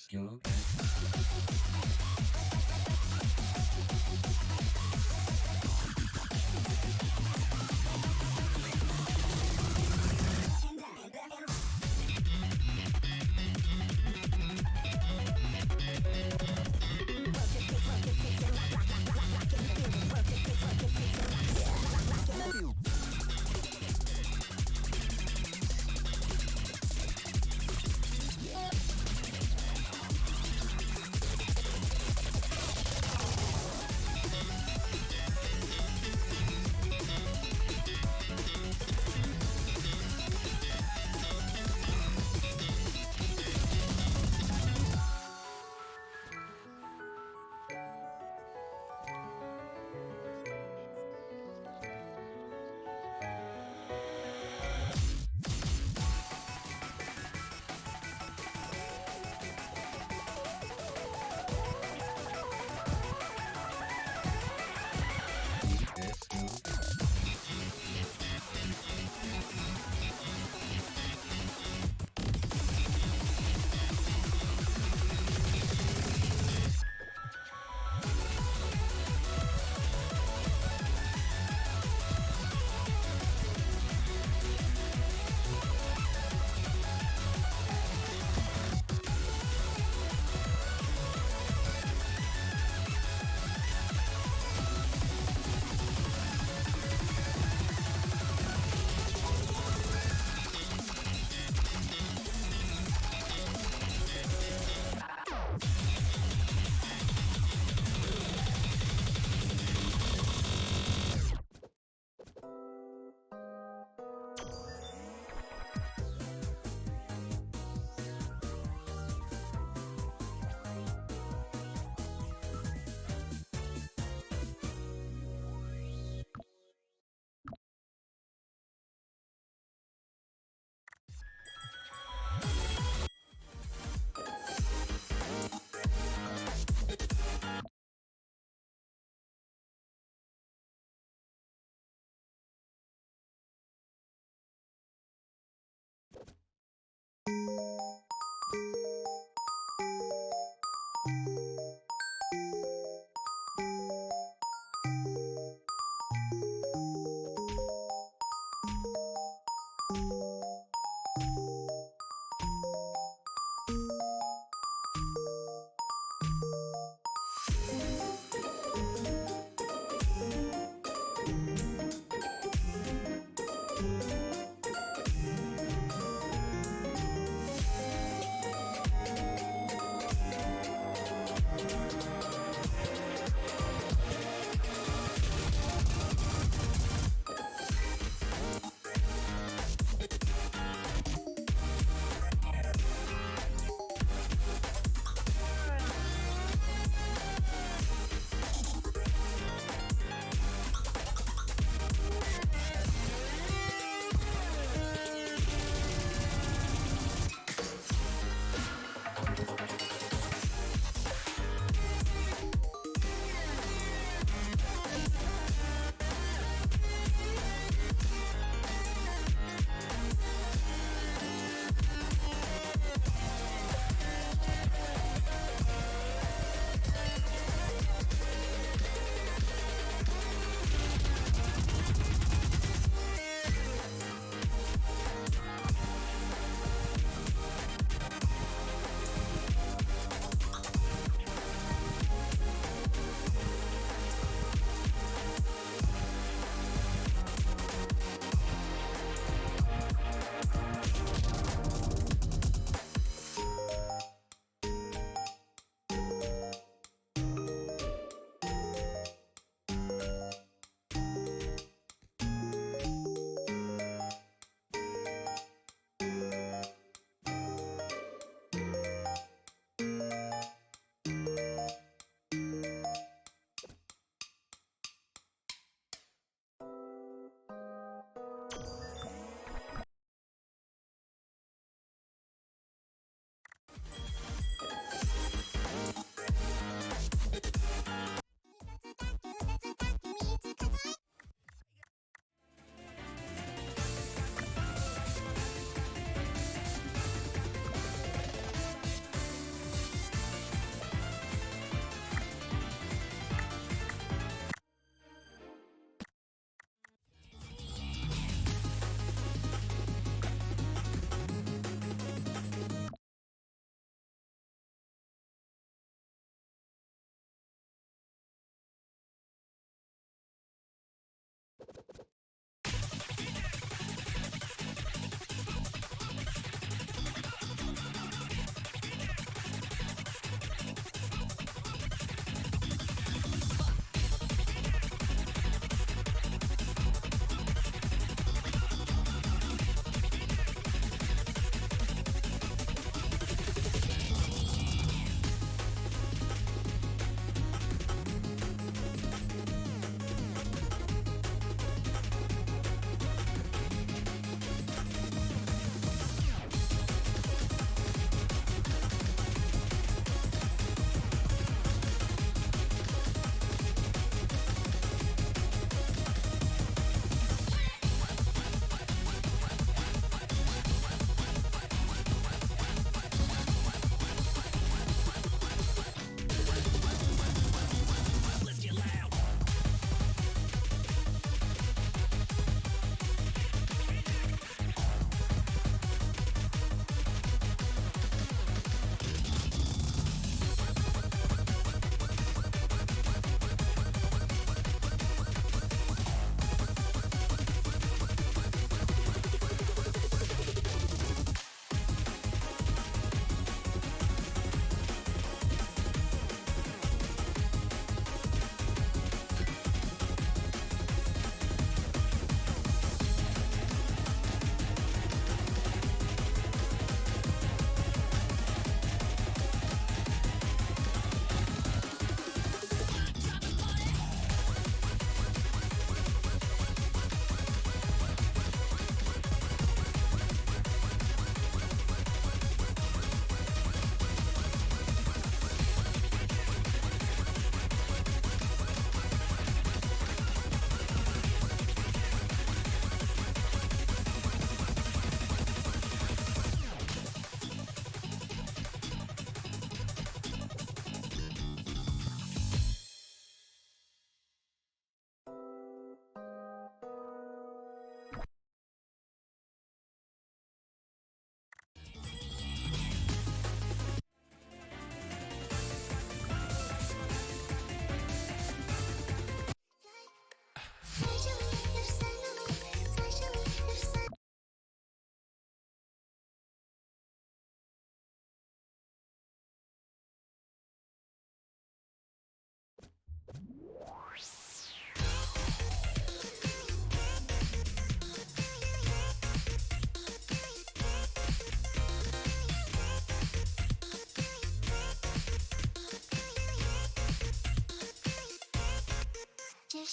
Vtuber.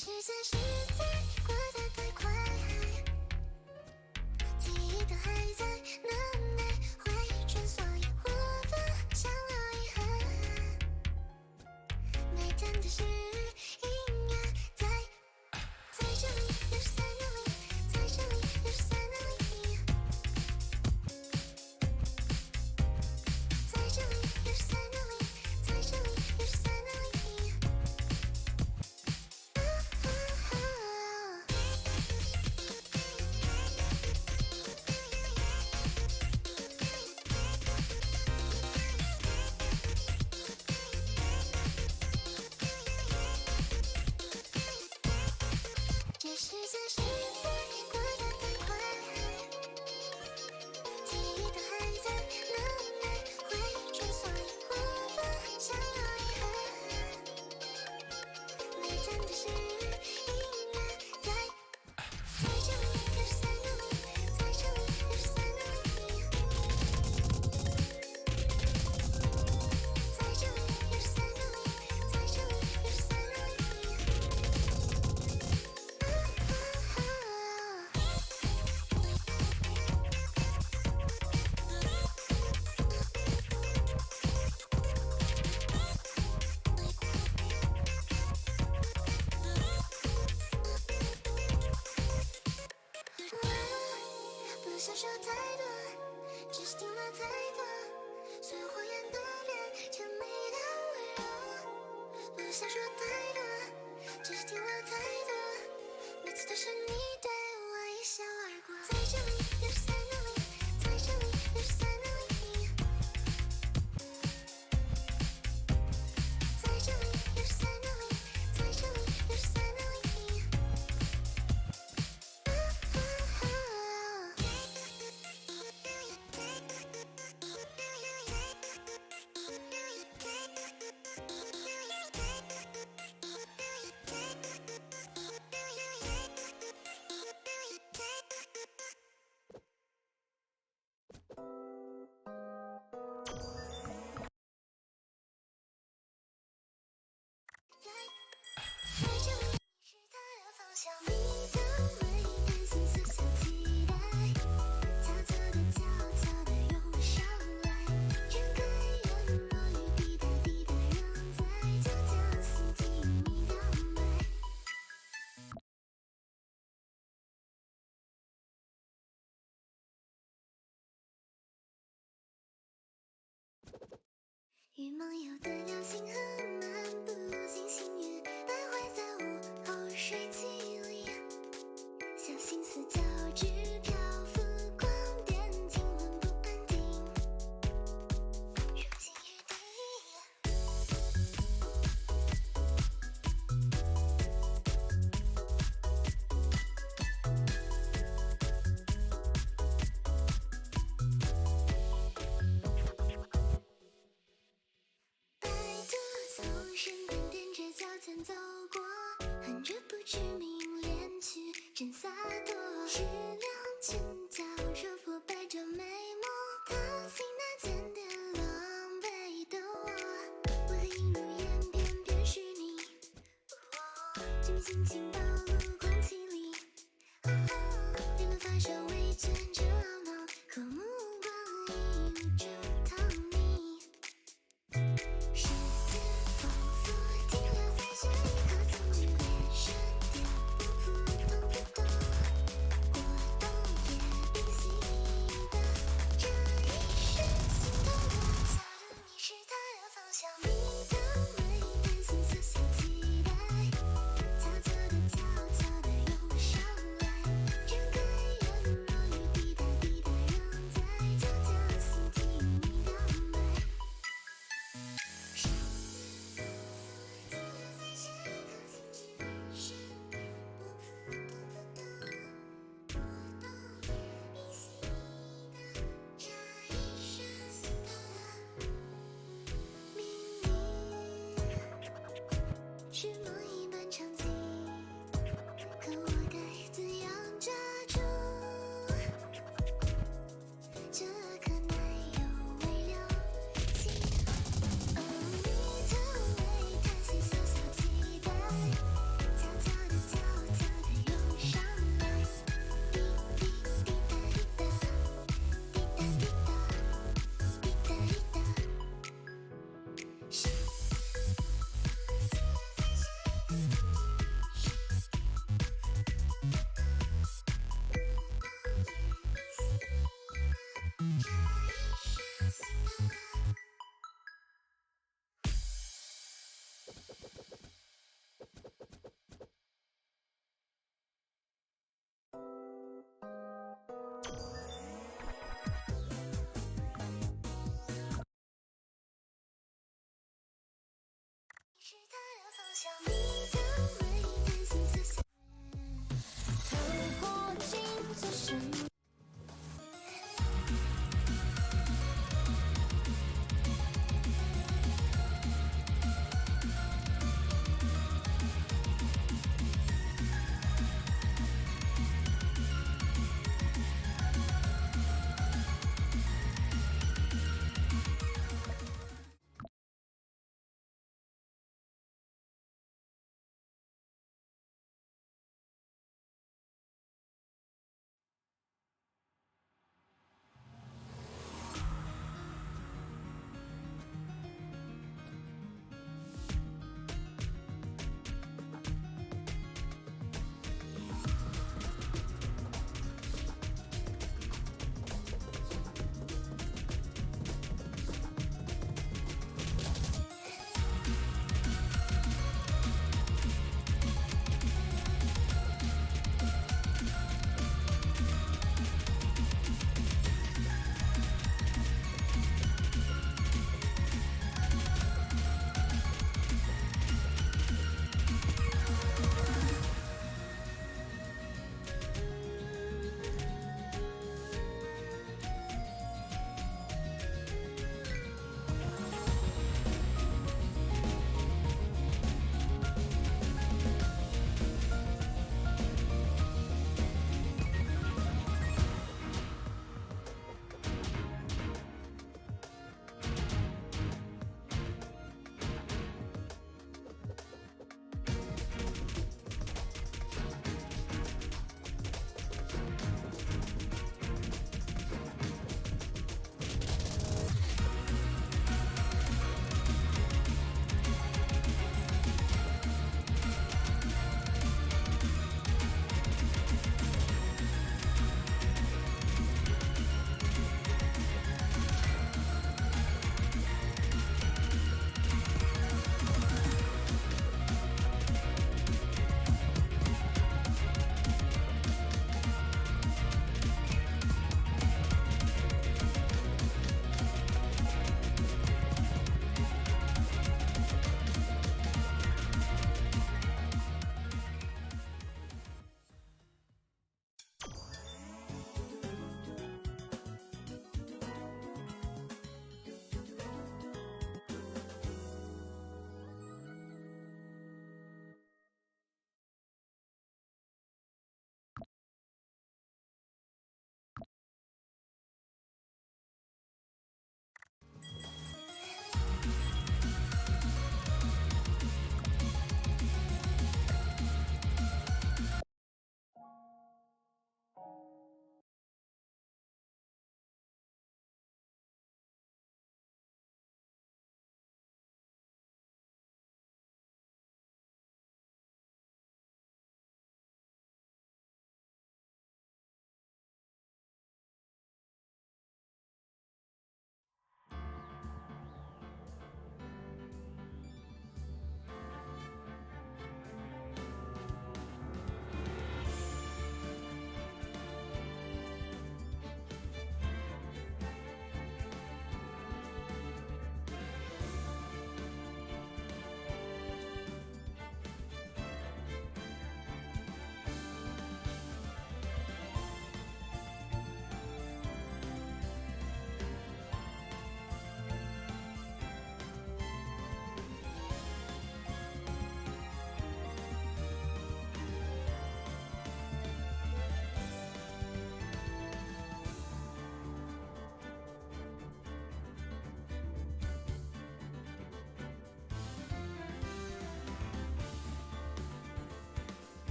时间实在过得太快，记忆都还在脑内回转，所以无法想要遗憾。每天的是音乐在这里，又是在那里，在这里，又是在那里，在这里，又是在那里，在这里，又是在那里。这时间实在过得太快，记忆都还在脑内回转，所以无法想要遗憾。每天的是音乐在这里，又是在那里，在这里，又是在那里，在这里，又是在那里，在这里，又是在那里。不想说太多，只是听了太多，所有谎言都变成美的温柔。不想说太多，只是听了太多，每次都是你对我一笑而过。在这里，又是在那里，在这里，又是在那里，在这里，又是在那里，在这里，又是在那里。在这里，你是他的方向，你的美担心思想期待，悄悄地悄悄地涌上来，人海人若雨滴答滴答仍在，就将心紧密表白。与梦游的流星河漫步进星月，徘徊在午后水汽里，小心思交织漂浮光点，惊魂不安定，如今雨滴。百度从身边踮着脚尖走过，哼着不知名恋曲，真洒脱。适量裙角戳破百褶眉目，淘气那间的狼狈的我，我的映入眼偏偏是你，致命心情暴露空气里，别论发梢微卷着懊恼，可目光已无助逃匿。时间仿佛停留在这一刻，从日恋深点不扑通扑通，果冻也冰稀的，这一生心动的，晓得你是他的方向，你的美担心思想期待，悄悄地悄悄地涌上来，人海人若雨滴答滴答仍在，就将心紧密表白。时间仿佛停留在这一刻，静止人生不扑通扑通，果冻也冰稀的，这一生心动的命运，是梦一般场景，可我该怎样抓住这颗奶油微流星？哦，你的美贪心小小期待，悄悄地想你的每天心思想透过镜子深。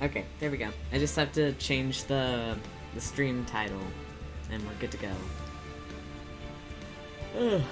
Okay, there we go. I just have to change the stream title, and we're good to go. Ugh.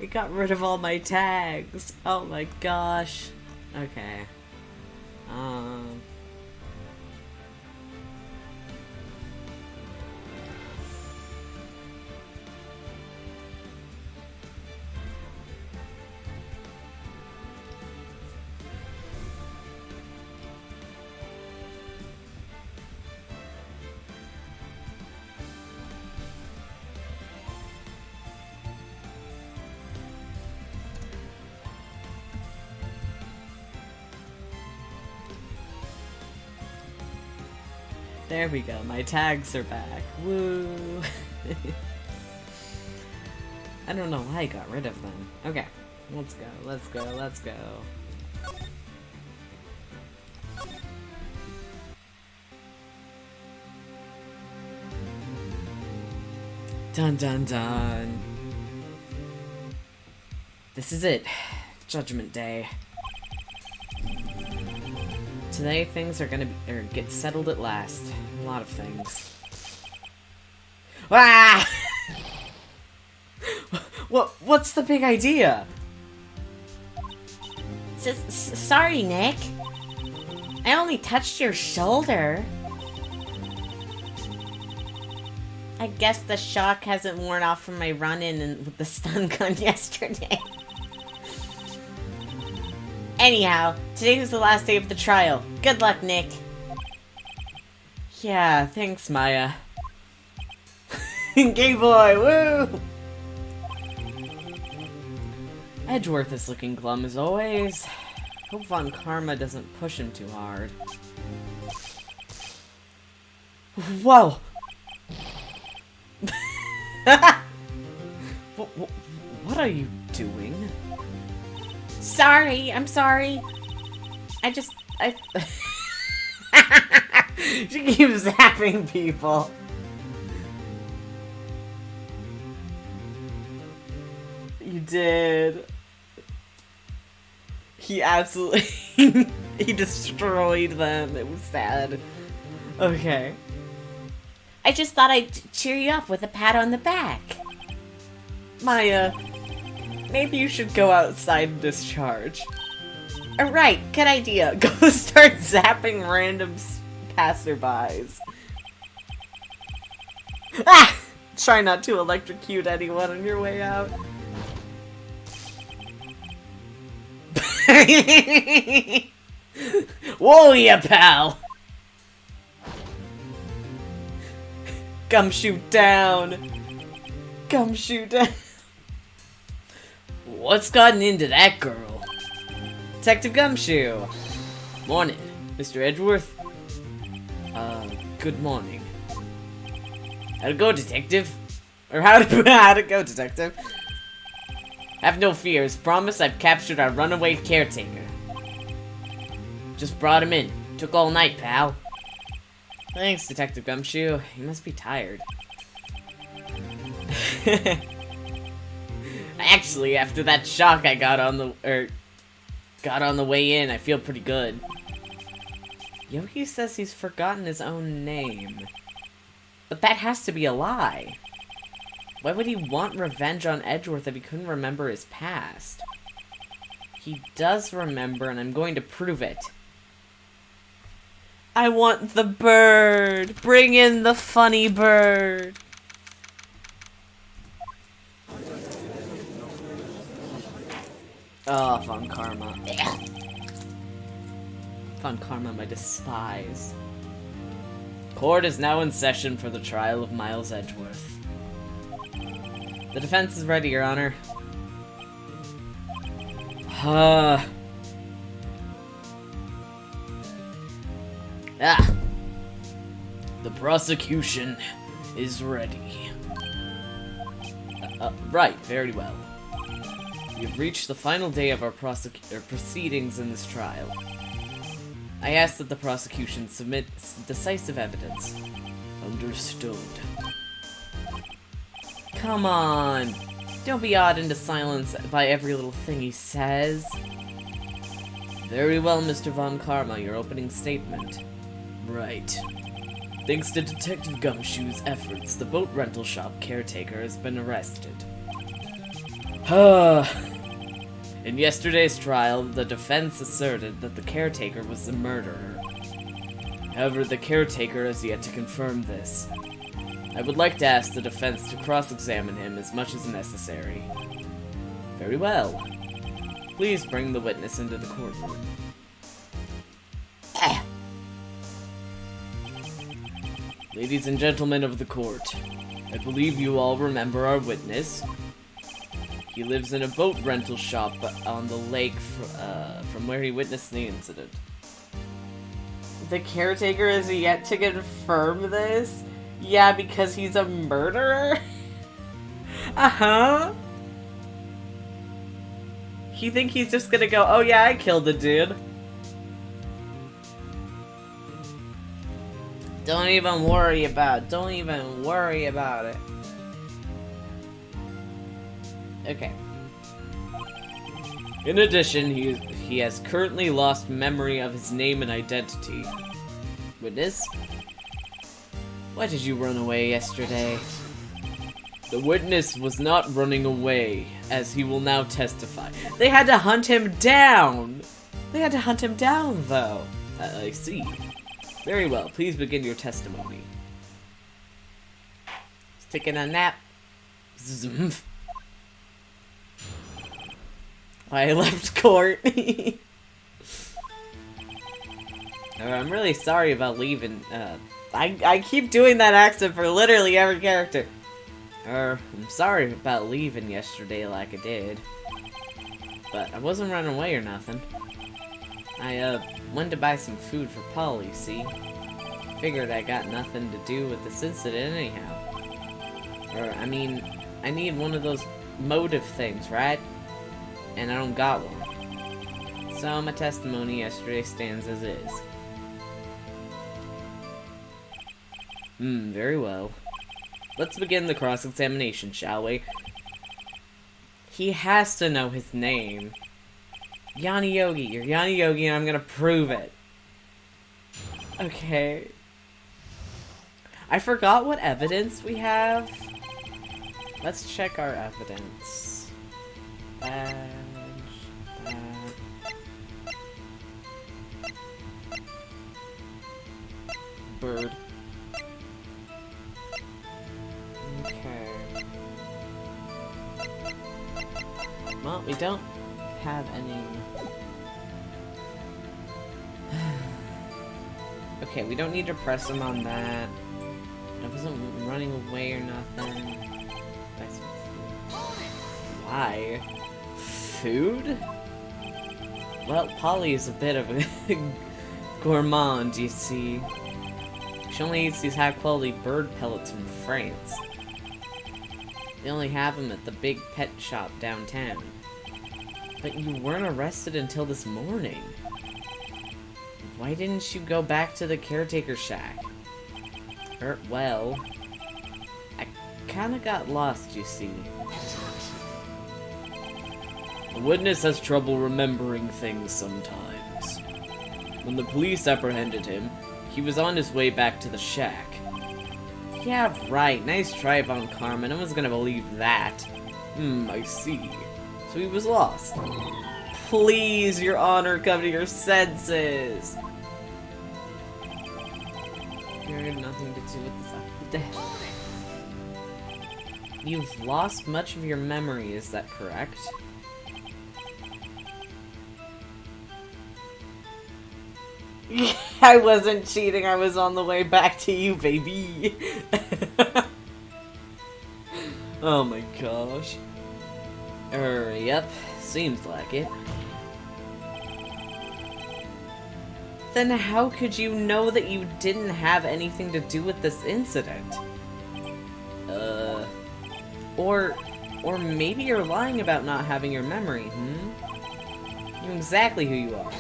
It got rid of all my tags. Oh my gosh. Okay. There we go, my tags are back. Woo! I don't know why I got rid of them. Okay, let's go, let's go, let's go. Dun dun dun. This is it. Judgment Day. Today things are gonna be, get settled at last. A lot of things. Ah! What's the big idea? Sorry, Nick. I only touched your shoulder. I guess the shock hasn't worn off from my run-in with the stun gun yesterday. Anyhow, today is the last day of the trial. Good luck, Nick. Yeah, thanks, Maya. Gay boy, woo! Edgeworth is looking glum as always. Hope Von Karma doesn't push him too hard. Whoa! What are you doing? Sorry, I'm sorry. She keeps zapping people. You did. He absolutely... he destroyed them. It was sad. Okay. I just thought I'd cheer you up with a pat on the back. Maya, maybe you should go outside and discharge. Right, good idea. Go start zapping random passerbys. Ah! Try not to electrocute anyone on your way out. Whoa, ya pal! Gumshoe down! Gumshoe down! What's gotten into that girl? Detective Gumshoe! Morning, Mr. Edgeworth. Good morning. How'd it go, detective? Or how'd it go, detective? Have no fears. Promise I've captured our runaway caretaker. Just brought him in. Took all night, pal. Thanks, Detective Gumshoe. You must be tired. Actually, after that shock I got on the way in, I feel pretty good. Yogi says he's forgotten his own name. But that has to be a lie. Why would he want revenge on Edgeworth if he couldn't remember his past? He does remember, and I'm going to prove it. I want the bird! Bring in the funny bird! Oh, Von Karma. Von Karma, my despise. Court is now in session for the trial of Miles Edgeworth. The defense is ready, Your Honor. The prosecution is ready. Right, very well. We've reached the final day of our proceedings in this trial. I ask that the prosecution submit decisive evidence. Understood. Come on! Don't be awed into silence by every little thing he says. Very well, Mr. Von Karma, your opening statement. Right. Thanks to Detective Gumshoe's efforts, the boat rental shop caretaker has been arrested. In yesterday's trial, the defense asserted that the caretaker was the murderer. However, the caretaker has yet to confirm this. I would like to ask the defense to cross-examine him as much as necessary. Very well. Please bring the witness into the courtroom. Ladies and gentlemen of the court, I believe you all remember our witness. He lives in a boat rental shop on the lake from where he witnessed the incident. The caretaker is yet to confirm this? Yeah, because he's a murderer? Uh-huh. You think he's just gonna go, oh yeah, I killed the dude? Don't even worry about it. Okay. In addition, he has currently lost memory of his name and identity. Witness? Why did you run away yesterday? The witness was not running away, as he will now testify. They had to hunt him down! Though. I see. Very well, please begin your testimony. He's taking a nap. I left court. I'm really sorry about leaving. I keep doing that accent for literally every character. I'm sorry about leaving yesterday like I did. But I wasn't running away or nothing. I, went to buy some food for Polly, see? Figured I got nothing to do with this incident anyhow. I mean, I need one of those motive things, right? And I don't got one. So my testimony yesterday stands as is. Very well. Let's begin the cross-examination, shall we? He has to know his name. Yanni Yogi, you're Yanni Yogi and I'm gonna prove it. Okay. I forgot what evidence we have. Let's check our evidence. Bird. Okay. Well, we don't have any... Okay, we don't need to press him on that. I wasn't running away or nothing. Buy some food. Why? Food? Well, Polly is a bit of a gourmand, you see. She only eats these high-quality bird pellets from France. They only have them at the big pet shop downtown. But you weren't arrested until this morning. Why didn't you go back to the caretaker shack? Well, I kinda got lost, you see. A witness has trouble remembering things sometimes. When the police apprehended him, he was on his way back to the shack. Yeah, right. Nice try, Von Carmen. I was gonna believe that. I see. So he was lost. Please, Your Honor, come to your senses. You had nothing to do with this. What the hell? You've lost much of your memory, is that correct? I wasn't cheating, I was on the way back to you, baby! Oh my gosh. Yep, seems like it. Then how could you know that you didn't have anything to do with this incident? Or maybe you're lying about not having your memory, You know exactly who you are.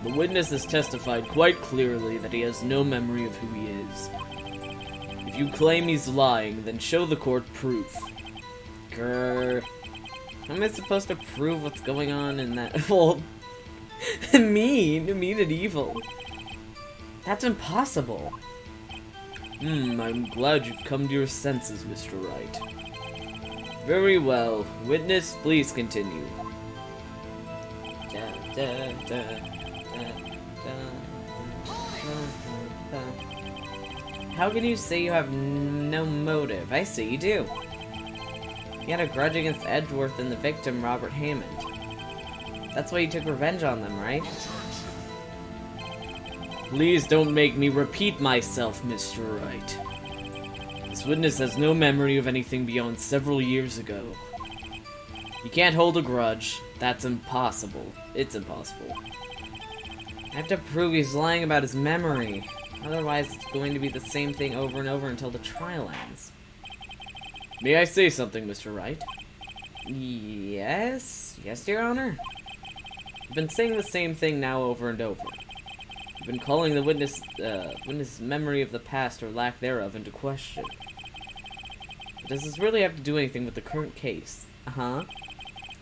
The witness has testified quite clearly that he has no memory of who he is. If you claim he's lying, then show the court proof. Grr. How am I supposed to prove what's going on in that? Well, mean and evil. That's impossible. I'm glad you've come to your senses, Mr. Wright. Very well. Witness, please continue. How can you say you have no motive? I see you do. You had a grudge against Edgeworth and the victim, Robert Hammond. That's why you took revenge on them, right? Please don't make me repeat myself, Mr. Wright. This witness has no memory of anything beyond several years ago. You can't hold a grudge. That's impossible. It's impossible. I have to prove he's lying about his memory. Otherwise, it's going to be the same thing over and over until the trial ends. May I say something, Mr. Wright? Yes? Yes, Your Honor? I've been saying the same thing now over and over. I've been calling the witness' memory of the past or lack thereof into question. But does this really have to do anything with the current case? Uh-huh.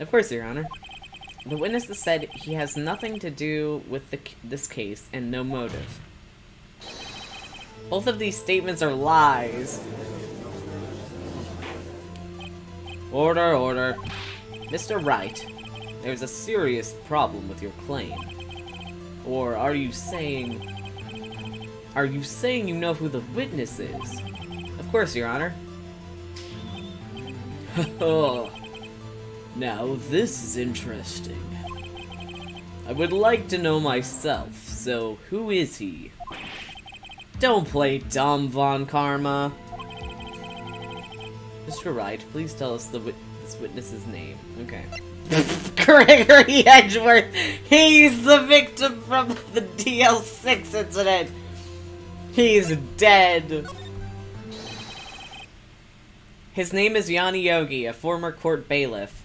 Of course, Your Honor. The witness has said he has nothing to do with this case and no motive. Both of these statements are lies. Order, order. Mr. Wright, there's a serious problem with your claim. Or are you saying you know who the witness is? Of course, Your Honor. Oh. Now, this is interesting. I would like to know myself, so who is he? Don't play dumb, Von Karma. Mr. Wright, please tell us this witness's name. Okay. Gregory Edgeworth! He's the victim from the DL6 incident! He's dead! His name is Yanni Yogi, a former court bailiff.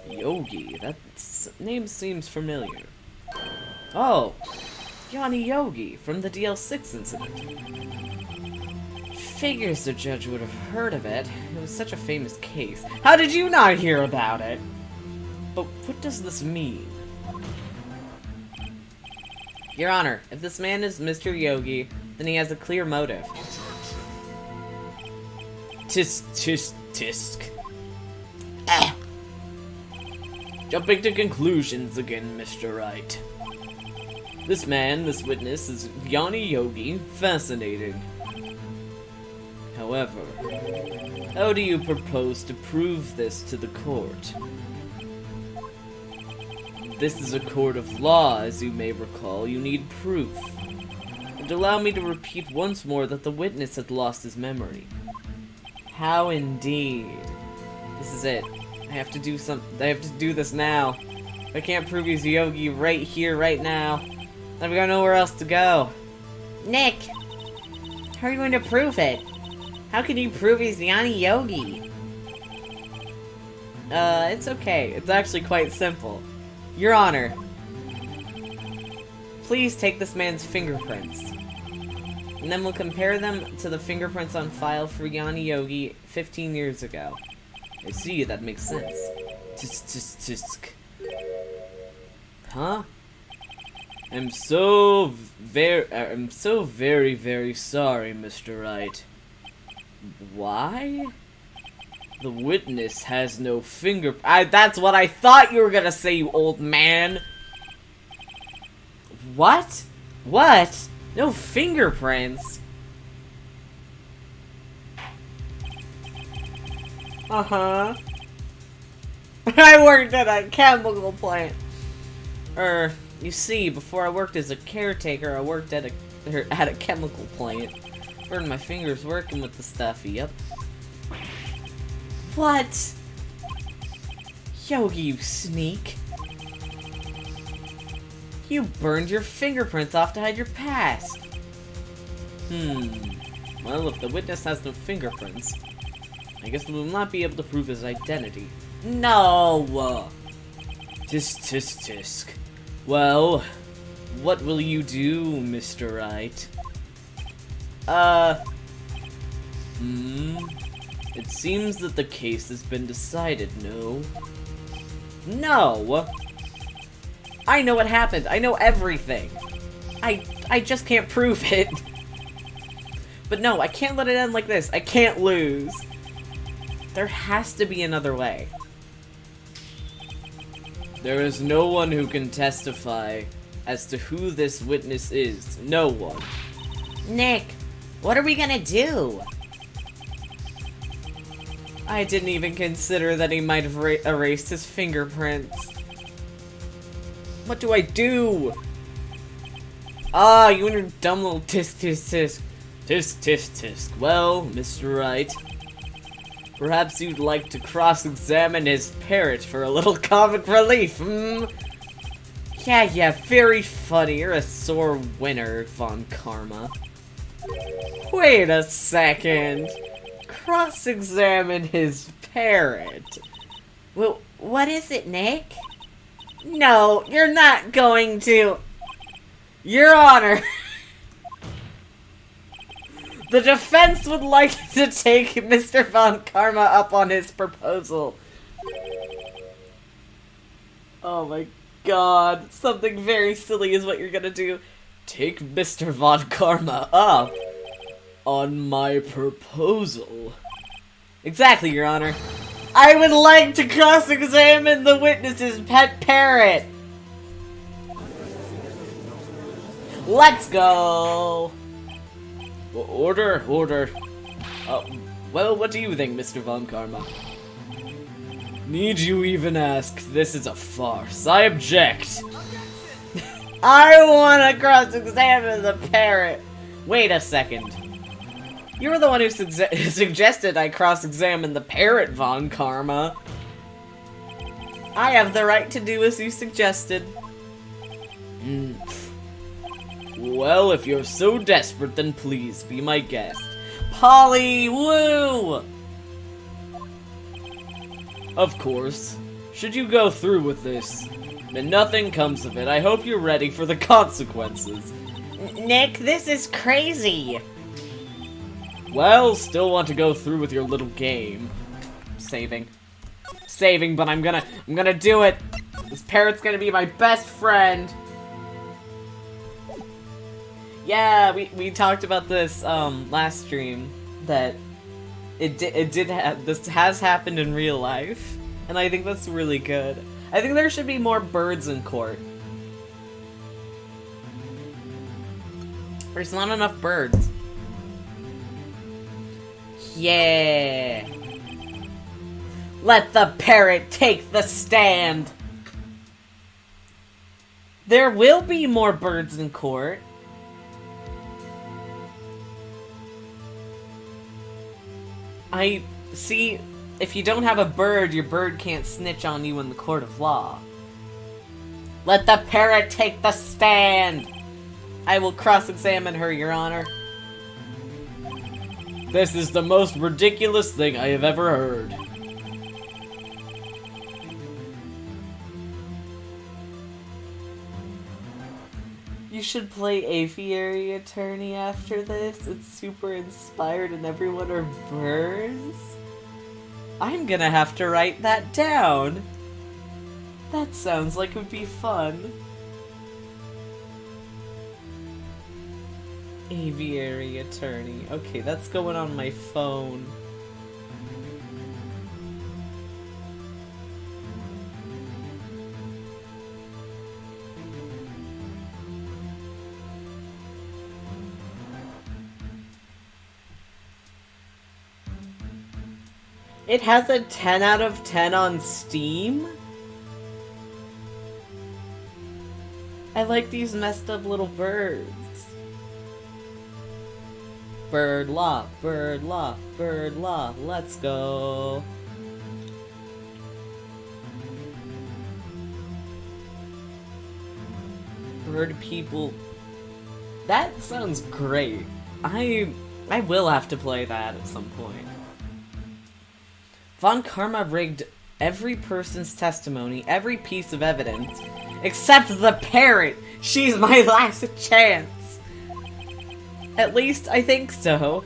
Yogi? That name seems familiar. Oh! Yanni Yogi, from the DL6 incident. Figures the judge would have heard of it. It was such a famous case. How did you not hear about it? But what does this mean? Your Honor, if this man is Mr. Yogi, then he has a clear motive. Tisk. Ah. Jumping to conclusions again, Mr. Wright. This witness is Yanni Yogi. Fascinating. However, how do you propose to prove this to the court? This is a court of law, as you may recall. You need proof. And allow me to repeat once more that the witness had lost his memory. How indeed. This is it. I have to do this now. If I can't prove he's Yogi right here, right now, then I've got nowhere else to go. Nick! How are you going to prove it? How can you prove he's Yanni Yogi? It's okay. It's actually quite simple. Your Honor, please take this man's fingerprints. And then we'll compare them to the fingerprints on file for Yanni Yogi 15 years ago. I see, that makes sense. Tisk. Huh? I'm so very, very sorry, Mr. Wright. Why? The witness has no that's what I thought you were gonna say, you old man! What? What? No fingerprints? Uh-huh. I worked at a chemical plant. You see, before I worked as a caretaker, I worked at a chemical plant. Burned my fingers working with the stuff, yep. What? Yogi, you sneak. You burned your fingerprints off to hide your past. Well, if the witness has no fingerprints, I guess we will not be able to prove his identity. No! Tisk. Well, what will you do, Mr. Wright? It seems that the case has been decided, no? No! I know what happened. I know everything. I just can't prove it. But no, I can't let it end like this. I can't lose. There has to be another way. There is no one who can testify as to who this witness is. No one. Nick, what are we gonna do? I didn't even consider that he might have erased his fingerprints. What do I do? Ah, you and your dumb little tisk tisk tisk. Tisk tisk tisk. Well, Mr. Wright, perhaps you'd like to cross-examine his parrot for a little comic relief, hmm? Yeah, very funny. You're a sore winner, Von Karma. Wait a second. Cross-examine his parrot. Well, what is it, Nick? No, you're not going to. Your Honor. The defense would like to take Mr. Von Karma up on his proposal. Oh my god. Something very silly is what you're gonna do. Take Mr. Von Karma up on my proposal. Exactly, Your Honor. I would like to cross-examine the witness's pet parrot. Let's go. Order. Well, what do you think, Mr. Von Karma? Need you even ask? This is a farce. I object. I want to cross-examine the parrot. Wait a second. You were the one who suggested I cross-examine the parrot, Von Karma. I have the right to do as you suggested. Well, if you're so desperate, then please be my guest. Polly, woo! Of course. Should you go through with this, and nothing comes of it, I hope you're ready for the consequences. Nick, this is crazy. Well, still want to go through with your little game. Saving, but I'm gonna do it. This parrot's gonna be my best friend. Yeah, we talked about this last stream, that this has happened in real life, and I think that's really good. I think there should be more birds in court. There's not enough birds. Yeah. Let the parrot take the stand. There will be more birds in court. I see, if you don't have a bird, your bird can't snitch on you in the court of law. Let the parrot take the stand! I will cross-examine her, Your Honor. This is the most ridiculous thing I have ever heard. You should play Aviary Attorney after this. It's super inspired and everyone are birds. I'm gonna have to write that down. That sounds like it would be fun. Aviary Attorney. Okay, that's going on my phone. It has a 10 out of 10 on Steam? I like these messed up little birds. Bird law, let's go. Bird people. That sounds great. I will have to play that at some point. Von Karma rigged every person's testimony, every piece of evidence, except the parrot! She's my last chance! At least, I think so.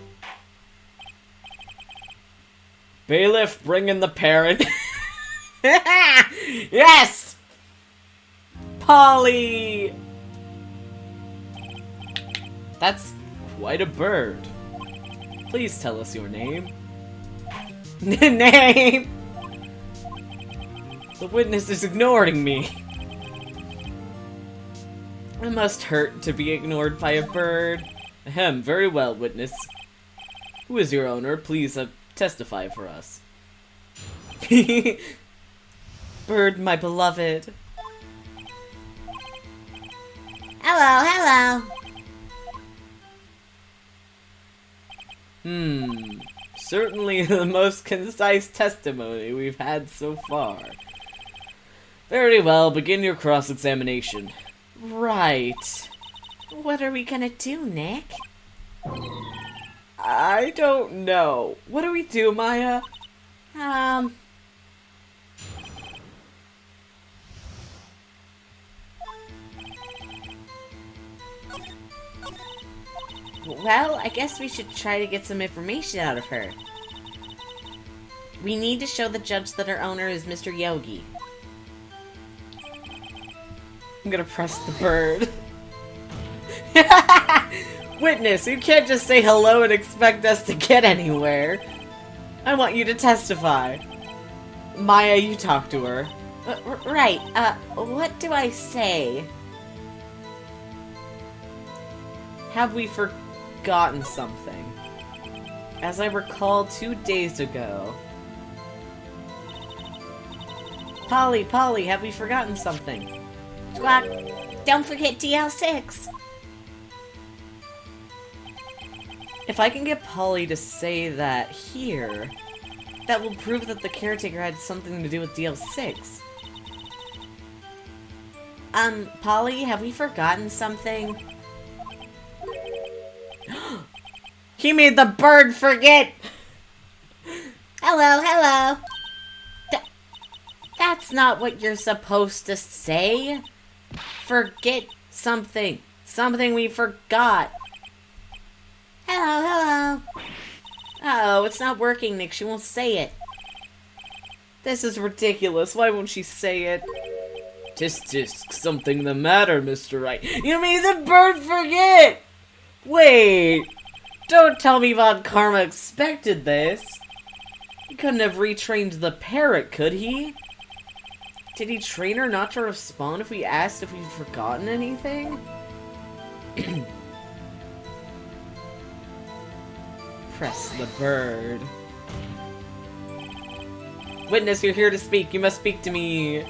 Bailiff, bring in the parrot. Yes! Polly! That's quite a bird. Please tell us your name. Name! The witness is ignoring me. It must hurt to be ignored by a bird. Ahem, very well, witness. Who is your owner? Please testify for us. Bird, my beloved. Hello, hello. Certainly the most concise testimony we've had so far. Very well, begin your cross-examination. Right. What are we gonna do, Nick? I don't know. What do we do, Maya? Well, I guess we should try to get some information out of her. We need to show the judge that our owner is Mr. Yogi. I'm gonna press the bird. Witness, you can't just say hello and expect us to get anywhere. I want you to testify. Maya, you talk to her. Right, what do I say? Have we forgotten something? As I recall 2 days ago. Polly, have we forgotten something? Squawk, don't forget DL6. If I can get Polly to say that here, that will prove that the caretaker had something to do with DL6. Polly, have we forgotten something? He made the bird forget! Hello. That's not what you're supposed to say. Forget something. Something we forgot. Hello. Oh, it's not working, Nick. She won't say it. This is ridiculous. Why won't she say it? Tisk, something the matter, Mr. Wright. You made the bird forget! Wait! Don't tell me Von Karma expected this. He couldn't have retrained the parrot, could he? Did he train her not to respond if we asked if we'd forgotten anything? Press the bird. Witness, you're here to speak. You must speak to me.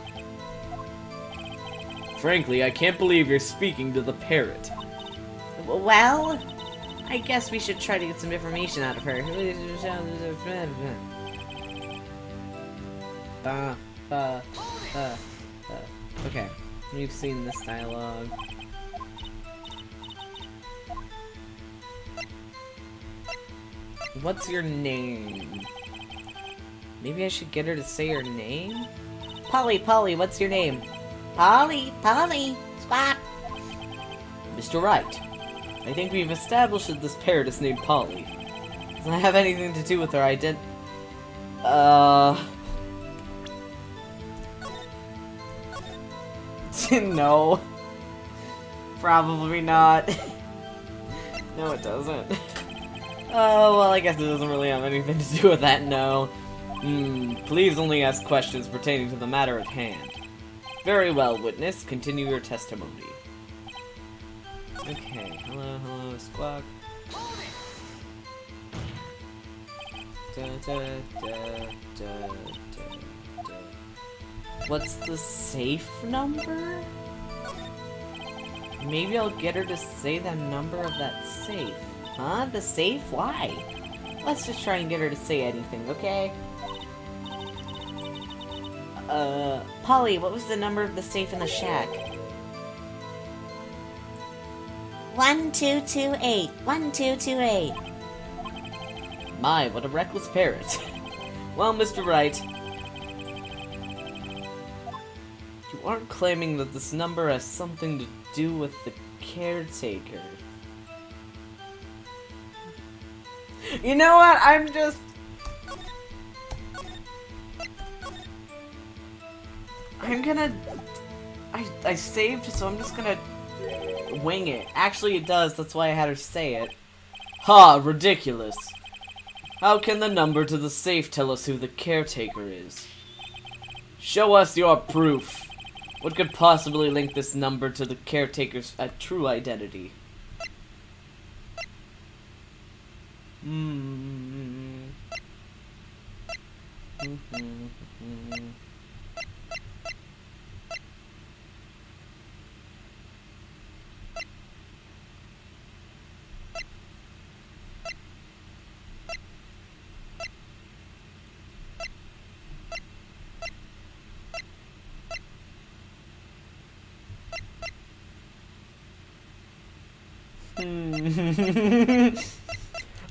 Frankly, I can't believe you're speaking to the parrot. Well, I guess we should try to get some information out of her. Okay, we've seen this dialogue. What's your name? Maybe I should get her to say her name? Polly, what's your name? Polly, squawk. Mr. Wright, I think we've established that this parrot is named Polly. Does not have anything to do with her no. Probably not. No, it doesn't. Oh, well, I guess it doesn't really have anything to do with that, no. Please only ask questions pertaining to the matter at hand. Very well, witness. Continue your testimony. Okay, hello, squawk. What's the safe number? Maybe I'll get her to say the number of that safe. Huh? The safe? Why? Let's just try and get her to say anything, okay? Polly, what was the number of the safe in the shack? 1228. 1228. My, what a reckless parrot. Well, Mr. Wright, you aren't claiming that this number has something to do with the caretaker. You know what? I saved, so I'm just gonna wing it. Actually, it does. That's why I had her say it. Ha! Ridiculous. How can the number to the safe tell us who the caretaker is? Show us your proof. What could possibly link this number to the caretaker's true identity?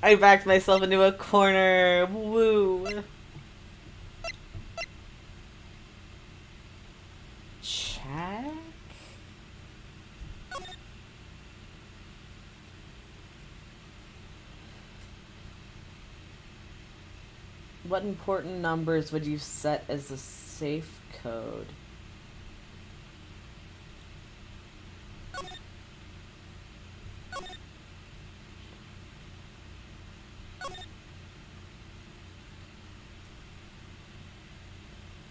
I backed myself into a corner. Woo. Check. What important numbers would you set as a safe code?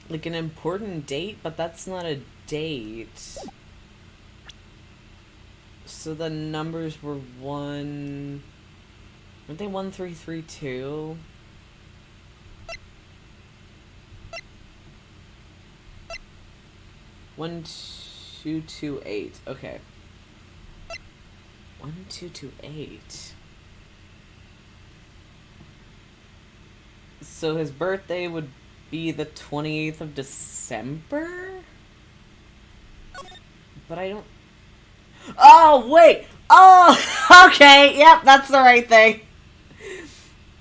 Like an important date, but that's not a date. So the numbers were one... Weren't they 1332? One, 228. Okay. 1228. So his birthday would be the 28th of December? But I don't... Oh, wait! Oh, okay, yep, that's the right thing.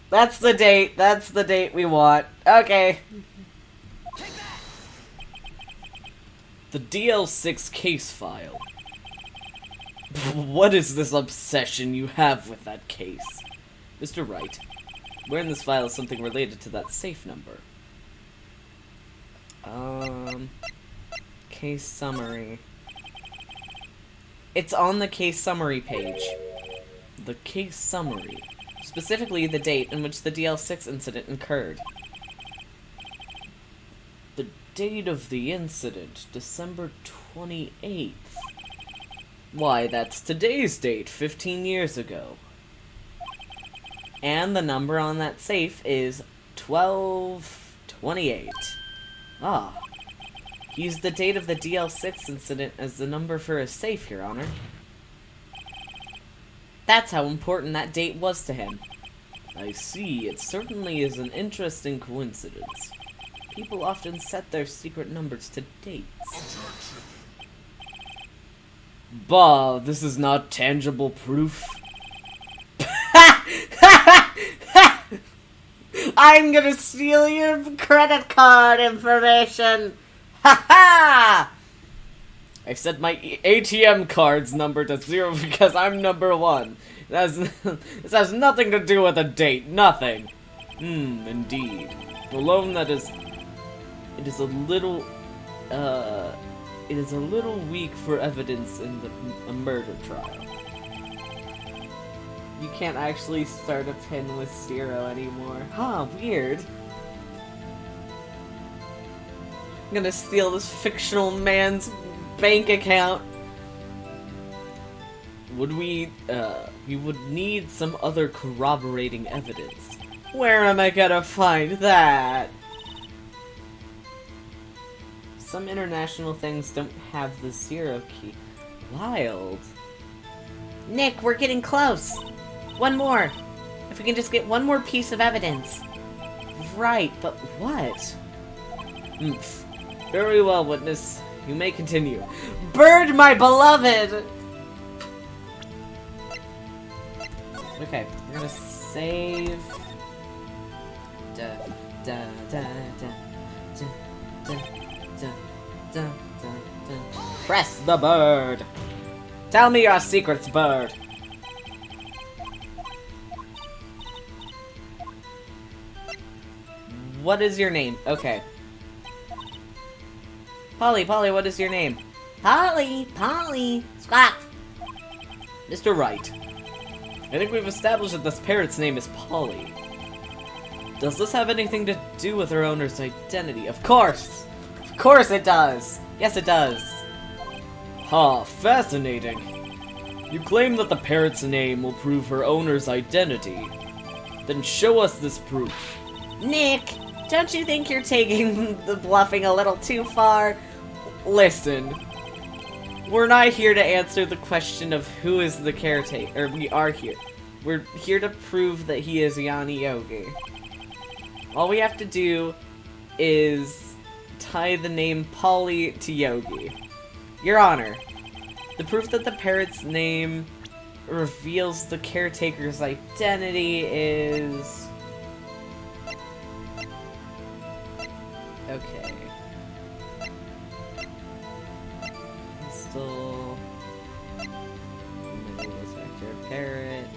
That's the date. That's the date we want. Okay. The DL6 case file. What is this obsession you have with that case? Mr. Wright, where in this file is something related to that safe number? Case summary. It's on the case summary page. The case summary. Specifically, the date in which the DL6 incident occurred. The date of the incident, December 28th. Why, that's today's date, 15 years ago. And the number on that safe is 1228. Ah. He used the date of the DL6 incident as the number for his safe, Your Honor. That's how important that date was to him. I see. It certainly is an interesting coincidence. People often set their secret numbers to dates. Bah, this is not tangible proof. I'm gonna steal your credit card information. Ha ha! I set my ATM card's number to 0 because I'm number 1. This has nothing to do with a date. Nothing. Indeed. Alone that is... It is a little weak for evidence in a murder trial. You can't actually start a pin with 0 anymore. Huh, weird. I'm gonna steal this fictional man's bank account. We would need some other corroborating evidence. Where am I gonna find that? Some international things don't have the 0 key. Wild. Nick, we're getting close. One more. If we can just get one more piece of evidence. Right, but what? Very well, witness. You may continue. Bird, my beloved! Okay, we're gonna save... Press the bird! Tell me your secrets, bird! What is your name? Okay. Polly, what is your name? Polly, Scott! Mr. Wright. I think we've established that this parrot's name is Polly. Does this have anything to do with her owner's identity? Of course! Of course it does! Yes, it does! Ha, fascinating. You claim that the parrot's name will prove her owner's identity. Then show us this proof. Nick, don't you think you're taking the bluffing a little too far? Listen. We're not here to answer the question of who is the caretaker, or we are here. We're here to prove that he is Yanni Yogi. All we have to do is tie the name Polly to Yogi. Your Honor, the proof that the parrot's name reveals the caretaker's identity is... Okay. Still... Maybe goes back to a parrot.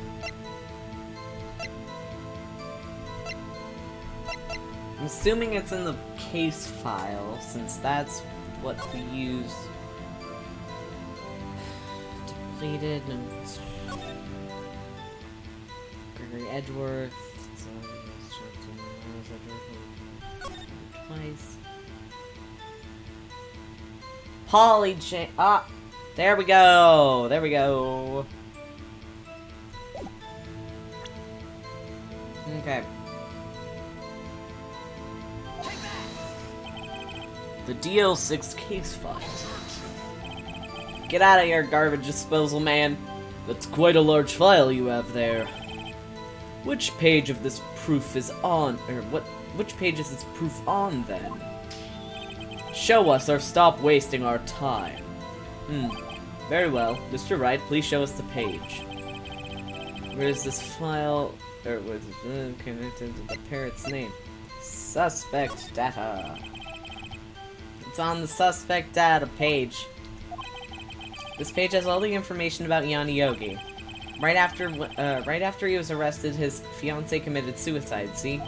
I'm assuming it's in the case file, since that's what we use. Depleted, no. Gregory Edgeworth. Twice. Polly J. Ah! There we go! There we go! Okay. The DL6 case file. Get out of here, garbage disposal man. That's quite a large file you have there. Which page of this proof is on, or which page is this proof on, then? Show us or stop wasting our time. Very well. Mr. Wright, please show us the page. Where is this file, or was it connected to the parrot's name? Suspect data. It's on the suspect data page. This page has all the information about Yanni Yogi. Right after he was arrested, his fiancée committed suicide, see?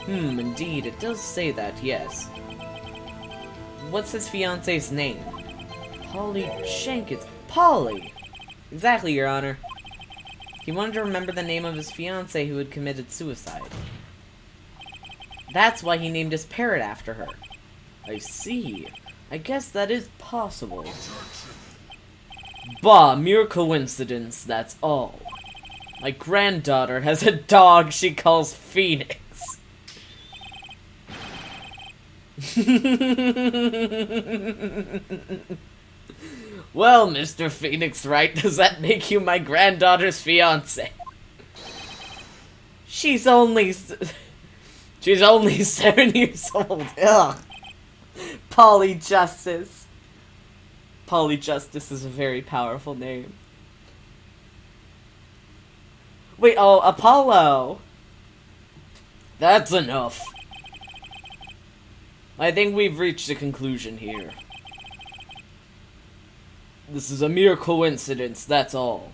Indeed, it does say that, yes. What's his fiancée's name? Polly Jenkins. Polly! Exactly, Your Honor. He wanted to remember the name of his fiancée who had committed suicide. That's why he named his parrot after her. I see. I guess that is possible. Bah, mere coincidence, that's all. My granddaughter has a dog she calls Phoenix. Well, Mr. Phoenix Wright, does that make you my granddaughter's fiancé? She's only 7 years old. Ugh. Polly Justice. Polly Justice is a very powerful name. Wait, oh, Apollo! That's enough. I think we've reached a conclusion here. This is a mere coincidence, that's all.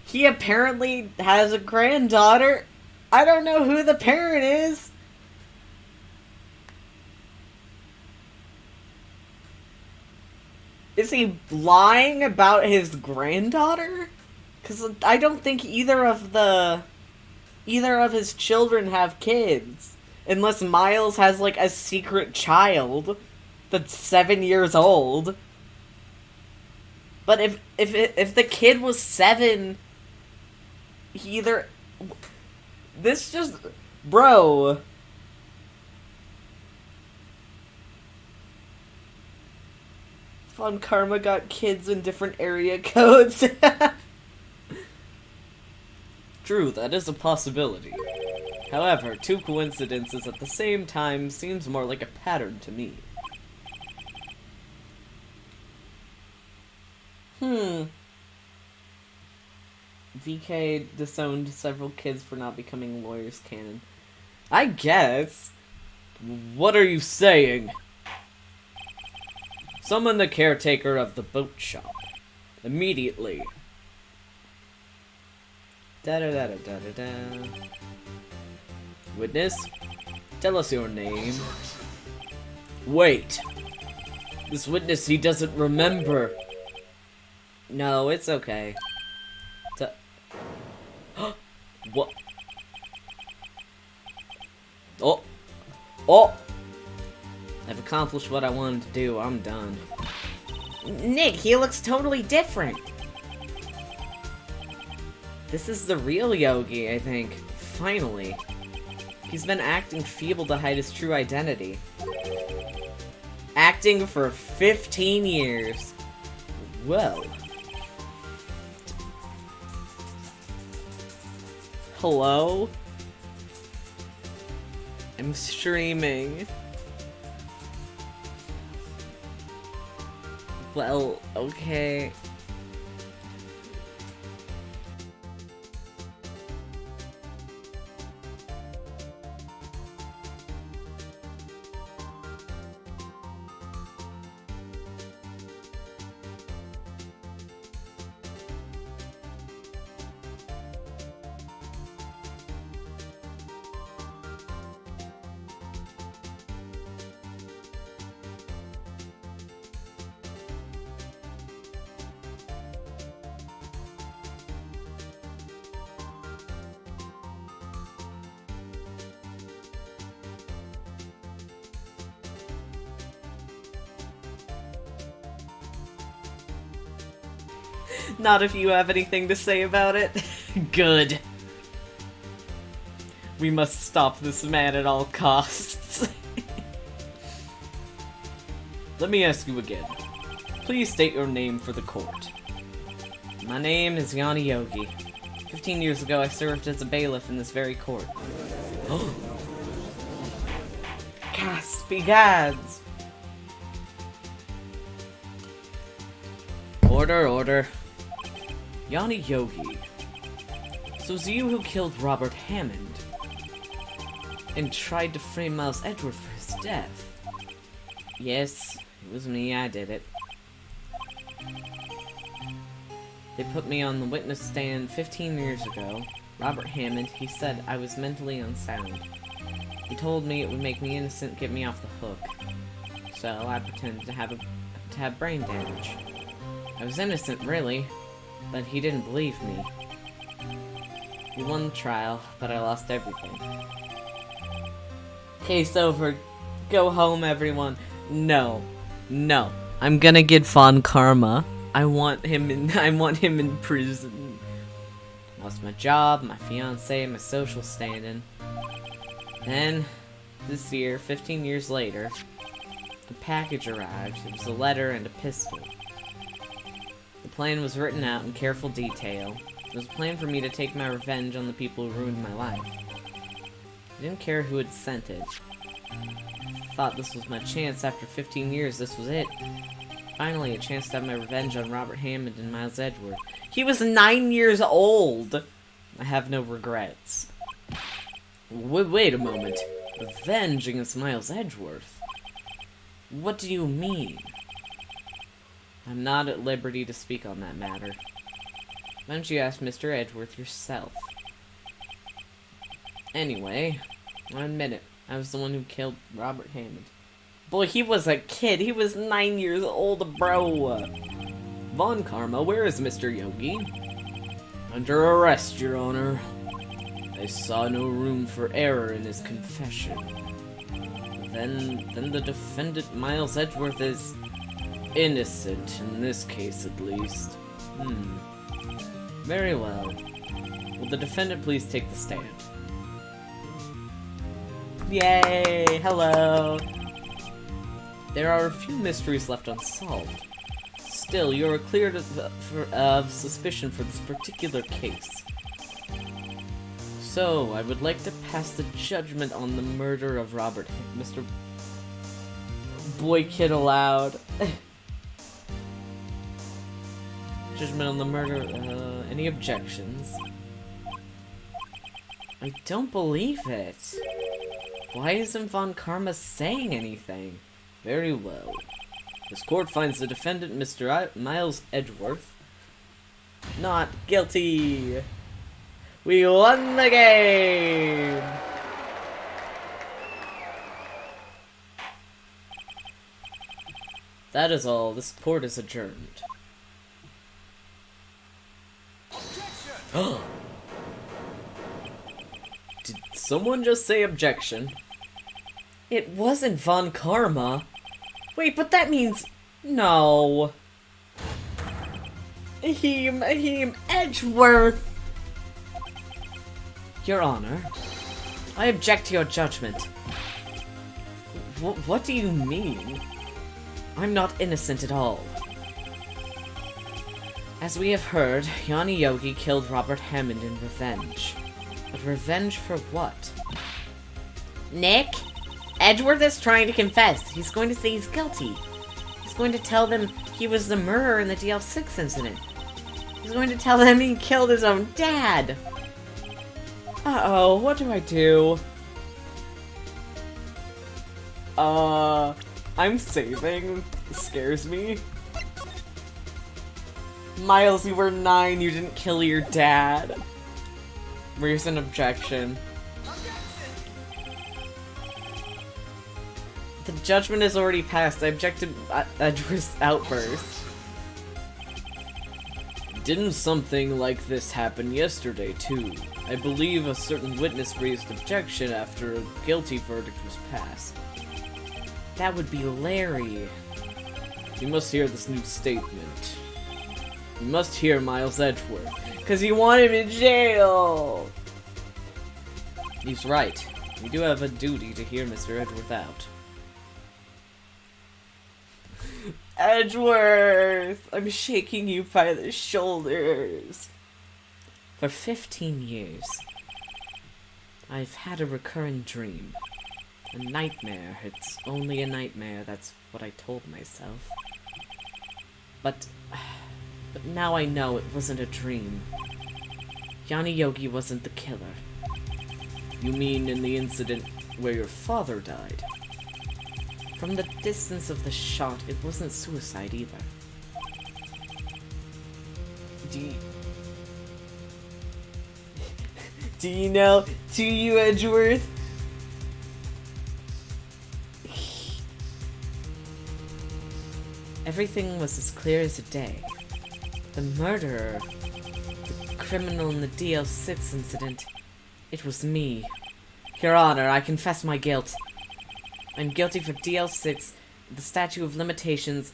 He apparently has a granddaughter. I don't know who the parent is. Is he lying about his granddaughter? Because I don't think either of his children have kids. Unless Miles has, like, a secret child that's 7 years old. But if the kid was 7, he either... This just... Bro... Fun Karma got kids in different area codes. True, that is a possibility. However, two coincidences at the same time seems more like a pattern to me. VK disowned several kids for not becoming lawyers canon. I guess. What are you saying? Summon the caretaker of the boat shop. Immediately. Da-da-da-da-da-da-da. Witness, tell us your name. Wait. This witness, he doesn't remember. No, it's okay. What? Oh! Oh! I've accomplished what I wanted to do. I'm done. Nick, he looks totally different! This is the real Yogi, I think. Finally. He's been acting feeble to hide his true identity. Acting for 15 years. Whoa. Hello? I'm streaming. Well, okay. Not if you have anything to say about it. Good. We must stop this man at all costs. Let me ask you again. Please state your name for the court. My name is Yanni Yogi. 15 years ago, I served as a bailiff in this very court. Gaspy gads! Order, order. Yanni Yogi. So it was you who killed Robert Hammond and tried to frame Miles Edgeworth for his death. Yes, it was me, I did it. They put me on the witness stand 15 years ago. Robert Hammond, he said I was mentally unsound. He told me it would make me innocent, get me off the hook. So I pretended to have brain damage. I was innocent, really, but he didn't believe me. We won the trial, but I lost everything. Case over. Go home, everyone. No. No. I'm gonna get Von Karma. I want him in prison. Lost my job, my fiance, my social standing. Then, this year, 15 years later, the package arrived. It was a letter and a pistol. The plan was written out in careful detail. It was a plan for me to take my revenge on the people who ruined my life. I didn't care who had sent it. Thought this was my chance. After 15 years, this was it. Finally, a chance to have my revenge on Robert Hammond and Miles Edgeworth. He was 9 years old! I have no regrets. Wait a moment. Revenge against Miles Edgeworth? What do you mean? I'm not at liberty to speak on that matter. Why don't you ask Mr. Edgeworth yourself? Anyway, I admit it. I was the one who killed Robert Hammond. Boy, he was a kid. He was 9 years old, bro. Von Karma, where is Mr. Yogi? Under arrest, Your Honor. I saw no room for error in his confession. Then the defendant, Miles Edgeworth, is innocent, in this case at least. Very well. Will the defendant please take the stand? Yay! Hello! There are a few mysteries left unsolved. Still, you are cleared of suspicion for this particular case. So, I would like to pass the judgment on the murder of Robert Mr. Boy Kid Aloud. Judgment on the murder, any objections? I don't believe it. Why isn't Von Karma saying anything? Very well. This court finds the defendant, Mr. Miles Edgeworth, not guilty. We won the game! That is all. This court is adjourned. Did someone just say objection? It wasn't Von Karma. Wait, but that means... No. Ahem, Edgeworth! Your Honor, I object to your judgment. What do you mean? I'm not innocent at all. As we have heard, Yanni Yogi killed Robert Hammond in revenge. But revenge for what? Nick? Edgeworth is trying to confess. He's going to say he's guilty. He's going to tell them he was the murderer in the DL6 incident. He's going to tell them he killed his own dad. Uh-oh, what do I do? I'm saving. This scares me. Miles, you were 9, you didn't kill your dad. Where's an objection? The judgment is already passed. I object to Edgeworth's outburst. Didn't something like this happen yesterday, too? I believe a certain witness raised objection after a guilty verdict was passed. That would be Larry. You must hear this new statement. You must hear Miles Edgeworth, because you want him in jail! He's right. We do have a duty to hear Mr. Edgeworth out. Edgeworth! I'm shaking you by the shoulders. For 15 years, I've had a recurring dream. A nightmare. It's only a nightmare, that's what I told myself. But now I know it wasn't a dream. Yanni Yogi wasn't the killer. You mean in the incident where your father died? From the distance of the shot, it wasn't suicide either. Do you know? Do you, Edgeworth? Everything was as clear as a day. The murderer, the criminal in the DL6 incident, it was me. Your Honor, I confess my guilt. I'm guilty for DL6, the statute of limitations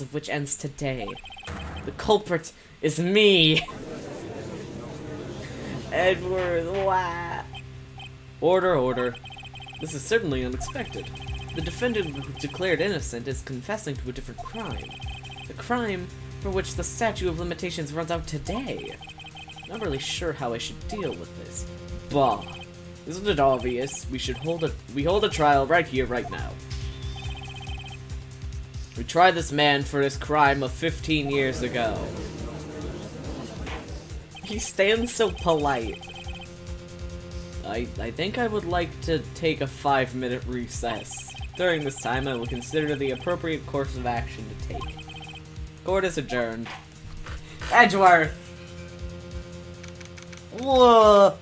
of which ends today. The culprit is me! Edward, why? Order. This is certainly unexpected. The defendant who declared innocent is confessing to a different crime. The crime for which the statute of limitations runs out today. Not really sure how I should deal with this. Bah. Isn't it obvious? We hold a trial right here, right now. We tried this man for his crime of 15 years ago. He stands so polite. I think I would like to take a 5-minute recess. During this time, I will consider the appropriate course of action to take. Court is adjourned. Edgeworth! Whoa!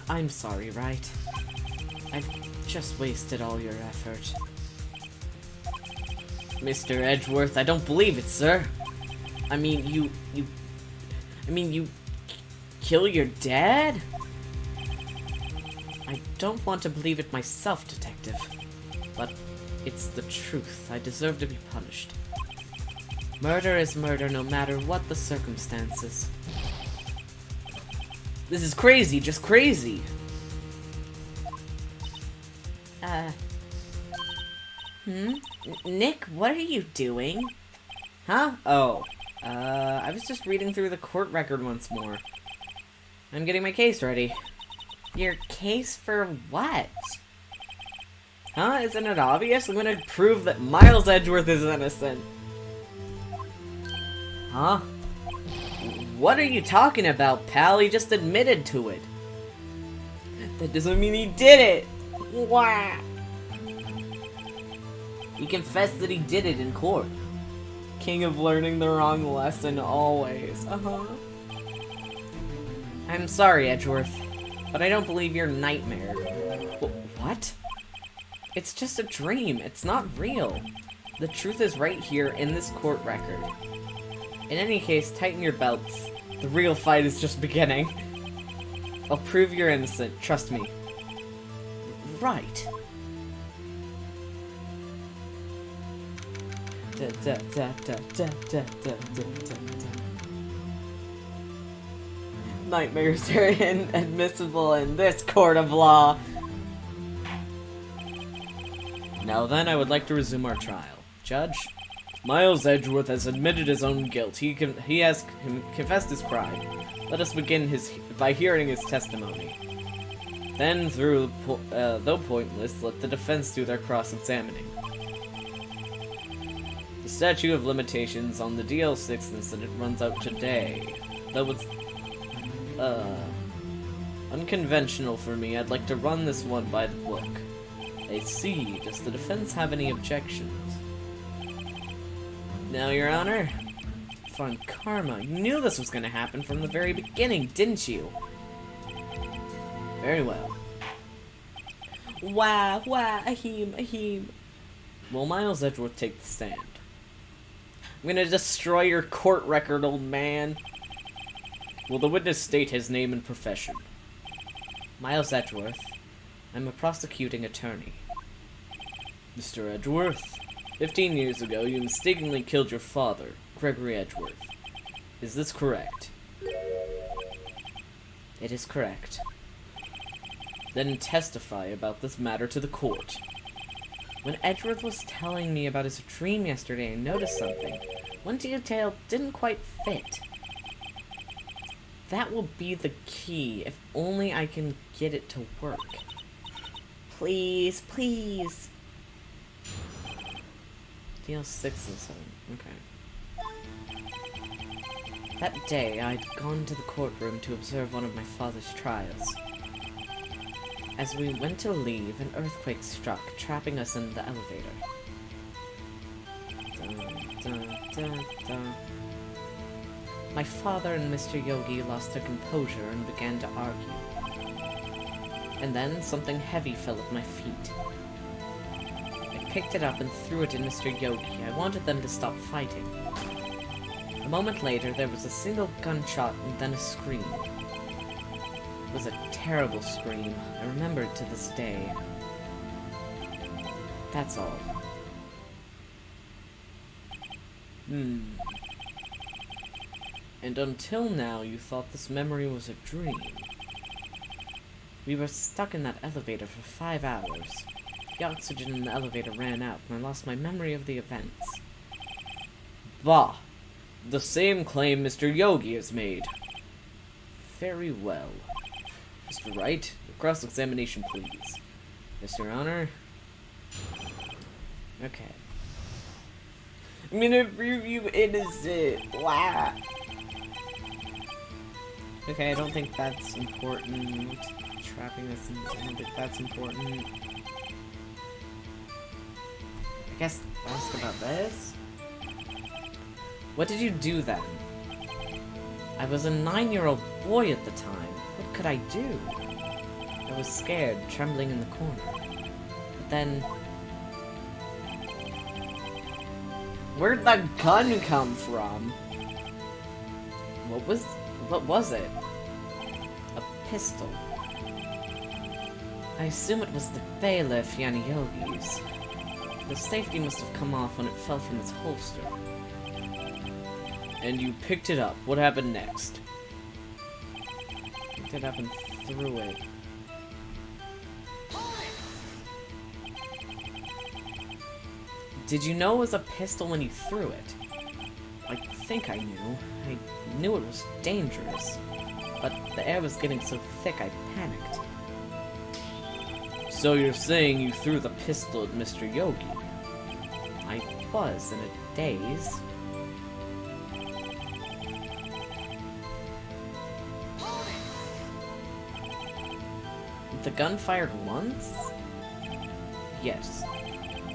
I'm sorry, right? I've just wasted all your effort. Mr. Edgeworth, I don't believe it, sir. I mean, you kill your dad? I don't want to believe it myself, detective. But it's the truth. I deserve to be punished. Murder is murder no matter what the circumstances. This is crazy, just crazy. Nick, what are you doing? Huh? Oh. I was just reading through the court record once more. I'm getting my case ready. Your case for what? Huh? Isn't it obvious? I'm gonna prove that Miles Edgeworth is innocent. Huh? What are you talking about, pal? He just admitted to it. That doesn't mean he did it! Wah! He confessed that he did it in court. King of learning the wrong lesson always. I'm sorry, Edgeworth, but I don't believe your nightmare. What? It's just a dream. It's not real. The truth is right here in this court record. In any case, tighten your belts. The real fight is just beginning. I'll prove you're innocent, trust me. Right. Nightmares are inadmissible in this court of law. Now then, I would like to resume our trial. Judge, Miles Edgeworth has admitted his own guilt. He has confessed his crime. Let us begin by hearing his testimony. Then, though pointless, let the defense do their cross-examining. The statute of limitations on the DL6 incident runs out today. Though it's unconventional for me, I'd like to run this one by the book. I see. Does the defense have any objections? No, Your Honor. Fun karma. You knew this was gonna happen from the very beginning, didn't you? Very well. Wah, ahim. Will Miles Edgeworth take the stand? I'm gonna destroy your court record, old man. Will the witness state his name and profession? Miles Edgeworth. I'm a prosecuting attorney. Mr. Edgeworth, 15 years ago you mistakenly killed your father, Gregory Edgeworth. Is this correct? It is correct. Then testify about this matter to the court. When Edgeworth was telling me about his dream yesterday, I noticed something. One detail didn't quite fit. That will be the key, if only I can get it to work. Please, please. DL6 is home. Okay. That day, I'd gone to the courtroom to observe one of my father's trials. As we went to leave, an earthquake struck, trapping us in the elevator. Dun, dun, dun. My father and Mr. Yogi lost their composure and began to argue. And then something heavy fell at my feet. I picked it up and threw it in Mr. Yogi. I wanted them to stop fighting. A moment later, there was a single gunshot and then a scream. It was a terrible scream. I remember it to this day. That's all. And until now, you thought this memory was a dream. We were stuck in that elevator for 5 hours. The oxygen in the elevator ran out, and I lost my memory of the events. Bah! The same claim Mr. Yogi has made. Very well. Mr. Wright, your cross-examination, please. Yes, Your Honor. Okay. I'm gonna prove you innocent. Wow. Okay, I don't think that's important. Trapping us in, I don't think that's important. I guess ask about this. What did you do then? I was a 9-year-old boy at the time. What could I do? I was scared, trembling in the corner. But then... Where'd that gun come from? What was it? A pistol. I assume it was the bailiff Yanni Yogi's. The safety must have come off when it fell from its holster. And you picked it up. What happened next? Picked it up and threw it. Did you know it was a pistol when you threw it? I think I knew. I knew it was dangerous. But the air was getting so thick I panicked. So you're saying you threw the pistol at Mr. Yogi? I was in a daze. The gun fired once? Yes.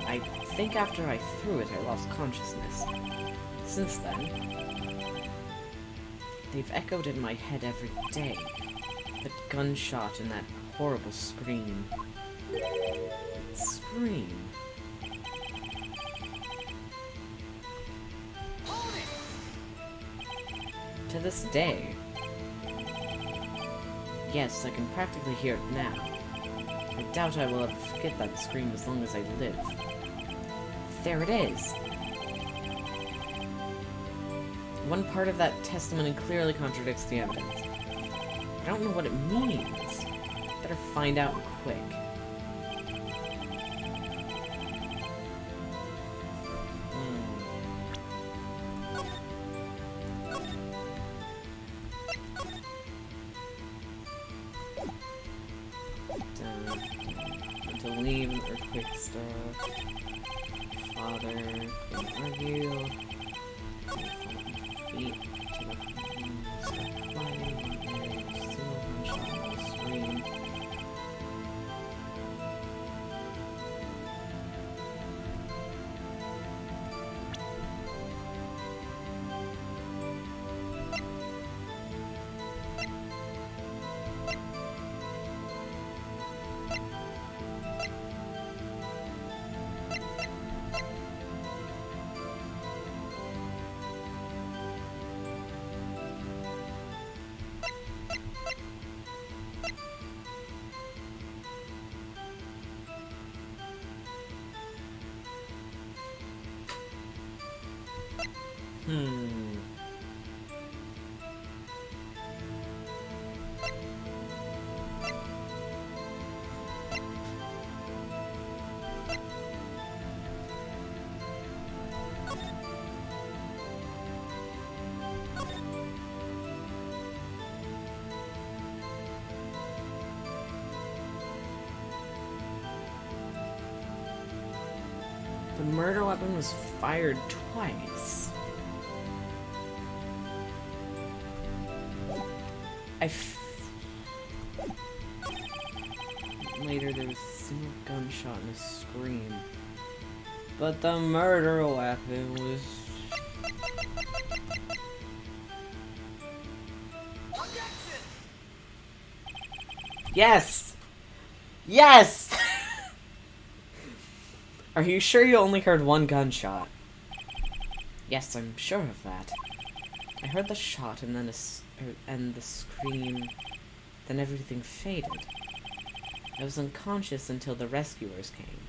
I think after I threw it, I lost consciousness. Since then, they've echoed in my head every day. The gunshot and that horrible scream. Scream. to this day. Yes, I can practically hear it now. I doubt I will ever forget that scream as long as I live. There it is! One part of that testimony clearly contradicts the evidence. I don't know what it means. Better find out quick. To leave an earthquake stuff. Father, can argue. Feet to the start flying. Single gunshot on the screen. The murder weapon was fired twice. Later there was a single gunshot and a scream. But the murder weapon was... Yes! Yes! Are you sure you only heard one gunshot? Yes, I'm sure of that. I heard the shot and then the scream, then everything faded. I was unconscious until the rescuers came.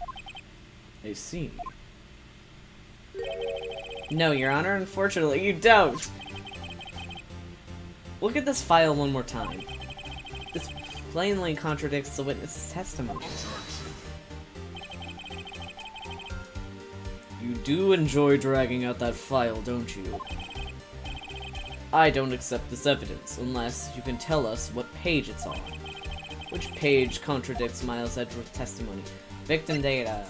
I see. No, Your Honor, unfortunately you don't! Look at this file one more time. This plainly contradicts the witness's testimony. You do enjoy dragging out that file, don't you? I don't accept this evidence, unless you can tell us what page it's on. Which page contradicts Miles Edgeworth's testimony? Victim data.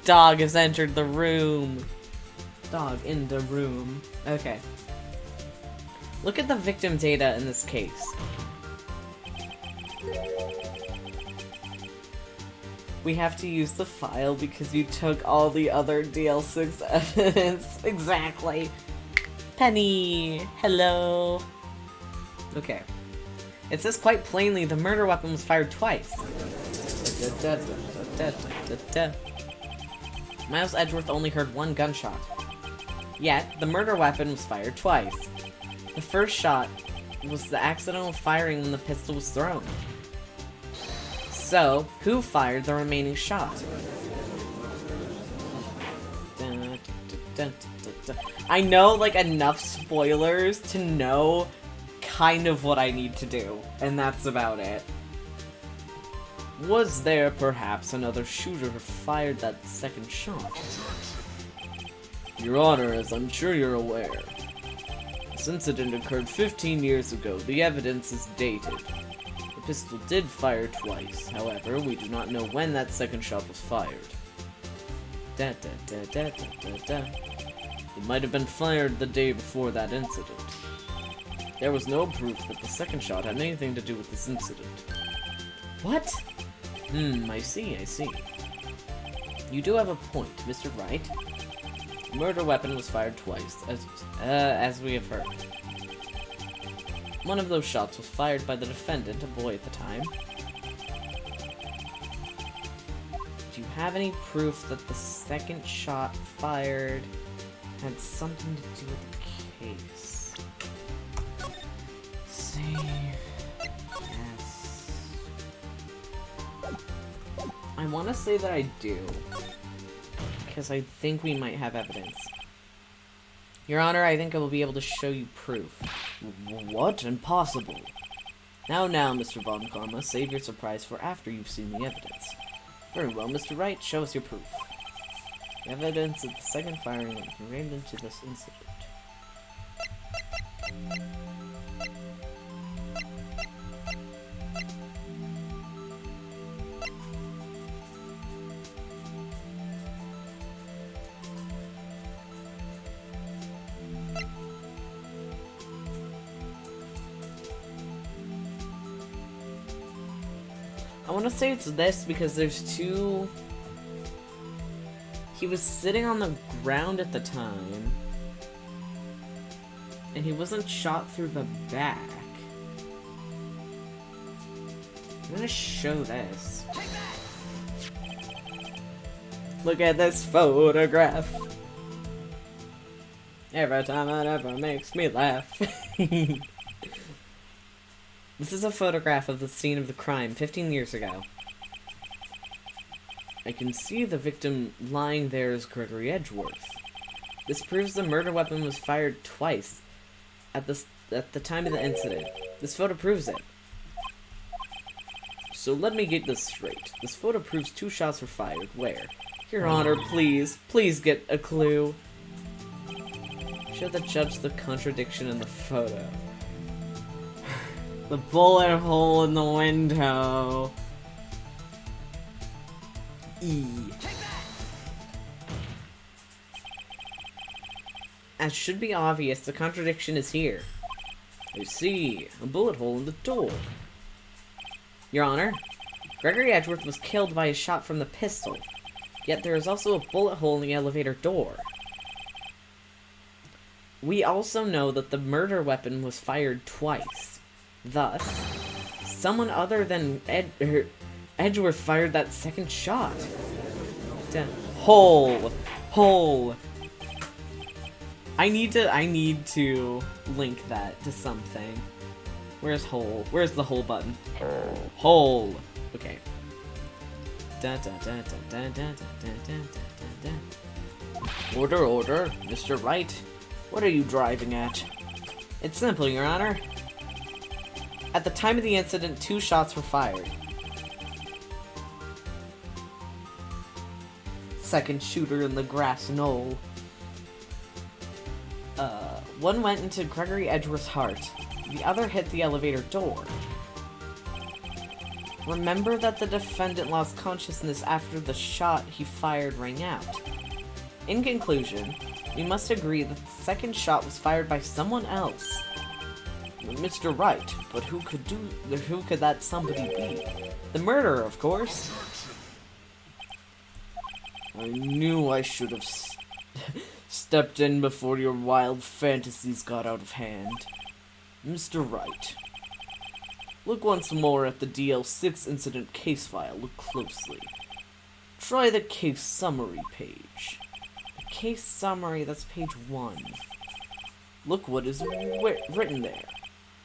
Dog has entered the room. Dog in the room. Okay. Look at the victim data in this case. We have to use the file because you took all the other DL6 evidence. Exactly. Penny, hello. Okay. It says quite plainly the murder weapon was fired twice. Miles Edgeworth only heard one gunshot. Yet, the murder weapon was fired twice. The first shot was the accidental firing when the pistol was thrown. So, who fired the remaining shot? I know, like, enough spoilers to know kind of what I need to do, and that's about it. Was there perhaps another shooter who fired that second shot? Your Honor, as I'm sure you're aware, this incident occurred 15 years ago. The evidence is dated. The pistol did fire twice. However, we do not know when that second shot was fired. It might have been fired the day before that incident. There was no proof that the second shot had anything to do with this incident. What? I see. You do have a point, Mr. Wright. The murder weapon was fired twice, as we have heard. One of those shots was fired by the defendant, a boy at the time. have any proof that the second shot fired had something to do with the case. Save. Yes. I want to say that I do, because I think we might have evidence. Your Honor, I think I will be able to show you proof. What? Impossible. Now, Mr. Von Karma, save your surprise for after you've seen the evidence. Very well, Mr. Wright, show us your proof. The evidence of the second firing that rammed into this incident. I want to say it's this because there's two... He was sitting on the ground at the time, and he wasn't shot through the back. I'm gonna show this. Look at this photograph. Every time it ever makes me laugh. This is a photograph of the scene of the crime 15 years ago. I can see the victim lying there as Gregory Edgeworth. This proves the murder weapon was fired twice at the time of the incident. This photo proves it. So let me get this straight. This photo proves 2 shots were fired. Where? Your Honor, please get a clue. Show the judge the contradiction in the photo. The bullet hole in the window. E. As should be obvious, the contradiction is here. I see. A bullet hole in the door. Your Honor, Gregory Edgeworth was killed by a shot from the pistol. Yet there is also a bullet hole in the elevator door. We also know that the murder weapon was fired twice. Thus, someone other than Edgeworth fired that second shot. Hole. I need to link that to something. Where's hole? Where's the hole button? Hole. Okay. Order, Mr. Wright. What are you driving at? It's simple, Your Honor. At the time of the incident, 2 shots were fired. Second shooter in the grass knoll. One went into Gregory Edgeworth's heart. The other hit the elevator door. Remember that the defendant lost consciousness after the shot he fired rang out. In conclusion, we must agree that the second shot was fired by someone else. Mr. Wright, but who could that somebody be? The murderer, of course. I knew I should have stepped in before your wild fantasies got out of hand. Mr. Wright. Look once more at the DL6 incident case file. Look closely. Try the case summary page. The case summary, that's page 1. Look what is written there.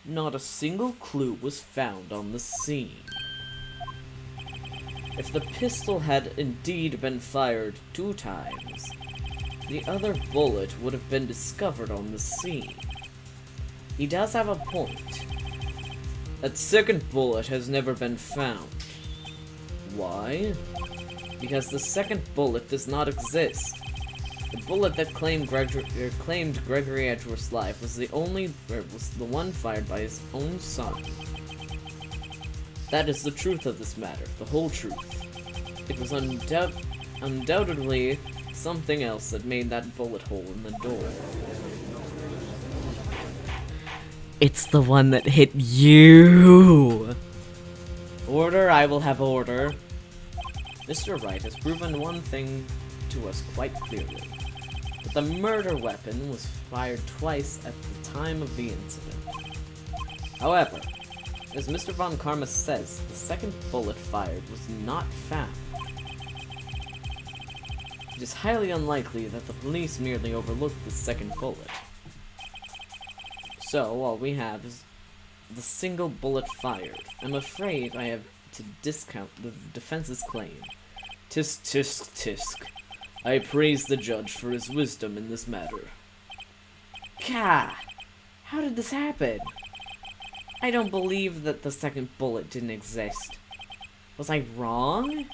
Not a single clue was found on the scene. If the pistol had indeed been fired 2 times, the other bullet would have been discovered on the scene. He does have a point. That second bullet has never been found. Why? Because the second bullet does not exist. The bullet that claimed Gregory Edgeworth's life was the one fired by his own son. That is the truth of this matter, the whole truth. It was undoubtedly something else that made that bullet hole in the door. It's the one that hit you! Order, I will have order. Mr. Wright has proven one thing to us quite clearly. That the murder weapon was fired twice at the time of the incident. However, as Mr. Von Karma says, the second bullet fired was not found. It is highly unlikely that the police merely overlooked the second bullet. So, all we have is the single bullet fired. I'm afraid I have to discount the defense's claim. Tisk, tisk, tisk. I praise the judge for his wisdom in this matter. Gah! How did this happen? I don't believe that the second bullet didn't exist. Was I wrong?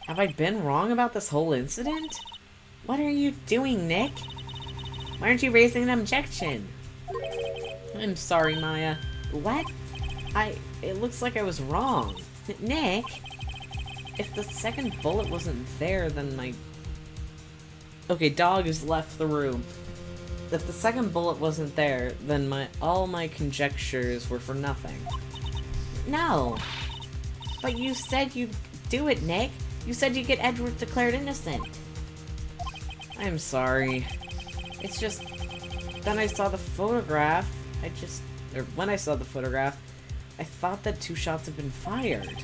Have I been wrong about this whole incident? What are you doing, Nick? Why aren't you raising an objection? I'm sorry, Maya. What? It looks like I was wrong. Nick? If the second bullet wasn't there, then my... Okay, dog has left the room. If the second bullet wasn't there, then all my conjectures were for nothing. No. But you said you'd do it, Nick. You said you'd get Edward declared innocent. I'm sorry. It's just... Then I saw the photograph. When I saw the photograph, I thought that 2 shots had been fired.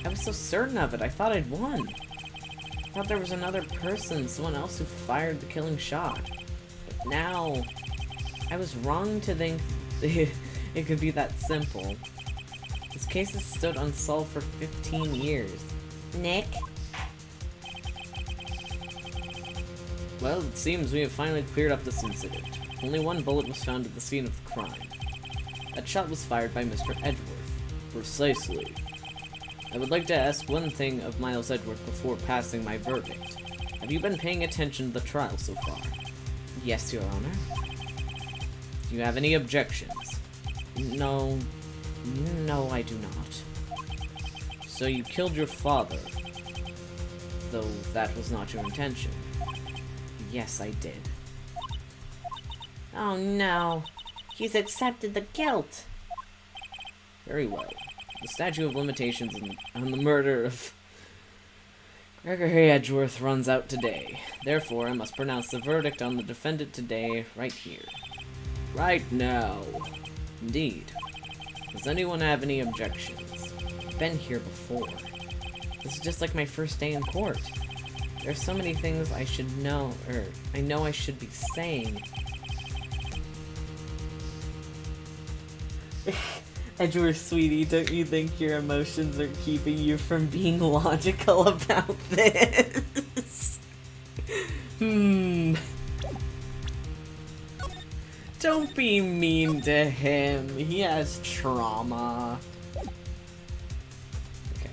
I was so certain of it, I thought I'd won. I thought there was another person, someone else who fired the killing shot. But now, I was wrong to think it could be that simple. This case has stood unsolved for 15 years. Nick? Well, it seems we have finally cleared up this incident. Only 1 bullet was found at the scene of the crime. That shot was fired by Mr. Edgeworth. Precisely. I would like to ask one thing of Miles Edgeworth before passing my verdict. Have you been paying attention to the trial so far? Yes, Your Honor. Do you have any objections? No, I do not. So you killed your father, though that was not your intention. Yes, I did. Oh no, he's accepted the guilt. Very well. The statute of limitations on the murder of Gregory Edgeworth runs out today. Therefore, I must pronounce the verdict on the defendant today, right here. Right now. Indeed. Does anyone have any objections? I've been here before. This is just like my first day in court. There's so many things I should know, or I know I should be saying. Edgeworth, sweetie, don't you think your emotions are keeping you from being logical about this? Don't be mean to him. He has trauma. Okay.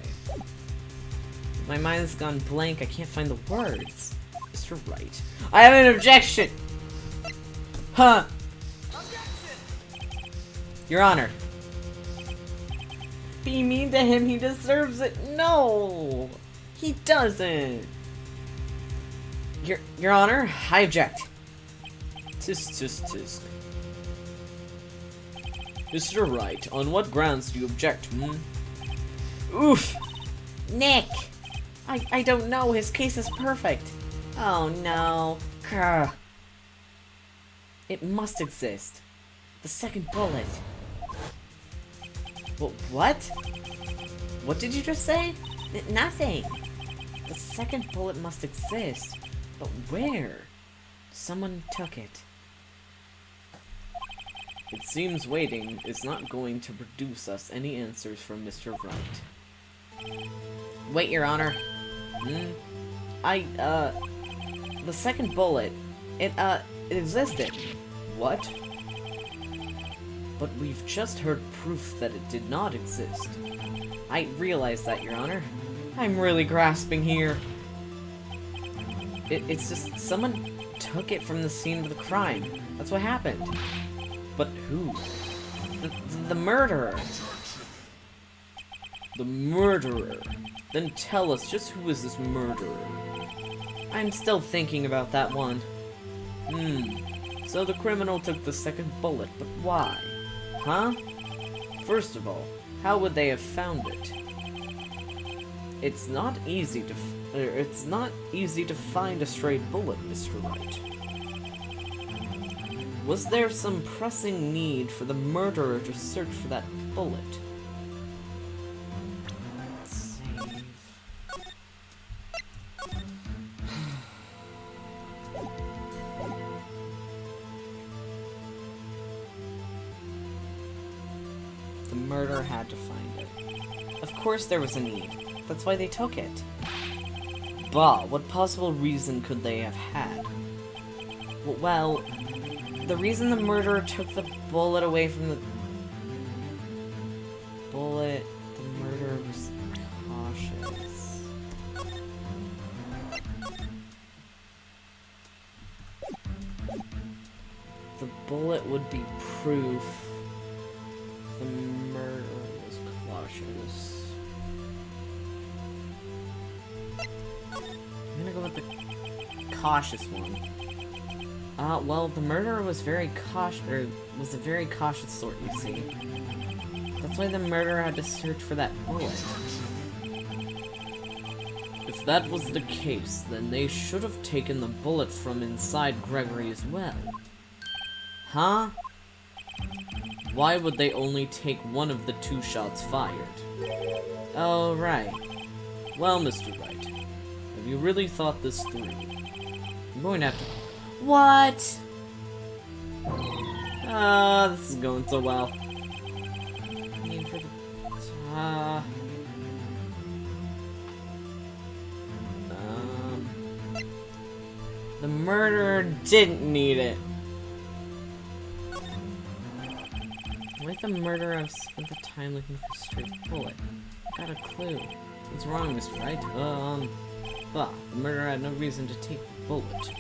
My mind's gone blank. I can't find the words. Mr. Wright. I have an objection! Huh! Objection! Your Honor. Be mean to him. He deserves it. No! He doesn't. Your Honor, I object. Tisk, tisk, tisk. Mr. Wright, on what grounds do you object, Oof! Nick! I don't know, his case is perfect. Oh no. Grr. It must exist. The second bullet. Well, what? What did you just say? Nothing. The second bullet must exist. But where? Someone took it. It seems waiting is not going to produce us any answers from Mr. Wright. Wait, Your Honor. The second bullet, it existed. What? But we've just heard proof that it did not exist. I realize that, Your Honor. I'm really grasping here. It's just someone took it from the scene of the crime. That's what happened. But who? The murderer. The murderer. Then tell us, just who is this murderer? I'm still thinking about that one. So the criminal took the second bullet, but why? Huh? First of all, how would they have found it? It's not easy to find a stray bullet, Mr. Wright. Was there some pressing need for the murderer to search for that bullet? Save. murderer had to find it. Of course there was a need. That's why they took it. Bah, what possible reason could they have had? Well, the reason the murderer took the bullet away from the murderer was cautious. The bullet would be proof the murderer was cautious. I'm gonna go with the cautious one. Well, the murderer was very cautious, or was a very cautious sort, you see. That's why the murderer had to search for that bullet. If that was the case, then they should have taken the bullet from inside Gregory as well. Huh? Why would they only take one of the 2 shots fired? Oh, right. Well, Mr. Wright, have you really thought this through? I'm going to have to... What? This is going so well. The murderer didn't need it. Why'd the murderer have spent the time looking for a straight bullet? Got a clue. What's wrong, Mr. Wright? The murderer had no reason to take the bullet.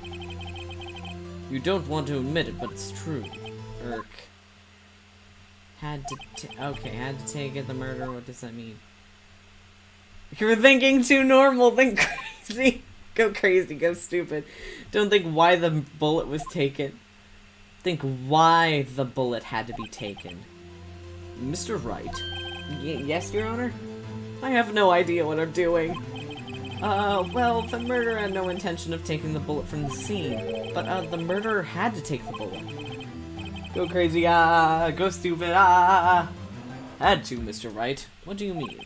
You don't want to admit it, but it's true. Had to take it, the murderer, what does that mean? You're thinking too normal, think crazy. Go crazy, go stupid. Don't think why the bullet was taken. Think why the bullet had to be taken. Mr. Wright? Yes, Your Honor? I have no idea what I'm doing. Well, the murderer had no intention of taking the bullet from the scene, but, the murderer had to take the bullet. Go crazy, go stupid, Had to, Mr. Wright. What do you mean?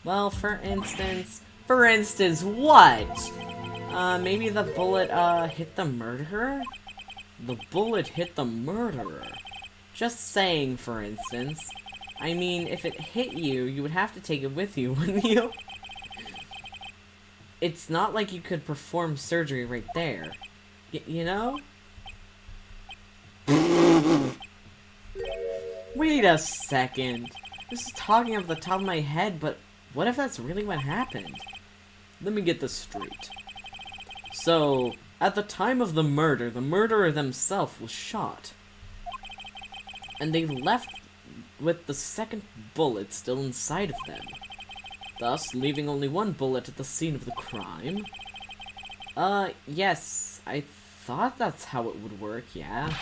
Well, for instance, what? Maybe the bullet, hit the murderer? The bullet hit the murderer. Just saying, for instance. I mean, if it hit you, you would have to take it with you, wouldn't you? It's not like you could perform surgery right there. You know? Wait a second. This is talking off the top of my head, but what if that's really what happened? Let me get this straight. So, at the time of the murderer themselves was shot. And they left with the second bullet still inside of them. Thus, leaving only one bullet at the scene of the crime. Yes, I thought that's how it would work, yeah.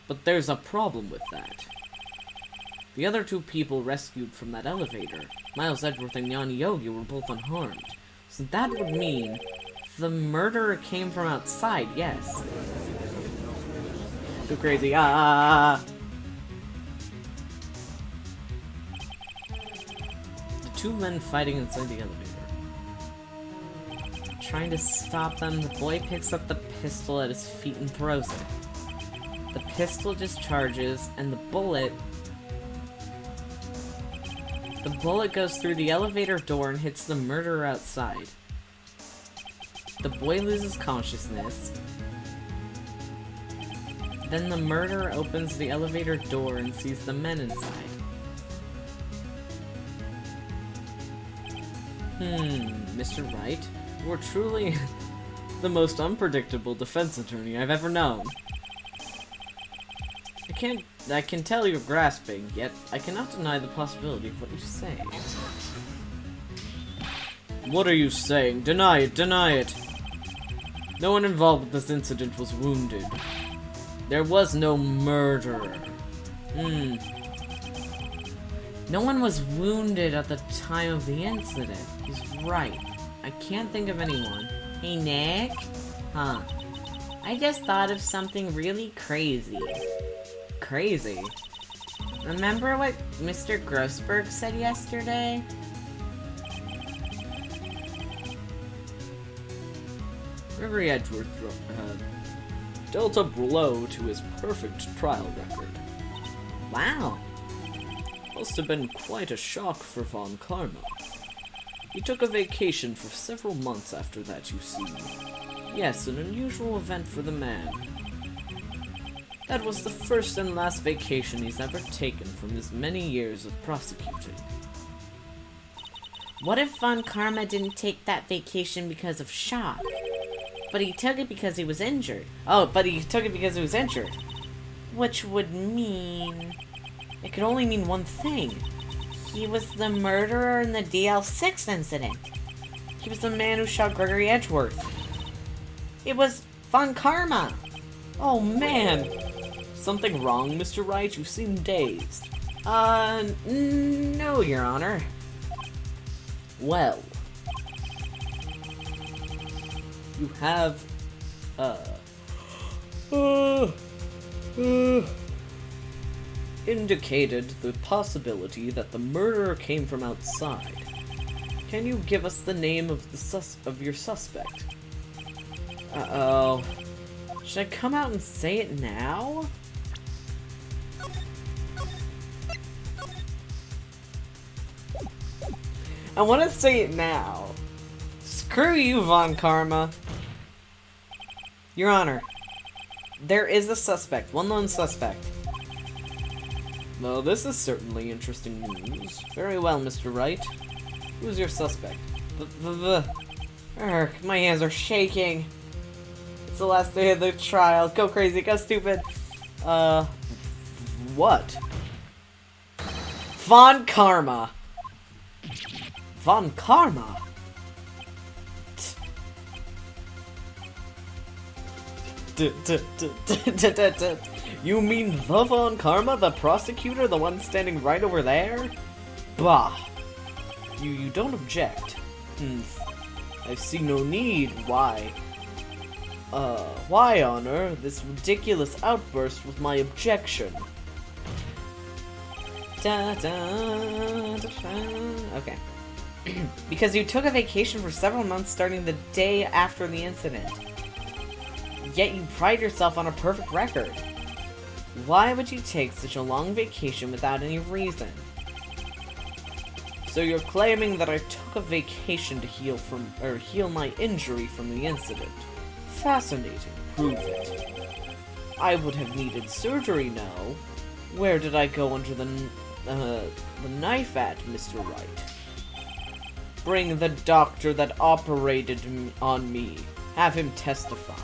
But there's a problem with that. The other 2 people rescued from that elevator, Miles Edgeworth and Yanni Yogi, were both unharmed. So that would mean the murderer came from outside, yes. Go crazy, The 2 men fighting inside the elevator. Trying to stop them, the boy picks up the pistol at his feet and throws it. The pistol discharges, and the bullet goes through the elevator door and hits the murderer outside. The boy loses consciousness. Then the murderer opens the elevator door and sees the men inside. Mr. Wright, you are truly the most unpredictable defense attorney I've ever known. I can tell you're grasping, yet I cannot deny the possibility of what you say. What are you saying? Deny it, deny it! No one involved with this incident was wounded. There was no murderer. No one was wounded at the time of the incident. He's right. I can't think of anyone. Hey, Nick? Huh. I just thought of something really crazy. Crazy? Remember what Mr. Grossberg said yesterday? Gregory Edgeworth dealt a blow to his perfect trial record. Wow. Must have been quite a shock for Von Karma. He took a vacation for several months after that, you see. Yes, an unusual event for the man. That was the first and last vacation he's ever taken from his many years of prosecuting. What if Von Karma didn't take that vacation because of shock? But he took it because he was injured. Oh, but he took it because he was injured. Which would mean... It could only mean one thing. He was the murderer in the DL6 incident. He was the man who shot Gregory Edgeworth. It was Von Karma. Oh, man. Something wrong, Mr. Wright? You seem dazed. No, Your Honor. Well, you have, indicated the possibility that the murderer came from outside. Can you give us the name of your suspect? Uh-oh. Should I come out and say it now? I want to say it now. Screw you, Von Karma. Your Honor, there is a suspect, one lone suspect. Well, this is certainly interesting news. Very well, Mr. Wright. Who's your suspect? Urgh, my hands are shaking. It's the last day of the trial. Go crazy, go stupid. What? Von Karma. Von Karma? You mean the Von Karma, the prosecutor, the one standing right over there? Bah. You don't object. I see no need. Why? Why, Honor? This ridiculous outburst was my objection. Okay. Because you took a vacation for several months starting the day after the incident. Yet you pride yourself on a perfect record. Why would you take such a long vacation without any reason? So you're claiming that I took a vacation to heal my injury from the incident. Fascinating. Prove it. I would have needed surgery now. Where did I go under the knife at, Mr. Wright? Bring the doctor that operated on me. Have him testify.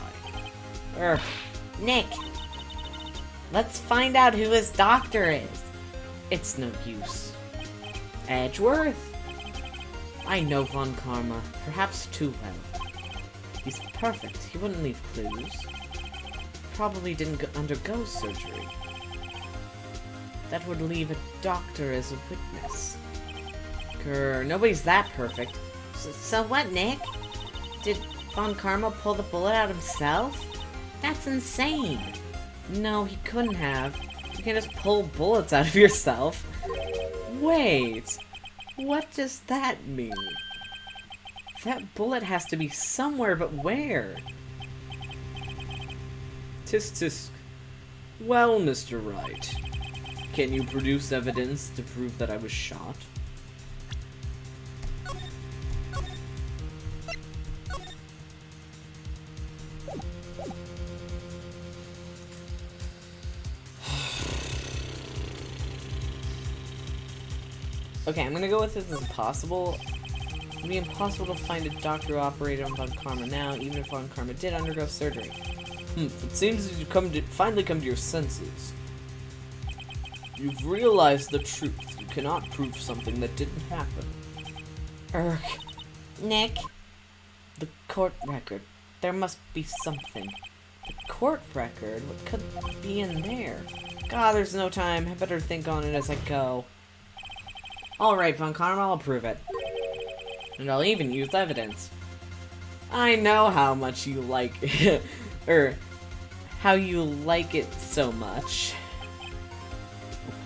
Nick. Let's find out who his doctor is. It's no use. Edgeworth? I know Von Karma, perhaps too well. He's perfect. He wouldn't leave clues. Probably didn't undergo surgery. That would leave a doctor as a witness. Grr, nobody's that perfect. So what, Nick? Did Von Karma pull the bullet out himself? That's insane. No, he couldn't have. You can't just pull bullets out of yourself. Wait, what does that mean? That bullet has to be somewhere, but where? Tisk tisk. Well, Mr. Wright, can you produce evidence to prove that I was shot? Okay, I'm gonna go with this as impossible. It'd be impossible to find a doctor who operated on Von Karma now, even if Von Karma did undergo surgery. It seems that you've finally come to your senses. You've realized the truth. You cannot prove something that didn't happen. Nick? The court record. There must be something. The court record? What could be in there? God, there's no time. I better think on it as I go. Alright, Von Karma, I'll prove it. And I'll even use evidence. I know how much you like it. How you like it so much.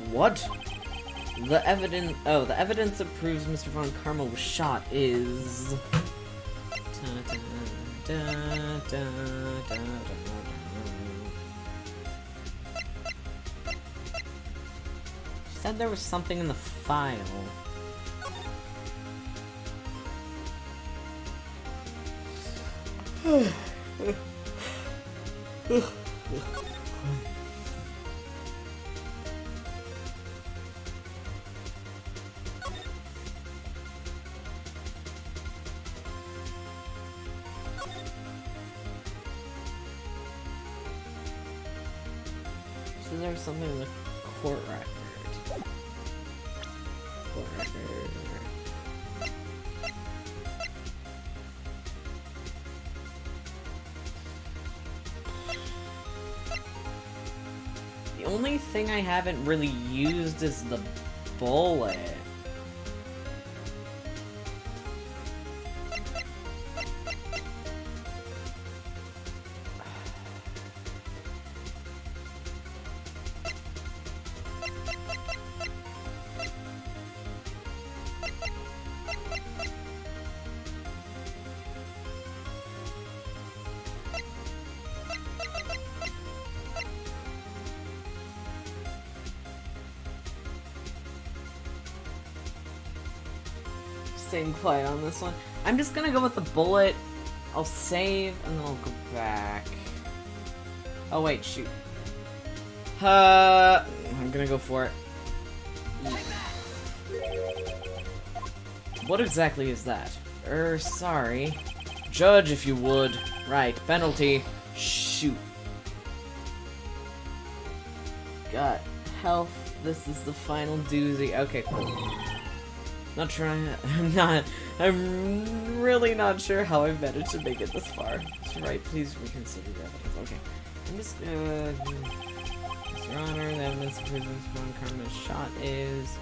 What? The evidence that proves Mr. Von Karma was shot is... said there was something in the file. So there's something in the court record. Court record. The only thing I haven't really used is the bullet. Staying quiet on this one. I'm just gonna go with the bullet. I'll save and then I'll go back. Oh wait, shoot. I'm gonna go for it. What exactly is that? Sorry. Judge if you would. Right, penalty. Shoot. Got health. This is the final doozy. Okay, cool. Not trying. I'm really not sure how I've managed to make it this far. That's right, please reconsider your evidence. Okay. I'm just gonna. Your Honor, the evidence of prison Von Karma's shot is.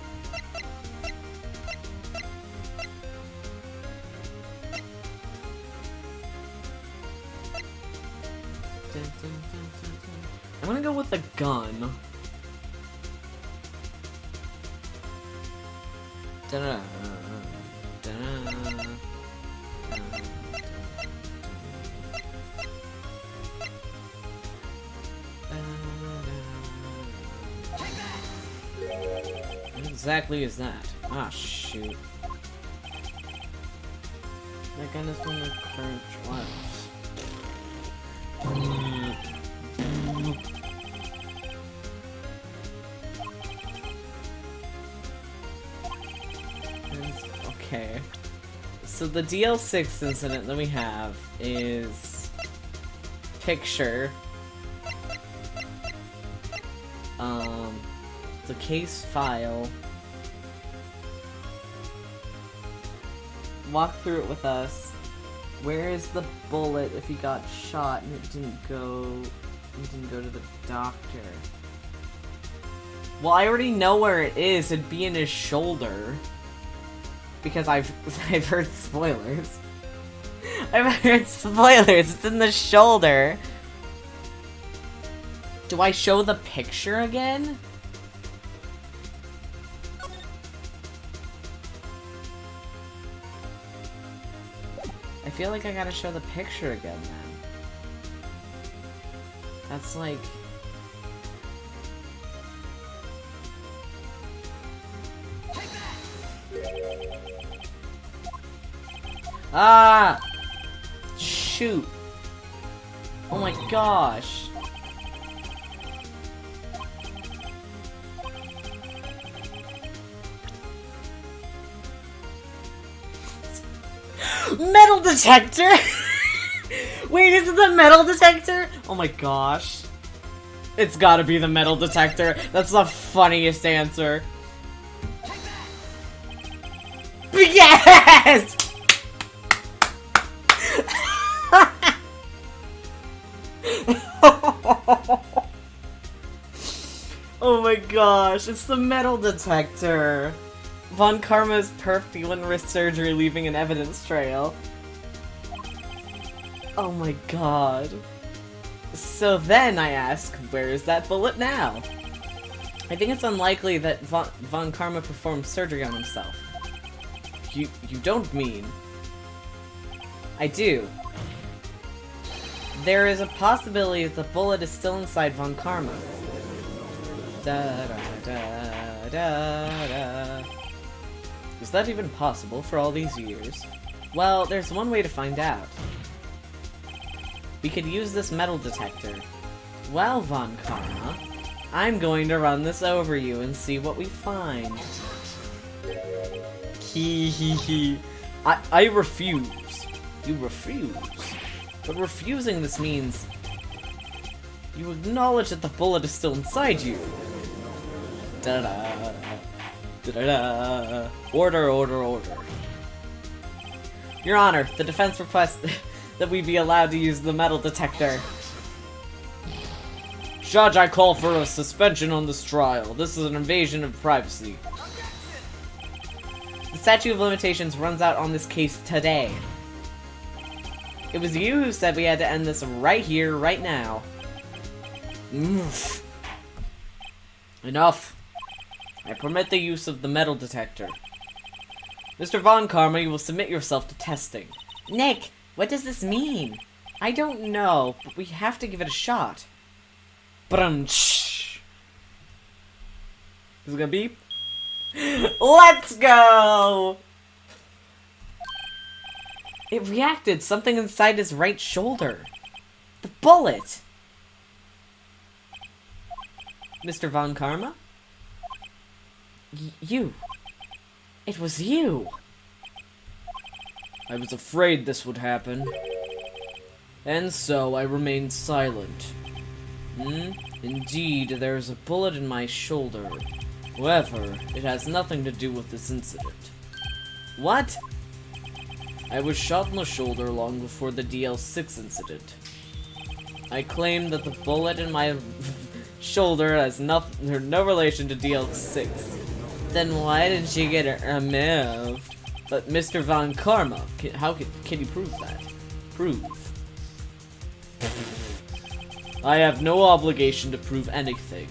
I'm gonna go with a gun. Da-da, da-da, What exactly is that? Ah, shoot. That gun is from the current trials. Okay. So the DL6 incident that we have is picture. The case file. Walk through it with us. Where is the bullet if he got shot and it didn't go to the doctor? Well, I already know where it is. It'd be in his shoulder. Because I've heard spoilers. I've heard spoilers. It's in the shoulder. Do I show the picture again? I feel like I gotta show the picture again then. That's like... Ah! Shoot! Oh my gosh! Metal detector! Wait, is it the metal detector? Oh my gosh. It's gotta be the metal detector. That's the funniest answer. Yes! Oh my gosh, it's the metal detector. Von Karma is perfect. He wouldn't risk surgery, leaving an evidence trail. Oh my god. So then I ask, where is that bullet now? I think it's unlikely that Von Karma performed surgery on himself. You don't mean... I do. There is a possibility that the bullet is still inside Von Karma. Da da da Da-da-da. Is that even possible for all these years? Well, there's one way to find out. We could use this metal detector. Well, Von Karma, I'm going to run this over you and see what we find. Hee hee hee. I refuse. You refuse. But refusing this means you acknowledge that the bullet is still inside you. Da-da-da. Da-da-da. Order, order, order. Your Honor, the defense requests that we be allowed to use the metal detector. Judge, I call for a suspension on this trial. This is an invasion of privacy. The statute of limitations runs out on this case today. It was you who said we had to end this right here, right now. Enough. I permit the use of the metal detector. Mr. Von Karma, you will submit yourself to testing. Nick, what does this mean? I don't know, but we have to give it a shot. Brunch. Is it gonna beep? Let's go! It reacted. Something inside his right shoulder. The bullet! Mr. Von Karma? You. It was you. I was afraid this would happen. And so I remained silent. Indeed, there is a bullet in my shoulder. However, it has nothing to do with this incident. What? I was shot in the shoulder long before the DL6 incident. I claim that the bullet in my shoulder has no relation to DL6. Then why did you get removed? But Mr. Von Karma, can you prove that? Prove. I have no obligation to prove anything.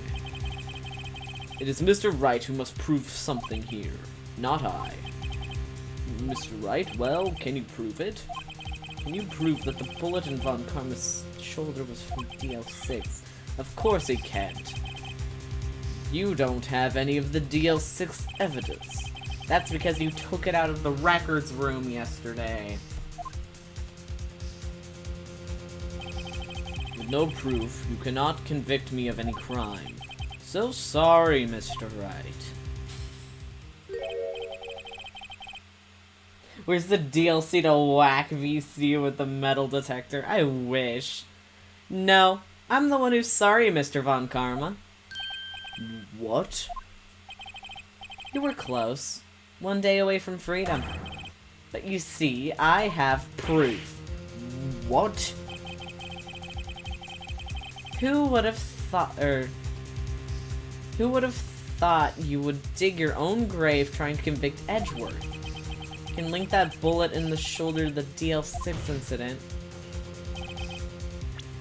It is Mr. Wright who must prove something here, not I. Mr. Wright, well, can you prove it? Can you prove that the bullet in Von Karma's shoulder was from DL6? Of course he can't. You don't have any of the DL6 evidence. That's because you took it out of the records room yesterday. With no proof, you cannot convict me of any crime. So sorry, Mr. Wright. Where's the DLC to whack VC with the metal detector? I wish. No, I'm the one who's sorry, Mr. Von Karma. What? You were close. One day away from freedom. But you see, I have proof. What? Who would have thought you would dig your own grave trying to convict Edgeworth? You can link that bullet in the shoulder to the DL6 incident.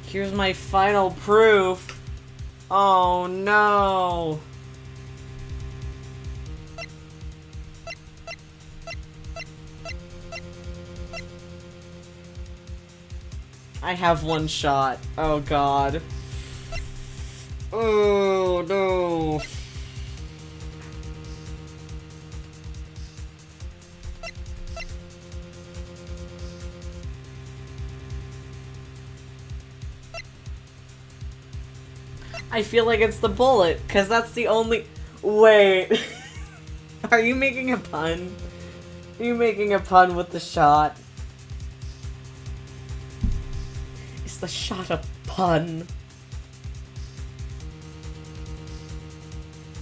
Here's my final proof. Oh no. I have one shot. Oh god. Oh no. I feel like it's the bullet, because that's the only... Wait. Are you making a pun? Are you making a pun with the shot? Is the shot a pun?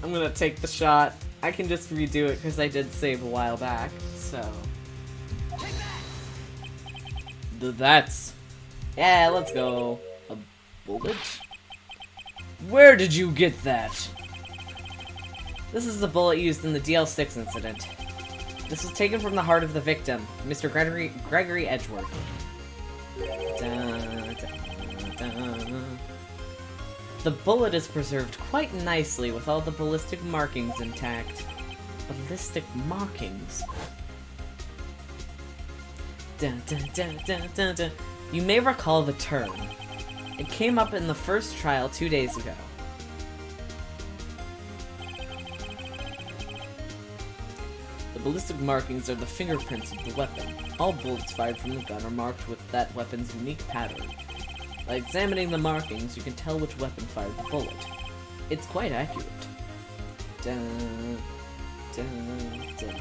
I'm gonna take the shot. I can just redo it, because I did save a while back, so... That's... Yeah, let's go. A bullet? Where did you get that? This is the bullet used in the DL6 incident. This was taken from the heart of the victim, Mr. Gregory Edgeworth. The bullet is preserved quite nicely with all the ballistic markings intact. Ballistic markings? You may recall the term. It came up in the first trial 2 days ago. ballistic markings are the fingerprints of the weapon. All bullets fired from the gun are marked with that weapon's unique pattern. By examining the markings, you can tell which weapon fired the bullet. It's quite accurate. Dun, dun, dun.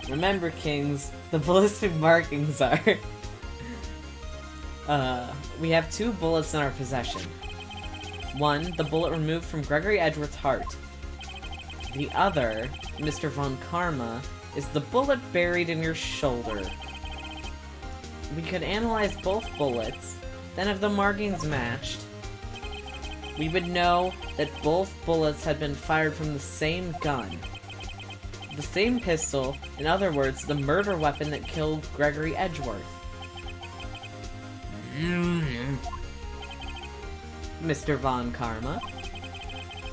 Remember, Kings, the ballistic markings are... we have 2 bullets in our possession. One, the bullet removed from Gregory Edgeworth's heart. The other, Mr. Von Karma, is the bullet buried in your shoulder. We could analyze both bullets, then if the markings matched, we would know that both bullets had been fired from the same gun. The same pistol, in other words, the murder weapon that killed Gregory Edgeworth. Mr. Von Karma,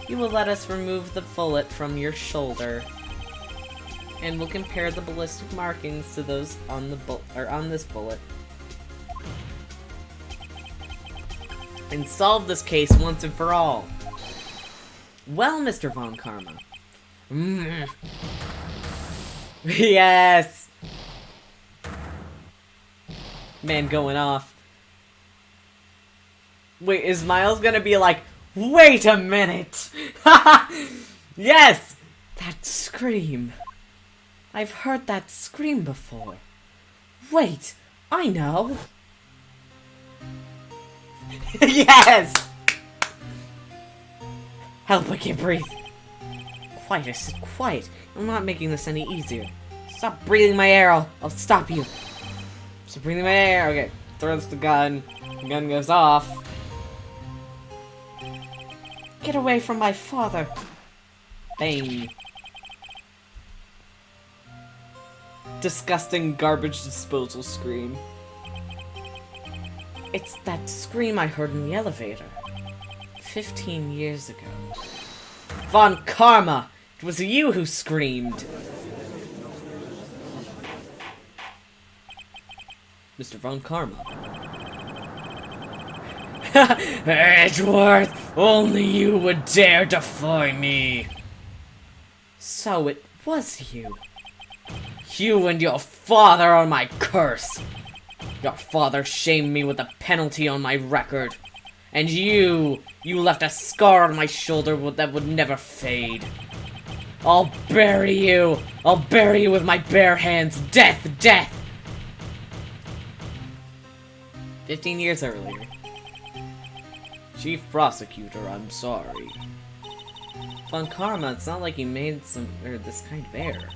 you will let us remove the bullet from your shoulder, and we'll compare the ballistic markings to those on the on this bullet, and solve this case once and for all. Well, Mr. Von Karma. Yes! Man going off. Wait, is Miles gonna be like, wait a minute! Yes! That scream. I've heard that scream before. Wait, I know. Yes! Help, I can't breathe. Quiet, I said quiet. I'm not making this any easier. Stop breathing my air, I'll stop you. Stop breathing my air. Okay, throws the gun. The gun goes off. Get away from my father. Bang. Disgusting garbage disposal scream. It's that scream I heard in the elevator. 15 years ago. Von Karma! It was you who screamed! Mr. Von Karma. Edgeworth! Only you would dare defy me! So it was you. You and your father are my curse! Your father shamed me with a penalty on my record. And you left a scar on my shoulder that would never fade. I'll bury you! I'll bury you with my bare hands! Death! Death! 15 years earlier. Chief Prosecutor, I'm sorry. Von Karma, it's not like he made this kind of error.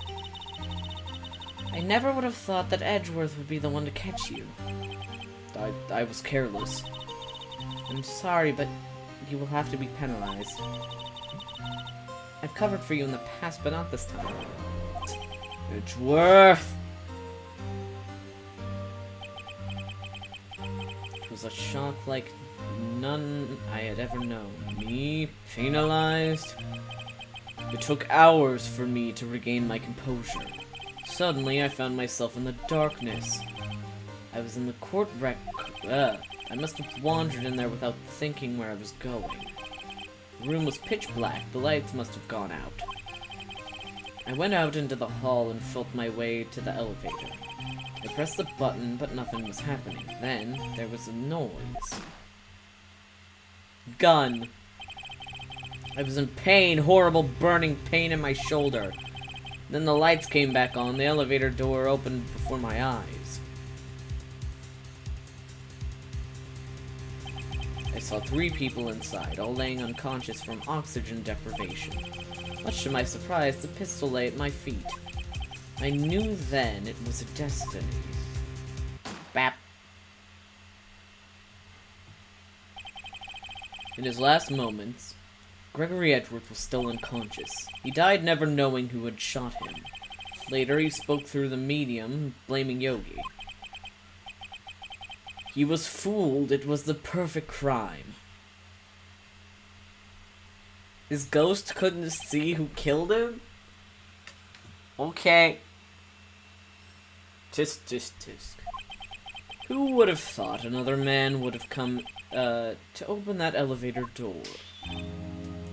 I never would have thought that Edgeworth would be the one to catch you. I was careless. I'm sorry, but you will have to be penalized. I've covered for you in the past, but not this time. Edgeworth! It was a shock like none I had ever known. Me, penalized? It took hours for me to regain my composure. Suddenly, I found myself in the darkness. I was in the court rec... I must have wandered in there without thinking where I was going. The room was pitch black. The lights must have gone out. I went out into the hall and felt my way to the elevator. I pressed the button, but nothing was happening. Then, there was a noise. Gun. I was in pain, horrible burning pain in my shoulder. Then the lights came back on, the elevator door opened before my eyes. I saw 3 people inside, all laying unconscious from oxygen deprivation. Much to my surprise, the pistol lay at my feet. I knew then it was a destiny. Bap. In his last moments, Gregory Edgeworth was still unconscious. He died never knowing who had shot him. Later, he spoke through the medium, blaming Yogi. He was fooled. It was the perfect crime. His ghost couldn't see who killed him? Okay. Tisk, tisk, tisk. Who would have thought another man would have come, to open that elevator door?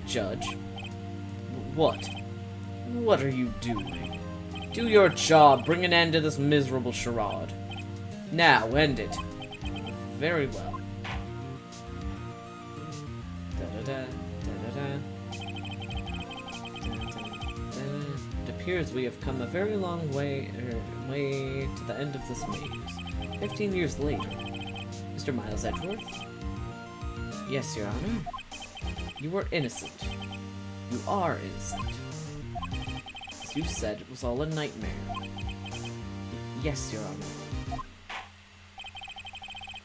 Judge? What? What are you doing? Do your job. Bring an end to this miserable charade. Now, end it. Very well. Da-da-da, da-da-da. Da-da-da. It appears we have come a very long way to the end of this maze. 15 years later. Mr. Miles Edgeworth? Yes, Your Honor. You were innocent. You are innocent. As you said, it was all a nightmare. Yes, Your Honor.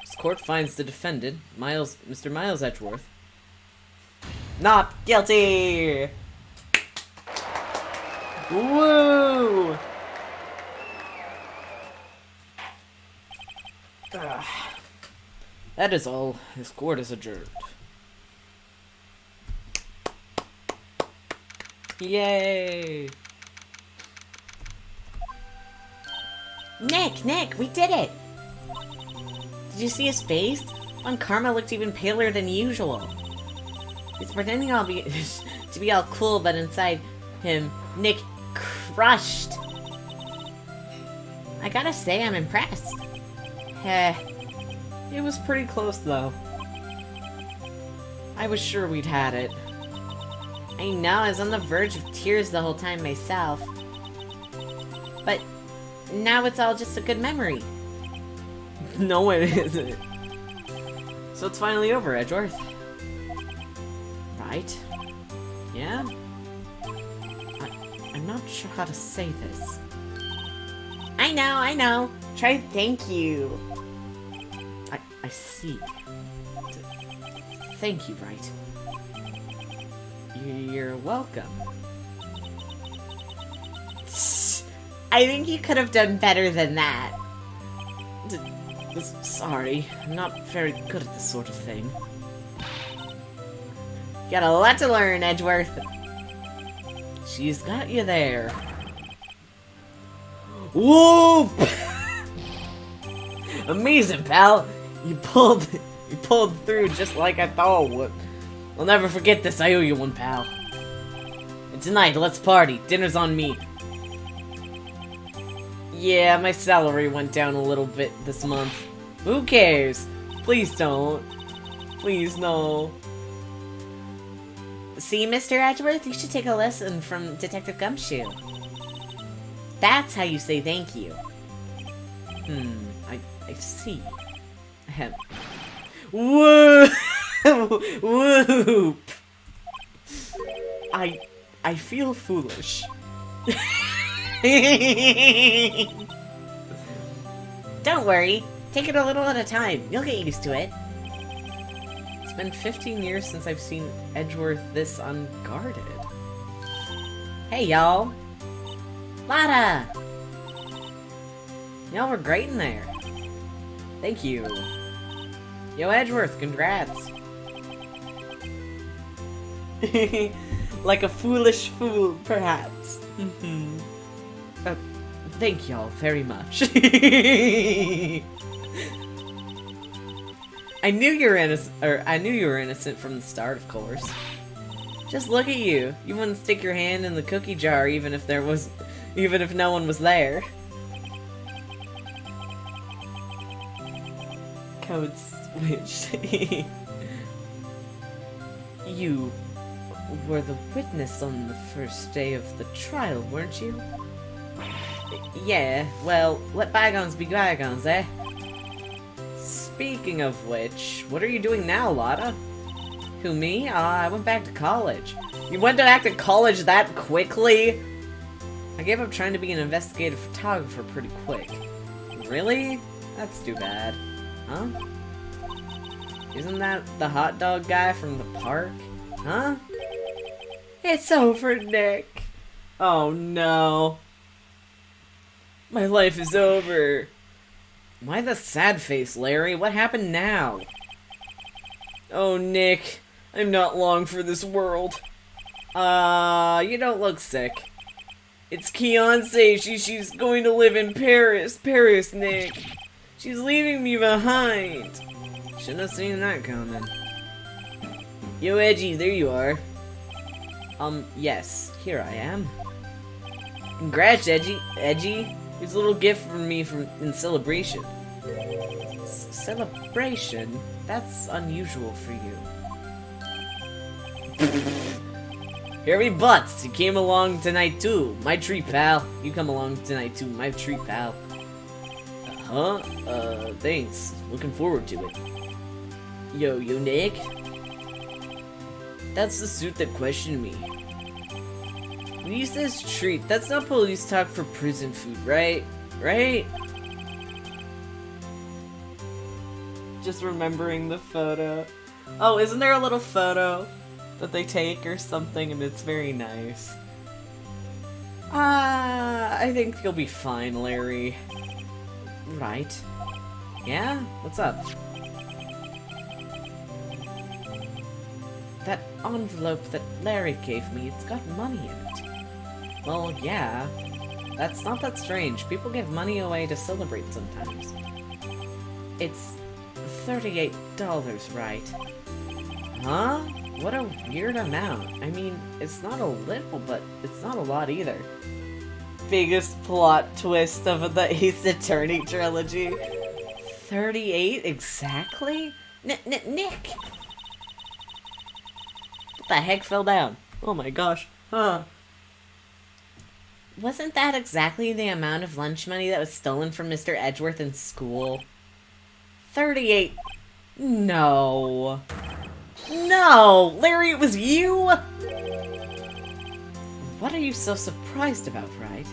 This court finds the defendant, Mr. Miles Edgeworth, not guilty! Woo! That is all. This court is adjourned. Yay! Nick, we did it! Did you see his face? On Karma looked even paler than usual. He's pretending to be all cool, but inside him, Nick crushed. I gotta say, I'm impressed. It was pretty close, though. I was sure we'd had it. I know, I was on the verge of tears the whole time myself. But now it's all just a good memory. No, it isn't. So it's finally over, Edgeworth. Right? Yeah? I'm not sure how to say this. I know. Try thank you. I see. Thank you, right? You're welcome. I think you could have done better than that. Sorry, I'm not very good at this sort of thing. You got a lot to learn, Edgeworth. She's got you there. Whoop! Amazing, pal. You pulled through just like I thought it would. I'll never forget this. I owe you one, pal. And tonight, let's party. Dinner's on me. Yeah, my salary went down a little bit this month. Who cares? Please don't. Please, no. See, Mr. Edgeworth, you should take a lesson from Detective Gumshoe. That's how you say thank you. I see. Ahem. Woo! Whoop! I feel foolish. Don't worry. Take it a little at a time. You'll get used to it. It's been 15 years since I've seen Edgeworth this unguarded. Hey, y'all. Lada! Y'all were great in there. Thank you. Yo, Edgeworth, congrats. Like a foolish fool, perhaps. Thank y'all very much. I knew you were innocent from the start, of course. Just look at you. You wouldn't stick your hand in the cookie jar even if no one was there. Code switch. You were the witness on the first day of the trial, weren't you? Yeah, well, let bygones be bygones, eh? Speaking of which, what are you doing now, Lotta? Who, me? I went back to college. You went back to college that quickly? I gave up trying to be an investigative photographer pretty quick. Really? That's too bad. Huh? Isn't that the hot dog guy from the park? Huh? It's over, Nick. Oh no. My life is over. Why the sad face, Larry? What happened now? Oh, Nick. I'm not long for this world. You don't look sick. It's Keonce. She's going to live in Paris. Paris, Nick. She's leaving me behind. Shouldn't have seen that coming. Yo, Edgy, there you are. Yes, here I am. Congrats, Edgy. Here's a little gift from me in celebration. Celebration? That's unusual for you. Harry Butts, you came along tonight too. My treat, pal. You come along tonight too. My treat, pal. Thanks. Looking forward to it. Yo, Nick? That's the suit that questioned me. When he says treat, that's not police talk for prison food, right? Right? Just remembering the photo. Oh, isn't there a little photo that they take or something, and it's very nice? I think you'll be fine, Larry. Right. Yeah? What's up? That envelope that Larry gave me, it's got money in it. Well, yeah. That's not that strange. People give money away to celebrate sometimes. It's $38, right? Huh? What a weird amount. I mean, it's not a little, but it's not a lot either. Biggest plot twist of the Ace Attorney trilogy. 38 exactly? Nick! What the heck fell down? Oh my gosh. Huh. Wasn't that exactly the amount of lunch money that was stolen from Mr. Edgeworth in school? 38. No. No! Larry, it was you! What are you so surprised about, right?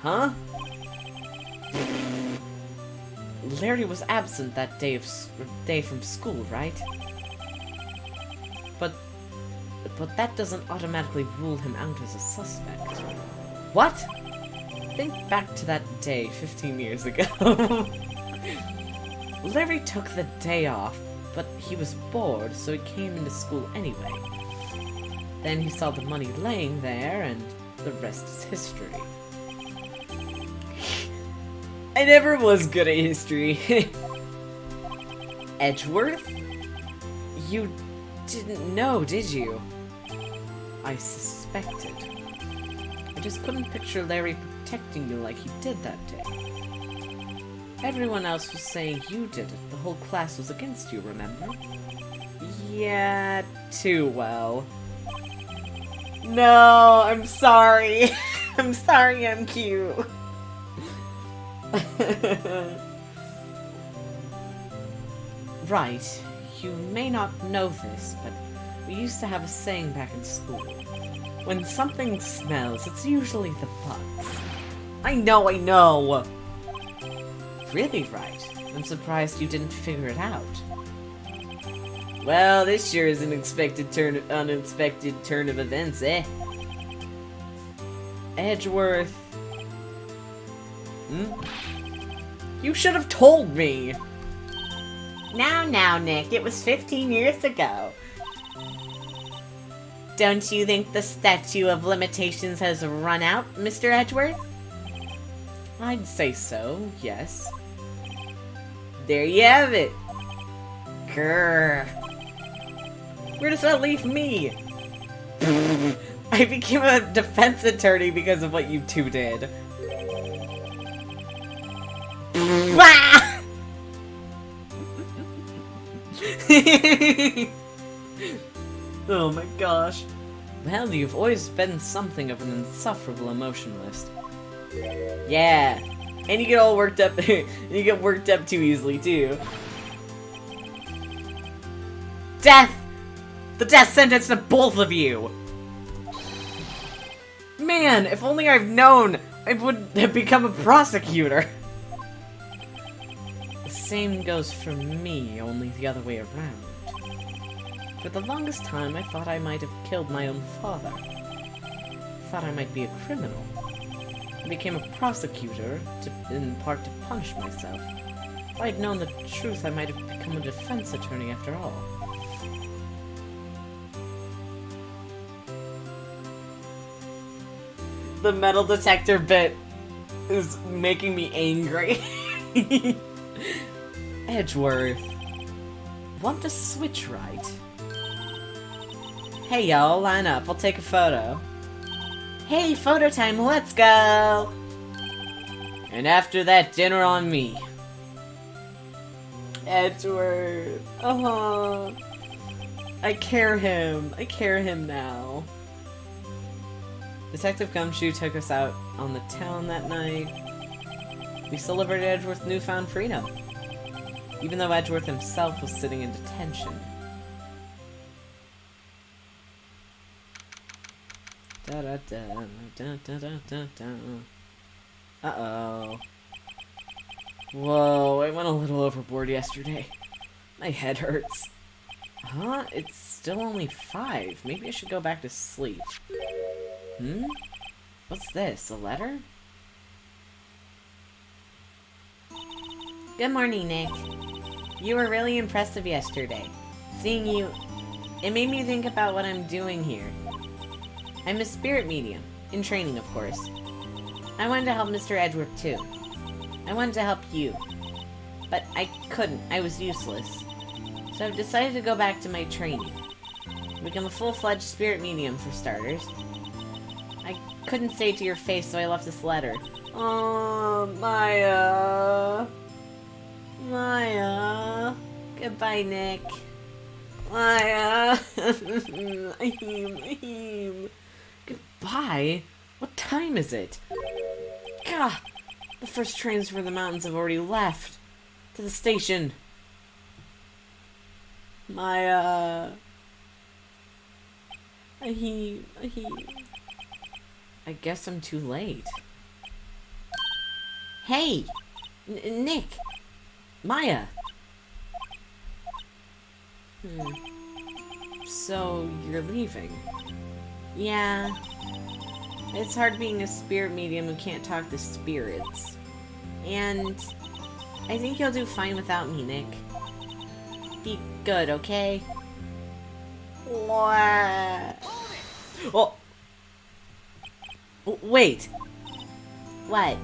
Huh? Larry was absent that day from school, right? But that doesn't automatically rule him out as a suspect. What? Think back to that day 15 years ago. Larry took the day off, but he was bored, so he came into school anyway. Then he saw the money laying there, and the rest is history. I never was good at history. Edgeworth? You didn't know, did you? I suspected. I just couldn't picture Larry protecting you like he did that day. Everyone else was saying you did it. The whole class was against you, remember? Yeah, too well. No, I'm sorry. I'm sorry I'm cute. Right. You may not know this, but we used to have a saying back in school. When something smells, it's usually the bugs. I know! Really, right? I'm surprised you didn't figure it out. Well, this sure is an unexpected turn of events, eh? Edgeworth. You should have told me! Now, Nick, it was 15 years ago. Don't you think the statute of limitations has run out, Mr. Edgeworth? I'd say so, yes. There you have it! Grrr. Where does that leave me? I became a defense attorney because of what you two did. Oh my gosh. Well, you've always been something of an insufferable emotionalist. Yeah. And you get all worked up you get worked up too easily too. Death! The death sentence to both of you! Man, if only I've known, I would have become a prosecutor. The same goes for me, only the other way around. For the longest time, I thought I might have killed my own father. Thought I might be a criminal. I became a prosecutor, in part to punish myself. If I'd known the truth, I might have become a defense attorney after all. The metal detector bit is making me angry. Edgeworth. Want to switch, right? Hey y'all, line up. I'll take a photo. Hey, photo time, let's go! And after that, dinner on me. Edward. I care him now. Detective Gumshoe took us out on the town that night. We celebrated Edgeworth's newfound freedom, even though Edgeworth himself was sitting in detention. Uh-oh. Whoa, I went a little overboard yesterday. My head hurts. Huh? It's still only 5. Maybe I should go back to sleep. What's this? A letter? Good morning, Nick. You were really impressive yesterday. Seeing you, it made me think about what I'm doing here. I'm a spirit medium, in training, of course. I wanted to help Mr. Edgeworth, too. I wanted to help you. But I couldn't. I was useless. So I've decided to go back to my training. Become a full-fledged spirit medium, for starters. I couldn't say it to your face, so I left this letter. Oh, Maya. Maya. Goodbye, Nick. Maya. Ahim. Goodbye? What time is it? Gah! The first trains for the mountains have already left. To the station. Maya. Ahim. I guess I'm too late. Hey! Nick! Maya! So, you're leaving? Yeah. It's hard being a spirit medium who can't talk to spirits. And I think you'll do fine without me, Nick. Be good, okay? What? Oh! Wait! What?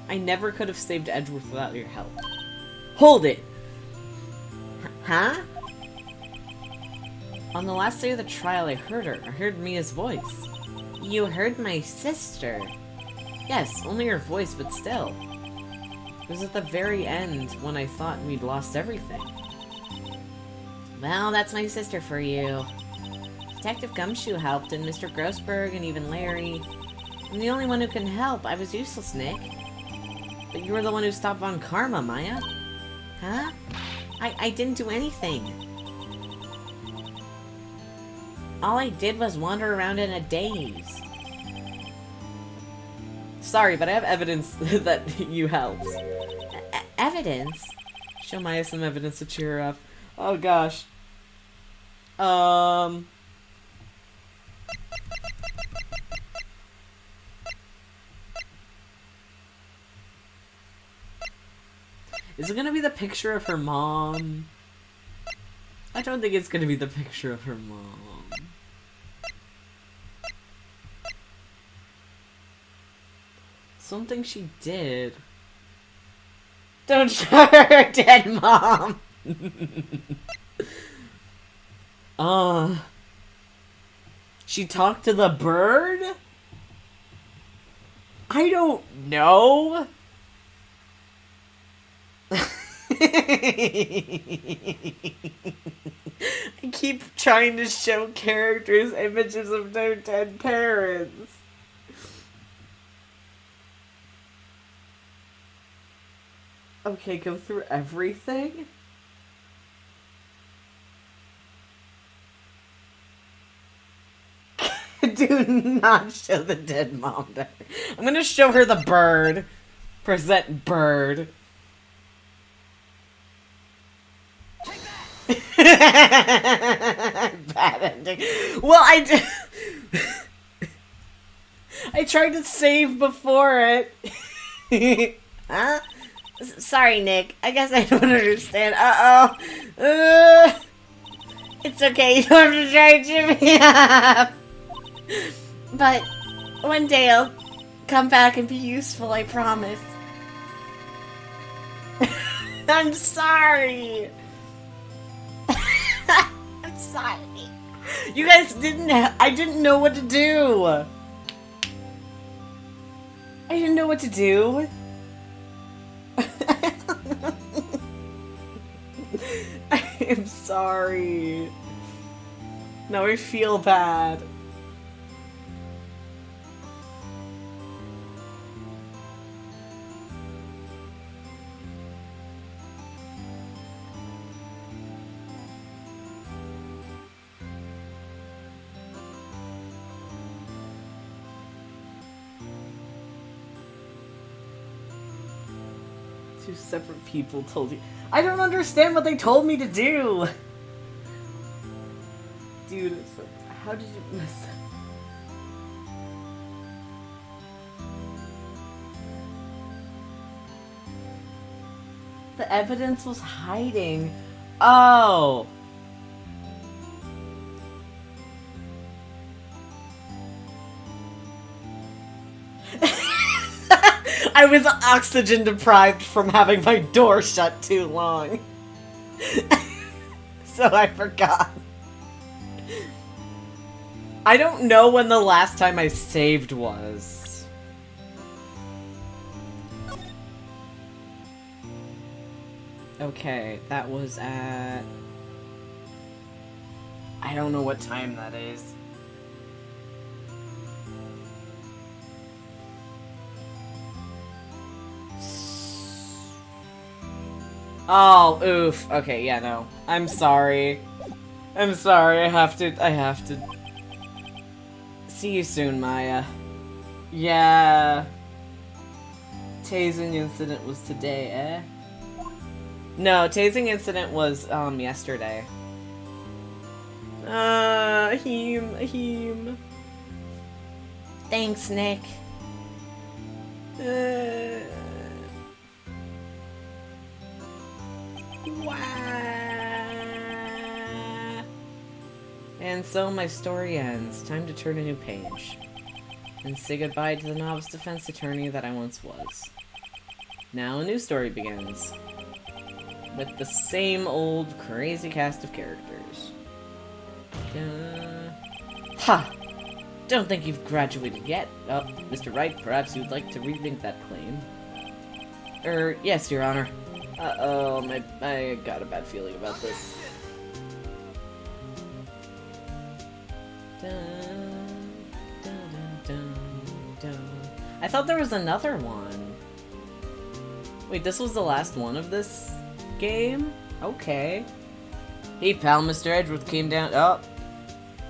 I never could have saved Edgeworth without your help. Hold it! Huh? On the last day of the trial, I heard her. I heard Mia's voice. You heard my sister? Yes, only her voice, but still. It was at the very end when I thought we'd lost everything. Well, that's my sister for you. Detective Gumshoe helped, and Mr. Grossberg, and even Larry. I'm the only one who can help. I was useless, Nick. But you were the one who stopped Von Karma, Maya. Huh? I didn't do anything. All I did was wander around in a daze. Sorry, but I have evidence that you helped. Evidence? Show Maya some evidence to cheer her up. Oh gosh. Is it gonna be the picture of her mom? I don't think it's gonna be the picture of her mom. Something she did. Don't show her dead mom! She talked to the bird? I don't know. I keep trying to show characters images of their dead parents. Okay, go through everything? Do not show the dead mom to her. I'm gonna show her the bird. Present bird. Bad ending. Well, I did. I tried to save before it. Huh? Sorry, Nick. I guess I don't understand. It's okay. You don't have to try to cheer me up. But one day I'll come back and be useful, I promise. I'm sorry. I'm sorry. You guys I didn't know what to do. I didn't know what to do. I am sorry. Now I feel bad. Two separate people told you. I don't understand what they told me to do! Dude, it's like, how did you miss that? The evidence was hiding. Oh! I was oxygen deprived from having my door shut too long. So I forgot. I don't know when the last time I saved was. Okay, that was at... I don't know what time that is. Oh, oof. Okay, yeah, no. I'm sorry. I'm sorry, I have to... See you soon, Maya. Yeah. Tasing incident was today, eh? No, tasing incident was, yesterday. Heem. Thanks, Nick. And so my story ends. Time to turn a new page. And say goodbye to the novice defense attorney that I once was. Now a new story begins. With the same old crazy cast of characters. Ha! Don't think you've graduated yet. Oh, Mr. Wright, perhaps you'd like to rethink that claim. Yes, Your Honor. Uh-oh, I got a bad feeling about this. I thought there was another one. Wait, this was the last one of this game? Okay. Hey pal, Mr. Edgeworth came down. Oh.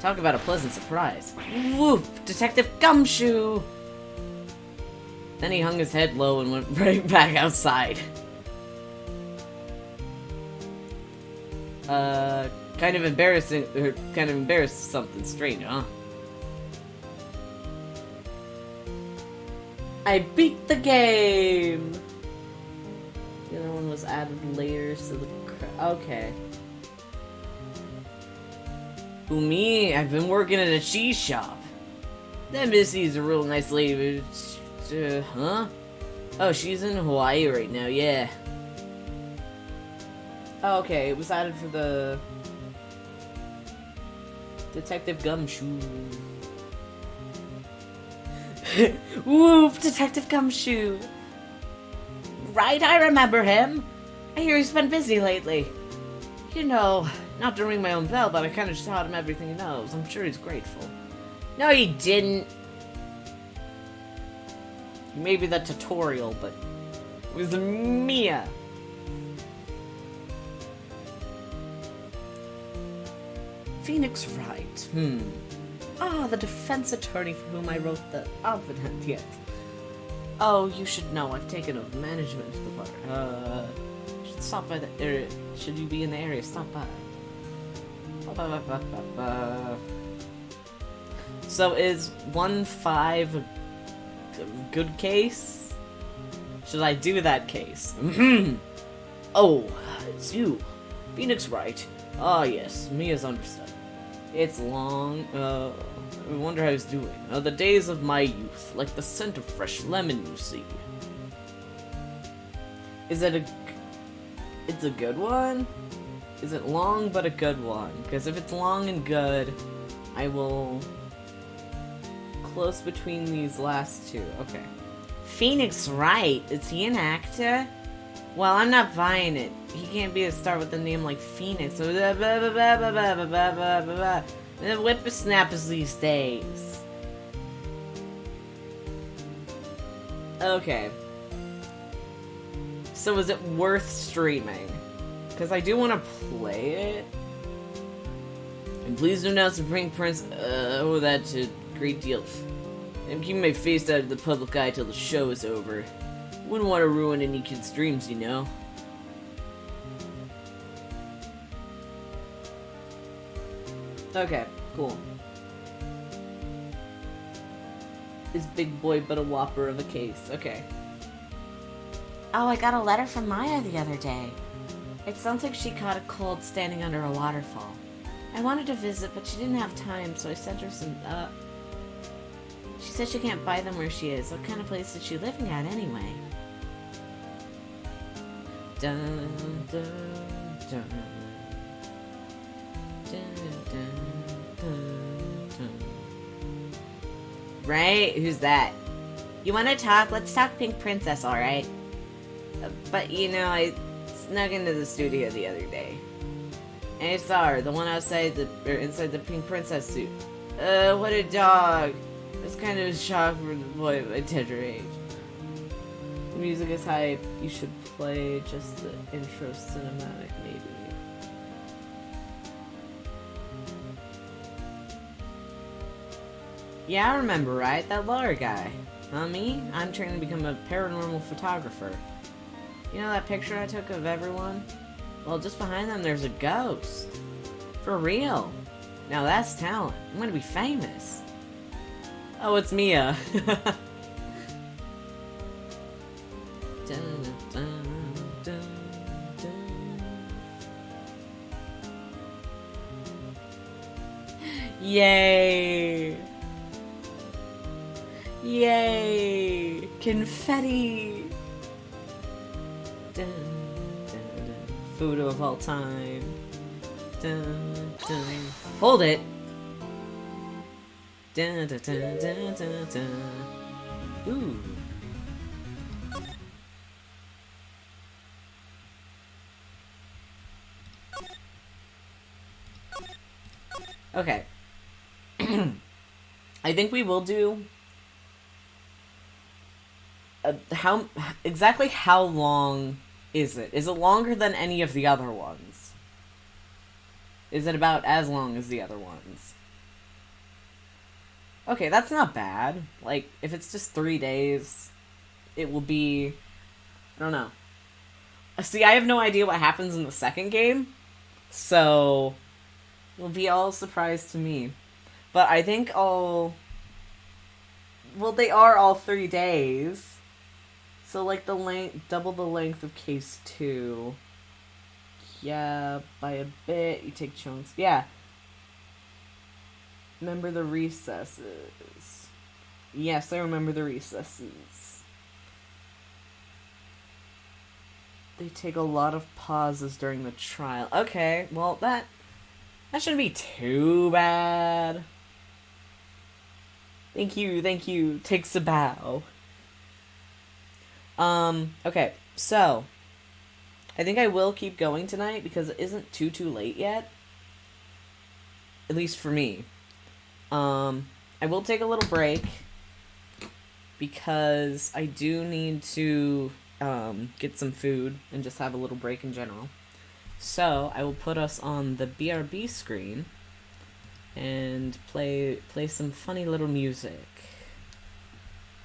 Talk about a pleasant surprise. Whoop! Detective Gumshoe! Then he hung his head low and went right back outside. Kind of embarrassing, or kind of embarrassed something strange, huh? I beat the game! The other one was added later, so the okay. Who, me? I've been working at a cheese shop. That Missy's a real nice lady, but, huh? Oh, she's in Hawaii right now, yeah. Oh, okay, it was added for the... Detective Gumshoe. Whoop, Detective Gumshoe. Right, I remember him. I hear he's been busy lately. You know, not to ring my own bell, but I kind of just taught him everything he knows. I'm sure he's grateful. No, he didn't. Maybe the tutorial, but it was Mia. Phoenix Wright. The defense attorney for whom I wrote the yet. Oh, you should know. I've taken over management of the bar. Should stop by the area. Should you be in the area, stop by. So is 1-5 a good case? Should I do that case? Oh, it's you. Phoenix Wright. Ah, yes. Mia's understudy. It's long. I wonder how he's doing. The days of my youth, like the scent of fresh lemon, you see. Is it a... it's a good one? Is it long but a good one? Because if it's long and good, I will close between these last two. Okay. Phoenix Wright, is he an actor? Well, I'm not buying it. He can't be a star with a name like Phoenix. The whippersnappers these days. Okay. So is it worth streaming? Because I do want to play it. And please do not bring Prince. Oh, that's a great deal. I'm keeping my face out of the public eye till the show is over. Wouldn't want to ruin any kid's dreams, you know. Okay, cool. Is Big Boy but a whopper of a case? Okay. Oh, I got a letter from Maya the other day. It sounds like she caught a cold standing under a waterfall. I wanted to visit, but she didn't have time, so I sent her some, She said she can't buy them where she is. What kind of place is she living at, anyway? Dun, dun, dun. Dun, dun, dun, dun. Right? Who's that? You want to talk? Let's talk Pink Princess, alright? But, you know, I snuck into the studio the other day. And I saw her, the one outside inside the Pink Princess suit. What a dog. I was kind of shocked for the boy of my tender age. The music is hype. You should play just the intro cinematic, maybe. Yeah, I remember, right? That Laura guy. Me? I'm trying to become a paranormal photographer. You know that picture I took of everyone? Well, just behind them there's a ghost. For real. Now that's talent. I'm gonna be famous. Oh, it's Mia. Dun, dun, dun, dun. Yay! Yay! Confetti! Dun, dun, dun. Food of all time. Dun, dun. Hold it! Dun, dun, dun, dun, dun, dun. Ooh. Okay. I think we will do exactly how long is it? Is it longer than any of the other ones? Is it about as long as the other ones? Okay, that's not bad. Like, if it's just 3 days, it will be... I don't know. See, I have no idea what happens in the second game, so it'll be all a surprise to me. But I think I'll... Well, they are all 3 days. So, like, the length, double the length of case 2. Yeah, by a bit. You take chunks. Yeah. Remember the recesses. Yes, I remember the recesses. They take a lot of pauses during the trial. Okay, well, that shouldn't be too bad. Thank you. Takes a bow. Okay, so I think I will keep going tonight because it isn't too late yet. At least for me. I will take a little break because I do need to get some food and just have a little break in general. So I will put us on the BRB screen and play some funny little music.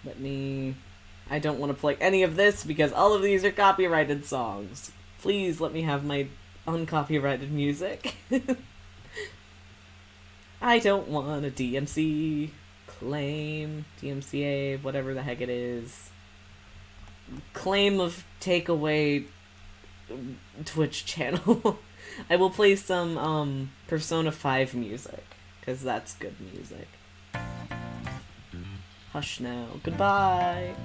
I don't want to play any of this because all of these are copyrighted songs. Please let me have my uncopyrighted music. I don't want a DMC claim, DMCA, whatever the heck it is. Claim of takeaway Twitch channel. I will play some Persona 5 music, because that's good music. Hush now. Goodbye!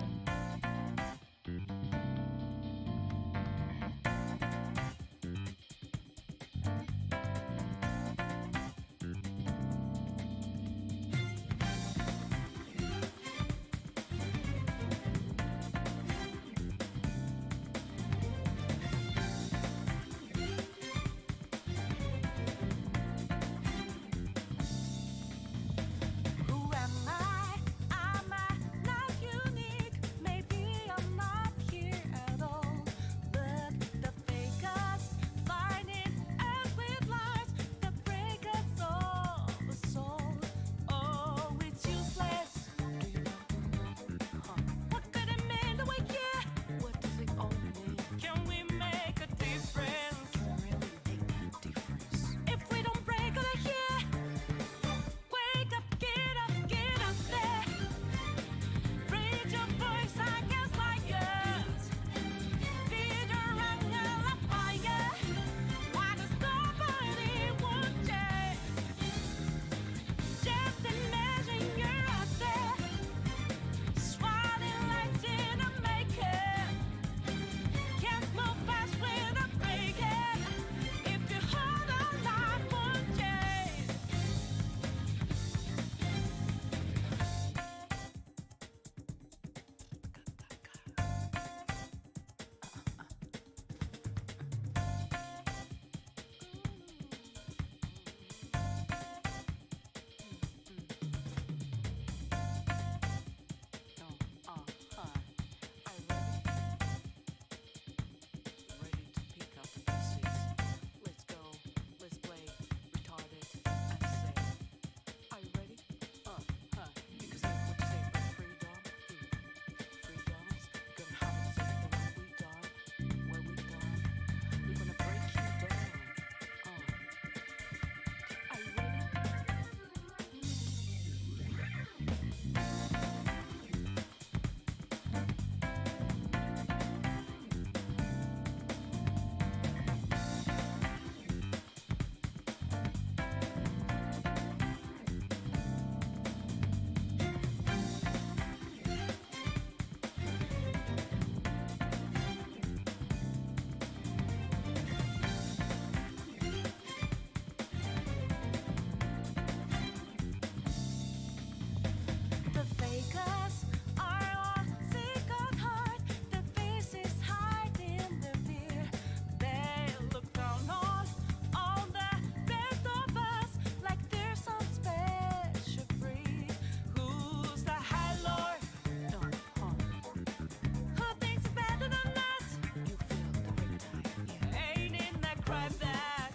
describe that?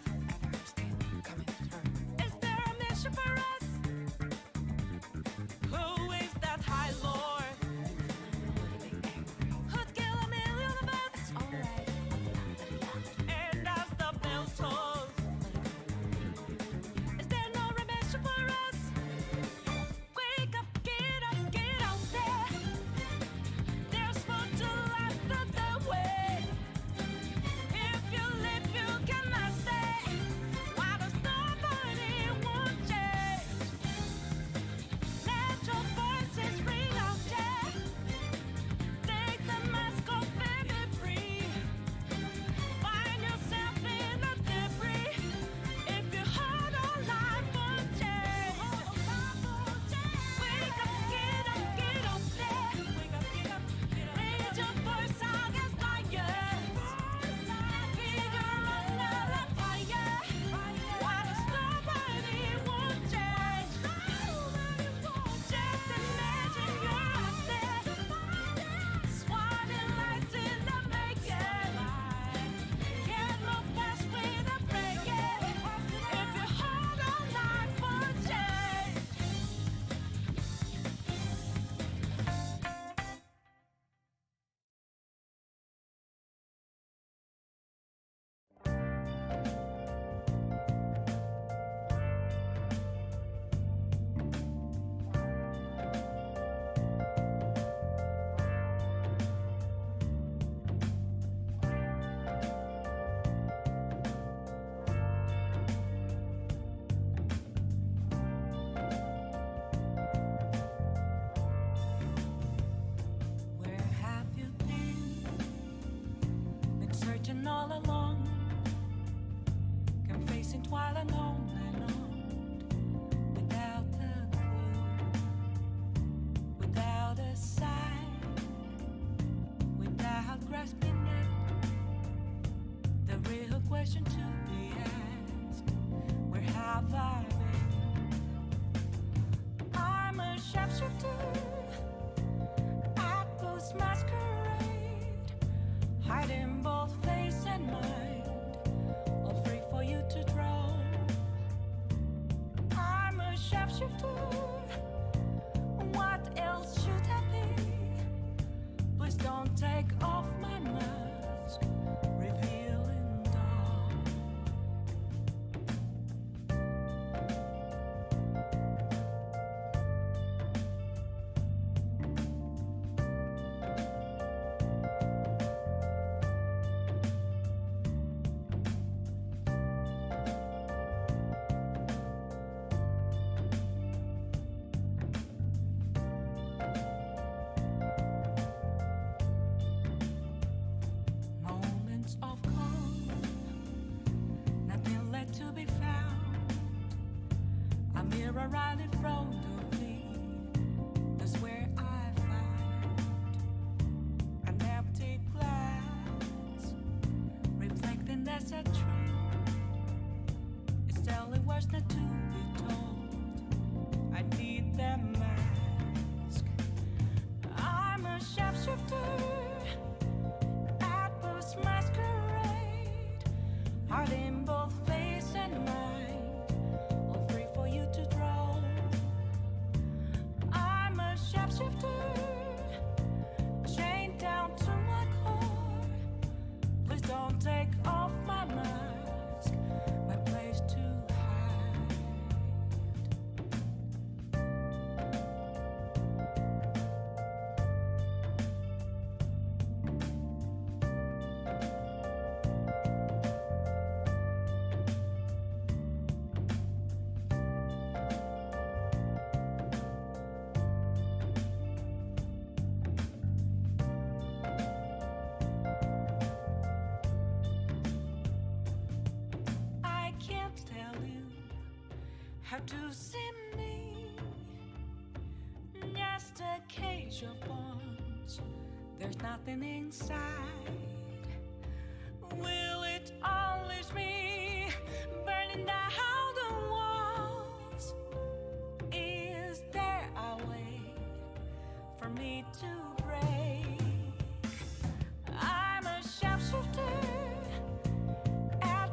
Is there a mission for us? Who is that high lord? Who'd kill a million of us? And as the bell tolls, is there no remission for us? Wake up, get out there. There's more to life than the way. If you live, you cannot stay. Why does nobody want change? Let your voices ring out, yeah. Take the mask off and be free. Find yourself in the debris. If you hold on life for change. Wake up, get up there. Raise your voice against liars. Feed your own fire. Why does nobody want change? Just imagine you're out there. Swatting lights in the making. Can't move fast without breaking. If you hold on life for change. Where have you been? Been searching all along, confessing twilight on and on, without a clue, without a sign, without grasping it. The real question to be asked: where have I been? I'm a sharpshooter at Post Masquerade, hiding both face and mind, all free for you to draw. I'm a sharpshooter. What else should I be? Please don't take off my mask, revealing dawn. Moments of calm, nothing left to be found. A mirror right in front of me, that's where I found an empty glass, reflecting that's a truth. It's telling words not to be told. I need that mask. I'm a sharpshooter at Post Masquerade, hiding both face and mind, all free for you to draw. I'm a sharpshooter, chained down to my core. Please don't take off my mask, my place to hide. I can't tell you how to see me. Just a cage of bones, there's nothing inside. Will it unleash me, burning down the walls? Is there a way for me to break? I'm a sharpshooter at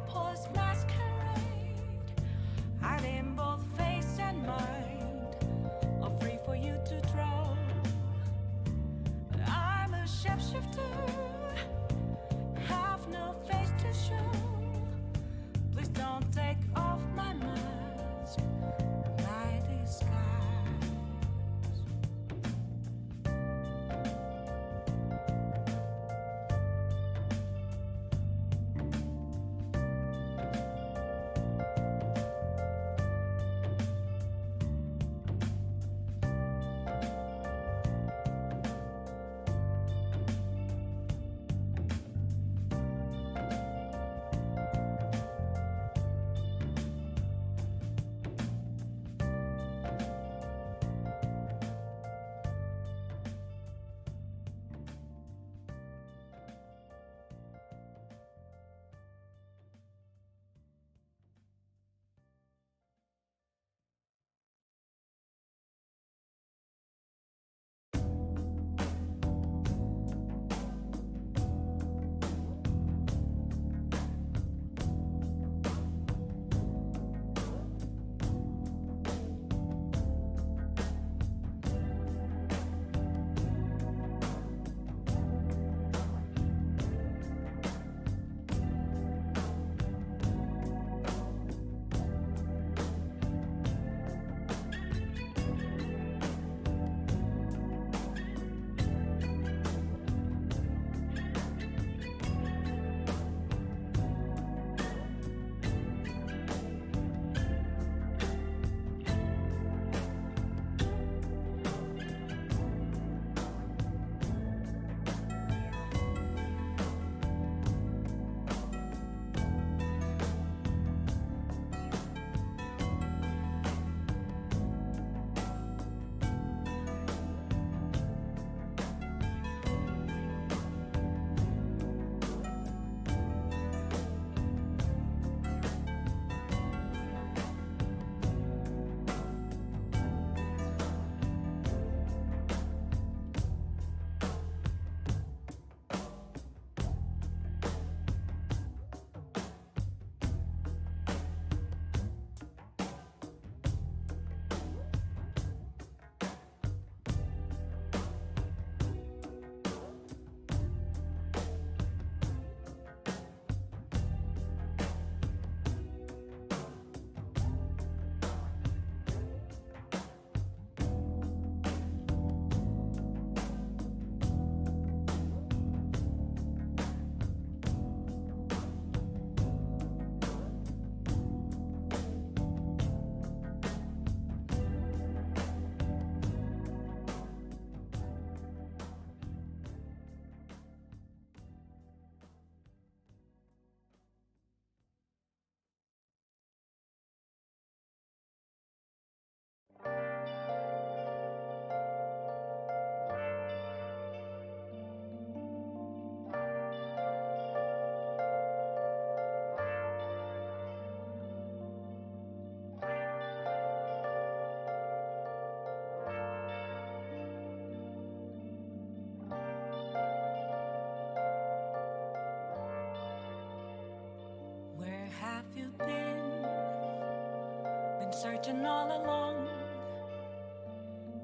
searching all along,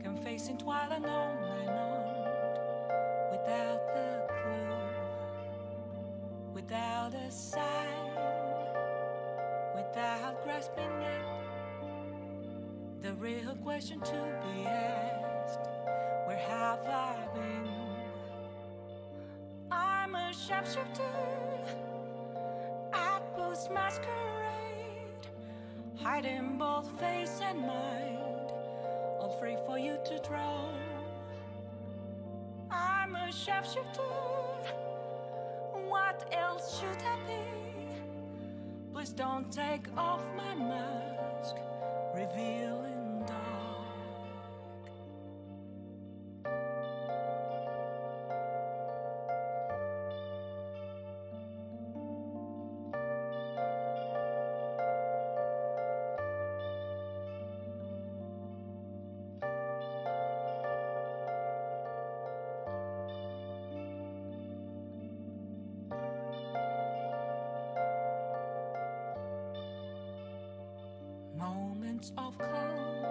confessing twilight on and on, without a clue, without a sign, without grasping it. The real question to be asked: where have I been? I'm a shapeshifter at Post Masquerade, hiding both face and mind, all free for you to draw. I'm a shapeshifter, what else should I be? Please don't take off my mask, revealing dark. Moments of calm,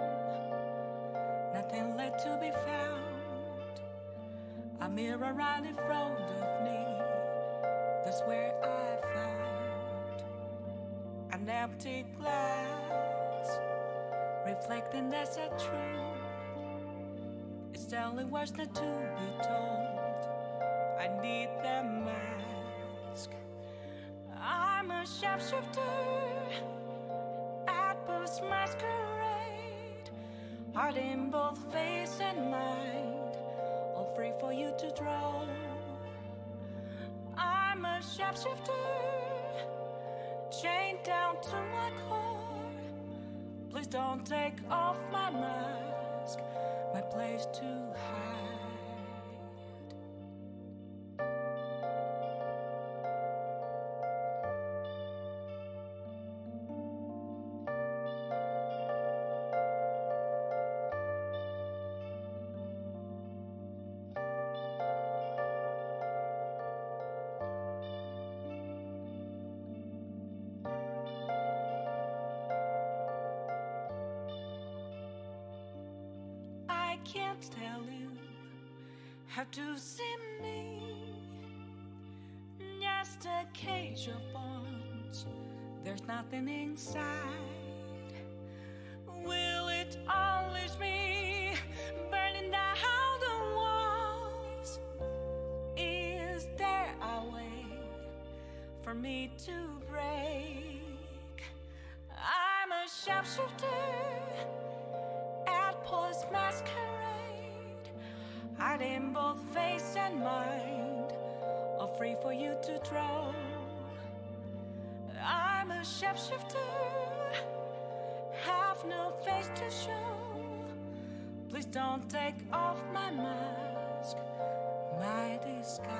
nothing left to be found. A mirror right in front of me, that's where I found an empty glass, reflecting that's a truth. It's telling words not to be told. I need the mask. I'm a shapeshifter at Post Masquerade, heart in both face and mind, all free for you to draw. I'm a shapeshifter, chained down to my core. Please don't take off my mask, my place to hide. I can't tell you how to see me, just a cage of bones, there's nothing inside. Will it unleash me, burning down the walls? Is there a way for me to break? I'm a shapeshifter at Post Masquerade, hiding both face and mind, all free for you to draw. I'm a shapeshifter, have no face to show. Please don't take off my mask, my disguise.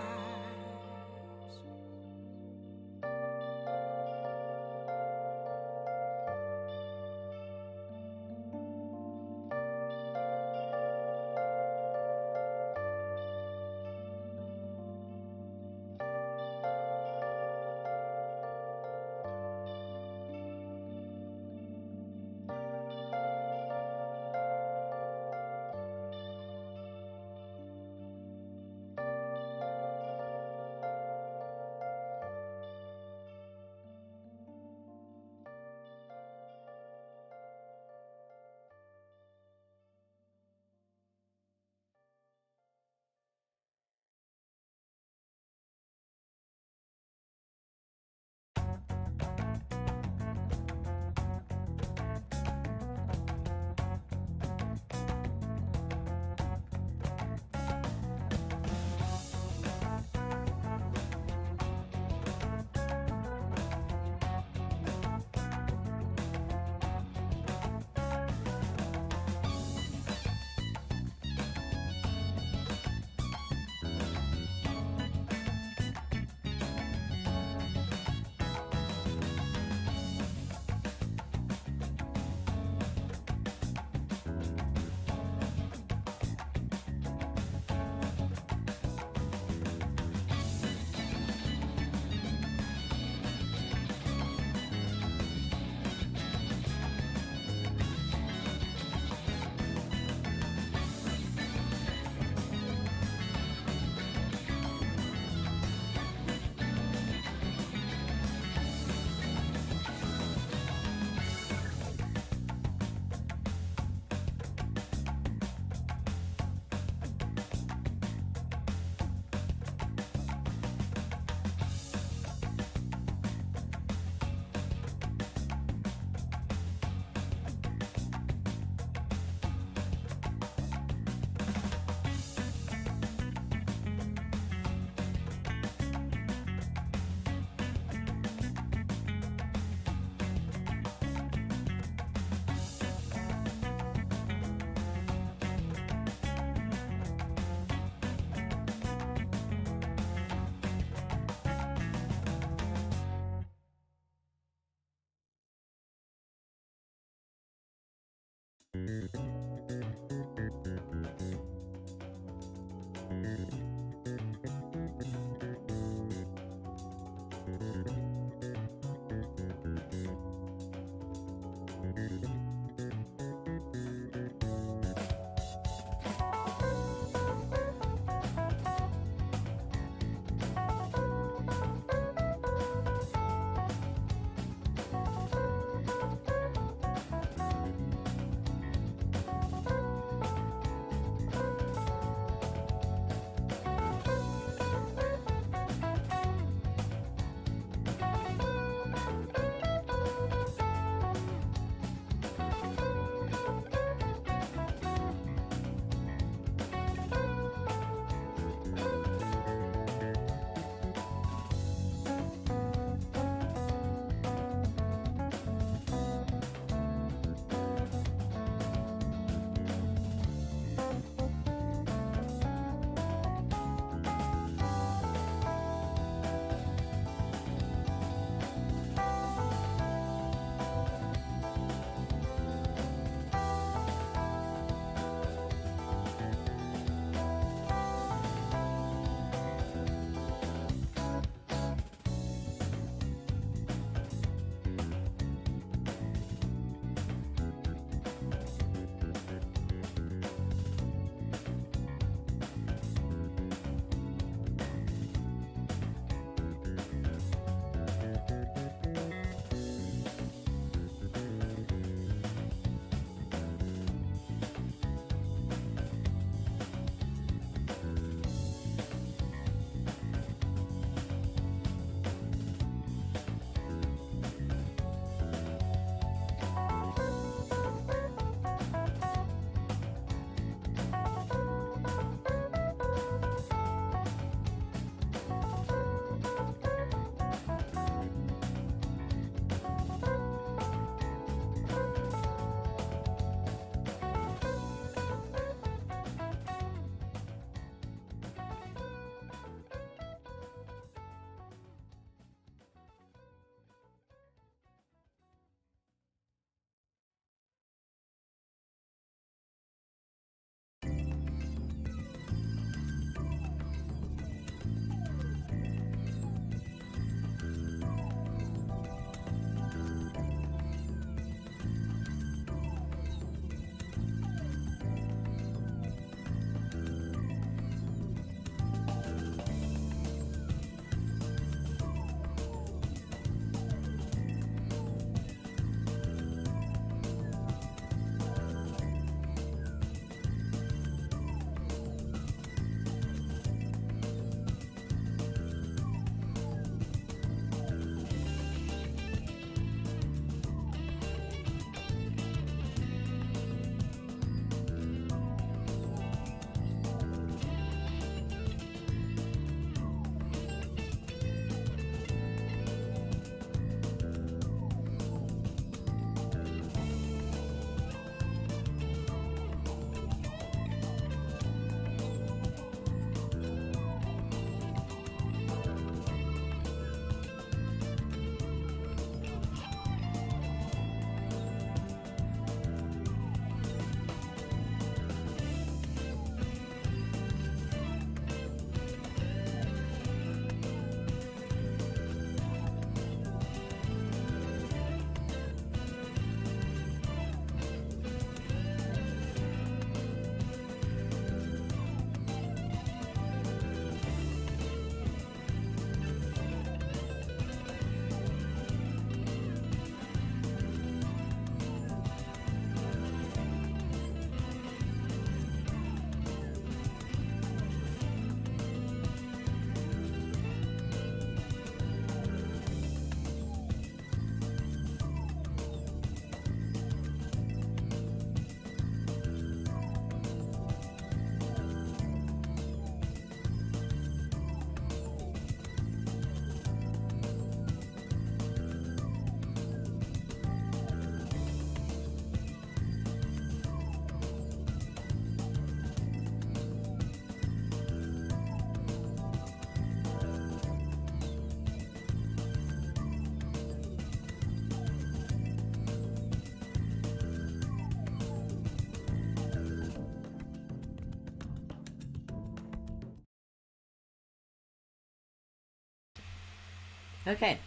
Okay.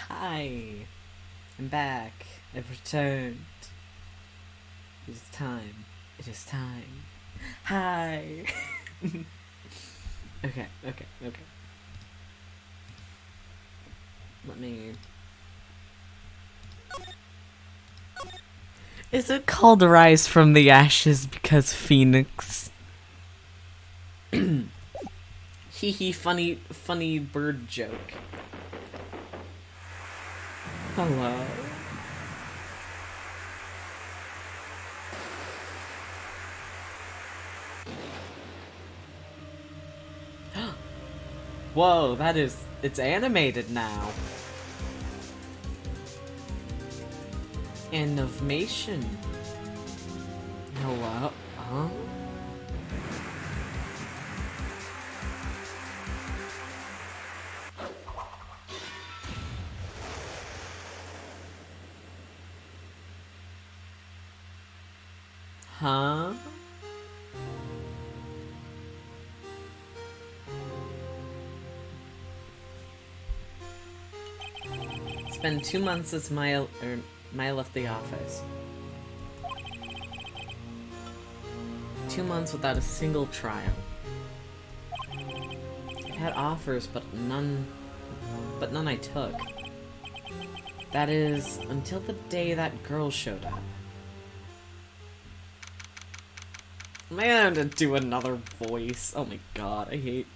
Hi. I'm back. I've returned. It is time. It is time. Hi. Okay. Let me... Is it called Rise from the Ashes because Phoenix? Hee hee, funny bird joke. Hello. Whoa, it's animated now. Animation. Hello? Huh? Huh? It's been 2 months since Maya left the office. 2 months without a single trial. I had offers, but none I took. That is, until the day that girl showed up. Am I gonna have to do another voice? Oh my god, I hate...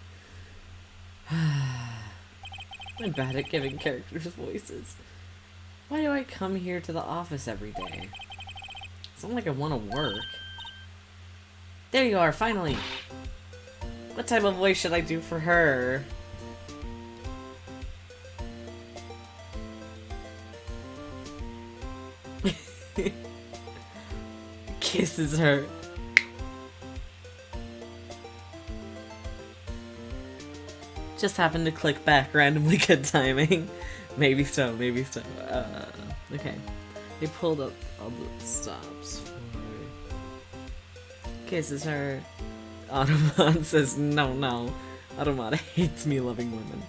I'm bad at giving characters voices. Why do I come here to the office every day? It's not like I want to work. There you are, finally! What type of voice should I do for her? Kisses her. Just happened to click back randomly. Good timing. Maybe so, maybe so. Okay. They pulled up all the stops for... Kisses her. Automata says no. Automata hates me loving women.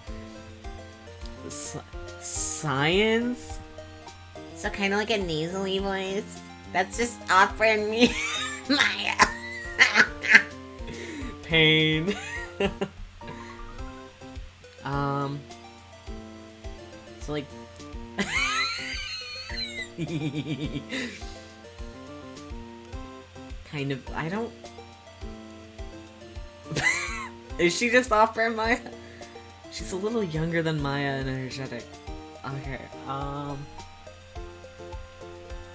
Science? So kind of like a nasally voice. That's just offering me Maya. Pain. So like... kind of, I don't... Is she just offering Maya? She's a little younger than Maya and energetic. Okay,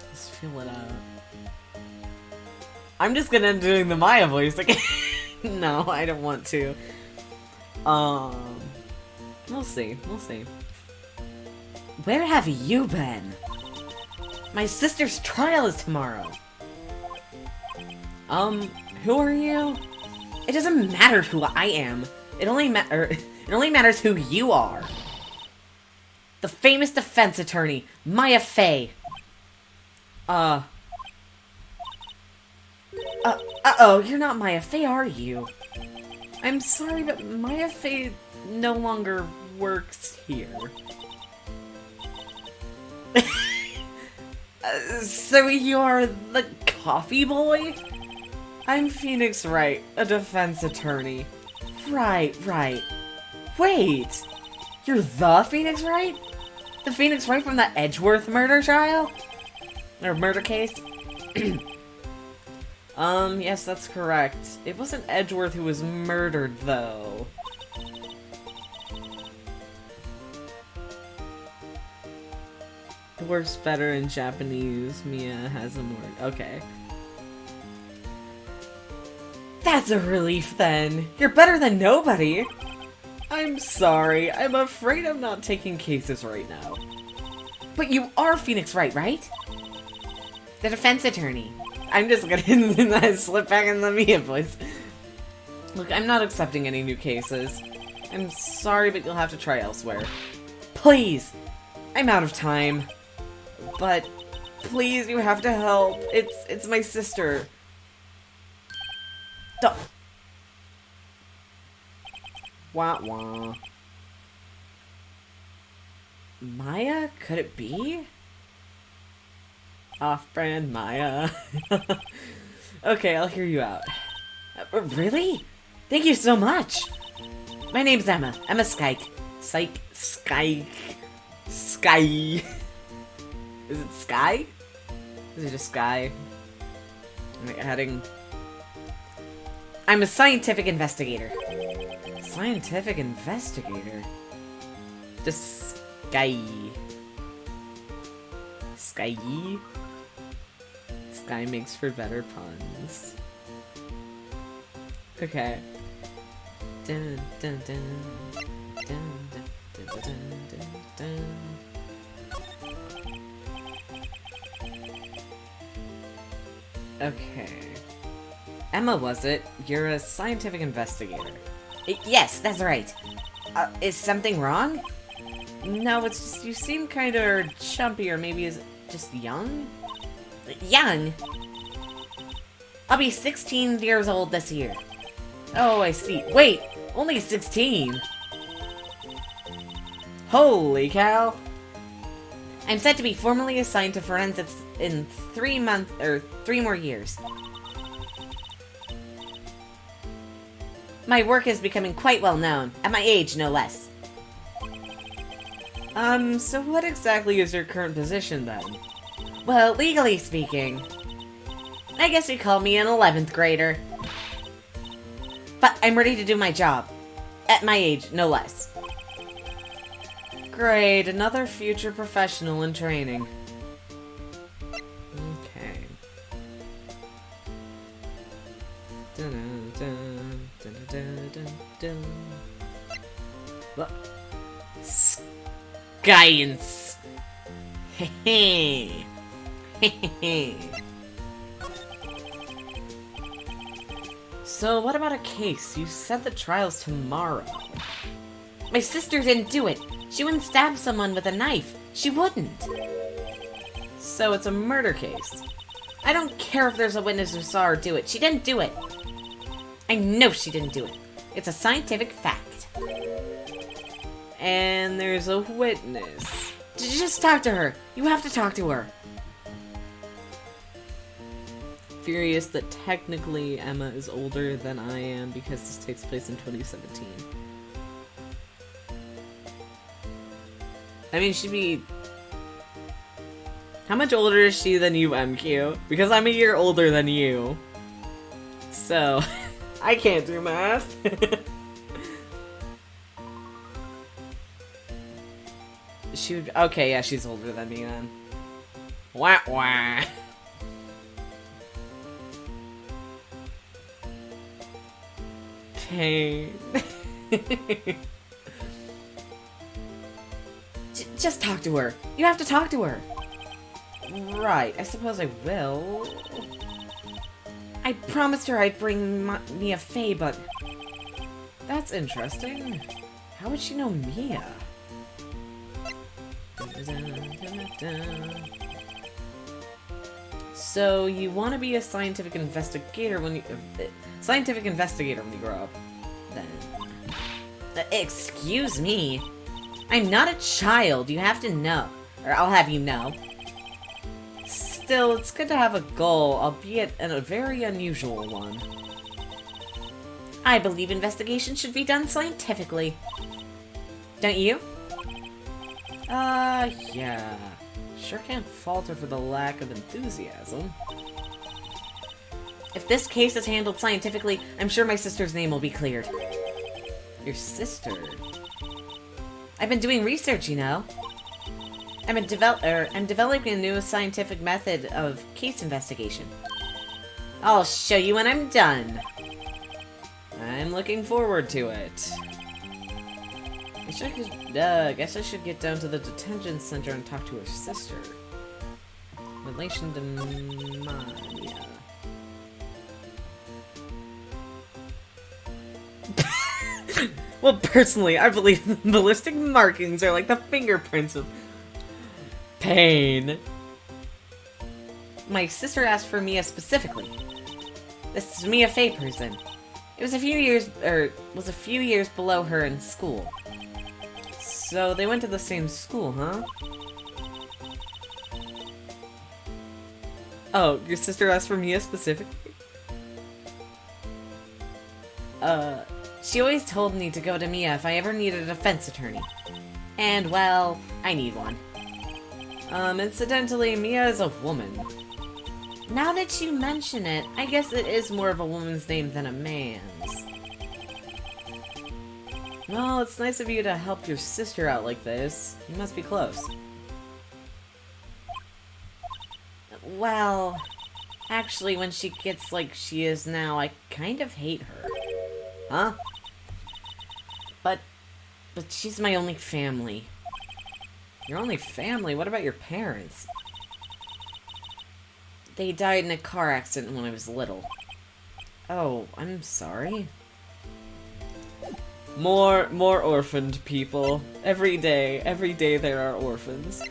let's feel it out. I'm just gonna end doing the Maya voice again. No, I don't want to. We'll see. Where have you been? My sister's trial is tomorrow. Who are you? It doesn't matter who I am. It only matters who you are. The famous defense attorney, Maya Fey. Uh-oh, you're not Maya Fey, are you? I'm sorry, but Maya Fey no longer works here. So you're the coffee boy? I'm Phoenix Wright, a defense attorney. Right. Wait! You're the Phoenix Wright? The Phoenix Wright from the Edgeworth murder trial? Or murder case? Yes, that's correct. It wasn't Edgeworth who was murdered, though. It works better in Japanese. Mia has a word. Okay. That's a relief, then. You're better than nobody. I'm sorry. I'm afraid I'm not taking cases right now. But you are Phoenix Wright, right? The defense attorney. I'm just gonna slip back in the Mia voice. Look, I'm not accepting any new cases. I'm sorry, but you'll have to try elsewhere. Please! I'm out of time. But, please, you have to help. It's my sister. Duh. Wah wah. Maya? Could it be? Off-brand Maya. Okay, I'll hear you out. Really? Thank you so much! My name's Emma. Emma Skyke. Sky. Is it Sky? Is it just Sky? Am I adding... I'm a scientific investigator. Scientific investigator? Just Sky. Sky? Sky makes for better puns. Okay. Dun, dun, dun. Dun, dun, dun, dun, dun, dun. Okay. Emma, was it? You're a scientific investigator. Yes, that's right. Is something wrong? No, it's just you seem kind of chumpy, or maybe is just young? Young? I'll be 16 years old this year. Oh, I see. Wait, only 16? Holy cow! I'm set to be formally assigned to forensics in 3 more years. My work is becoming quite well known, at my age, no less. So what exactly is your current position, then? Well, legally speaking, I guess you'd call me an 11th grader. But I'm ready to do my job. At my age, no less. Great, another future professional in training. Okay. Dun, dun, dun, dun, dun, dun. What? Science! Hehe. Hehe. So, what about a case? You said the trial's tomorrow. My sister didn't do it. She wouldn't stab someone with a knife. She wouldn't. So, it's a murder case. I don't care if there's a witness who saw her do it. She didn't do it. I know she didn't do it. It's a scientific fact. And there's a witness. Just talk to her. You have to talk to her. Furious that technically Emma is older than I am because this takes place in 2017. I mean, she'd be... How much older is she than you, MQ? Because I'm a year older than you. So, I can't do math. She would... Okay, yeah, she's older than me then. Wah wah. Pain. Just talk to her. You have to talk to her. Right, I suppose I will. I promised her I'd bring Mia Fey, but... That's interesting. How would she know Mia? So, you want to be a scientific investigator when you... when you grow up, then. Excuse me. I'm not a child, you have to know. Or I'll have you know. Still, it's good to have a goal, albeit a very unusual one. I believe investigation should be done scientifically. Don't you? Yeah. Sure can't fault her for the lack of enthusiasm. If this case is handled scientifically, I'm sure my sister's name will be cleared. Your sister? I've been doing research, you know. I'm developing a new scientific method of case investigation. I'll show you when I'm done. I'm looking forward to it. Guess I should get down to the detention center and talk to her sister. Relation to Maya. Well, personally, I believe the ballistic markings are like the fingerprints of pain. My sister asked for Mia specifically. This is Mia Fey person. It was a few years below her in school. So they went to the same school, huh? Oh, your sister asked for Mia specifically? She always told me to go to Mia if I ever needed a defense attorney. And, well, I need one. Incidentally, Mia is a woman. Now that you mention it, I guess it is more of a woman's name than a man's. Well, it's nice of you to help your sister out like this. You must be close. Well, actually, when she gets like she is now, I kind of hate her. Huh? But she's my only family. Your only family? What about your parents? They died in a car accident when I was little. Oh, I'm sorry. More orphaned people. Every day there are orphans.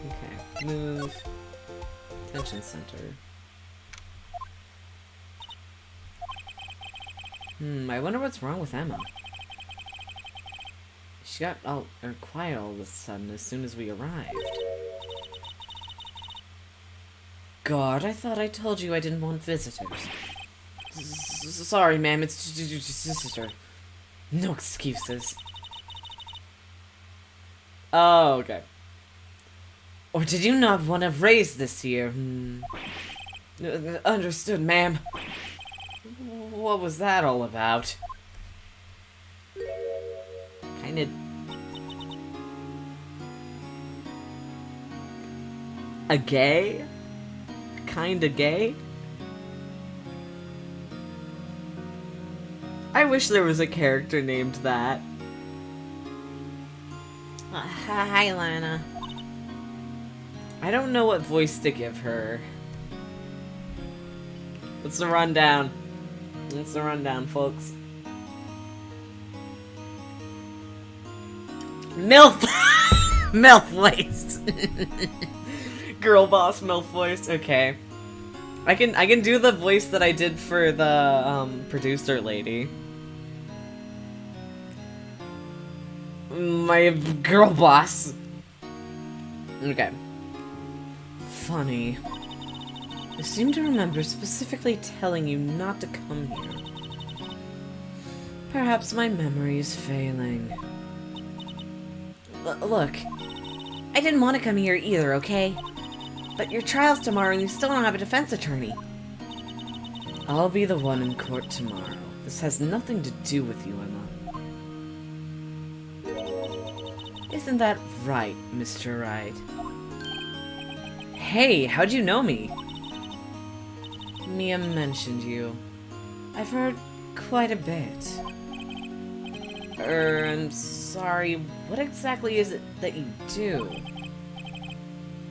Okay, move. Detention center. I wonder what's wrong with Emma. She got all quiet all of a sudden as soon as we arrived. God, I thought I told you I didn't want visitors. Sorry, ma'am, it's just your sister. No excuses. Oh, okay. Or did you not want to raise this here? Understood, ma'am. What was that all about? Kinda... A gay? Kinda gay? I wish there was a character named that. Hi, Lana. I don't know what voice to give her. What's the rundown? What's the rundown, folks? MILF! MILF voice! Girl boss MILF voice, okay. I can do the voice that I did for the producer lady. My girl boss. Okay. Funny. I seem to remember specifically telling you not to come here. Perhaps my memory is failing. Look, I didn't want to come here either, okay? But your trial's tomorrow and you still don't have a defense attorney. I'll be the one in court tomorrow. This has nothing to do with you, Emma. Isn't that right, Mr. Wright? Hey, how'd you know me? Mia mentioned you. I've heard quite a bit. I'm sorry, what exactly is it that you do?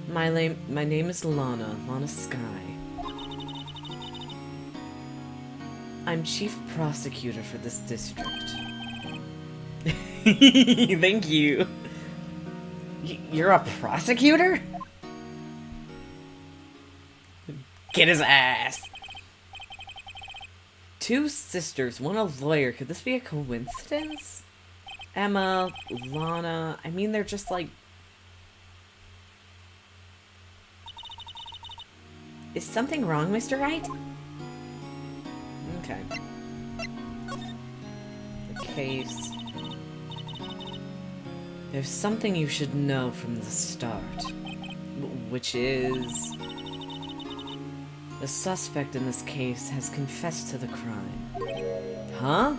My name is Lana Sky. I'm chief prosecutor for this district. Thank you. You're a prosecutor? Get his ass! Two sisters, one a lawyer. Could this be a coincidence? Emma, Lana, I mean, they're just like... Is something wrong, Mr. Wright? Okay. The case... There's something you should know from the start. Which is... The suspect in this case has confessed to the crime. Huh?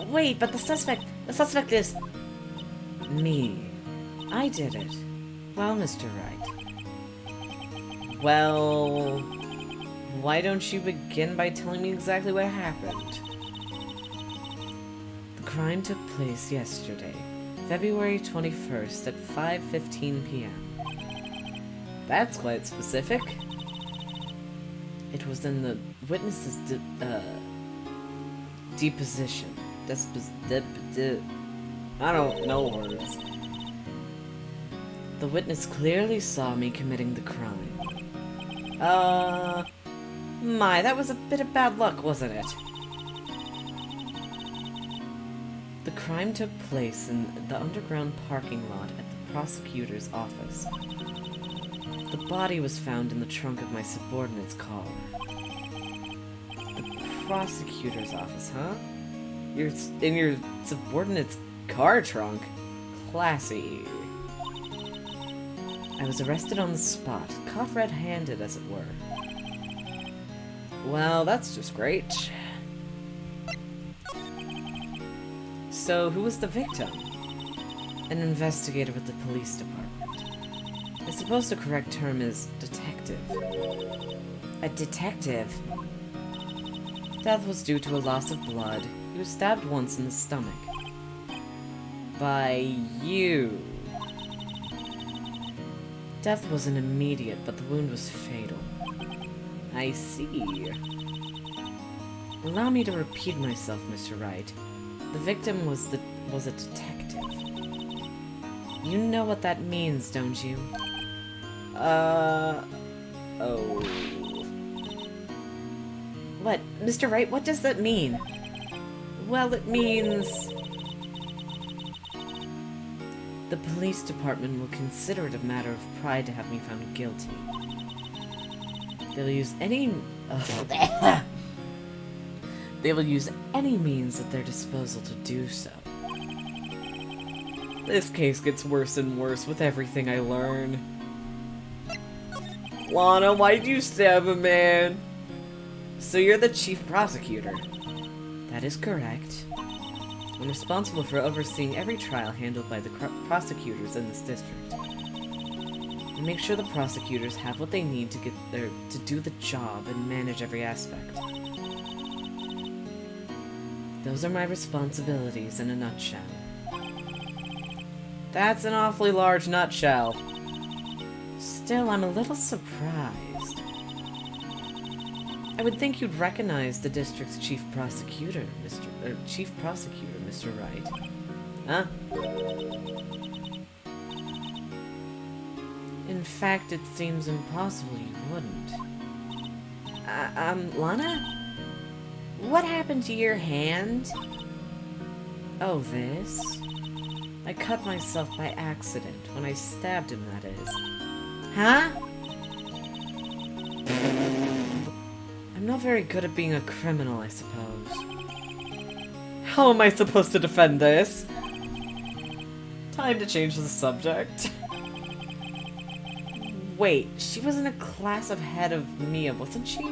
Wait, but the suspect is... Me. I did it. Well, Mr. Wright. Well... Why don't you begin by telling me exactly what happened? The crime took place yesterday, February 21st at 5:15 p.m. That's quite specific. It was in the witness's deposition. I don't know words. The witness clearly saw me committing the crime. My, that was a bit of bad luck, wasn't it? The crime took place in the underground parking lot at the prosecutor's office. The body was found in the trunk of my subordinate's car. The prosecutor's office, huh? You're in your subordinate's car trunk? Classy. I was arrested on the spot, caught red-handed, as it were. Well, that's just great. So, who was the victim? An investigator with the police department. I suppose the correct term is detective. A detective? Death was due to a loss of blood. He was stabbed once in the stomach. By you. Death wasn't immediate, but the wound was fatal. I see. Allow me to repeat myself, Mr. Wright. The victim was a detective. You know what that means, don't you? Oh. What? Mr. Wright, what does that mean? Well, it means... The police department will consider it a matter of pride to have me found guilty. They will use any... They will use any means at their disposal to do so. This case gets worse and worse with everything I learn. Lana, why'd you stab a man? So you're the chief prosecutor. That is correct. I'm responsible for overseeing every trial handled by the prosecutors in this district. I make sure the prosecutors have what they need to do the job and manage every aspect. Those are my responsibilities in a nutshell. That's an awfully large nutshell. Still, I'm a little surprised. I would think you'd recognize the district's chief prosecutor, Mr. Wright. Huh? In fact, it seems impossible you wouldn't. Lana? What happened to your hand? Oh, this? I cut myself by accident, when I stabbed him, that is. Huh? I'm not very good at being a criminal, I suppose. How am I supposed to defend this? Time to change the subject. Wait, she was in a class ahead of Mia, wasn't she?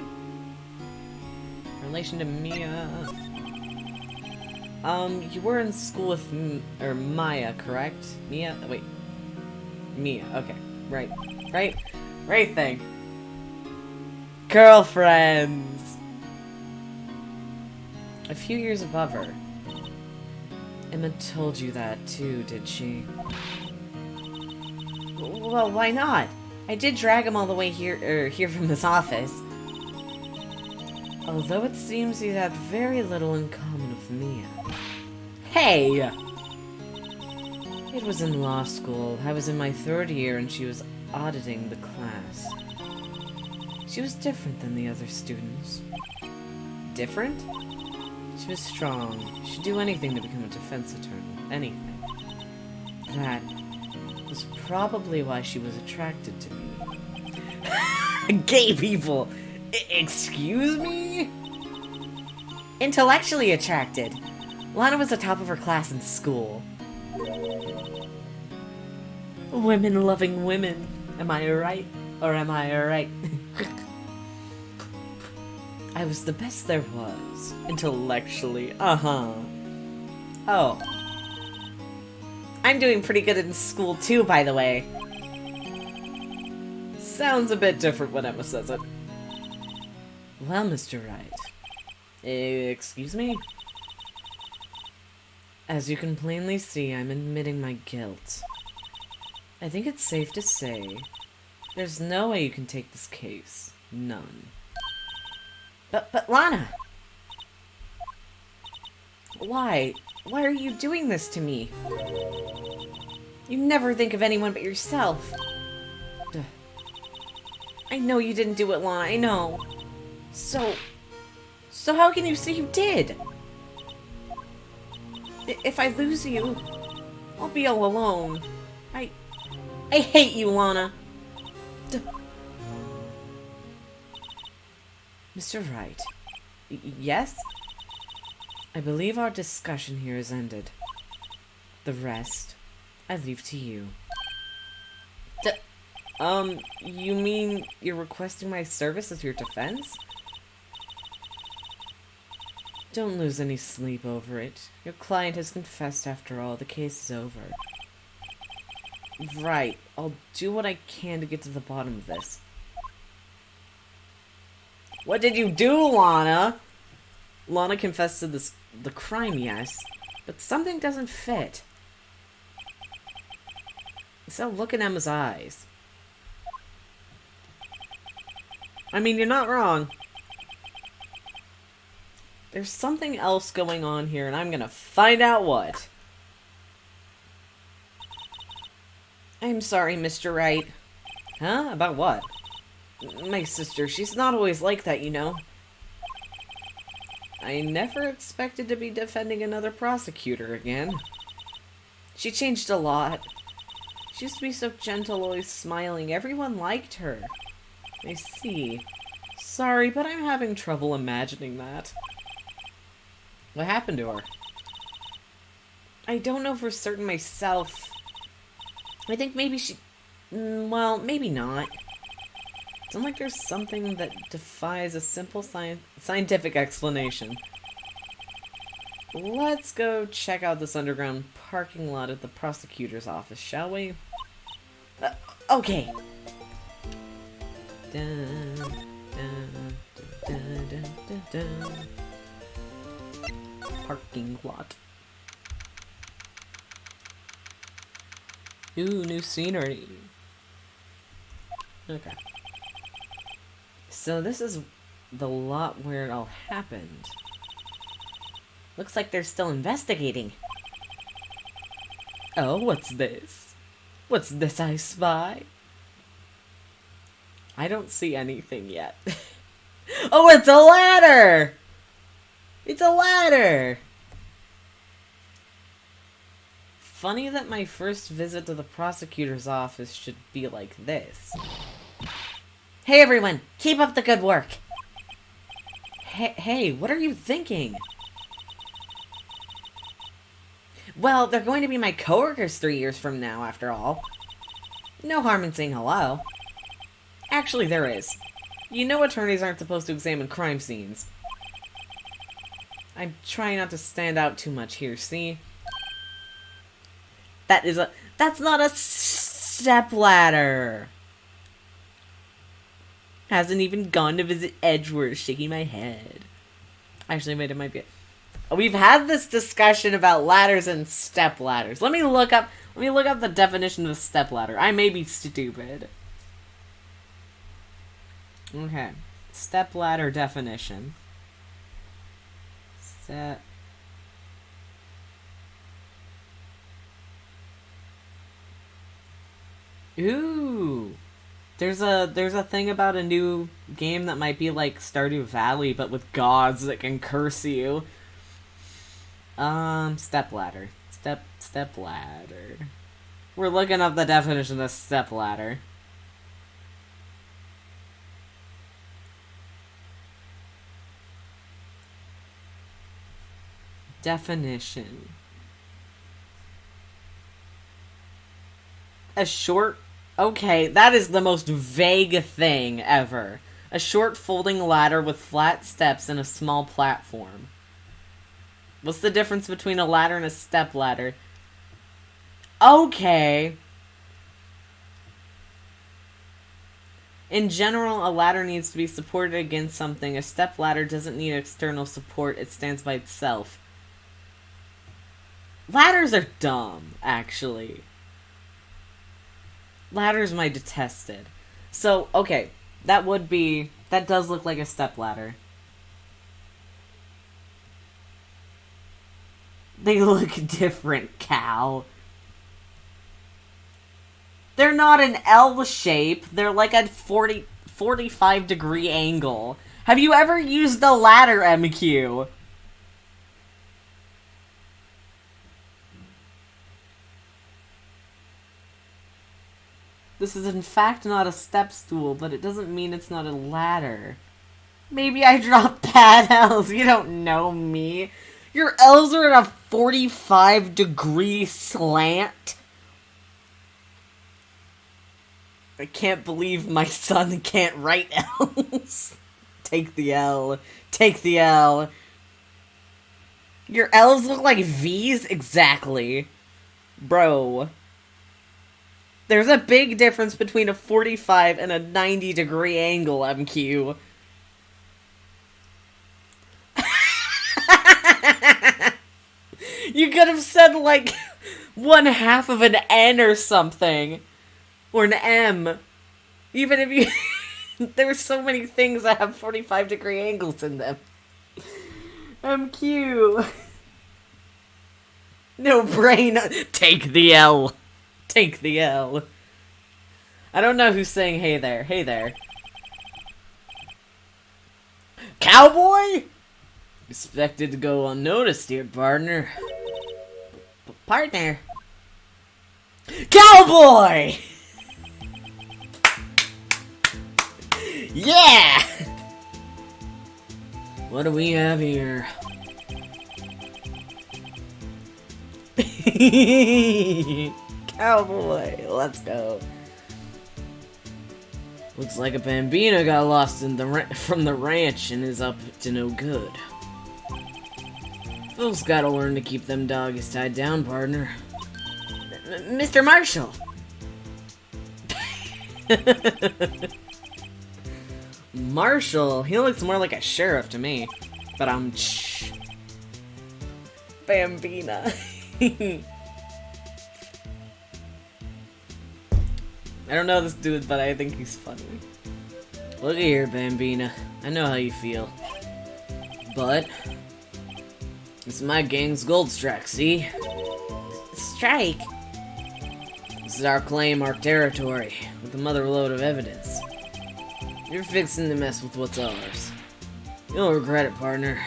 Relation to Mia... you were in school with Maya, correct? Mia? Wait. Mia, okay. Right thing. Girlfriends! A few years above her. Emma told you that too, did she? Well, why not? I did drag him all the way here from this office. Although it seems he had very little in common with Mia. Hey! It was in law school. I was in my 3rd year and she was auditing the class. She was different than the other students. Different? She was strong. She'd do anything to become a defense attorney. Anything. That was probably why she was attracted to me. Gay people! Excuse me? Intellectually attracted. Lana was the top of her class in school. Women loving women. Am I right? Or am I right? I was the best there was. Intellectually. Uh-huh. Oh. I'm doing pretty good in school too, by the way. Sounds a bit different when Emma says it. Well, Mr. Wright. Excuse me? As you can plainly see, I'm admitting my guilt. I think it's safe to say there's no way you can take this case. None. But Lana! Why? Why are you doing this to me? You never think of anyone but yourself. Duh. I know you didn't do it, Lana, I know. So how can you say you did? If I lose you, I'll be all alone. I hate you, Lana. Mr. Wright. Yes? I believe our discussion here is ended. The rest, I leave to you. You mean you're requesting my service as your defense? Don't lose any sleep over it. Your client has confessed after all. The case is over. Right. I'll do what I can to get to the bottom of this. What did you do, Lana? Lana confessed to the crime, yes. But something doesn't fit. So look in Emma's eyes. I mean, you're not wrong. There's something else going on here, and I'm gonna find out what. I'm sorry, Mr. Wright. Huh? About what? My sister, she's not always like that, you know. I never expected to be defending another prosecutor again. She changed a lot. She used to be so gentle, always smiling. Everyone liked her. I see. Sorry, but I'm having trouble imagining that. What happened to her? I don't know for certain myself. I think maybe she... well, maybe not. It's not like there's something that defies a simple scientific explanation. Let's go check out this underground parking lot at the prosecutor's office, shall we? Okay. Dun, dun, dun, dun, dun, dun. Parking lot. Ooh, new scenery. Okay. So this is the lot where it all happened. Looks like they're still investigating. Oh, what's this? What's this I spy? I don't see anything yet. Oh, it's a ladder! It's a ladder! Funny that my first visit to the prosecutor's office should be like this. Hey everyone, keep up the good work! Hey, what are you thinking? Well, they're going to be my coworkers 3 years from now, after all. No harm in saying hello. Actually, there is. You know attorneys aren't supposed to examine crime scenes. I'm trying not to stand out too much here, see? That's not a stepladder! Hasn't even gone to visit Edgeworth, shaking my head. Actually, wait, it might be... We've had this discussion about ladders and step ladders. Let me look up the definition of a step ladder. I may be stupid. Okay. Step ladder definition. Step. Ooh. There's a thing about a new game that might be like Stardew Valley, but with gods that can curse you. Step ladder. Step ladder. We're looking up the definition of step ladder. Definition. A short... Okay, that is the most vague thing ever. A short folding ladder with flat steps and a small platform. What's the difference between a ladder and a step ladder? Okay. In general, a ladder needs to be supported against something. A step ladder doesn't need external support. It stands by itself. Ladders are dumb, actually. Ladders might detested. So, okay. That does look like a step ladder. They look different, Cal. They're not an L shape. They're like a 45 degree angle. Have you ever used a ladder, MQ? This is in fact not a step stool, but it doesn't mean it's not a ladder. Maybe I dropped bad L's. You don't know me. Your L's are at a 45-degree slant. I can't believe my son can't write L's. Take the L. Take the L. Your L's look like V's? Exactly. Bro. There's a big difference between a 45 and a 90-degree angle, MQ. You could have said, like, 1/2 of an N or something. Or an M. Even if you... There's so many things that have 45-degree angles in them. MQ. No brain. Take the L. Take the L. I don't know who's saying hey there. Hey there. Cowboy? Expected to go unnoticed here, partner. Partner? Cowboy! Yeah! What do we have here? Cowboy, let's go. Looks like a Bambino got lost in from the ranch and is up to no good. Phil's gotta learn to keep them doggies tied down, partner. Mr. Marshall! Marshall? He looks more like a sheriff to me. But I'm... Bambina. I don't know this dude, but I think he's funny. Look here, Bambina. I know how you feel. But... it's my gang's gold strike, see? Strike? This is our claim, our territory, with a mother load of evidence. You're fixing to mess with what's ours. You'll regret it, partner.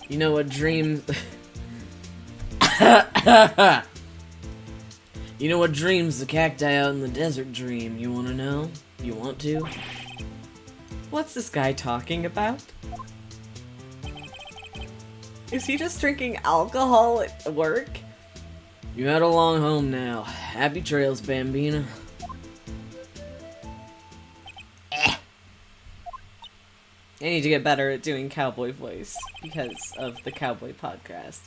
You know what dreams... You know what dreams the cacti out in the desert dream? You wanna know? You want to? What's this guy talking about? Is he just drinking alcohol at work? You had a long home now. Happy trails, Bambina. I need to get better at doing cowboy voice because of the cowboy podcast.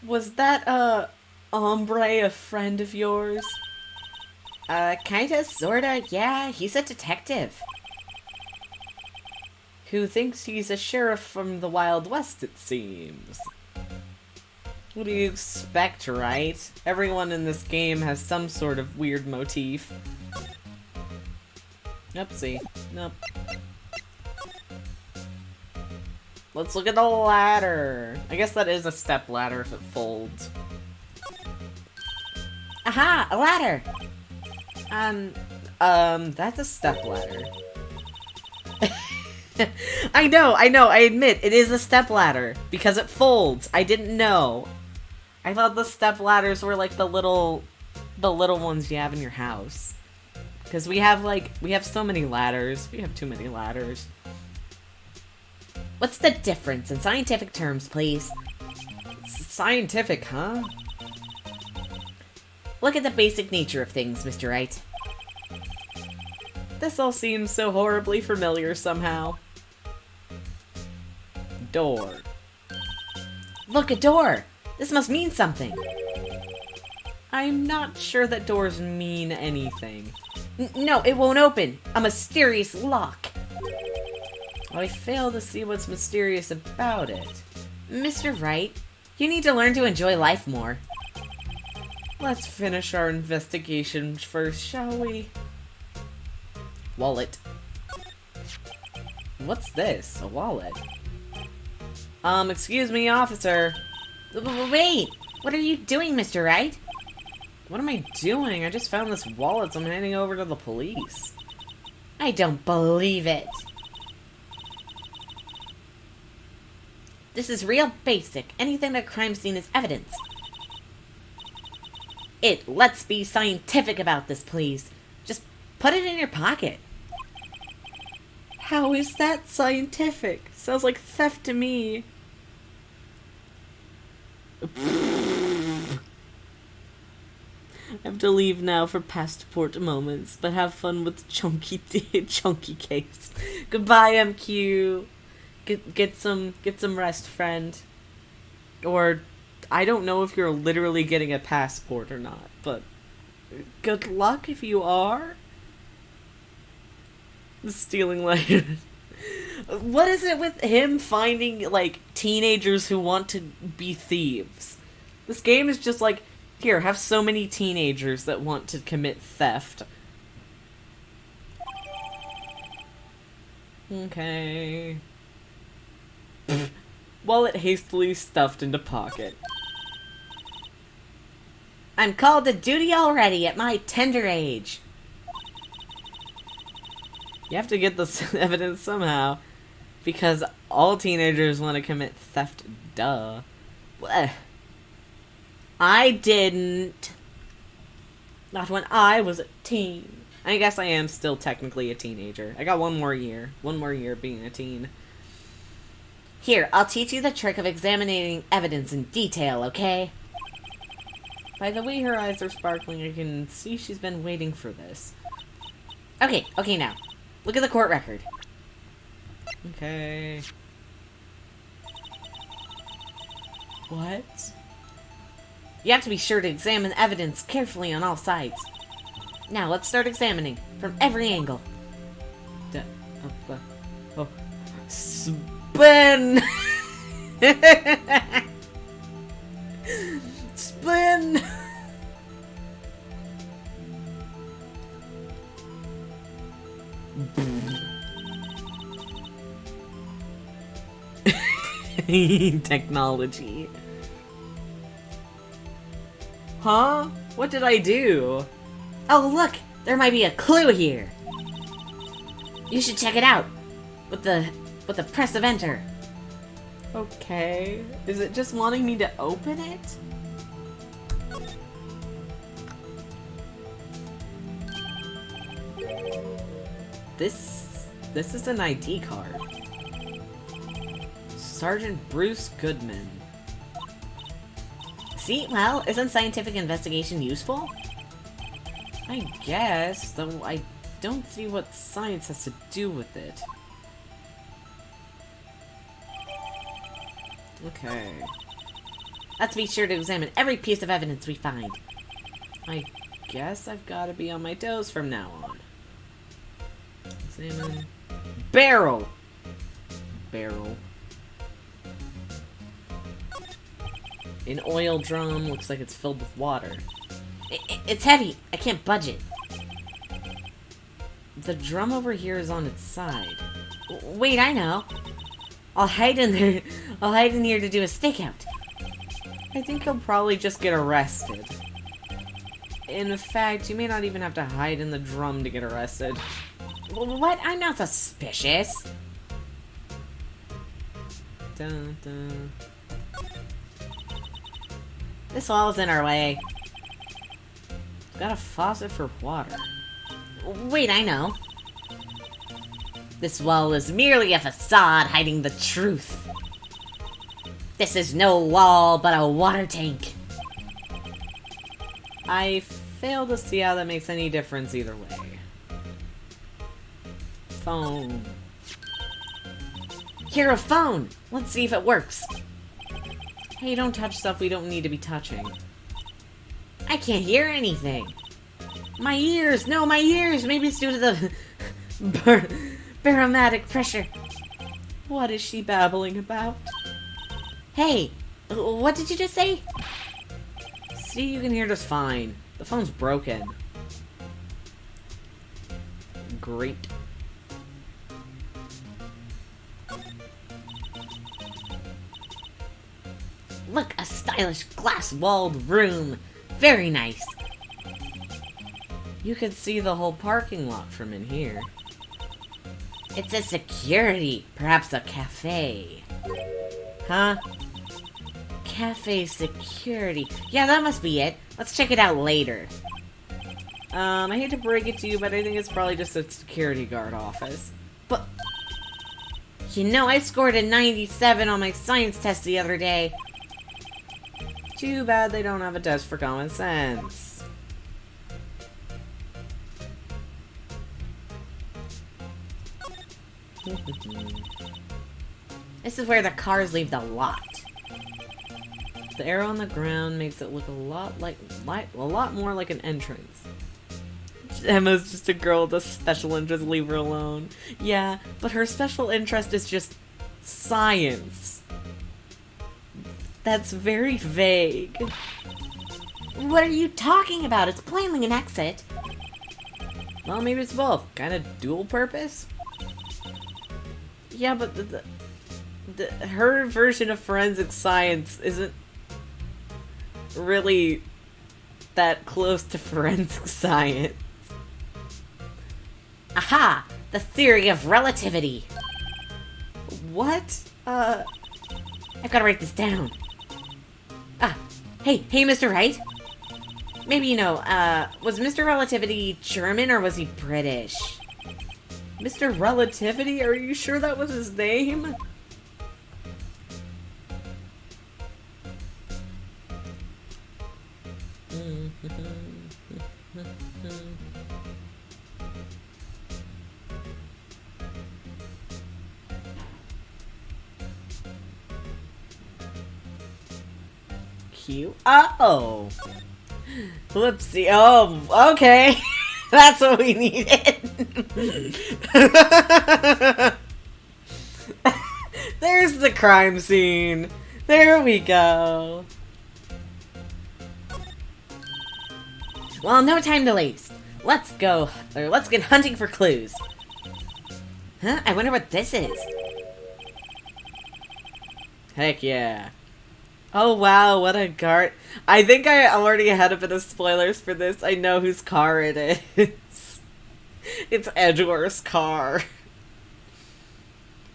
Was that, hombre a friend of yours? Kinda, sorta, yeah, he's a detective. Who thinks he's a sheriff from the Wild West, it seems. What do you expect, right? Everyone in this game has some sort of weird motif. Oopsie. Nope. Let's look at the ladder. I guess that is a step ladder if it folds. Aha! A ladder! That's a step ladder. I know, I admit, it is a step ladder, because it folds. I didn't know. I thought the step ladders were like the little ones you have in your house. Because we have so many ladders. We have too many ladders. What's the difference in scientific terms, please? Scientific, huh? Look at the basic nature of things, Mr. Wright. This all seems so horribly familiar somehow. Door. Look, a door! This must mean something. I'm not sure that doors mean anything. No, it won't open. A mysterious lock. I fail to see what's mysterious about it. Mr. Wright, you need to learn to enjoy life more. Let's finish our investigation first, shall we? Wallet. What's this? A wallet? Excuse me, officer. Wait! What are you doing, Mr. Wright? What am I doing? I just found this wallet, so I'm handing over to the police. I don't believe it. This is real basic. Anything at a crime scene is evidence. it. Let's be scientific about this, please. Just put it in your pocket. How is that scientific? Sounds like theft to me. I have to leave now for passport moments, but have fun with chunky case. Goodbye, MQ. Get some rest, friend. Or I don't know if you're literally getting a passport or not, but good luck if you are. Stealing letters. What is it with him finding, like, teenagers who want to be thieves? This game is just like, here, have so many teenagers that want to commit theft. Okay. Wallet hastily stuffed into pocket. I'm called to duty already at my tender age. You have to get this evidence somehow. Because all teenagers want to commit theft, duh. Blech. I didn't. Not when I was a teen. I guess I am still technically a teenager. I got one more year. One more year being a teen. Here, I'll teach you the trick of examining evidence in detail, okay? By the way her eyes are sparkling, I can see she's been waiting for this. Okay now. Look at the court record. Okay. What? You have to be sure to examine evidence carefully on all sides. Now, let's start examining from every angle. Oh. Spin! Spin! Technology. Huh? What did I do? Oh, look! There might be a clue here! You should check it out! With the press of enter. Okay. Is it just wanting me to open it? This is an ID card. Sergeant Bruce Goodman. See, well, isn't scientific investigation useful? I guess, though I don't see what science has to do with it. Okay. Let's be sure to examine every piece of evidence we find. I guess I've got to be on my toes from now on. Examine. Barrel! Barrel. An oil drum looks like it's filled with water. It's heavy! I can't budge it. The drum over here is on its side. Wait, I know! I'll hide in there. I'll hide in here to do a stakeout. I think he'll probably just get arrested. In fact, you may not even have to hide in the drum to get arrested. What? I'm not suspicious. Dun, dun. This wall is in our way. Got a faucet for water. Wait, I know. This wall is merely a facade hiding the truth. This is no wall, but a water tank. I fail to see how that makes any difference either way. Phone. Here, a phone! Let's see if it works. Hey, don't touch stuff we don't need to be touching. I can't hear anything. My ears! No, my ears! Maybe it's due to the barometric pressure. What is she babbling about? Hey! What did you just say? See, you can hear just fine. The phone's broken. Great. Look, a stylish glass-walled room. Very nice. You can see the whole parking lot from in here. It's a security. Perhaps a cafe. Huh? cafe security. Yeah, that must be it. Let's check it out later. I hate to break it to you, but I think it's probably just a security guard office. But, you know, I scored a 97 on my science test the other day. Too bad they don't have a test for common sense. This is where the cars leave the lot. The arrow on the ground makes it look a lot more like an entrance. Emma's just a girl with a special interest, leave her alone. Yeah, but her special interest is just science. That's very vague. What are you talking about? It's plainly an exit. Well, maybe it's both. Kind of dual purpose? Yeah, but her version of forensic science isn't really that close to forensic science. Aha! The theory of relativity! What? I've gotta write this down. Ah, hey, Mr. Wright? Maybe you know, was Mr. Relativity German or was he British? Mr. Relativity? Are you sure that was his name? Q? Oh! Whoopsie. Oh, okay. That's what we needed. There's the crime scene. There we go. Well, no time to waste. Let's get hunting for clues. Huh? I wonder what this is. Heck yeah. Oh wow, what a guard. I think I already had a bit of spoilers for this. I know whose car it is. It's Edgeworth's car.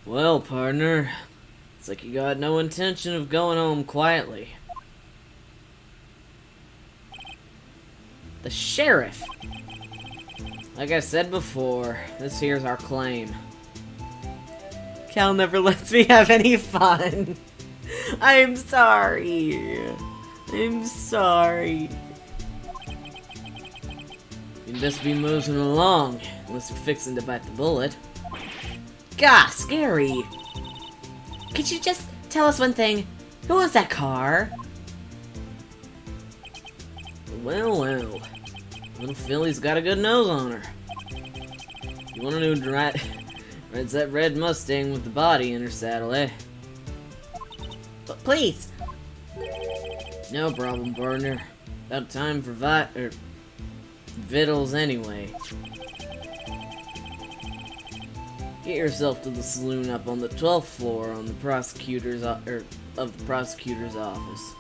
Well, partner, it's like you got no intention of going home quietly. The sheriff. Like I said before, this here's our claim. Cal never lets me have any fun. I'm sorry. I'm sorry. You'd best be moving along, unless you're fixing to bite the bullet. Gah, scary. Could you just tell us one thing? Who owns that car? Well, little Philly's got a good nose on her. You want to know who rides that red Mustang with the body in her saddle, eh? But please! No problem, partner. About time for vittles anyway. Get yourself to the saloon up on the 12th floor on the prosecutor's of the prosecutor's office.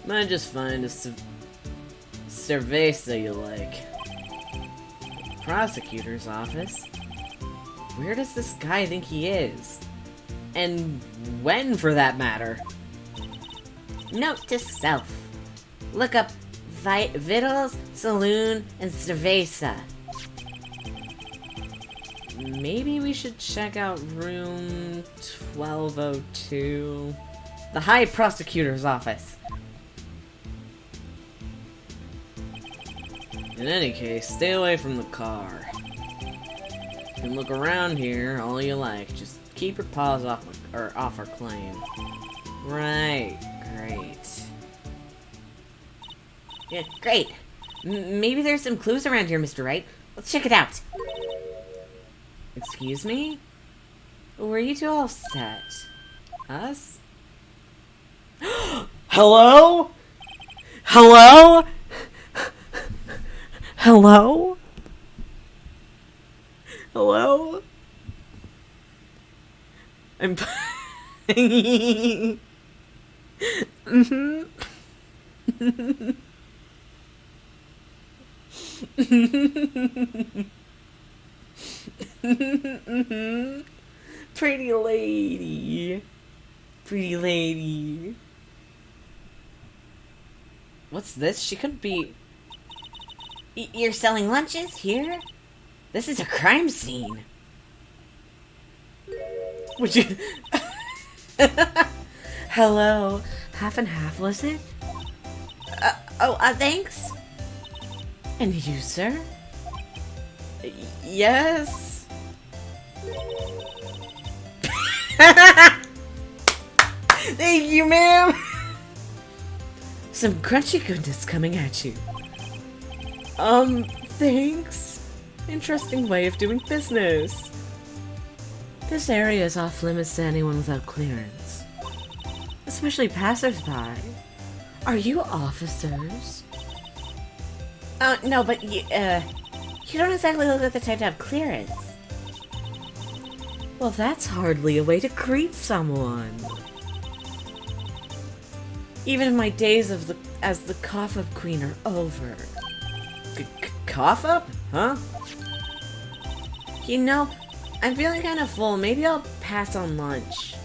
Might just find a cerveza you like. Prosecutor's office? Where does this guy think he is? And when, for that matter? Note to self. Look up Vittles, Saloon, and Cerveza. Maybe we should check out room 1202. The High Prosecutor's office. In any case, stay away from the car. You can look around here all you like, just keep your paws off our claim. Right, great. Yeah, great. Maybe there's some clues around here, Mr. Wright. Let's check it out. Excuse me? Were you two all set? Us? Hello? Hello? Hello? Hello? I'm Pretty lady. Pretty lady. What's this? She could be... You're selling lunches here? This is a crime scene. Would you... Hello. Half and half, was it? Thanks. And you, sir? Yes. Thank you, ma'am. Some crunchy goodness coming at you. Thanks. Interesting way of doing business. This area is off limits to anyone without clearance. Especially passersby. Are you officers? No, but you don't exactly look like the type to have clearance. Well, that's hardly a way to greet someone. Even my days as the cough-up queen are over. Cough-up? Huh? You know, I'm feeling kind of full. Maybe I'll pass on lunch.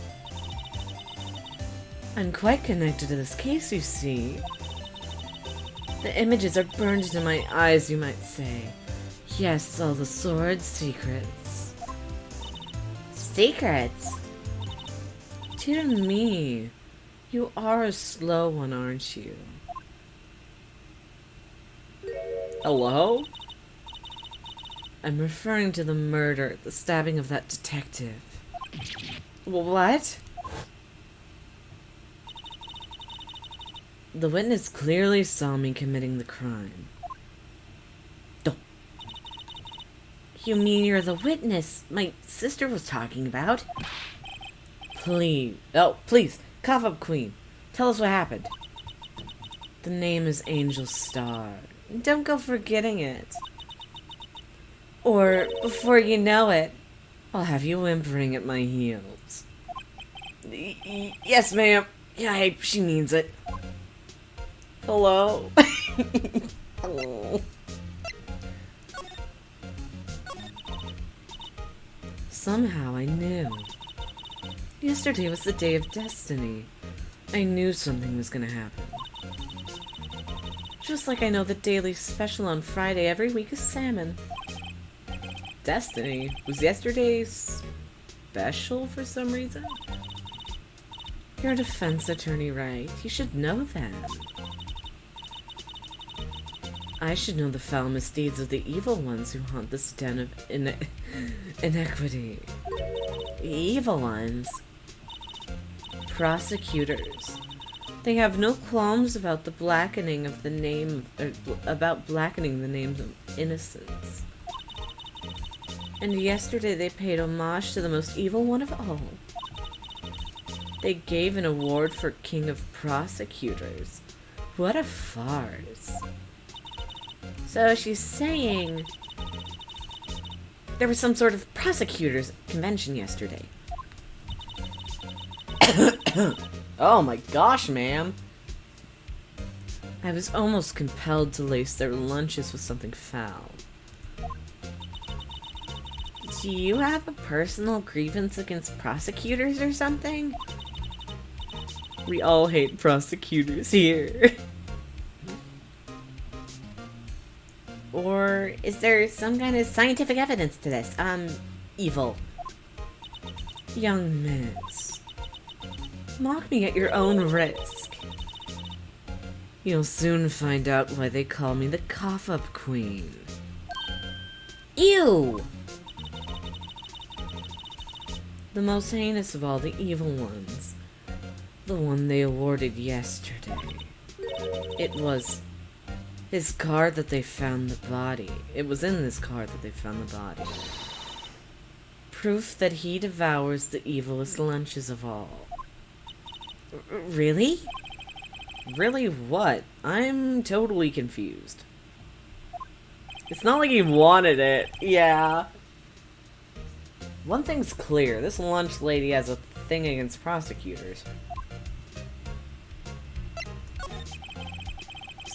I'm quite connected to this case, you see. The images are burned into my eyes, you might say. Yes, all the sword secrets. Secrets? Dear me. You are a slow one, aren't you? Hello? I'm referring to the murder, the stabbing of that detective. What? The witness clearly saw me committing the crime. You mean you're the witness my sister was talking about? Please. Oh, please. Cough up, Queen. Tell us what happened. The name is Angel Star. Don't go forgetting it. Or, before you know it, I'll have you whimpering at my heels. Yes, ma'am. Yeah, she means it. Hello? Oh. Somehow I knew. Yesterday was the day of destiny. I knew something was gonna happen. Just like I know the daily special on Friday every week is salmon. Destiny? Was yesterday special for some reason? You're a defense attorney, right? You should know that. I should know the foul misdeeds of the evil ones who haunt this den of inequity. Evil ones? Prosecutors. They have no qualms about the blackening of the name, about blackening the names of innocents. And yesterday they paid homage to the most evil one of all. They gave an award for King of Prosecutors. What a farce. So she's saying there was some sort of prosecutors convention yesterday. Oh my gosh, ma'am. I was almost compelled to lace their lunches with something foul. Do you have a personal grievance against prosecutors or something? We all hate prosecutors here. Or is there some kind of scientific evidence to this? Evil. Young miss. Mock me at your own risk. You'll soon find out why they call me the cough-up queen. Ew! The most heinous of all the evil ones. The one they awarded yesterday. It was his car that they found the body. It was in this car that they found the body. Proof that he devours the evilest lunches of all. Really? Really what? I'm totally confused. It's not like he wanted it. Yeah. One thing's clear. This lunch lady has a thing against prosecutors.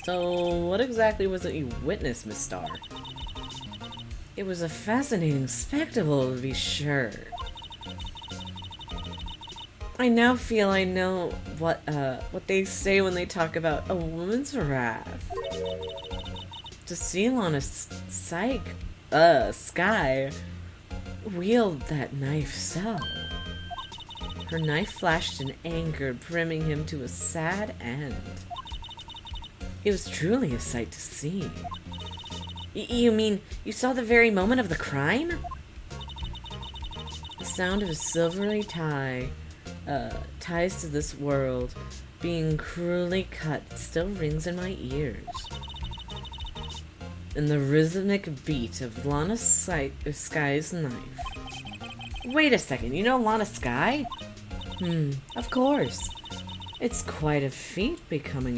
So, what exactly was it you witnessed, Miss Star? It was a fascinating spectacle, to be sure. I now feel I know what they say when they talk about a woman's wrath. To seal on a sky wield that knife so. Her knife flashed in anger, brimming him to a sad end. It was truly a sight to see. You mean you saw the very moment of the crime? The sound of a silvery ties to this world being cruelly cut still rings in my ears. And the rhythmic beat of Lana Sky's knife. Wait a second, you know Lana Sky? Of course. It's quite a feat becoming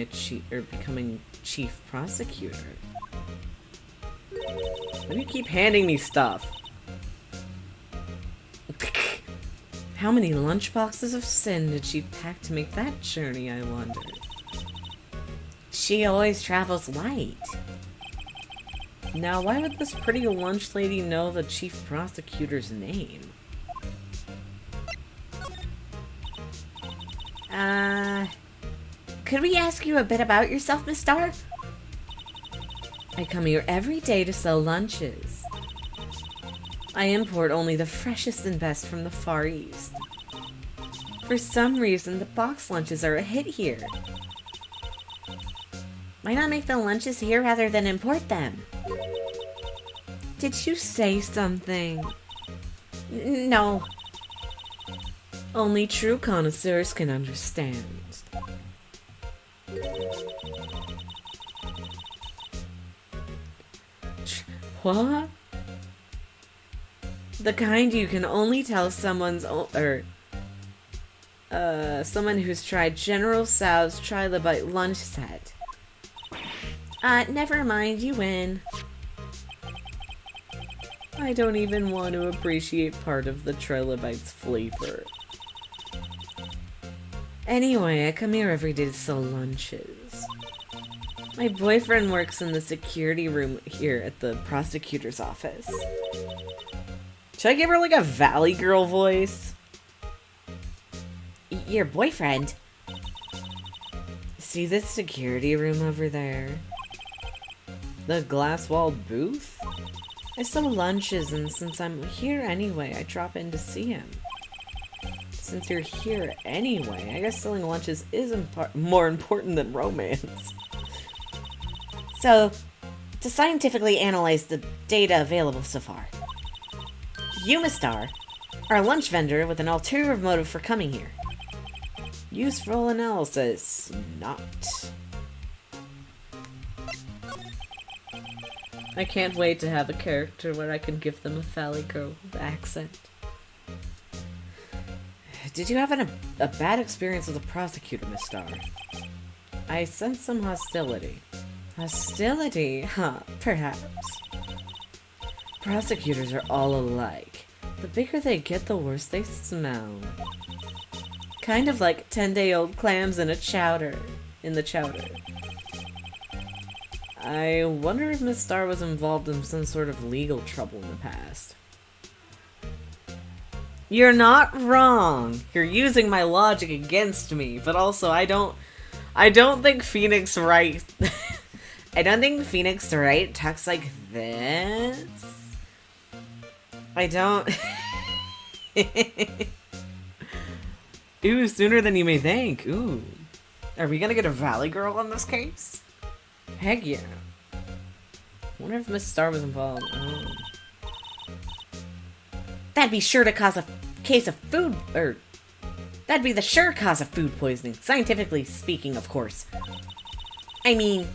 becoming chief prosecutor. Why do you keep handing me stuff? How many lunchboxes of sin did she pack to make that journey, I wonder? She always travels light. Now, why would this pretty lunch lady know the chief prosecutor's name? Could we ask you a bit about yourself, Miss Star? I come here every day to sell lunches. I import only the freshest and best from the Far East. For some reason, the box lunches are a hit here. Why not make the lunches here rather than import them? Did you say something? No. Only true connoisseurs can understand. What? The kind you can only tell someone who's tried General Tso's Trilobite lunch set. Never mind, you win. I don't even want to appreciate part of the Trilobite's flavor. Anyway, I come here every day to sell lunches. My boyfriend works in the security room here at the prosecutor's office. Should I give her like a Valley Girl voice? Your boyfriend? See this security room over there? The glass-walled booth? I sell lunches, and since I'm here anyway, I drop in to see him. Since you're here anyway, I guess selling lunches is more important than romance. So, to scientifically analyze the data available so far, you, Miss Star, are a lunch vendor with an ulterior motive for coming here. Useful analysis, not. I can't wait to have a character where I can give them a Valley Girl accent. Did you have a bad experience with a prosecutor, Miss Star? I sense some hostility. Hostility? Huh, perhaps. Prosecutors are all alike. The bigger they get, the worse they smell. Kind of like 10-day-old clams in the chowder. I wonder if Miss Star was involved in some sort of legal trouble in the past. You're not wrong! You're using my logic against me, but also I don't think Phoenix Wright I don't think Phoenix Wright talks like this. I don't Ooh, sooner than you may think. Ooh. Are we gonna get a Valley Girl on this case? Heck yeah. Wonder if Miss Star was involved. Oh. That'd be sure to cause a case of food, that'd be the sure cause of food poisoning, scientifically speaking, of course. I mean,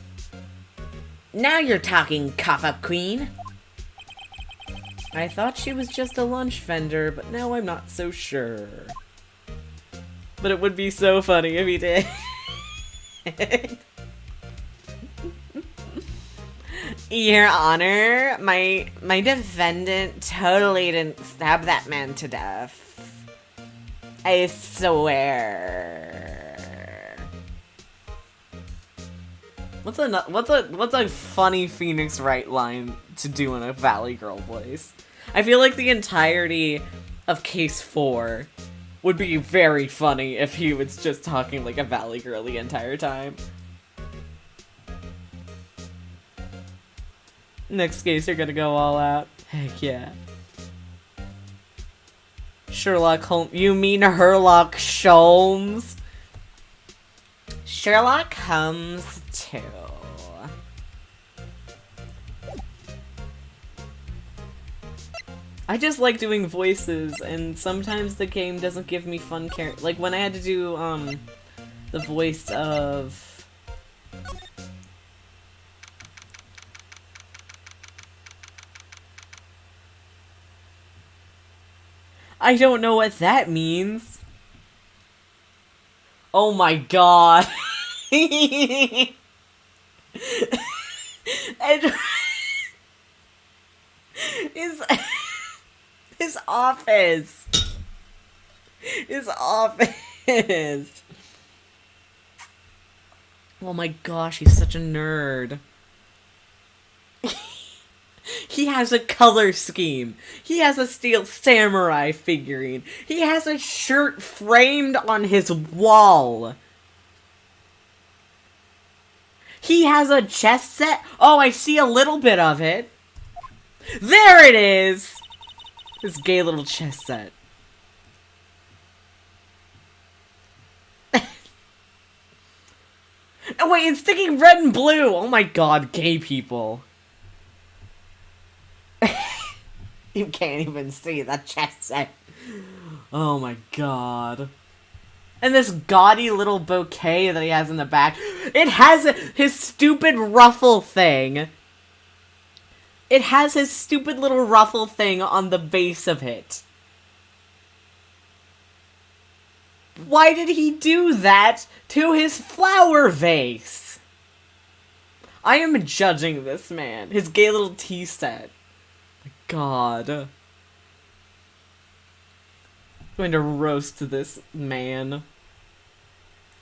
now you're talking, cough-up queen. I thought she was just a lunch vendor, but now I'm not so sure. But it would be so funny if he did. Your Honor, my defendant totally didn't stab that man to death. I swear. What's a funny Phoenix Wright line to do in a Valley Girl voice? I feel like the entirety of Case 4 would be very funny if he was just talking like a Valley Girl the entire time. Next case, you're gonna go all out. Heck yeah. Sherlock Holmes. You mean Herlock Sholmes? Sherlock Holmes 2. I just like doing voices, and sometimes the game doesn't give me fun like when I had to do, the voice of... I don't know what that means. Oh my god. And his office. His office. Oh my gosh, he's such a nerd. He has a color scheme. He has a steel samurai figurine. He has a shirt framed on his wall. He has a chess set. Oh, I see a little bit of it. There it is! This gay little chess set. Oh wait, it's sticking red and blue! Oh my god, gay people. You can't even see the chess set. Oh my god. And this gaudy little bouquet that he has in the back. It has his stupid ruffle thing. It has his stupid little ruffle thing on the base of it. Why did he do that to his flower vase? I am judging this man. His gay little tea set. My god. I'm going to roast this man.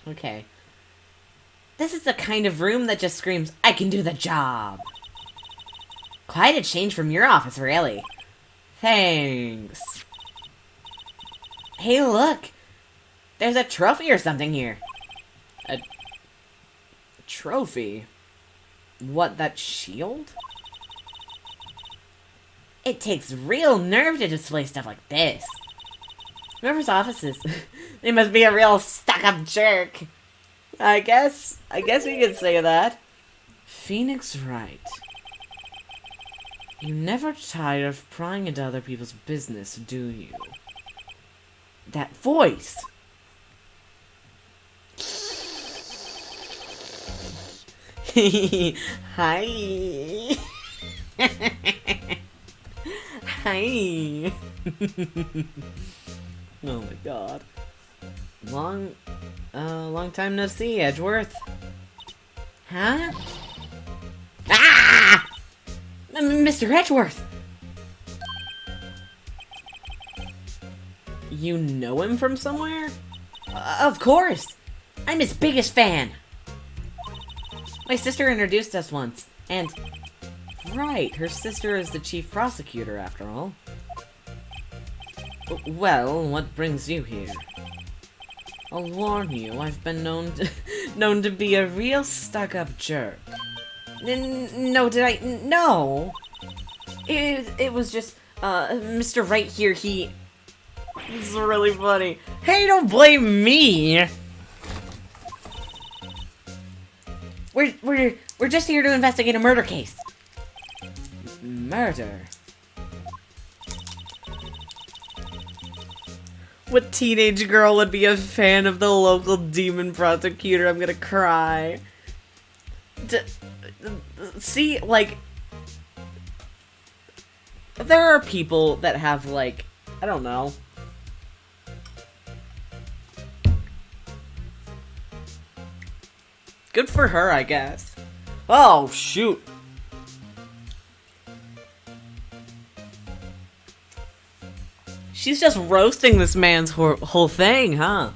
Okay. This is the kind of room that just screams, I can do the job. Quite a change from your office, really. Thanks. Hey, look! There's a trophy or something here. A trophy? What, that shield? It takes real nerve to display stuff like this. Whoever's office is, they must be a real stuck-up jerk. I guess we could say that. Phoenix Wright. You never tire of prying into other people's business, do you? That voice! Hi! Hi! Oh my god. Long time no see, Edgeworth. Huh? Ah! Mr. Edgeworth! You know him from somewhere? Of course! I'm his biggest fan! My sister introduced us once, and... Right, her sister is the chief prosecutor, after all. Well, what brings you here? I'll warn you, I've been known to be a real stuck-up jerk. No, did I? No! It was just, Mr. Wright here, This is really funny. Hey, don't blame me! We're just here to investigate a murder case. Murder? What teenage girl would be a fan of the local demon prosecutor? I'm gonna cry. See, like... There are people that have, like... I don't know. Good for her, I guess. Oh, shoot. She's just roasting this man's whole thing, huh?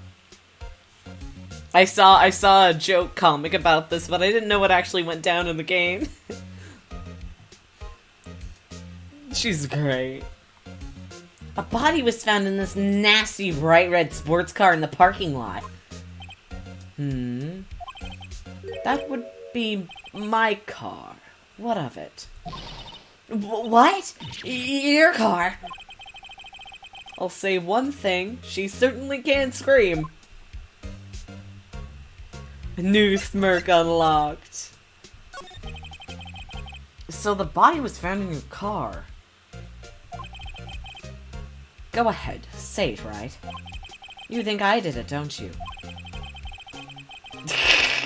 I saw a joke comic about this, but I didn't know what actually went down in the game. She's great. A body was found in this nasty bright red sports car in the parking lot. That would be my car. What of it? What? Your car? I'll say one thing, she certainly can scream. A new smirk unlocked. So the body was found in your car. Go ahead, say it right. You think I did it, don't you?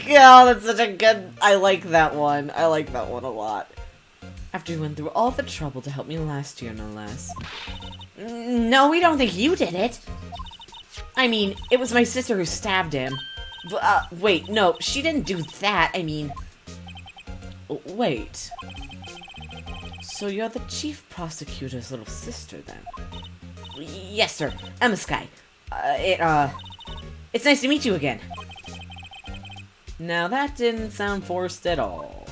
Yeah, that's such a good... I like that one. I like that one a lot. After you went through all the trouble to help me last year, no less. No, we don't think you did it. I mean, it was my sister who stabbed him. Wait, no, she didn't do that. I mean... Wait. So you're the chief prosecutor's little sister, then? Yes, sir. Emma Sky. It's nice to meet you again. Now that didn't sound forced at all.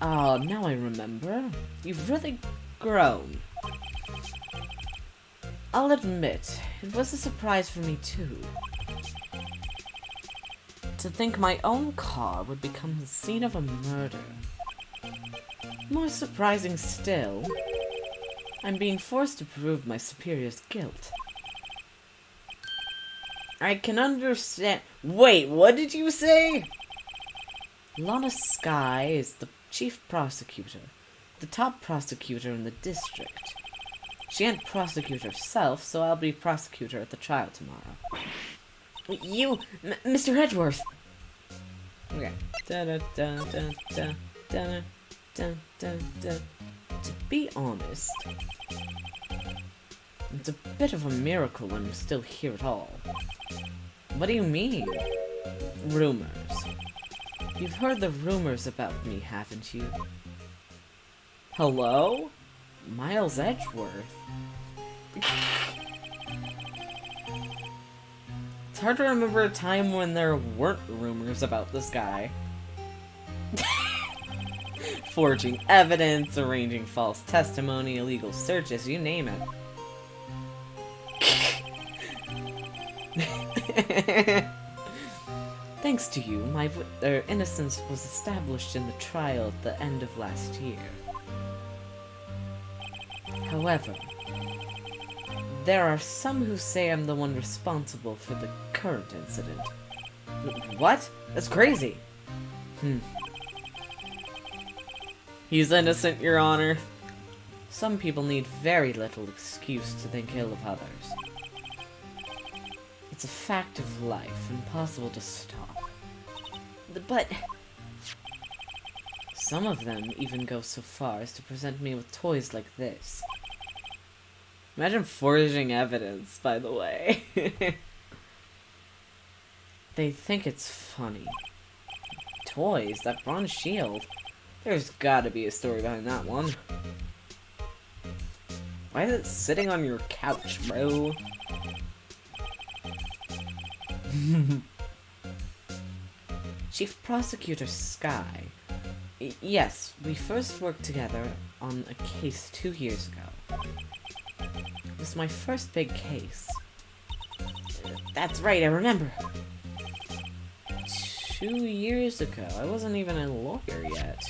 Oh, now I remember. You've really grown. I'll admit, it was a surprise for me too. To think my own car would become the scene of a murder. More surprising still, I'm being forced to prove my superior's guilt. I can understand— Wait, what did you say? Lana Sky is the chief prosecutor, the top prosecutor in the district. She can't prosecute herself, so I'll be prosecutor at the trial tomorrow. You, Mr. Edgeworth. Okay. To be honest, it's a bit of a miracle I'm still here at all. What do you mean? Rumors. You've heard the rumors about me, haven't you? Hello? Miles Edgeworth? It's hard to remember a time when there weren't rumors about this guy. Forging evidence, arranging false testimony, illegal searches, you name it. Thanks to you, my innocence was established in the trial at the end of last year. However, there are some who say I'm the one responsible for the current incident. What? That's crazy. He's innocent, Your Honor. Some people need very little excuse to think ill of others. It's a fact of life, impossible to stop. But... Some of them even go so far as to present me with toys like this. Imagine forging evidence, by the way. They think it's funny. Toys? That bronze shield? There's gotta be a story behind that one. Why is it sitting on your couch, bro? Chief Prosecutor Sky. Yes, we first worked together on a case 2 years ago. It was my first big case. That's right, I remember. 2 years ago. I wasn't even a lawyer yet.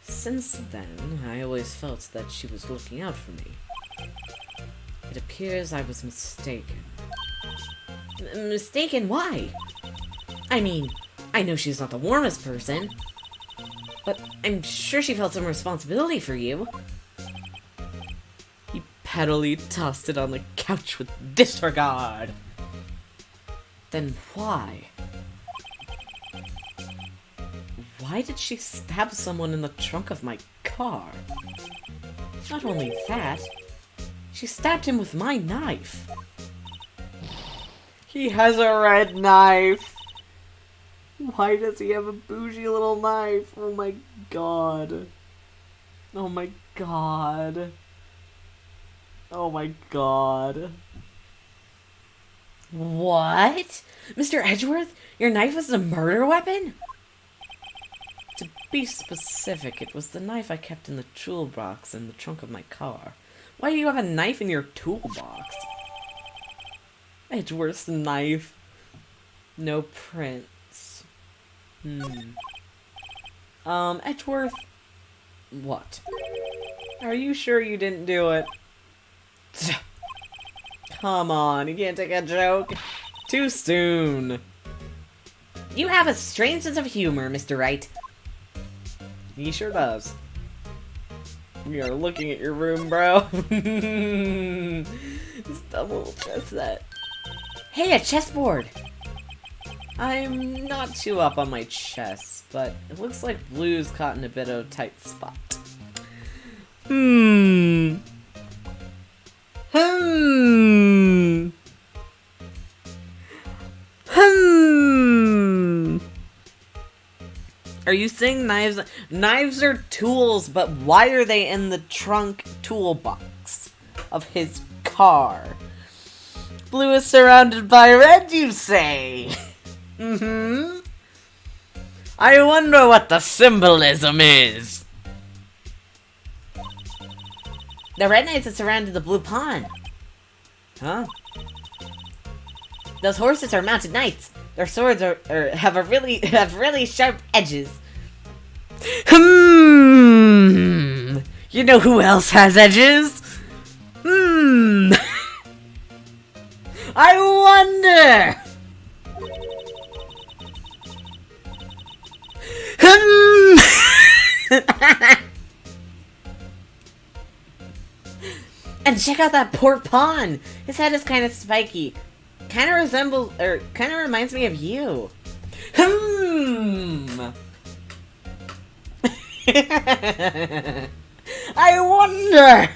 Since then, I always felt that she was looking out for me. It appears I was mistaken. Mistaken? Why? I mean, I know she's not the warmest person, but I'm sure she felt some responsibility for you. He pettily tossed it on the couch with disregard. Then why? Why did she stab someone in the trunk of my car? Not only that, she stabbed him with my knife. He has a red knife. Why does he have a bougie little knife? Oh my god. Oh my god. Oh my god. What? Mr. Edgeworth? Your knife was a murder weapon? To Be specific. It was the knife I kept in the toolbox in the trunk of my car. Why do you have a knife in your toolbox? Edgeworth's knife. No prints. Edgeworth... What? Are you sure you didn't do it? Come on, you can't take a joke. Too soon. You have a strange sense of humor, Mr. Wright. He sure does. We are looking at your room, bro. Just double little chess set. Hey, a chessboard! I'm not too up on my chess, but it looks like Blue's caught in a bit of a tight spot. Are you saying knives? Knives are tools, but why are they in the trunk toolbox of his car? Blue is surrounded by red, you say? I wonder what the symbolism is. The red knights that surrounded the blue pawn. Huh? Those horses are mounted knights. Their swords have really sharp edges. You know who else has edges? I wonder. And check out that poor pawn. His head is kind of spiky. Kind of resembles, or kind of reminds me of you. I wonder.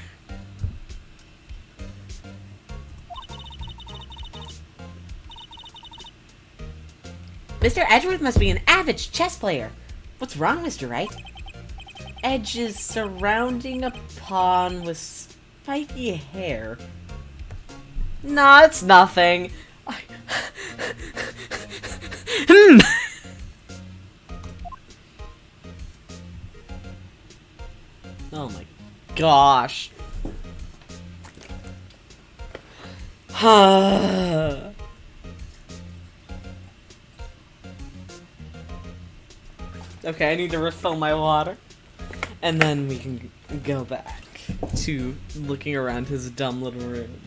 Mr. Edgeworth must be an avid chess player. What's wrong, Mr. Wright? Edges surrounding a pawn with spiky hair. No, it's nothing. Oh my gosh. Okay, I need to refill my water. And then we can go back to looking around his dumb little room.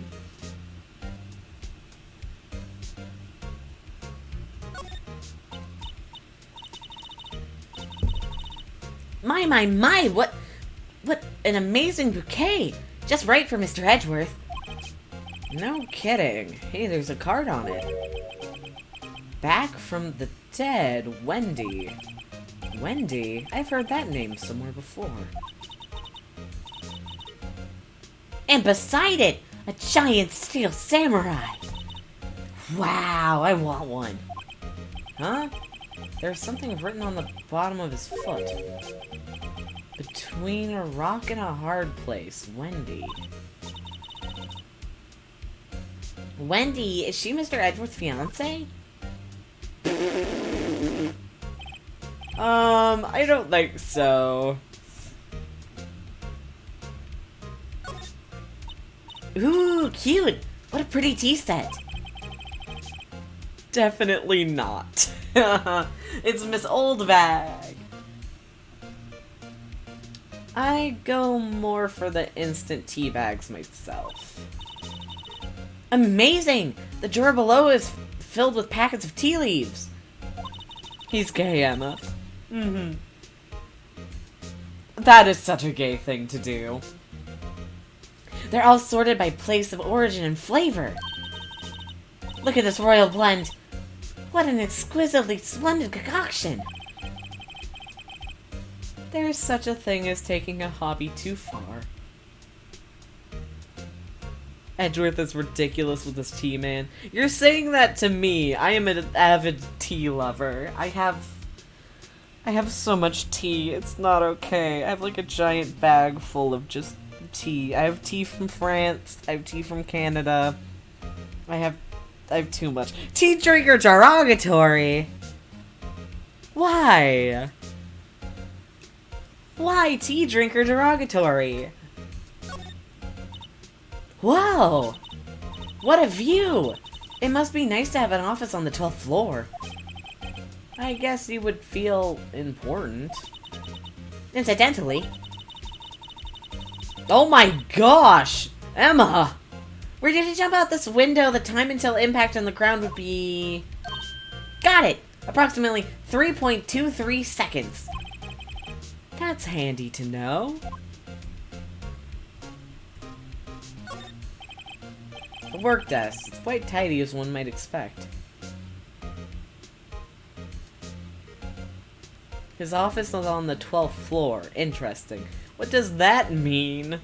My, what an amazing bouquet! Just right for Mr. Edgeworth. No kidding. Hey, there's a card on it. Back from the dead, Wendy. Wendy? I've heard that name somewhere before. And beside it, a giant steel samurai! Wow, I want one. Huh? There's something written on the bottom of his foot. Between a rock and a hard place, Wendy. Wendy, is she Mr. Edgeworth's fiance? I don't think so. Ooh, cute! What a pretty tea set! Definitely not. It's Miss Old Bag. I go more for the instant tea bags myself. Amazing! The drawer below is filled with packets of tea leaves. He's gay, Emma. That is such a gay thing to do. They're all sorted by place of origin and flavor. Look at this royal blend. What an exquisitely splendid concoction. There's such a thing as taking a hobby too far. Edgeworth is ridiculous with this tea, man. You're saying that to me. I am an avid tea lover. I have so much tea. It's not okay. I have like a giant bag full of just tea. I have tea from France. I have tea from Canada. I have too much. Tea drinker derogatory. Why? Why tea drinker derogatory? Whoa! What a view! It must be nice to have an office on the 12th floor. I guess you would feel important. Incidentally. Oh my gosh! Emma! Where did you jump out this window? The time until impact on the ground would be... Got it! Approximately 3.23 seconds. That's handy to know. The work desk. It's quite tidy as one might expect. His office is on the 12th floor. Interesting. What does that mean?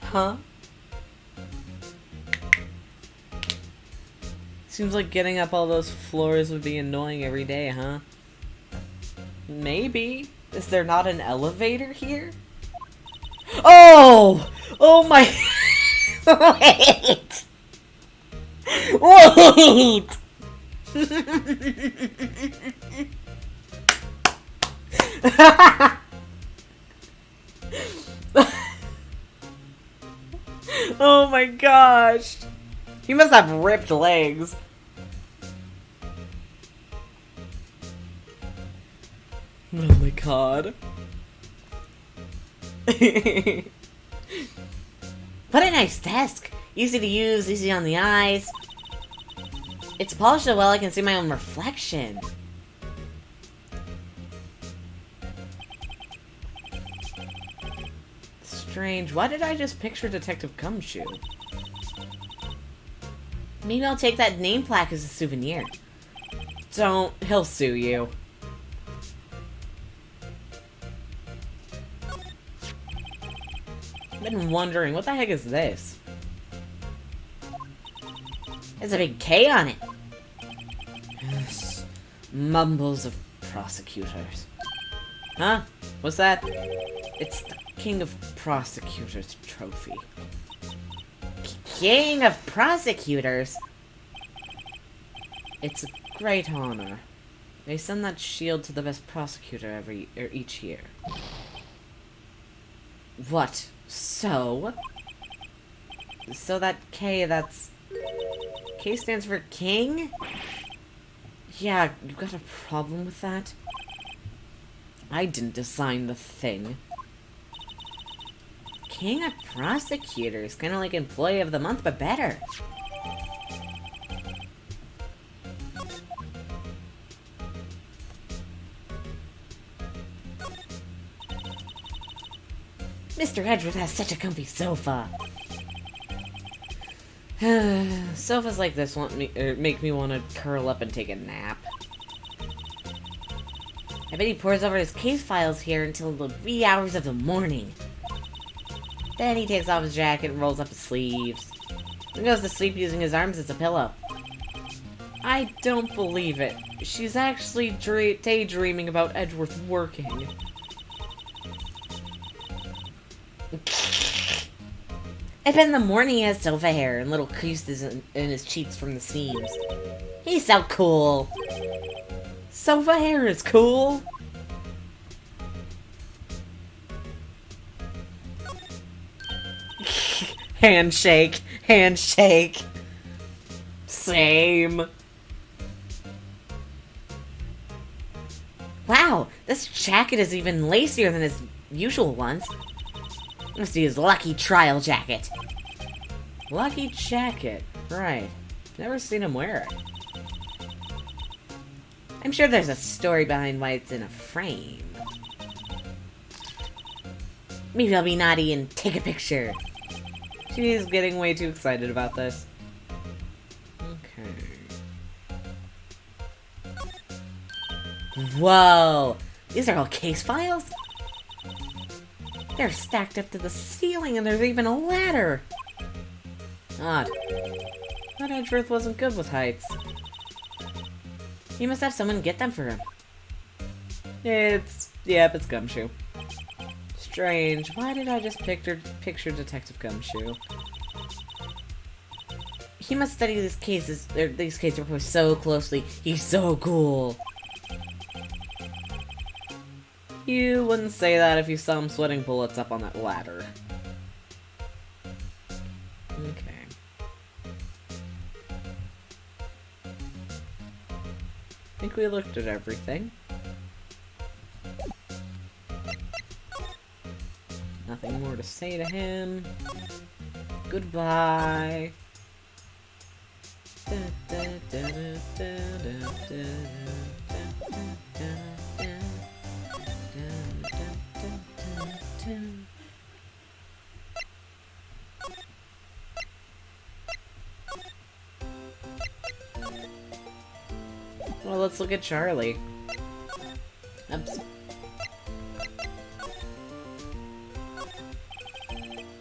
Huh? Seems like getting up all those floors would be annoying every day, huh? Maybe. Is there not an elevator here? Oh! Oh my... Wait! Wait! Oh my gosh! He must have ripped legs. Oh my god. What a nice desk! Easy to use, easy on the eyes. It's polished so well I can see my own reflection. Strange. Why did I just picture Detective Gumshoe? Maybe I'll take that name plaque as a souvenir. Don't. He'll sue you. I've been wondering, what the heck is this? There's a big K on it. Yes. Mumbles of prosecutors. Huh? What's that? It's the King of Prosecutors trophy. King of Prosecutors? It's a great honor. They send that shield to the best prosecutor each year. What? So? So that K, that's... K stands for King? Yeah, you got a problem with that? I didn't design the thing. King of Prosecutors, kind of like Employee of the Month, but better. Mr. Edgeworth has such a comfy sofa. Sofas like this make me want to curl up and take a nap. I bet he pores over his case files here until the wee hours of the morning. Then he takes off his jacket and rolls up his sleeves. Then goes to sleep using his arms as a pillow. I don't believe it. She's actually daydreaming about Edgeworth working. I bet in the morning he has sofa hair and little creases in his cheeks from the seams. He's so cool. Sofa hair is cool. Handshake. Handshake. Same. Wow, this jacket is even lacier than his usual ones. Must be his lucky trial jacket. Lucky jacket. Right. Never seen him wear it. I'm sure there's a story behind why it's in a frame. Maybe I'll be naughty and take a picture. She's getting way too excited about this. Okay. Whoa! These are all case files? They're stacked up to the ceiling and there's even a ladder! Odd. Thought Edgeworth wasn't good with heights. He must have someone get them for him. Yep, it's Gumshoe. Strange. Why did I just picture Detective Gumshoe? He must study these case reports so closely. He's so cool. You wouldn't say that if you saw him sweating bullets up on that ladder. Okay. I think we looked at everything. Nothing more to say to him. Goodbye. Well, let's look at Charlie. Oops.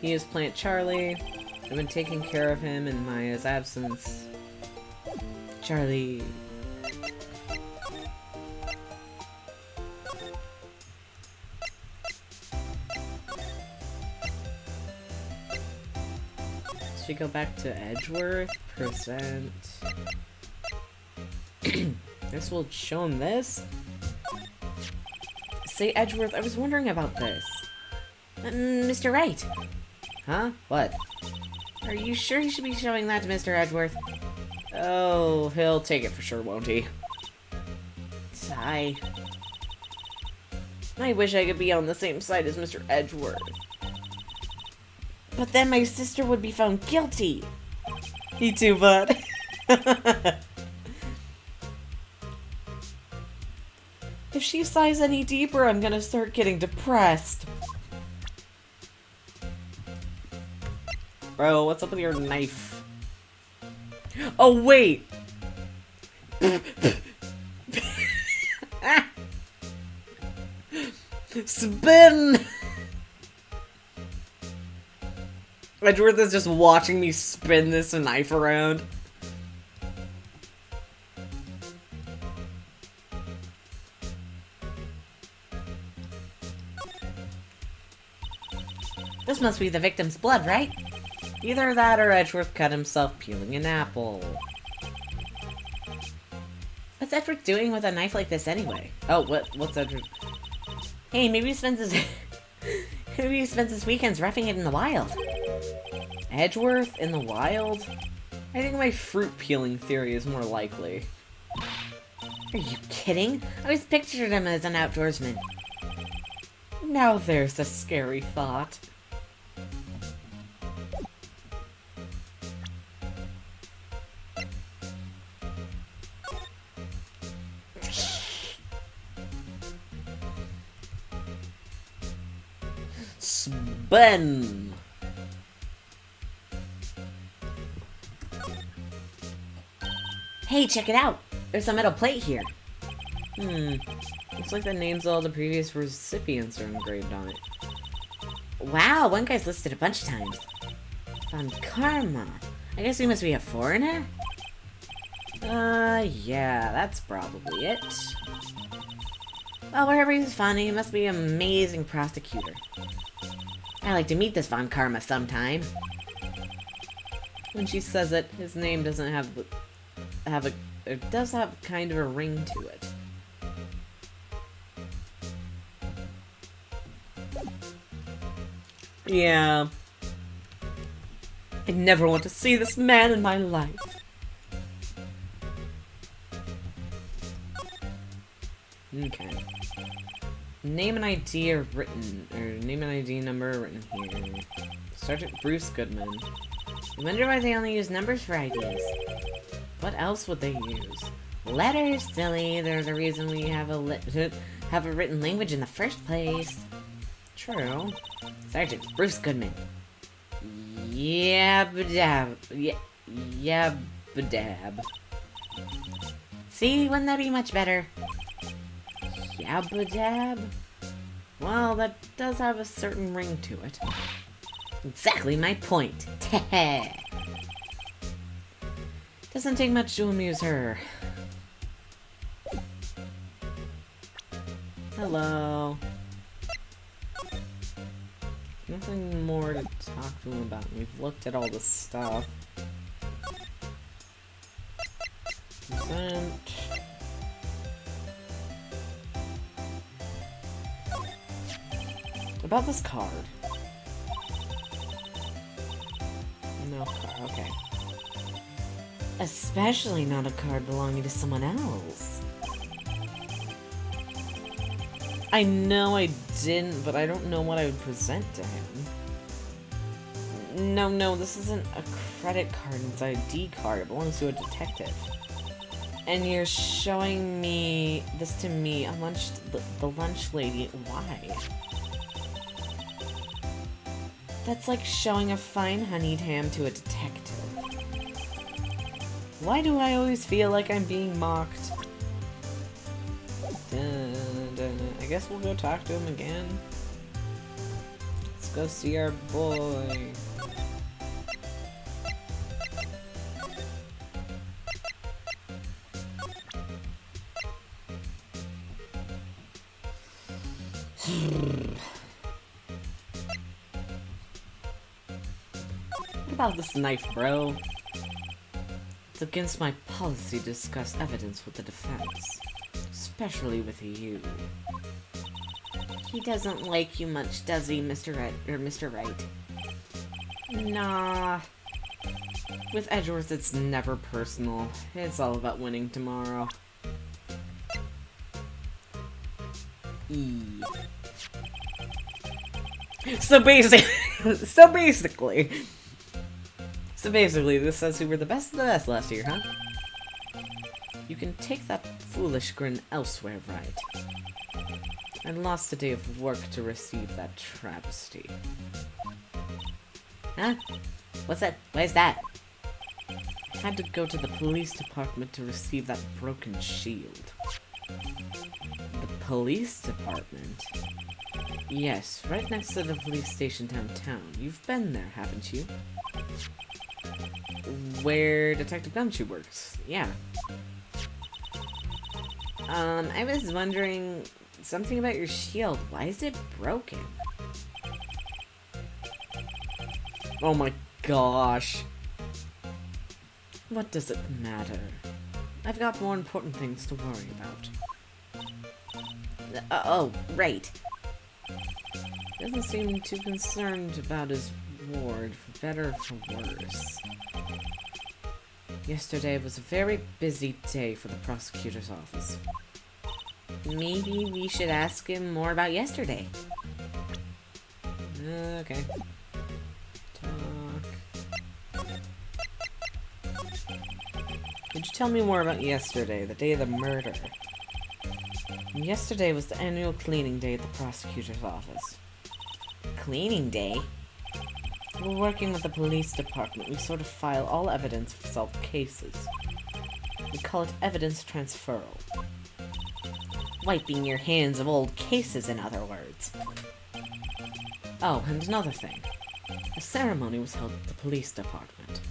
He is Plant Charlie. I've been taking care of him in Maya's absence. Charlie. Should we go back to Edgeworth? Present. Guess we'll show him this. Say, Edgeworth, I was wondering about this. Mr. Wright. Huh? What? Are you sure you should be showing that to Mr. Edgeworth? Oh, he'll take it for sure, won't he? Sigh. I wish I could be on the same side as Mr. Edgeworth. But then my sister would be found guilty. Me too, bud. If she sighs any deeper, I'm gonna start getting depressed. Bro, what's up with your knife? Oh, wait! Spin! Edgeworth is just watching me spin this knife around. This must be the victim's blood, right? Either that or Edgeworth cut himself peeling an apple. What's Edgeworth doing with a knife like this anyway? Oh, what's Edgeworth? Hey, maybe he spends his maybe he spends his weekends roughing it in the wild. Edgeworth in the wild? I think my fruit peeling theory is more likely. Are you kidding? I always pictured him as an outdoorsman. Now there's a scary thought. Spin! Hey, check it out! There's a metal plate here. Looks like the names of all the previous recipients are engraved on it. Wow, one guy's listed a bunch of times. Von Karma. I guess he must be a foreigner? Yeah, that's probably it. Well, wherever he's found, he must be an amazing prosecutor. I'd like to meet this Von Karma sometime. When she says it, his name doesn't it does have kind of a ring to it. Yeah. I never want to see this man in my life. Okay. Name and ID are written, or name and ID number are written here. Sergeant Bruce Goodman. I wonder why they only use numbers for IDs. What else would they use? Letters, silly. They're the reason we have a written language in the first place. True. Sergeant Bruce Goodman. Yabdab. Yabdab. See, wouldn't that be much better? Yabdab? Well, that does have a certain ring to it. Exactly my point. Doesn't take much to amuse her. Hello. Nothing more to talk to him about. We've looked at all the stuff. Present. About this card. No card, okay. Especially not a card belonging to someone else. I know I didn't, but I don't know what I would present to him. No, this isn't a credit card, it's an ID card. It belongs to a detective. And you're showing me this to me, the lunch lady. Why? That's like showing a fine honeyed ham to a detective. Why do I always feel like I'm being mocked? I guess we'll go talk to him again. Let's go see our boy. What about this knife, bro? It's against my policy to discuss evidence with the defense, especially with you. He doesn't like you much, does he, Mr. Wright? Nah. With Edgeworth, it's never personal. It's all about winning tomorrow. So basically, this says we were the best of the best last year, huh? You can take that foolish grin elsewhere, right? I lost a day of work to receive that travesty. Huh? What's that? Where's that? I had to go to the police department to receive that broken shield. The police department? Yes, right next to the police station downtown. You've been there, haven't you? Where Detective Gumshoe works. Yeah. I was wondering something about your shield. Why is it broken? Oh my gosh. What does it matter? I've got more important things to worry about. Oh, right. Doesn't seem too concerned about his ward, for better or for worse. Yesterday was a very busy day for the prosecutor's office. Maybe we should ask him more about yesterday. Okay. Talk. Could you tell me more about yesterday, the day of the murder? Yesterday was the annual cleaning day at the prosecutor's office. Cleaning day? We're working with the police department. We sort of file all evidence for solved cases. We call it evidence transferal. Wiping your hands of old cases, in other words. Oh, and another thing. A ceremony was held at the police department.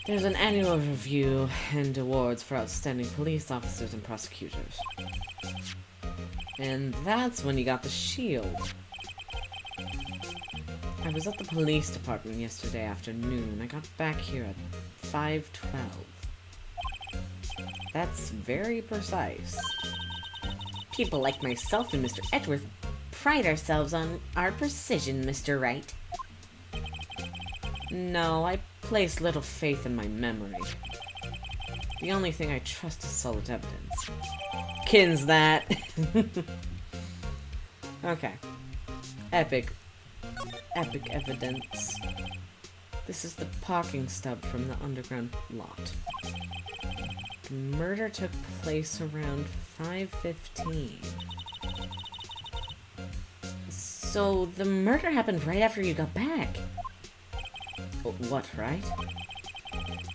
There's an annual review and awards for outstanding police officers and prosecutors. And that's when you got the shield. I was at the police department yesterday afternoon. I got back here at 5:12. That's very precise. People like myself and Mr. Edgeworth pride ourselves on our precision, Mr. Wright. No, I place little faith in my memory. The only thing I trust is solid evidence. Kins that. Okay. Epic evidence. This is the parking stub from the underground lot. The murder took place around 5:15. So the murder happened right after you got back. What, right?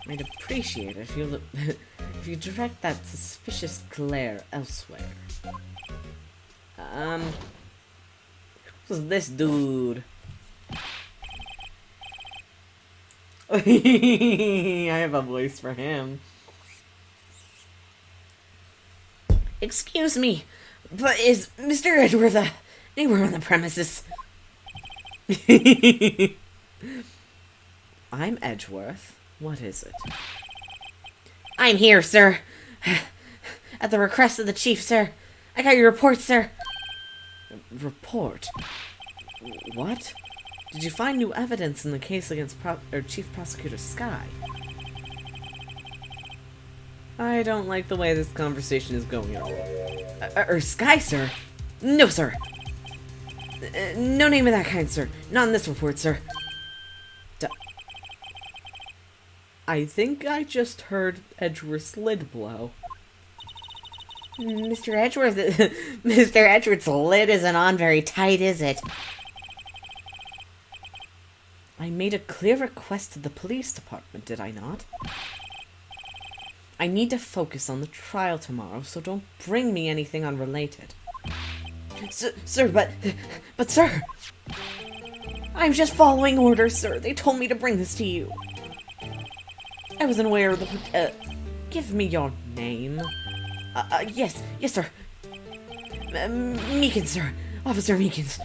I'd appreciate it if you if you direct that suspicious glare elsewhere. Who's this dude? I have a voice for him. Excuse me, but is Mr. Edgeworth anywhere on the premises? I'm Edgeworth. What is it? I'm here, sir. At the request of the chief, sir. I got your report, sir. Report? What? Did you find new evidence in the case against Chief Prosecutor Sky? I don't like the way this conversation is going at all. Sky, sir? No, sir. No name of that kind, sir. Not in this report, sir. I think I just heard Edgeworth's lid blow. Mr. Edgeworth, Mr. Edgeworth's lid isn't on very tight, is it? I made a clear request to the police department, did I not? I need to focus on the trial tomorrow, so don't bring me anything unrelated. Sir, but sir! I'm just following orders, sir. They told me to bring this to you. I wasn't aware of the... give me your name. Yes, sir. Meekins, sir. Officer Meekins.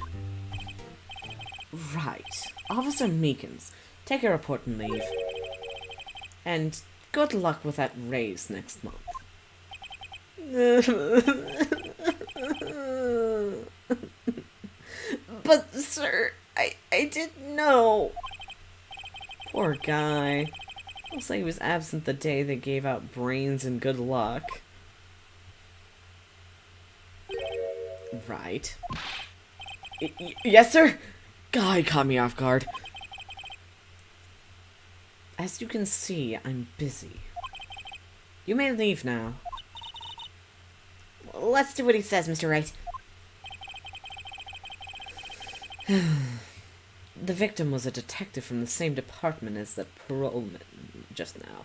Right. Officer Meekins, take a report and leave. And good luck with that raise next month. But, sir, I didn't know. Poor guy. I'll say he was absent the day they gave out brains and good luck. Right. Yes, sir? Guy caught me off guard. As you can see, I'm busy. You may leave now. Let's do what he says, Mr. Wright. The victim was a detective from the same department as the paroleman just now.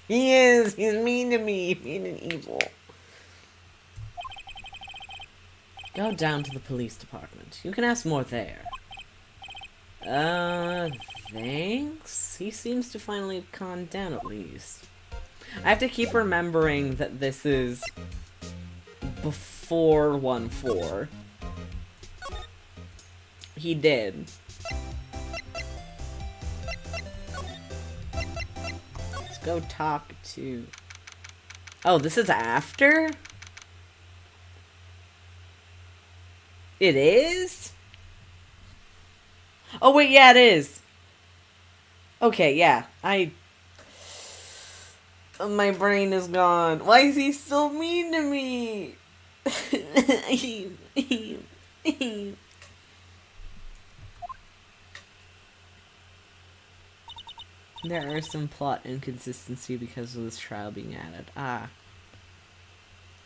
He is! He's mean to me! Mean and evil. Go down to the police department. You can ask more there. Thanks? He seems to finally have calmed down at least. I have to keep remembering that this is before 1-4. He did. Let's go talk to... Oh, this is after? It is? Oh, wait, yeah, it is. Okay, yeah, my brain is gone. Why is he so mean to me? There are some plot inconsistency because of this trial being added.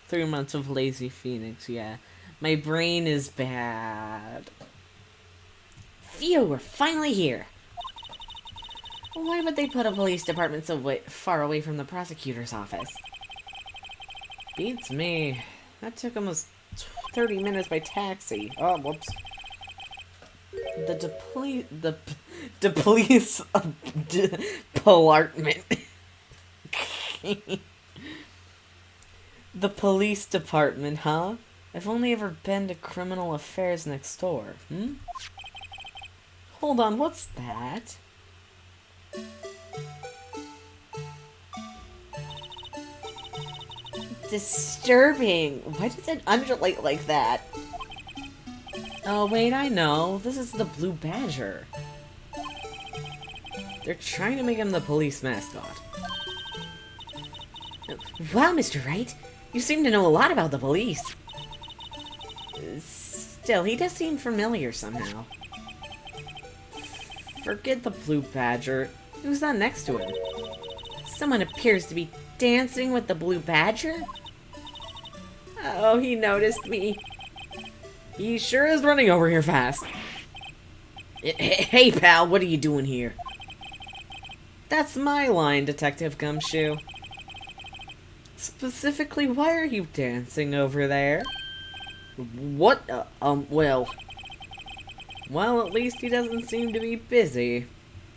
3 months of Lazy Phoenix, yeah. My brain is bad. Phew, we're finally here. Why would they put a police department so far away from the prosecutor's office? Beats me. That took almost 30 minutes by taxi. Oh, whoops. The police department. The police department, huh? I've only ever been to criminal affairs next door. Hold on, what's that? Disturbing. Why does it undulate like that? Oh, wait, I know. This is the Blue Badger. They're trying to make him the police mascot. Wow, Mr. Wright. You seem to know a lot about the police. Still, he does seem familiar somehow. Forget the Blue Badger. Who's that next to him? Someone appears to be dancing with the Blue Badger? Oh, he noticed me. He sure is running over here fast. Hey, pal, what are you doing here? That's my line, Detective Gumshoe. Specifically, why are you dancing over there? What? Well, at least he doesn't seem to be busy.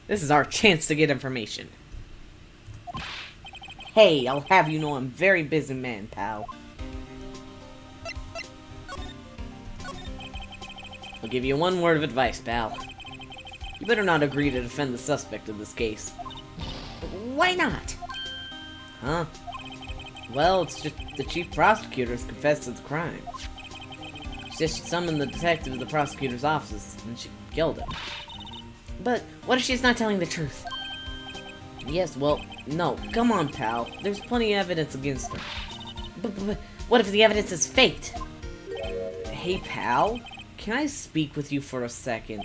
This is our chance to get information. Hey, I'll have you know I'm a very busy man, pal. I'll give you one word of advice, pal. You better not agree to defend the suspect in this case. Why not? Huh? Well, it's just the chief prosecutor's confessed to the crime. She said she summoned the detective to the prosecutor's office, and she killed him. But what if she's not telling the truth? Yes, well, no. Come on, pal. There's plenty of evidence against her. But what if the evidence is faked? Hey, pal? Can I speak with you for a second?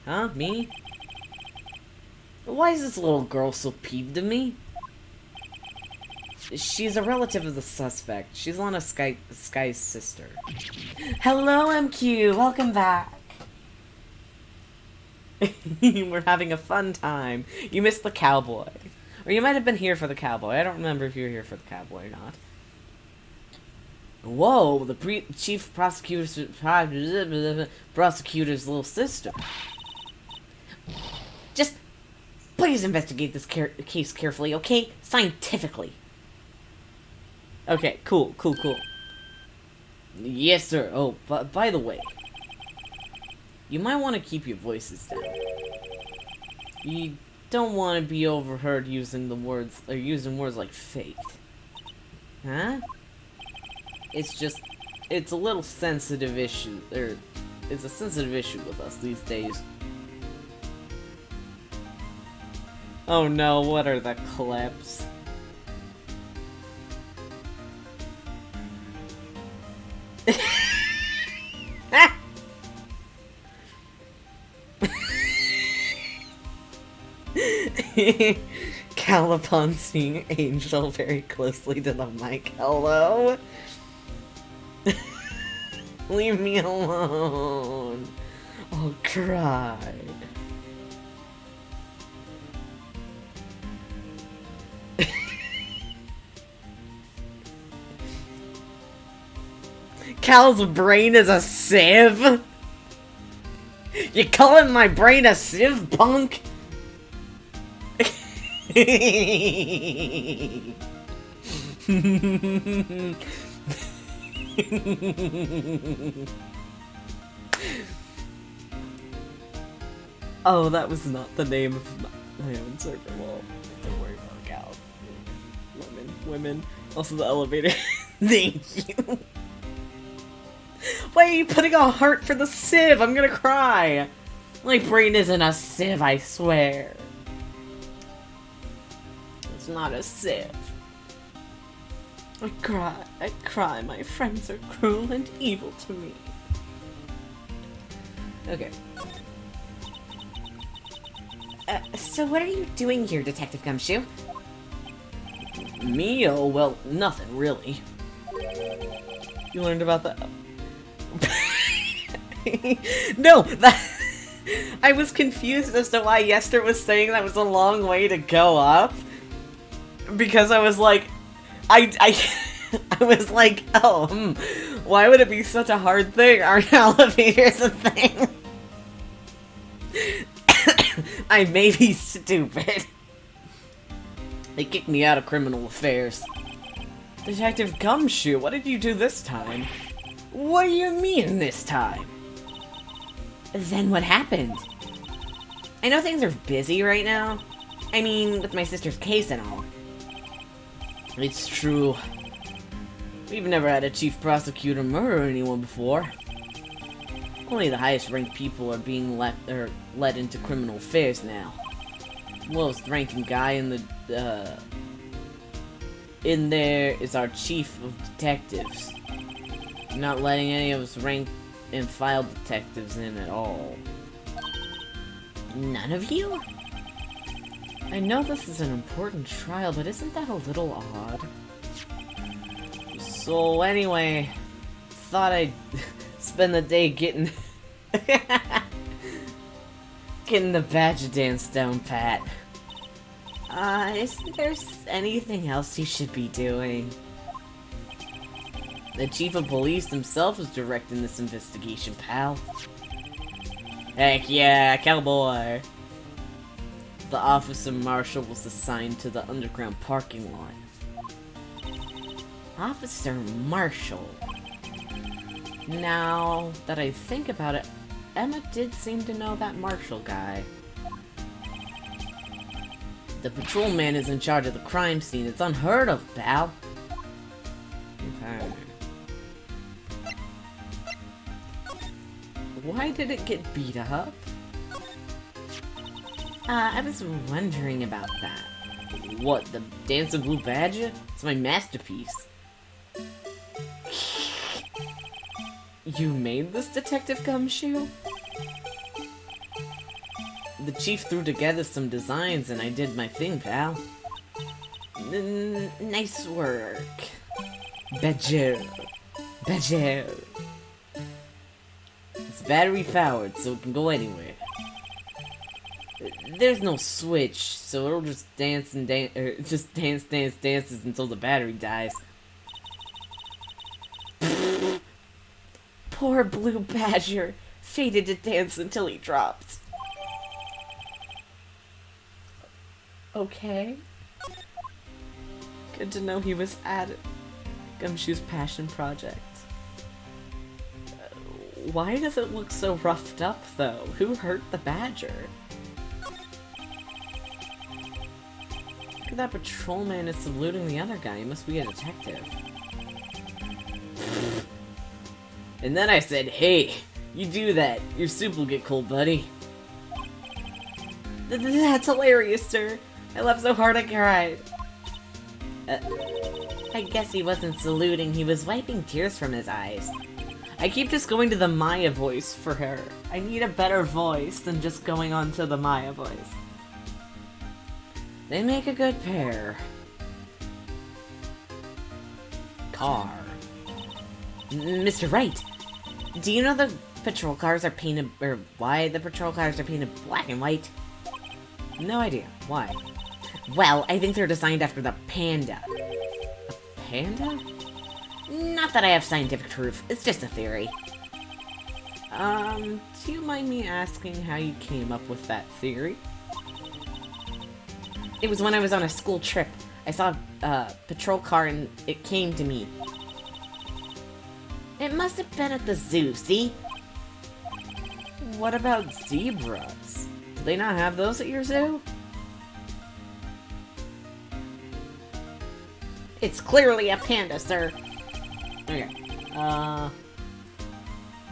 Huh? Me? Why is this little girl so peeved at me? She's a relative of the suspect. She's Lana Sky's sister. Hello, MQ! Welcome back! We're having a fun time. You missed the cowboy. Or you might have been here for the cowboy. I don't remember if you were here for the cowboy or not. Whoa, the chief prosecutor's little sister. Just please investigate this case carefully, okay? Scientifically. Okay, cool. Yes, sir. Oh, but by the way, you might want to keep your voices down. You don't want to be overheard using words like faked. Huh? It's a little sensitive issue, it's a sensitive issue with us these days. Oh no, what are the clips? Calipon seeing Angel very closely to the mic. Hello? Leave me alone. I'll cry. Cal's brain is a sieve? You calling my brain a sieve, punk? Oh, that was not the name of my own server. Well, don't worry about Cal. Women. Also the elevator. Thank you. Why are you putting a heart for the sieve? I'm gonna cry. My brain isn't a sieve, I swear. It's not a sieve. I cry. My friends are cruel and evil to me. Okay. So what are you doing here, Detective Gumshoe? Me? Oh, well, nothing, really. You learned about that? No, I was confused as to why Yester was saying that was a long way to go up. Because I was like, I was like, oh, why would it be such a hard thing? Aren't elevators a thing? I may be stupid. They kicked me out of criminal affairs. Detective Gumshoe, what did you do this time? What do you mean this time? Then what happened? I know things are busy right now. I mean, with my sister's case and all. It's true. We've never had a chief prosecutor murder anyone before. Only the highest ranked people are being let into criminal affairs now. Lowest ranking guy in there is our chief of detectives. Not letting any of us rank and file detectives in at all. None of you? I know this is an important trial, but isn't that a little odd? So anyway, thought I'd spend the day getting the badger dance down pat. Isn't there anything else you should be doing? The chief of police himself is directing this investigation, pal. Heck yeah, cowboy! The officer marshal was assigned to the underground parking lot. Officer Marshall. Now that I think about it, Emma did seem to know that Marshall guy. The patrolman is in charge of the crime scene. It's unheard of, pal. Okay. Why did it get beat up? I was wondering about that. What, the Dancing Blue Badger? It's my masterpiece. You made this, Detective Gumshoe? The chief threw together some designs and I did my thing, pal. Nice work. Badger. Badger. It's battery powered, so it can go anywhere. There's no switch, so it'll just dance and dances until the battery dies. Poor Blue Badger, fated to dance until he dropped. Okay. Good to know he was at Gumshoe's passion project. Why does it look so roughed up, though? Who hurt the badger? Look at that patrolman is saluting the other guy. He must be a detective. And then I said, hey, you do that. Your soup will get cold, buddy. That's hilarious, sir. I laughed so hard I cried. I guess he wasn't saluting. He was wiping tears from his eyes. I keep just going to the Maya voice for her. I need a better voice than just going on to the Maya voice. They make a good pair. Car. Mr. Wright, do you know the patrol cars are painted, or why the patrol cars are painted black and white? No idea. Why? Well, I think they're designed after the panda. A panda? Not that I have scientific proof, it's just a theory. Do you mind me asking how you came up with that theory? It was when I was on a school trip. I saw a patrol car and it came to me. It must have been at the zoo, see? What about zebras? Do they not have those at your zoo? It's clearly a panda, sir. Okay.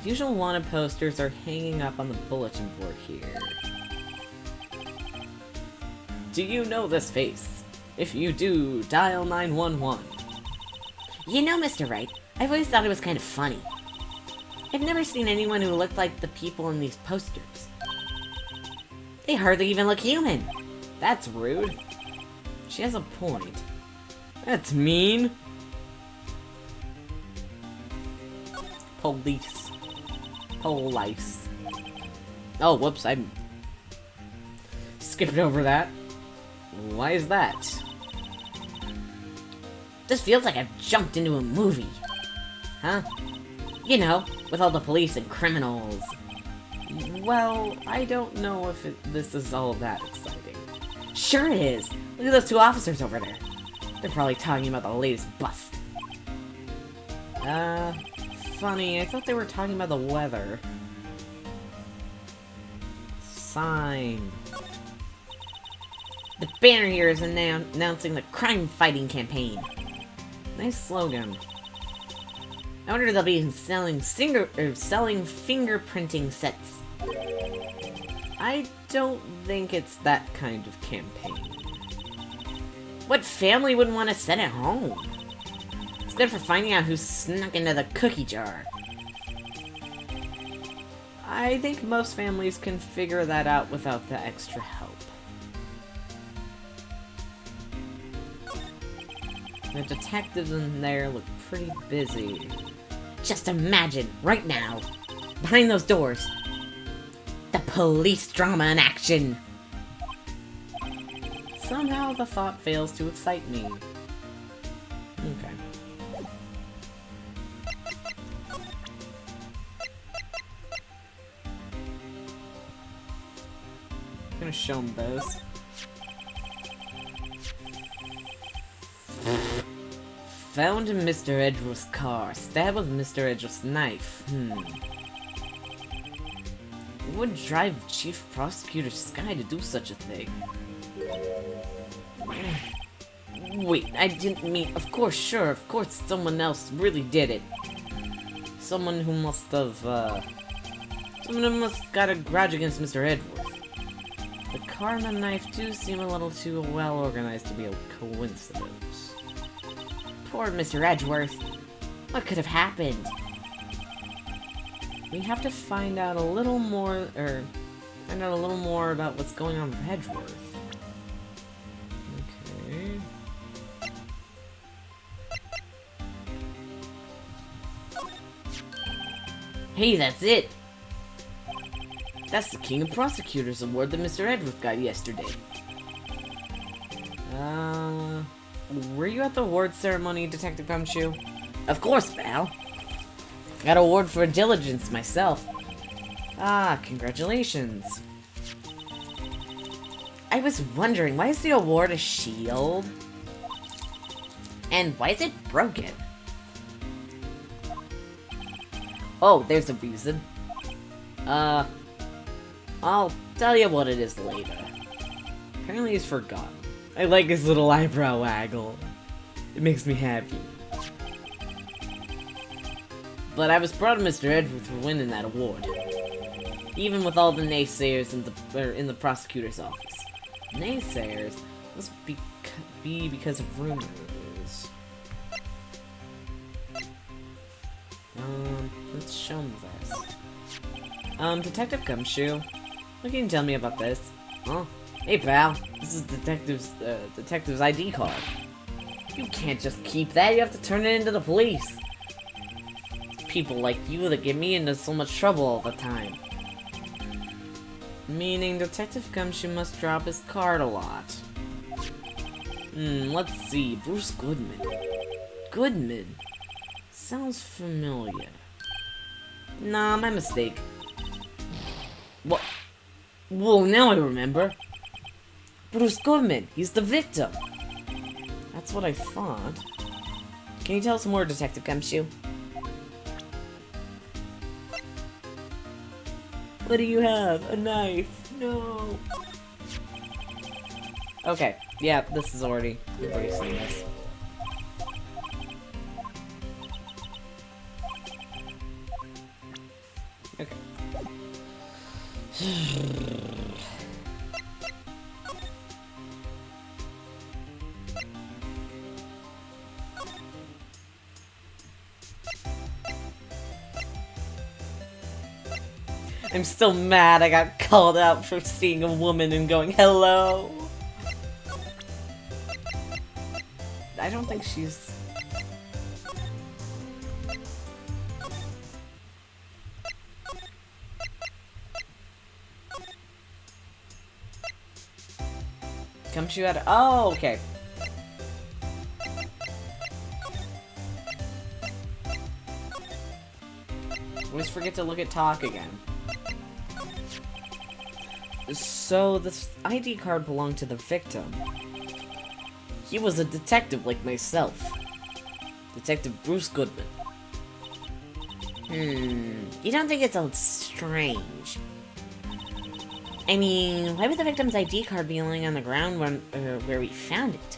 Usual wanted posters are hanging up on the bulletin board here. Do you know this face? If you do, dial 911. You know, Mr. Wright, I've always thought it was kind of funny. I've never seen anyone who looked like the people in these posters. They hardly even look human. That's rude. She has a point. That's mean. Police. Police. Oh, whoops, I skipped over that. Why is that? This feels like I've jumped into a movie. Huh? You know, with all the police and criminals. Well, I don't know if this is all that exciting. Sure it is! Look at those two officers over there. They're probably talking about the latest bust. Funny, I thought they were talking about the weather. Sign. The banner here is announcing the crime-fighting campaign. Nice slogan. I wonder if they'll be selling fingerprinting sets. I don't think it's that kind of campaign. What family wouldn't want to set at home? It's good for finding out who snuck into the cookie jar. I think most families can figure that out without the extra help. The detectives in there look pretty busy. Just imagine, right now, behind those doors, the police drama in action! Somehow the thought fails to excite me. Okay. I'm gonna show him those. Found in Mr. Edgeworth's car. Stabbed with Mr. Edgeworth's knife. Would drive Chief Prosecutor Sky to do such a thing? Wait, I didn't mean... Of course, sure, of course someone else really did it. Someone who must have, Some of them must have got a grudge against Mr. Edgeworth. The car and the knife do seem a little too well organized to be a coincidence. Poor Mr. Edgeworth. What could have happened? We have to find out a little more, about what's going on with Edgeworth. Okay. Hey, that's it! That's the King of Prosecutors award that Mr. Edgeworth got yesterday. Were you at the award ceremony, Detective Gumshoe? Of course, pal. Got an award for diligence myself. Ah, congratulations. I was wondering, why is the award a shield? And why is it broken? Oh, there's a reason. I'll tell you what it is later. Apparently he's forgotten. I like his little eyebrow waggle. It makes me happy. But I was proud of Mr. Edgeworth for winning that award. Even with all the naysayers in the prosecutor's office. Naysayers must be because of rumors. Let's show him this. Detective Gumshoe, what can you tell me about this? Huh? Hey pal, this is detective's ID card. You can't just keep that, you have to turn it into the police. People like you that get me into so much trouble all the time. Meaning Detective Gumshoe must drop his card a lot. Let's see, Bruce Goodman. Goodman? Sounds familiar. Nah, my mistake. What? Whoa, now I remember. Bruce Goodman, he's the victim. That's what I thought. Can you tell us more, Detective Gumshoe? What do you have? A knife? No. Okay, yeah, this is already. We've already seen this. Okay. I'm still mad I got called out for seeing a woman and going, hello! I don't think she's... Gumshoe had... Oh, okay. Always forget to look at talk again. So, this ID card belonged to the victim. He was a detective like myself. Detective Bruce Goodman. You don't think it's a strange? I mean, why would the victim's ID card be laying on the ground when, where we found it?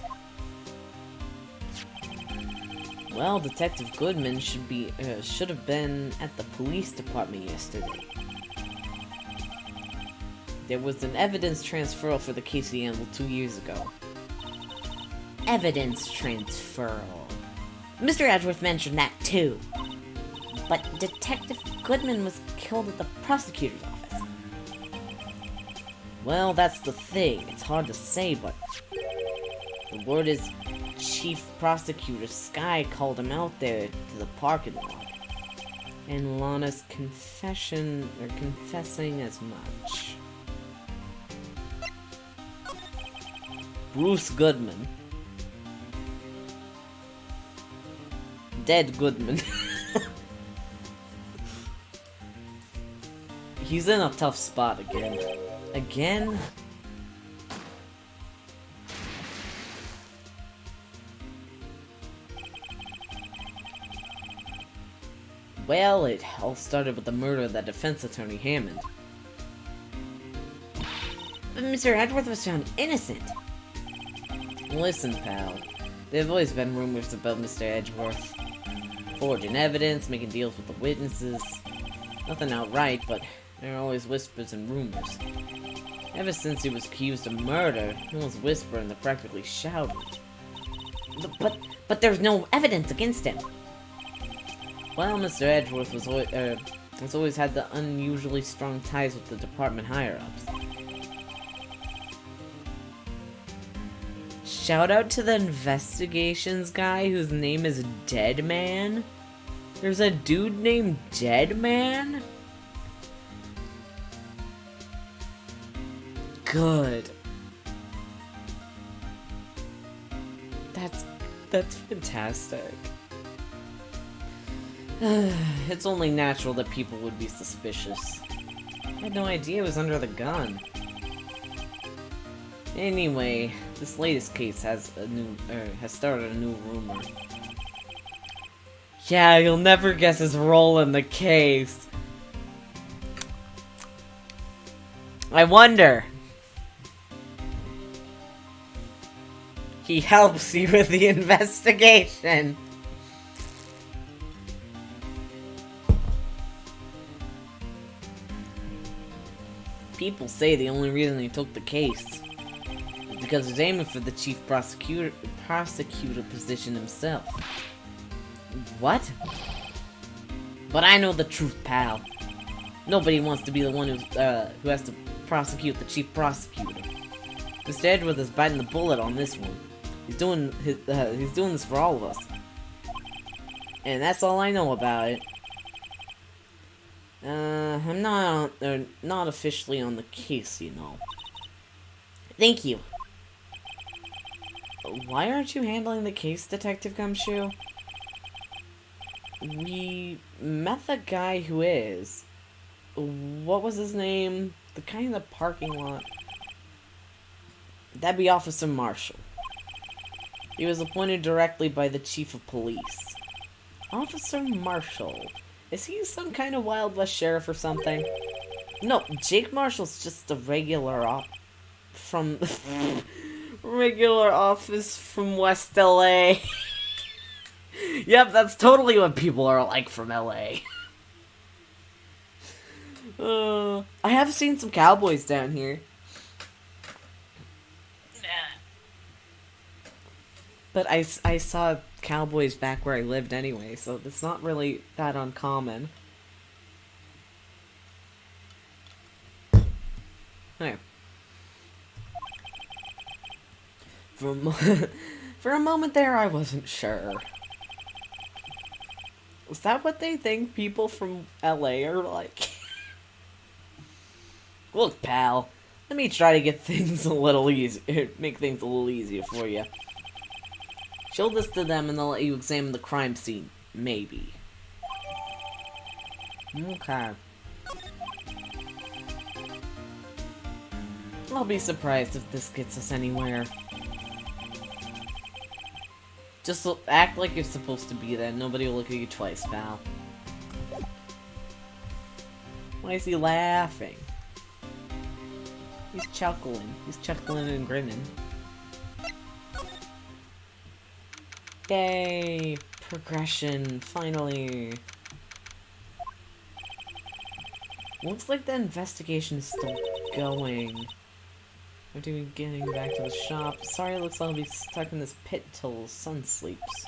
Well, Detective Goodman should have been at the police department yesterday. There was an evidence transferal for the case he handled 2 years ago. Evidence transferal. Mr. Edgeworth mentioned that too. But Detective Goodman was killed at the prosecutor's office. Well, that's the thing. It's hard to say, but the word is Chief Prosecutor Sky called him out there to the parking lot. And Lana's confessing as much. Bruce Goodman. Dead Goodman. He's in a tough spot again. Again? Well, it all started with the murder of that defense attorney, Hammond. But Mr. Edgeworth was found innocent. Listen, pal. There have always been rumors about Mr. Edgeworth. Forging evidence, making deals with the witnesses. Nothing outright, but There are always whispers and rumors. Ever since he was accused of murder, no one's whispering, they're practically shouting. But there's no evidence against him. Well, Mr. Edgeworth has always had the unusually strong ties with the department higher-ups. Shout out to the investigations guy whose name is Deadman? There's a dude named Deadman? Good. That's fantastic. It's only natural that people would be suspicious. I had no idea it was under the gun. Anyway, this latest case has started a new rumor. Yeah, you'll never guess his role in the case. I wonder. He helps you with the investigation. People say the only reason he took the case is because he's aiming for the chief prosecutor position himself. What? But I know the truth, pal. Nobody wants to be the one who has to prosecute the chief prosecutor. Mr. Edgeworth is biting the bullet on this one. He's doing this for all of us. And that's all I know about it. I'm not officially on the case, you know. Thank you. Why aren't you handling the case, Detective Gumshoe? We met the guy who is. What was his name? The guy in the parking lot. That'd be Officer Marshall. He was appointed directly by the Chief of Police. Officer Marshall. Is he some kind of Wild West sheriff or something? No, Jake Marshall's just a regular regular office from West LA. Yep, that's totally what people are like from LA. I have seen some cowboys down here. But I saw cowboys back where I lived anyway, so it's not really that uncommon. Hey. For a moment there, I wasn't sure. Is that what they think people from LA are like? Look, pal, let me try to get things a little easier, make things a little easier for you. Show this to them and they'll let you examine the crime scene. Maybe. Okay. I'll be surprised if this gets us anywhere. Just act like you're supposed to be there. Nobody will look at you twice, pal. Why is he laughing? He's chuckling. He's chuckling and grinning. Yay! Progression, finally. Looks like the investigation is still going. We're getting back to the shop. Sorry, looks like I'll be stuck in this pit till sun sleeps.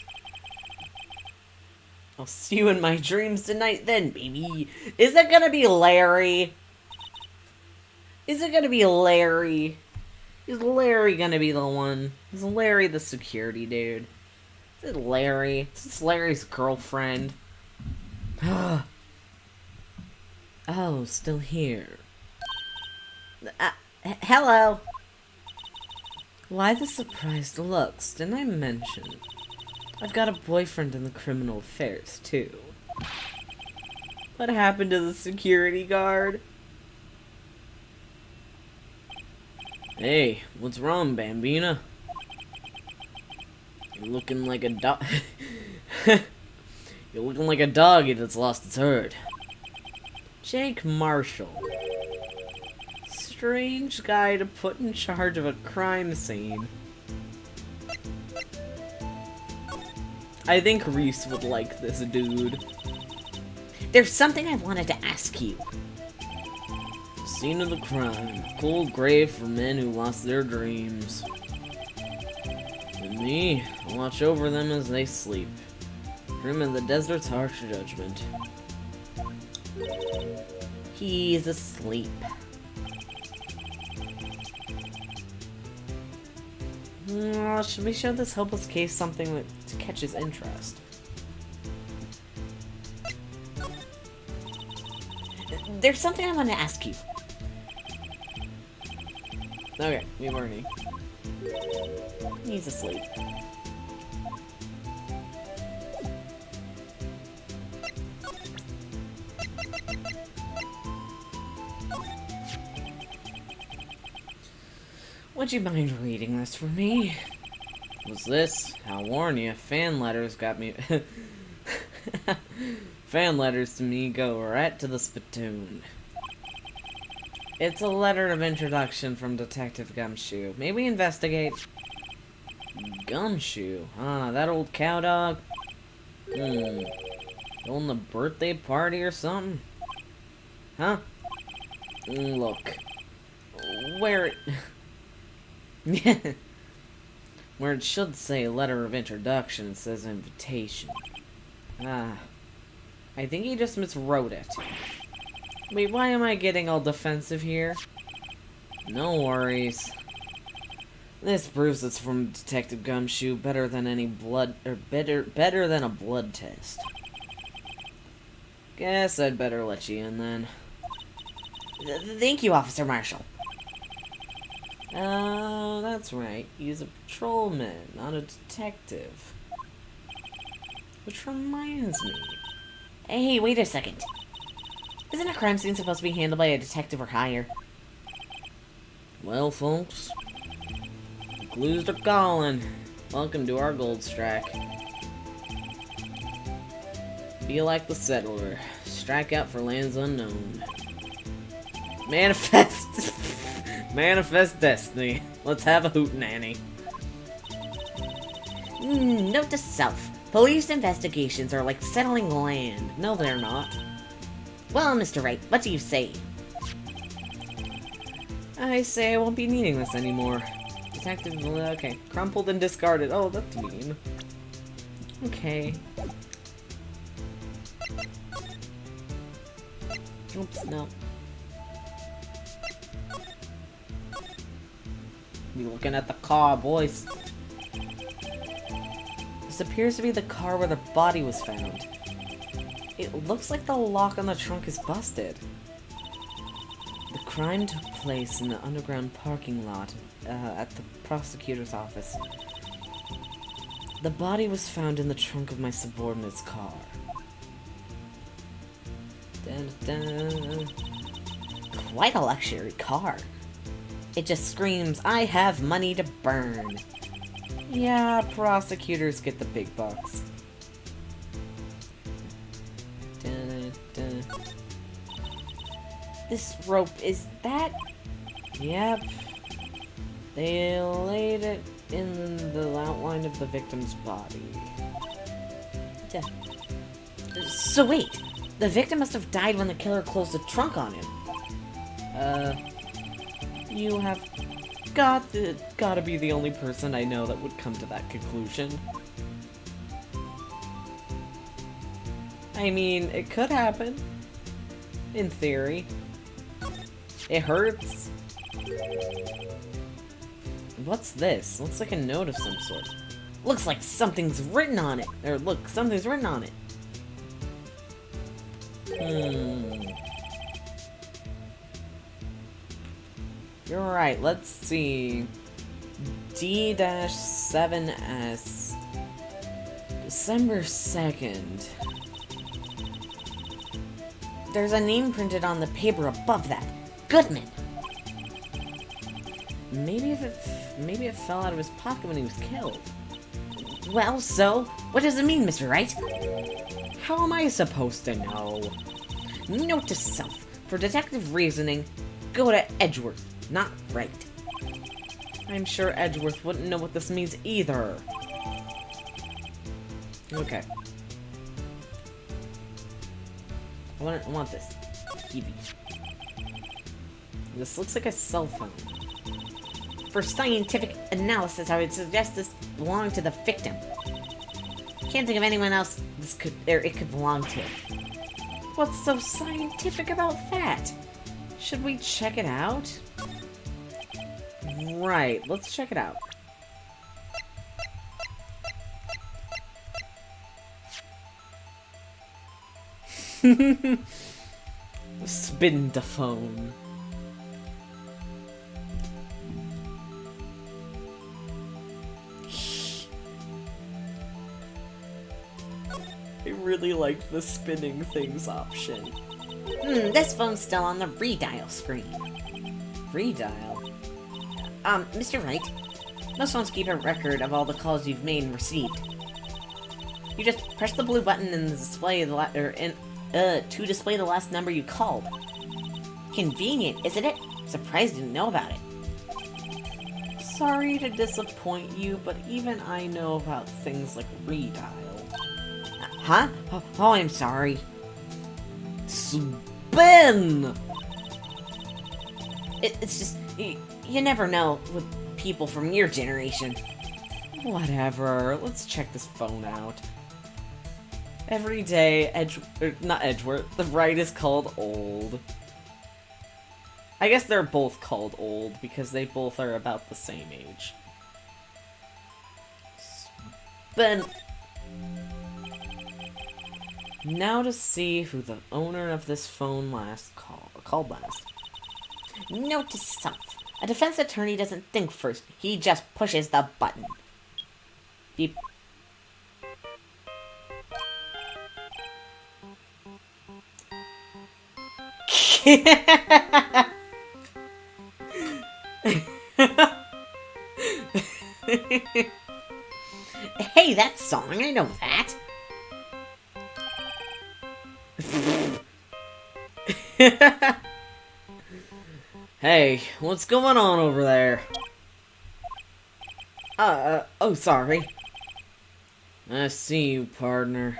I'll see you in my dreams tonight then, baby. Is it gonna be Larry? Is it gonna be Larry? Is Larry gonna be the one? Is Larry the security dude? Is it Larry? Is this Larry's girlfriend? Oh, still here. Hello. Why the surprised looks? Didn't I mention? I've got a boyfriend in the criminal affairs, too. What happened to the security guard? Hey, what's wrong, Bambina? You're looking like a dog. You're looking like a doggy that's lost its herd. Jake Marshall. Strange guy to put in charge of a crime scene. I think Reese would like this dude. There's something I wanted to ask you. Scene of the crime. Cold grave for men who lost their dreams. And me, I watch over them as they sleep. Dream of the desert's harsh judgment. He's asleep. Should we show this hopeless case something that to catch his interest? There's something I want to ask you. Okay, we've already. He's asleep. Would you mind reading this for me? What's this? I'll warn you, fan letters got me. Fan letters to me go right to the spittoon. It's a letter of introduction from Detective Gumshoe. May we investigate? Gumshoe? Ah, that old cow dog? On the birthday party or something? Huh? Look. Where it... Where it should say letter of introduction, it says invitation. Ah. I think he just miswrote it. Wait, why am I getting all defensive here? No worries. This proves it's from Detective Gumshoe, better than any blood, or better than a blood test. Guess I'd better let you in then. Thank you, Officer Marshall. Oh, that's right. He's a patrolman, not a detective. Which reminds me. Hey, wait a second. Isn't a crime scene supposed to be handled by a detective or higher? Well, folks, the clues are calling. Welcome to our gold strike. Be like the settler. Strike out for lands unknown. Manifest... Manifest destiny. Let's have a hootenanny. Note to self. Police investigations are like settling land. No, they're not. Well, Mr. Wright, what do you say? I say I won't be needing this anymore. Detective... Okay. Crumpled and discarded. Oh, that's mean. Okay. Oops, no. Be looking at the car, boys. This appears to be the car where the body was found. It looks like the lock on the trunk is busted. The crime took place in the underground parking lot at the prosecutor's office. The body was found in the trunk of my subordinate's car. Dun, dun. Quite a luxury car. It just screams, I have money to burn. Yeah, prosecutors get the big bucks. Dun, dun. This rope, is that... Yep. They laid it in the outline of the victim's body. So wait, the victim must have died when the killer closed the trunk on him. You have gotta be the only person I know that would come to that conclusion. I mean, it could happen. In theory. It hurts. What's this? Looks like a note of some sort. Looks like something's written on it. Or look, something's written on it. You're right, let's see. D-7S. December 2nd. There's a name printed on the paper above that. Goodman. Maybe it fell out of his pocket when he was killed. Well, so? What does it mean, Mr. Wright? How am I supposed to know? Note to self. For detective reasoning, go to Edgeworth, not Wright. I'm sure Edgeworth wouldn't know what this means either. Okay. I want this. Kiwi. This looks like a cell phone. For scientific analysis, I would suggest this belonged to the victim. Can't think of anyone else it could belong to. What's so scientific about that? Should we check it out? Right, let's check it out. Spin the phone. I really like the spinning things option. This phone's still on the redial screen. Redial? Mr. Wright, most phones keep a record of all the calls you've made and received. You just press the blue button and display the to display the last number you called. Convenient, isn't it? Surprised you didn't know about it. Sorry to disappoint you, but even I know about things like redial. Huh? Oh, I'm sorry. Spin! It's just, you never know with people from your generation. Whatever, let's check this phone out. Every day, not Edgeworth, the right is called old. I guess they're both called old because they both are about the same age. Spin. Now to see who the owner of this phone called last. Note to self. A defense attorney doesn't think first. He just pushes the button. Beep. Hey, that song, I know that. Hey, what's going on over there? Oh, sorry. I see you, partner.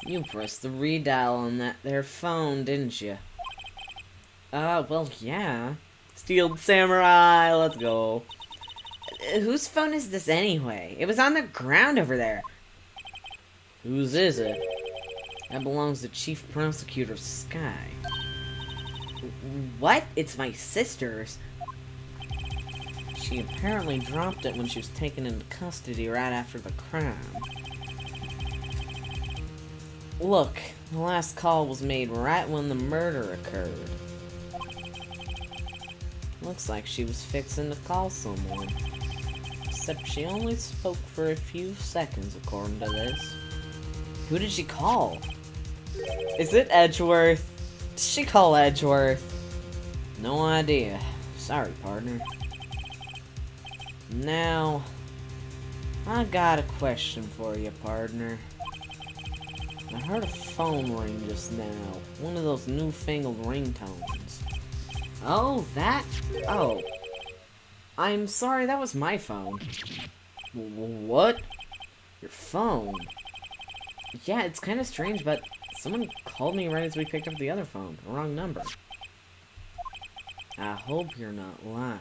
You pressed the redial on that there phone, didn't you? Well, yeah. Steeled Samurai, let's go. Whose phone is this anyway? It was on the ground over there. Whose is it? That belongs to Chief Prosecutor Sky. What? It's my sister's. She apparently dropped it when she was taken into custody right after the crime. Look, the last call was made right when the murder occurred. Looks like she was fixing to call someone. Except she only spoke for a few seconds, according to this. Who did she call? Is it Edgeworth? Did she call Edgeworth? No idea. Sorry, partner. Now, I got a question for you, partner. I heard a phone ring just now. One of those newfangled ringtones. Oh, that? Oh. I'm sorry, that was my phone. What? Your phone? Yeah, it's kind of strange, but someone called me right as we picked up the other phone. Wrong number. I hope you're not lying.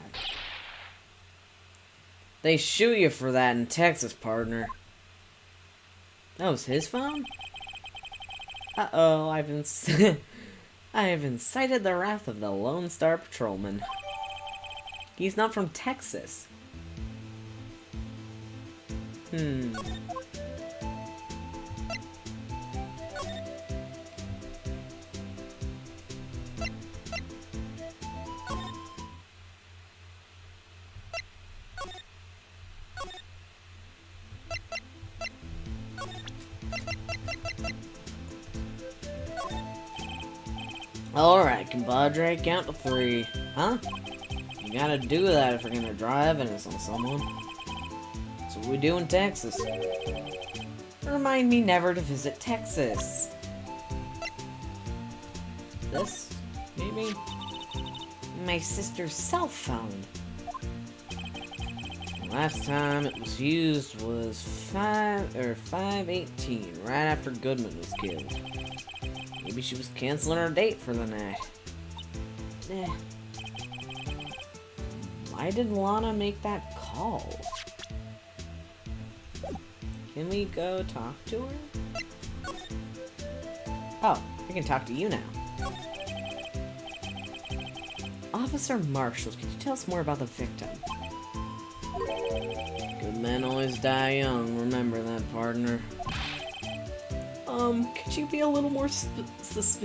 They shoot you for that in Texas, partner. That was his phone? Uh-oh, I have incited the wrath of the Lone Star Patrolman. He's not from Texas. Alright, compadre, count to 3. Huh? You gotta do that if you're gonna draw evidence on someone. That's what we do in Texas. Remind me never to visit Texas. This? Maybe? My sister's cell phone. Last time it was used was 5/18, right after Goodman was killed. Maybe she was canceling her date for the night. Why did Lana make that call? Can we go talk to her? Oh, I can talk to you now. Officer Marshall, could you tell us more about the victim? Good men always die young, remember that, partner. Could you be a little more specific?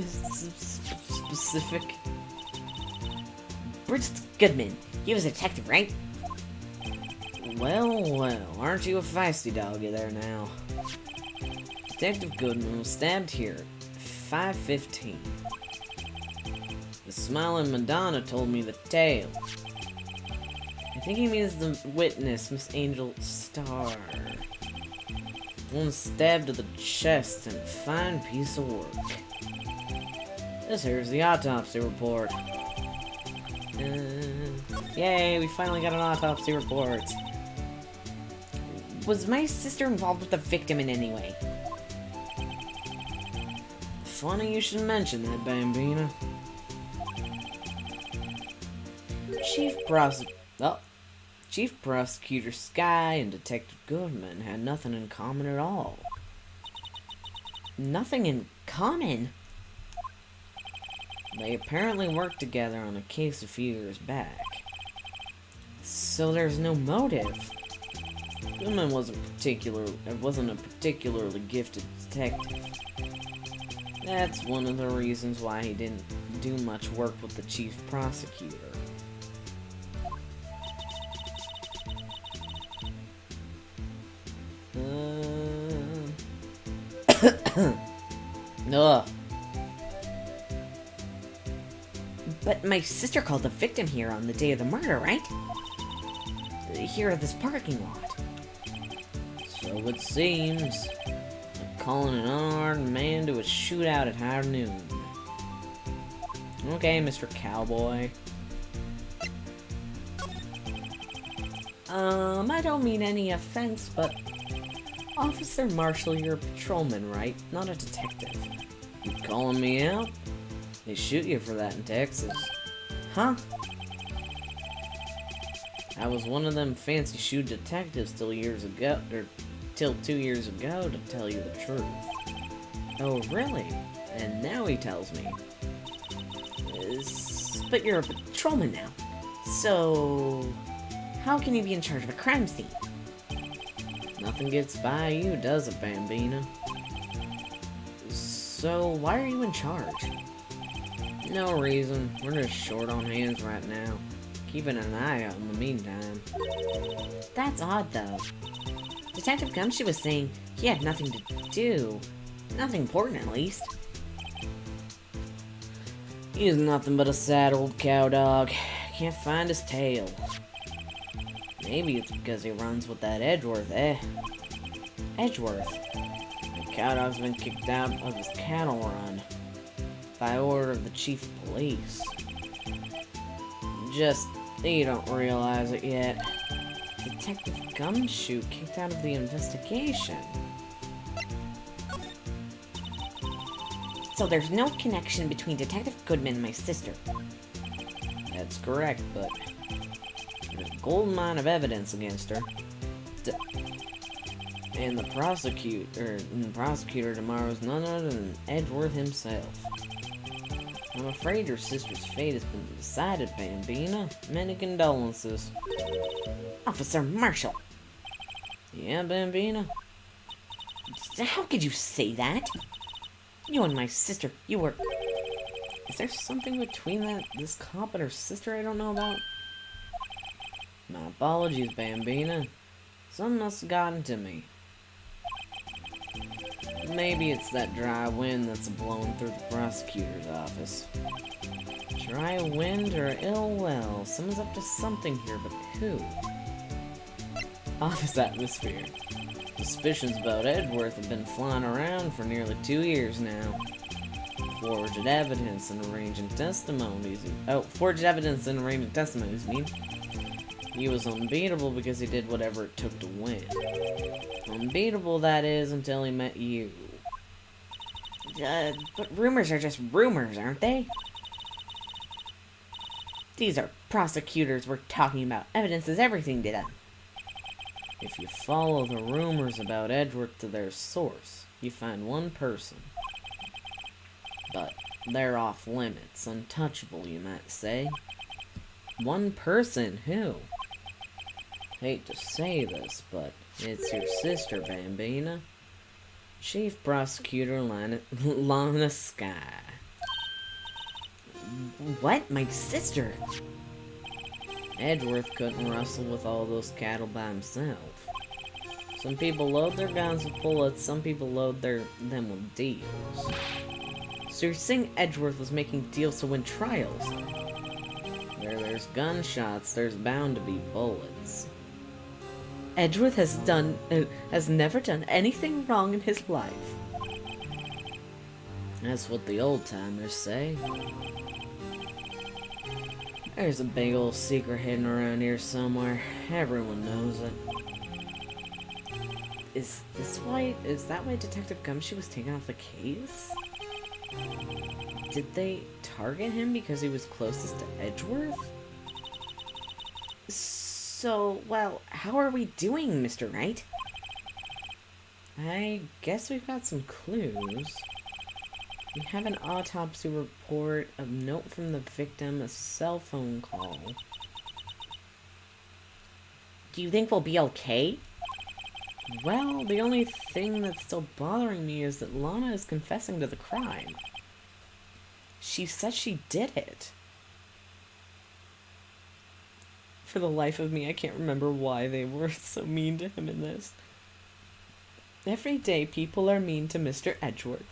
Bruce Goodman, he was a detective, right? Well, aren't you a feisty doggy there now? Detective Goodman was stabbed here at 5:15. The smiling Madonna told me the tale. I think he means the witness, Miss Angel Starr. One stabbed to the chest and a fine piece of work. This here's the autopsy report. Yay, we finally got an autopsy report. Was my sister involved with the victim in any way? Funny you should mention that, Bambina. Chief Prosecutor Sky and Detective Goodman had nothing in common at all. Nothing in common? They apparently worked together on a case a few years back. So there's no motive. Goodman wasn't a particularly gifted detective. That's one of the reasons why he didn't do much work with the chief prosecutor. Ugh. But my sister called the victim here on the day of the murder, right? Here at this parking lot. So it seems. Like calling an unarmed man to a shootout at high noon. Okay, Mr. Cowboy. I don't mean any offense, but Officer Marshall, you're a patrolman, right? Not a detective. You calling me out? They shoot you for that in Texas. Huh? I was one of them fancy shoe detectives till 2 years ago, to tell you the truth. Oh, really? And now he tells me. But you're a patrolman now. So, how can you be in charge of a crime scene? Nothing gets by you, does it, Bambina? So, why are you in charge? No reason. We're just short on hands right now. Keeping an eye out in the meantime. That's odd, though. Detective Gumshoe was saying he had nothing to do. Nothing important, at least. He's nothing but a sad old cow dog. Can't find his tail. Maybe it's because he runs with that Edgeworth, eh? Edgeworth? The cow dog's been kicked out of his cattle run. By order of the chief of police. Just, you don't realize it yet. Detective Gumshoe kicked out of the investigation. So there's no connection between Detective Goodman and my sister. That's correct, but there's a gold mine of evidence against her. And the prosecutor tomorrow is none other than Edgeworth himself. I'm afraid your sister's fate has been decided, Bambina. Many condolences. Officer Marshall! Yeah, Bambina? How could you say that? You and my sister, you were... Is there something between this cop and her sister I don't know about? My apologies, Bambina. Something must have gotten to me. Maybe it's that dry wind that's blowing through the prosecutor's office. Dry wind or ill will, someone's up to something here, but who? Office atmosphere. Suspicions about Edgeworth have been flying around for nearly 2 years now. Forged evidence and arranging testimonies. Forged evidence and arranging testimonies, He was unbeatable because he did whatever it took to win. Unbeatable, that is, until he met you. But rumors are just rumors, aren't they? These are prosecutors we're talking about. Evidence is everything to them. If you follow the rumors about Edgeworth to their source, you find one person. But they're off limits, untouchable, you might say. One person? Who? Hate to say this, but it's your sister, Bambina. Chief Prosecutor Lana Sky. What? My sister? Edgeworth couldn't wrestle with all those cattle by himself. Some people load their guns with bullets, some people load them with deals. So you're saying Edgeworth was making deals to win trials? Where there's gunshots, there's bound to be bullets. Edgeworth has never done anything wrong in his life. That's what the old-timers say. There's a big old secret hidden around here somewhere. Everyone knows it. Is that why Detective Gumshoe was taken off the case? Did they target him because he was closest to Edgeworth? So, well, how are we doing, Mr. Wright? I guess we've got some clues. We have an autopsy report, a note from the victim, a cell phone call. Do you think we'll be okay? Well, the only thing that's still bothering me is that Lana is confessing to the crime. She said she did it. For the life of me, I can't remember why they were so mean to him in this. Every day, people are mean to Mr. Edgeworth.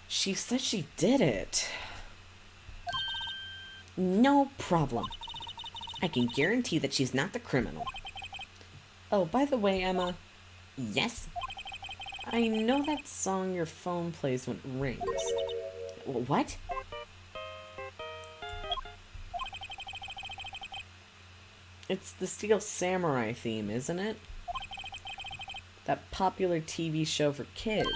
She said she did it. No problem. I can guarantee that she's not the criminal. Oh, by the way, Emma. Yes? I know that song your phone plays when it rings. What? It's the Steel Samurai theme, isn't it? That popular TV show for kids.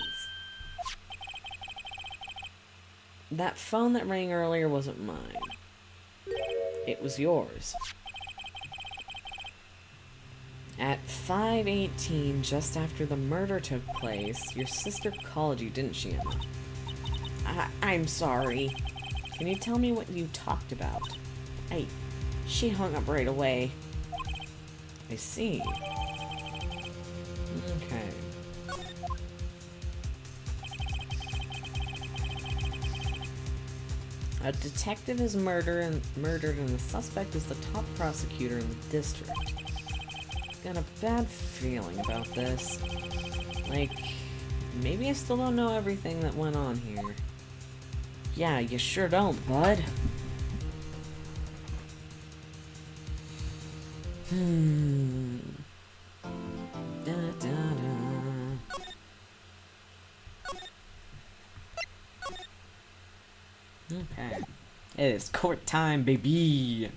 That phone that rang earlier wasn't mine. It was yours. At 5:18, just after the murder took place, your sister called you, didn't she, Emma? I'm sorry. Can you tell me what you talked about? She hung up right away. I see. Okay. A detective is murdered and the suspect is the top prosecutor in the district. Got a bad feeling about this. Like, maybe I still don't know everything that went on here. Yeah, you sure don't, bud. Da, da, da. Okay. It is court time, baby.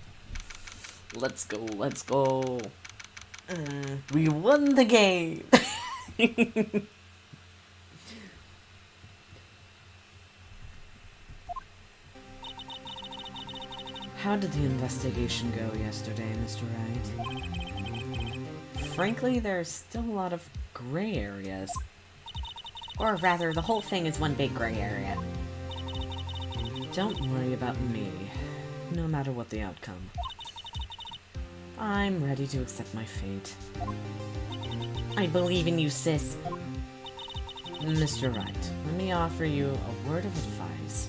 Let's go, let's go. We won the game. How did the investigation go yesterday, Mr. Wright? Frankly, there's still a lot of gray areas. Or rather, the whole thing is one big gray area. Don't worry about me, no matter what the outcome. I'm ready to accept my fate. I believe in you, sis. Mr. Wright, let me offer you a word of advice.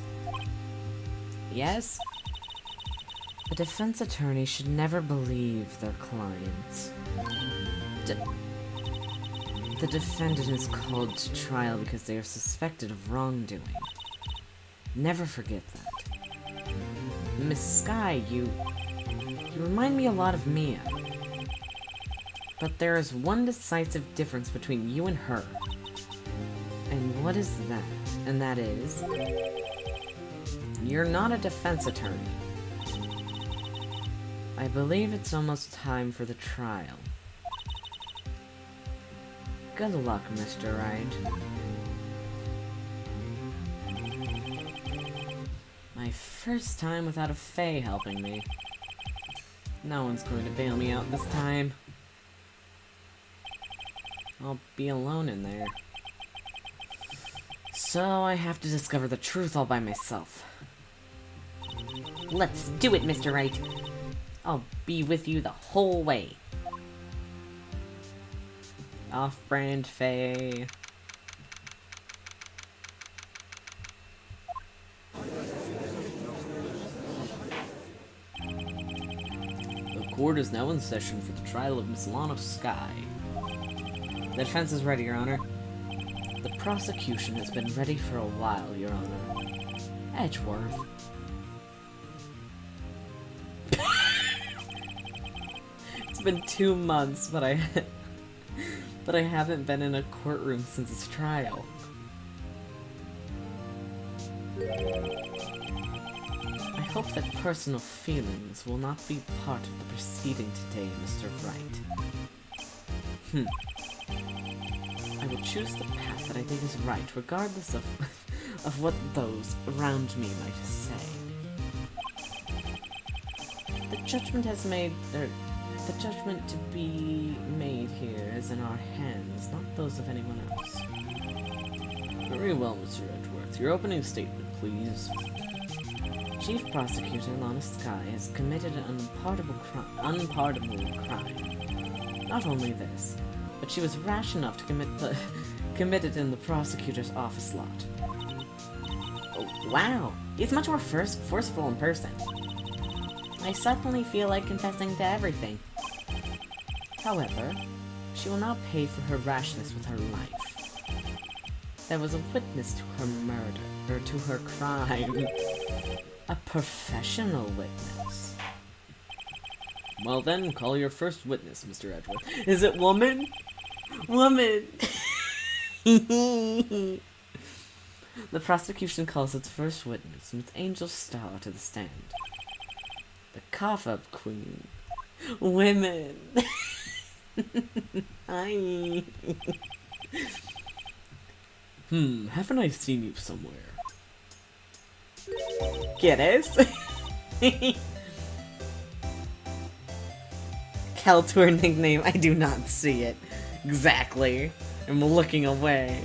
Yes? A defense attorney should never believe their clients. The defendant is called to trial because they are suspected of wrongdoing. Never forget that. Miss Sky, you remind me a lot of Mia. But there is one decisive difference between you and her. And what is that? And that is... you're not a defense attorney. I believe it's almost time for the trial. Good luck, Mr. Wright. My first time without a Fae helping me. No one's going to bail me out this time. I'll be alone in there. So I have to discover the truth all by myself. Let's do it, Mr. Wright. I'll be with you the whole way. Off-brand Fae. The court is now in session for the trial of Miss Lana Sky. The defense is ready, Your Honor. The prosecution has been ready for a while, Your Honor. Edgeworth. It's been 2 months, but I haven't been in a courtroom since his trial. I hope that personal feelings will not be part of the proceeding today, Mr. Wright. I will choose the path that I think is right, regardless of what those around me might say. The judgment to be made here is in our hands, not those of anyone else. Very well, Mr. Edgeworth. Your opening statement, please. Chief Prosecutor Lana Sky has committed an unpardonable crime. Not only this, but she was rash enough to commit it in the prosecutor's office lot. Oh, wow, he's much more forceful in person. I suddenly feel like confessing to everything. However, she will not pay for her rashness with her life. There was a witness to her murder, or to her crime. A professional witness. Well then, call your first witness, Mr. Edgeworth. Is it woman? Woman! The prosecution calls its first witness, Miss Angel Star, to the stand. The cough-up queen. Women! Hi! Haven't I seen you somewhere? Get it? Keltour nickname, I do not see it. Exactly. I'm looking away.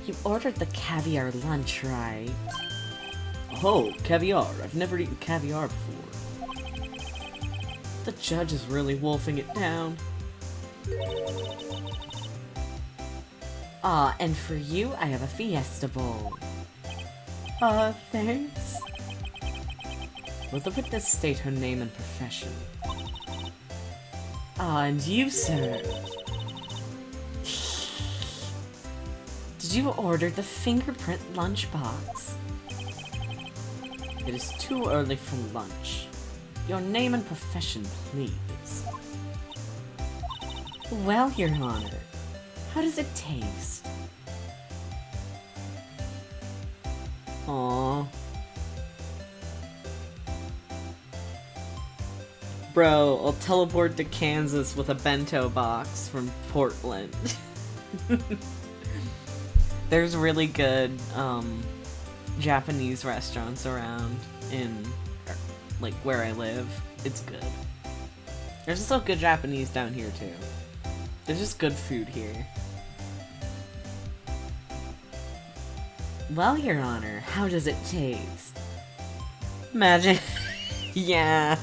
You ordered the caviar lunch, right? Oh, caviar. I've never eaten caviar before. The judge is really wolfing it down. Ah, and for you, I have a Fiesta Bowl. Thanks. Will the witness state her name and profession? Ah, and you, sir? Did you order the fingerprint lunchbox? It is too early for lunch. Your name and profession, please. Well, Your Honor, how does it taste? Aww. Bro, I'll teleport to Kansas with a bento box from Portland. There's really good, Japanese restaurants around in, like, where I live. It's good. There's also good Japanese down here, too. There's just good food here. Well, Your Honor, how does it taste? Imagine. Yeah.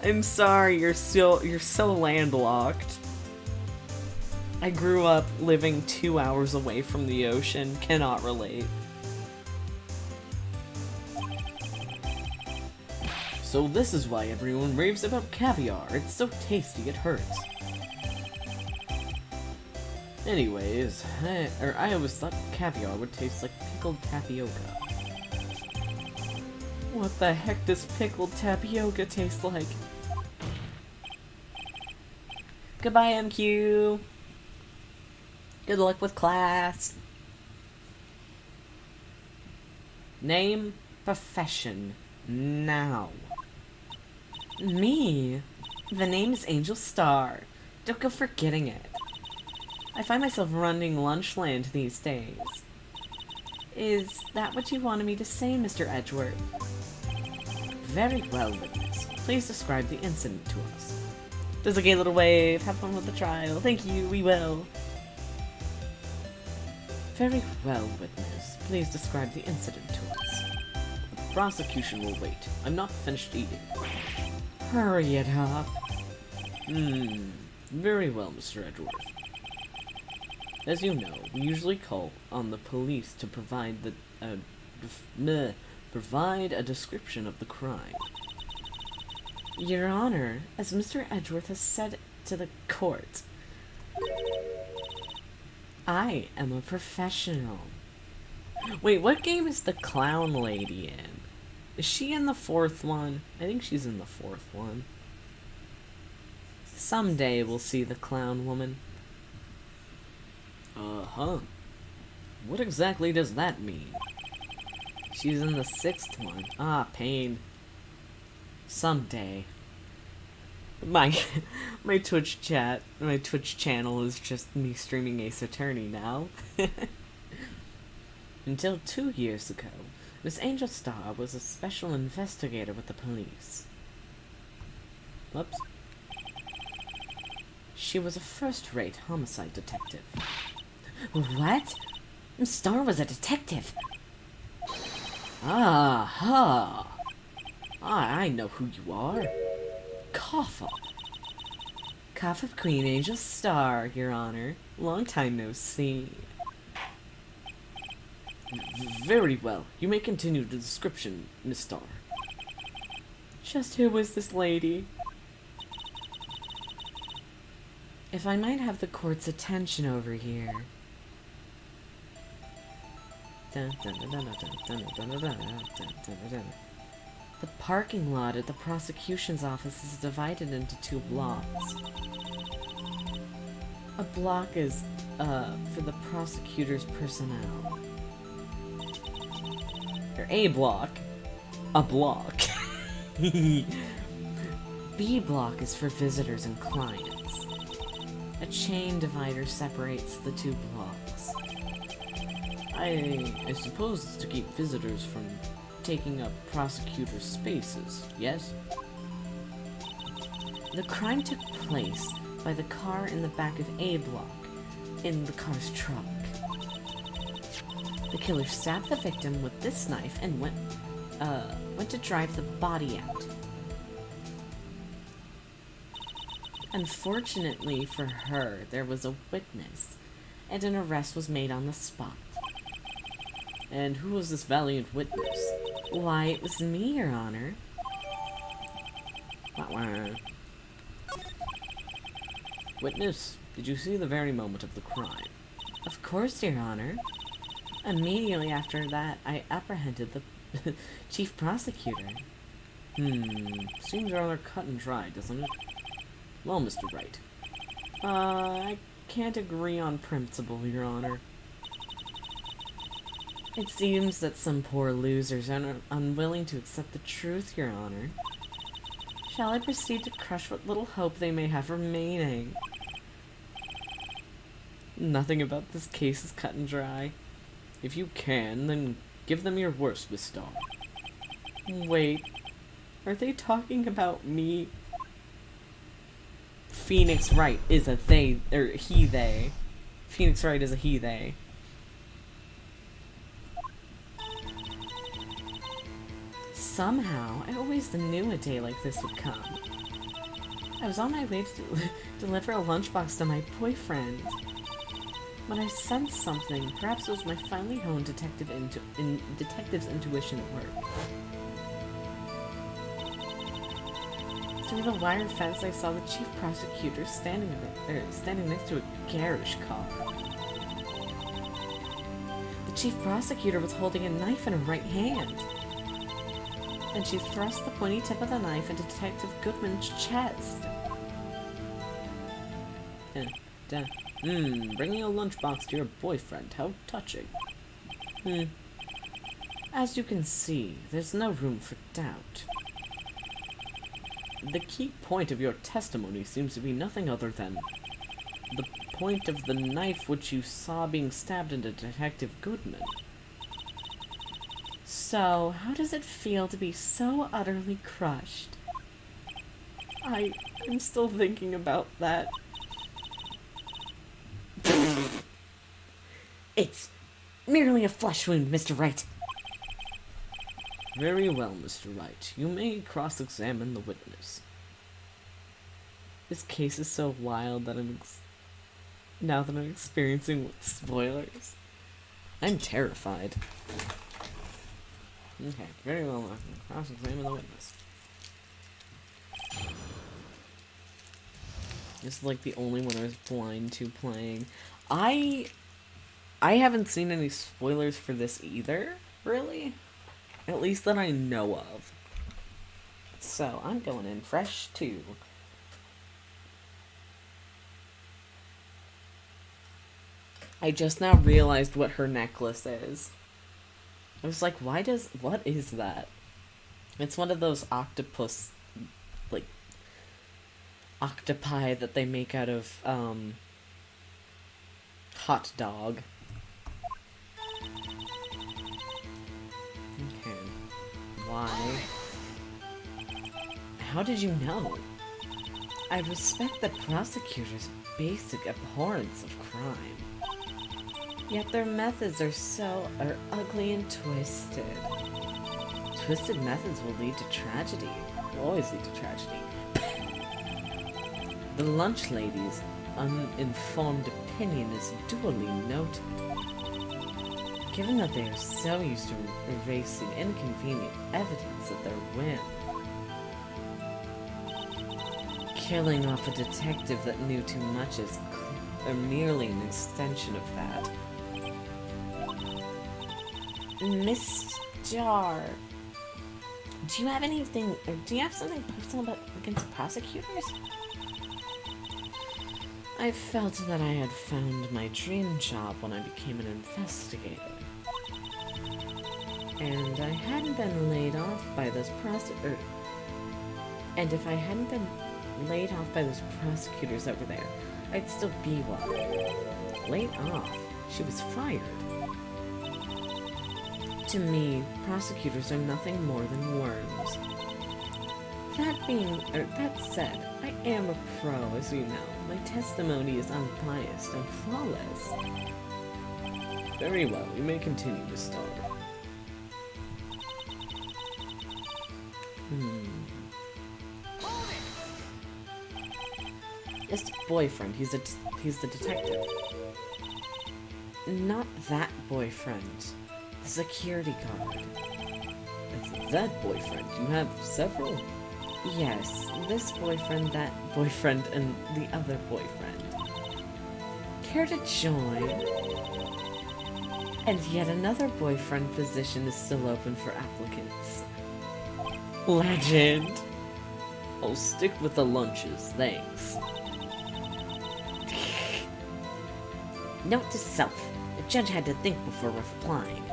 I'm sorry, you're so landlocked. I grew up living 2 hours away from the ocean. Cannot relate. So this is why everyone raves about caviar. It's so tasty, it hurts. Anyways, I always thought caviar would taste like pickled tapioca. What the heck does pickled tapioca taste like? Goodbye, MQ! Good luck with class! Name, profession, now. Me? The name is Angel Star. Don't go forgetting it. I find myself running Lunchland these days. Is that what you wanted me to say, Mr. Edgeworth? Very well, witness. Please describe the incident to us. Does a gay little wave. Have fun with the trial. Thank you, we will. Very well, witness. Please describe the incident to us. The prosecution will wait. I'm not finished eating. Hurry it up. Very well, Mr. Edgeworth. As you know, we usually call on the police to provide provide a description of the crime. Your Honor, as Mr. Edgeworth has said to the court, I am a professional. Wait, what game is the clown lady in? Is she in the fourth one? I think she's in the fourth one. Someday we'll see the clown woman. Uh-huh. What exactly does that mean? She's in the sixth one. Ah, pain. Someday. My Twitch channel is just me streaming Ace Attorney now. Until 2 years ago, Miss Angel Star was a special investigator with the police. Whoops. She was a first-rate homicide detective. What? Star was a detective. Ah, I know who you are. Cough up. Cough up, Queen Angel Star, Your Honor. Long time no see. Very well. You may continue the description, Miss Star. Just who was this lady? If I might have the court's attention over here. The parking lot at the prosecution's office is divided into 2 blocks. A block is, for the prosecutor's personnel. Or a block. A block. B block is for visitors and clients. A chain divider separates the 2 blocks. I suppose it's to keep visitors from taking up prosecutors' spaces, yes? The crime took place by the car in the back of A block, in the car's trunk. The killer stabbed the victim with this knife and went to drive the body out. Unfortunately for her, there was a witness, and an arrest was made on the spot. And who was this valiant witness? Why, it was me, Your Honor. Witness, did you see the very moment of the crime? Of course, Your Honor. Immediately after that, I apprehended the chief prosecutor. Seems rather cut and dry, doesn't it? Well, Mr. Wright. I can't agree on principle, Your Honor. It seems that some poor losers are unwilling to accept the truth, Your Honor. Shall I proceed to crush what little hope they may have remaining? Nothing about this case is cut and dry. If you can, then give them your worst, Miss Star. Wait, are they talking about me? Phoenix Wright is a they, or he-they. Phoenix Wright is a he-they. Somehow, I always knew a day like this would come. I was on my way to deliver a lunchbox to my boyfriend. When I sensed something, perhaps it was my finely honed detective's intuition at work. Through the wire fence, I saw the chief prosecutor standing next to a garish car. The chief prosecutor was holding a knife in her right hand. And she thrust the pointy tip of the knife into Detective Goodman's chest. Bringing a lunchbox to your boyfriend, how touching. As you can see, there's no room for doubt. The key point of your testimony seems to be nothing other than the point of the knife which you saw being stabbed into Detective Goodman. So, how does it feel to be so utterly crushed? I'm still thinking about that. It's merely a flesh wound, Mr. Wright. Very well, Mr. Wright. You may cross-examine the witness. This case is so wild that now that I'm experiencing with spoilers, I'm terrified. Okay, very well. Cross-examine the witness. This is like the only one I was blind to playing. I haven't seen any spoilers for this either, really. At least that I know of. So, I'm going in fresh too. I just now realized what her necklace is. I was like, what is that? It's one of those octopus, like, octopi that they make out of, hot dog. Okay. Why? How did you know? I respect the prosecutor's basic abhorrence of crime. Yet their methods are ugly and twisted. Twisted methods will lead to tragedy. Will always lead to tragedy. The lunch lady's uninformed opinion is duly noted. Given that they are so used to erasing inconvenient evidence at their whim. Killing off a detective that knew too much is merely an extension of that. Mr. Do you have anything, or do you have something personal against prosecutors? I felt that I had found my dream job when I became an investigator. And I hadn't been laid off by those and if I hadn't been laid off by those prosecutors over there, I'd still be one. Laid off? She was fired. To me, prosecutors are nothing more than worms. That said, I am a pro, as you know. My testimony is unbiased and flawless. Very well, you may continue, Miss Starr. It's the boyfriend. He's the detective. Not that boyfriend. The security guard. It's that boyfriend. You have several? Yes, this boyfriend, that boyfriend, and the other boyfriend. Care to join? And yet another boyfriend position is still open for applicants. Legend! I'll stick with the lunches, thanks. Note to self. The judge had to think before replying.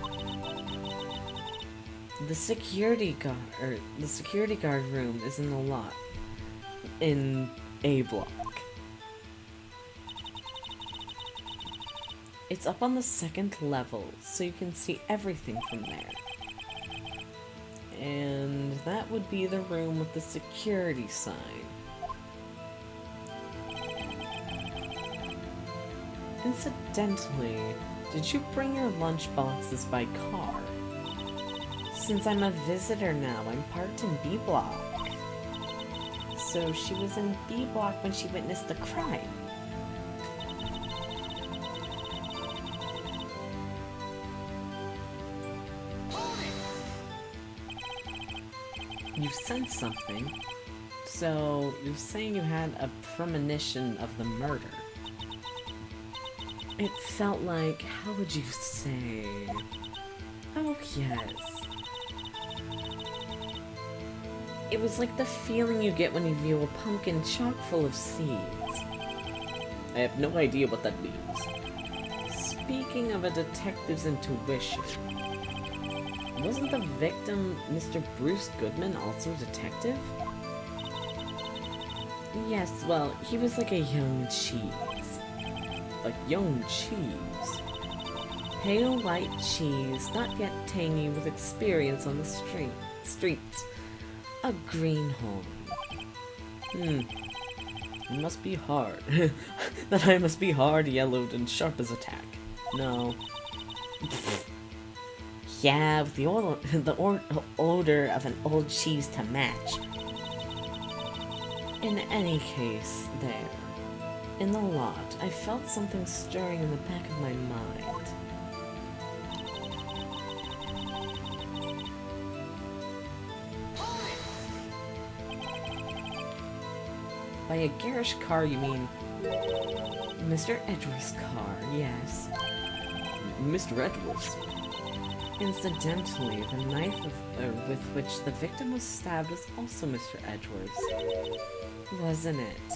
The security guard room is in the lot. In A block. It's up on the second level, so you can see everything from there. And that would be the room with the security sign. Incidentally, did you bring your lunch boxes by car? Since I'm a visitor now, I'm parked in B block. So she was in B block when she witnessed the crime. You sensed something. So you're saying you had a premonition of the murder. It felt like, how would you say? Oh, yes. It was like the feeling you get when you view a pumpkin chock full of seeds. I have no idea what that means. Speaking of a detective's intuition, wasn't the victim Mr. Bruce Goodman also a detective? Yes, well, he was like a young cheese. A young cheese. Pale white cheese, not yet tangy with experience on the streets. A greenhorn. It must be hard. That I must be hard, yellowed, and sharp as a tack. No. Yeah, with the odor of an old cheese to match. In any case, there. In the lot, I felt something stirring in the back of my mind. By a garish car, you mean Mr. Edgeworth's car, yes. Mr. Edwards. Incidentally, the knife with which the victim was stabbed was also Mr. Edgeworth's. Wasn't it?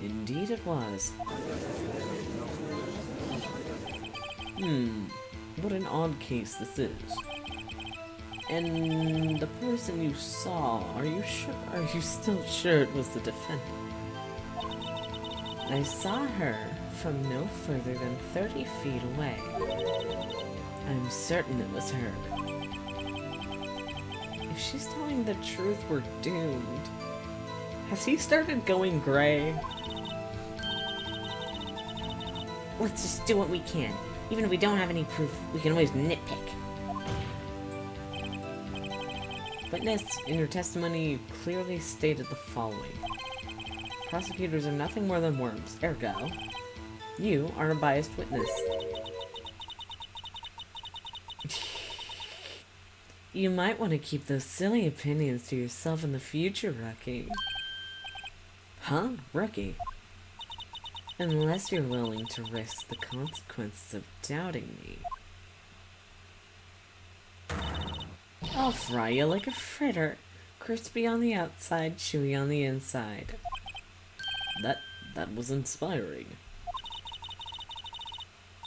Indeed it was. What an odd case this is. And the person you saw, are you still sure it was the defendant? I saw her from no further than 30 feet away. I'm certain it was her. If she's telling the truth, we're doomed. Has he started going gray? Let's just do what we can. Even if we don't have any proof, we can always nitpick. Witness, in your testimony, you clearly stated the following. Prosecutors are nothing more than worms, ergo, you are a biased witness. You might want to keep those silly opinions to yourself in the future, Rookie. Huh? Rookie? Unless you're willing to risk the consequences of doubting me. I'll fry you like a fritter. Crispy on the outside, chewy on the inside. That was inspiring.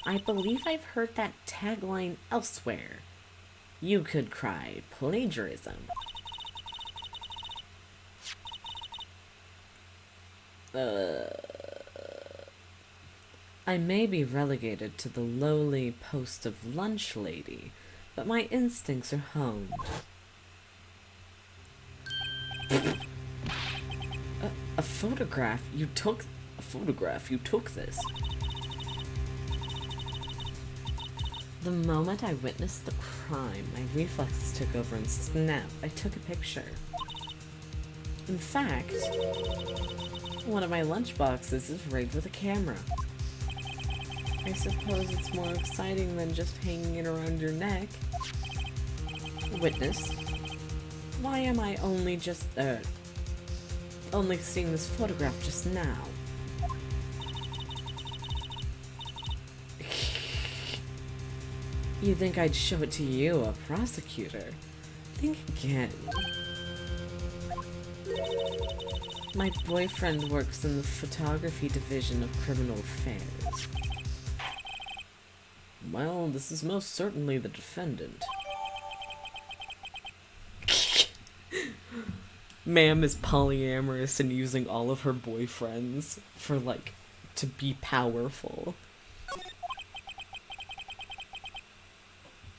I believe I've heard that tagline elsewhere. You could cry plagiarism. I may be relegated to the lowly post of lunch lady, but my instincts are honed. A photograph? You took this. The moment I witnessed the crime, my reflexes took over and snap, I took a picture. In fact, one of my lunch boxes is rigged with a camera. I suppose it's more exciting than just hanging it around your neck. Witness, why am I only seeing this photograph just now? You think I'd show it to you, a prosecutor? Think again. My boyfriend works in the photography division of criminal affairs. Well, this is most certainly the defendant. Ma'am is polyamorous and using all of her boyfriends for, like, to be powerful.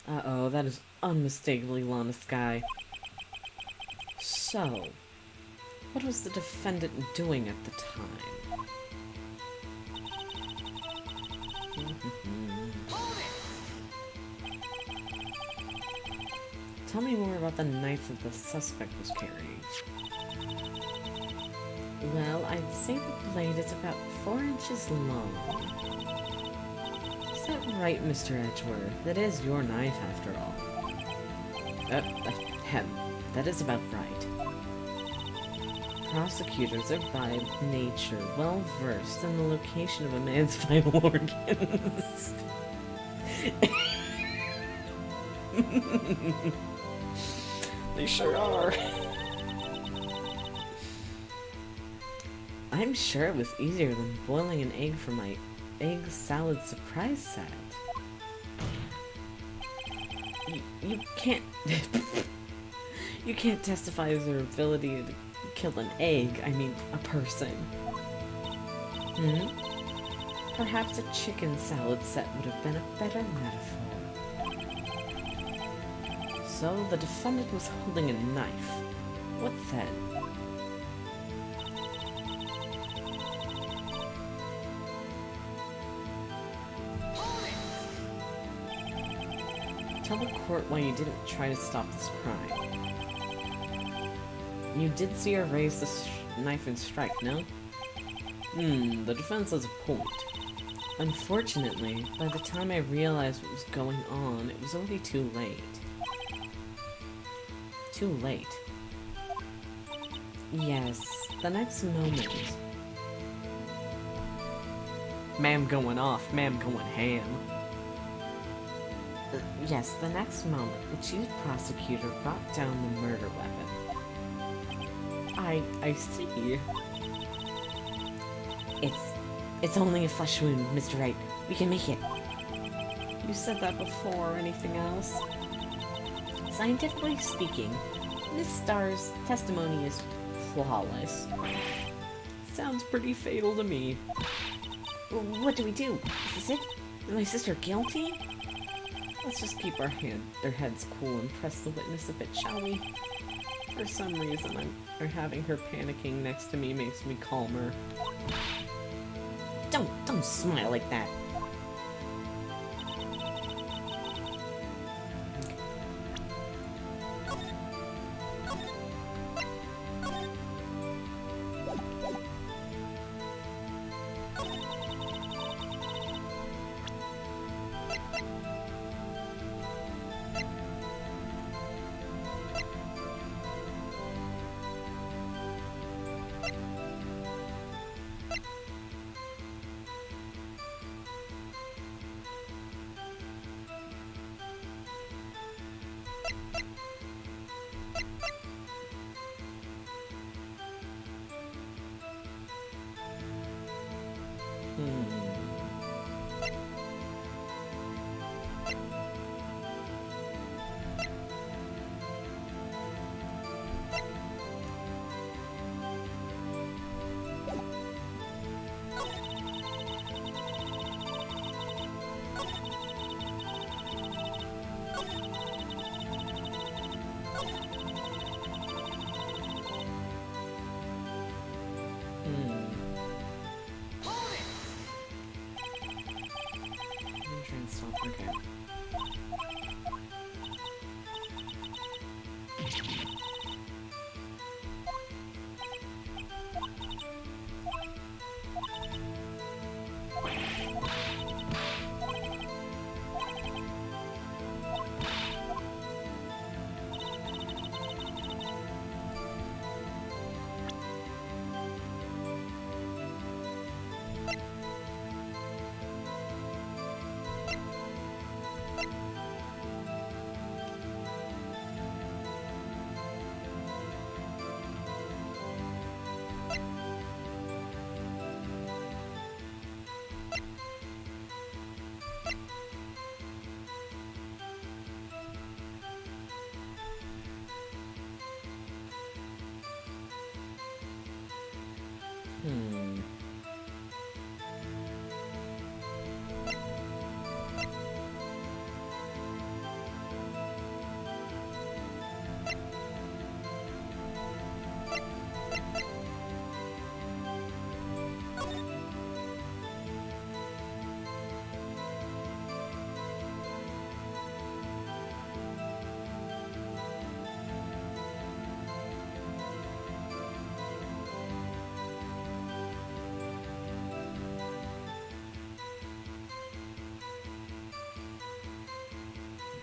Uh-oh, that is unmistakably Lana Sky. So, what was the defendant doing at the time? Tell me more about the knife that the suspect was carrying. Well, I'd say the blade is about 4 inches long. Is that right, Mr. Edgeworth? That is your knife, after all. That is about right. Prosecutors are by nature well versed in the location of a man's vital organs. They sure are. I'm sure it was easier than boiling an egg for my egg salad surprise set. You can't... You can't testify as their ability to kill an egg, I mean a person. Perhaps a chicken salad set would have been a better metaphor. So, the defendant was holding a knife. What then? Tell the court why you didn't try to stop this crime. You did see her raise the knife and strike, no? The defense has a point. Unfortunately, by the time I realized what was going on, it was already too late. Too late. Yes, the next moment... Ma'am going off, ma'am going ham. Yes, the next moment, the chief prosecutor brought down the murder weapon. I see. It's only a flesh wound, Mr. Wright. We can make it. You said that before. Anything else? Scientifically speaking, Miss Starr's testimony is flawless. Sounds pretty fatal to me. What do we do? Is this it? Is my sister guilty? Let's just keep our heads cool and press the witness a bit, shall we? For some reason, having her panicking next to me makes me calmer. Don't smile like that. Okay.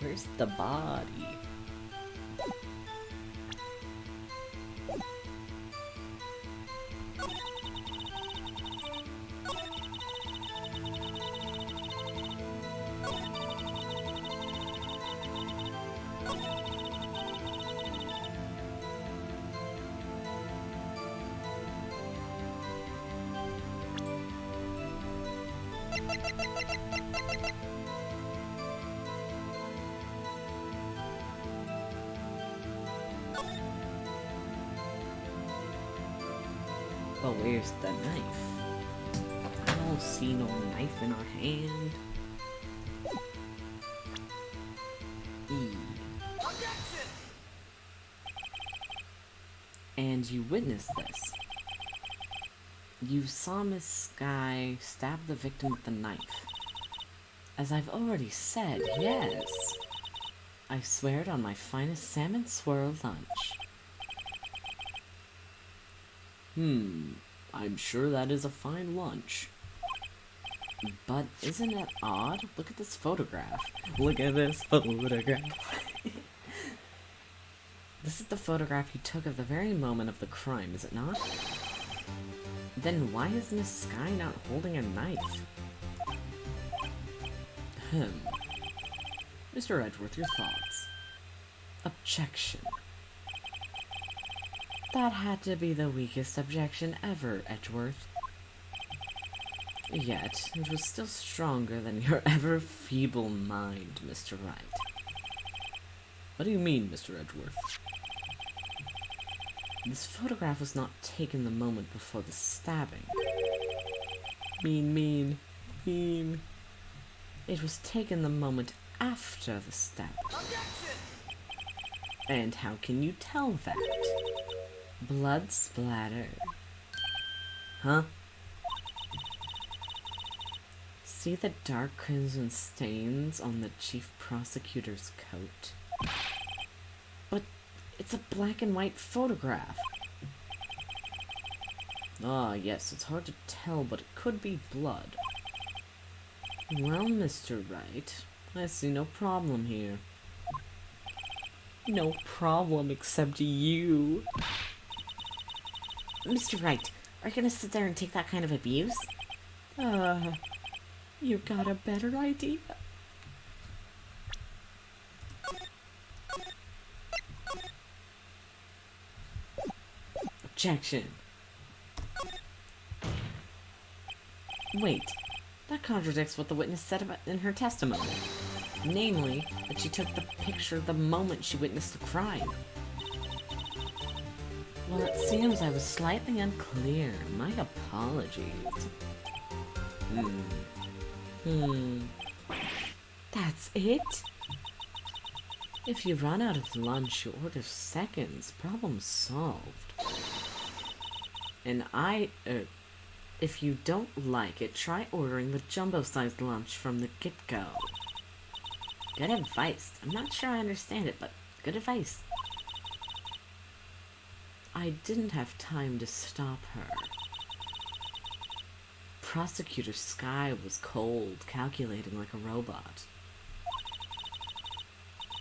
Where's the body? But where's the knife? Oh, see no knife in her hand. And you witnessed this. You saw Miss Sky stab the victim with the knife. As I've already said, yes. I swear it on my finest salmon swirl lunch. I'm sure that is a fine lunch. But isn't it odd? Look at this photograph. Look at this photograph. This is the photograph you took of the very moment of the crime, is it not? Then why is Miss Sky not holding a knife? Mr. Edgeworth, your thoughts? Objection. That had to be the weakest objection ever, Edgeworth. Yet, it was still stronger than your ever-feeble mind, Mr. Wright. What do you mean, Mr. Edgeworth? This photograph was not taken the moment before the stabbing. Mean. It was taken the moment after the stabbing. And how can you tell that? Blood splatter. Huh? See the dark crimson stains on the chief prosecutor's coat? But it's a black and white photograph. Ah, yes, it's hard to tell, but it could be blood. Well, Mr. Wright, I see no problem here. No problem except you. Mr. Wright, are you gonna sit there and take that kind of abuse? You got a better idea? Objection. Wait, that contradicts what the witness said about in her testimony. Namely, that she took the picture the moment she witnessed the crime. Well, it seems I was slightly unclear. My apologies. That's it? If you run out of lunch, you order seconds. Problem solved. And if you don't like it, try ordering the jumbo-sized lunch from the get-go. Good advice. I'm not sure I understand it, but good advice. I didn't have time to stop her. Prosecutor Sky was cold, calculating like a robot.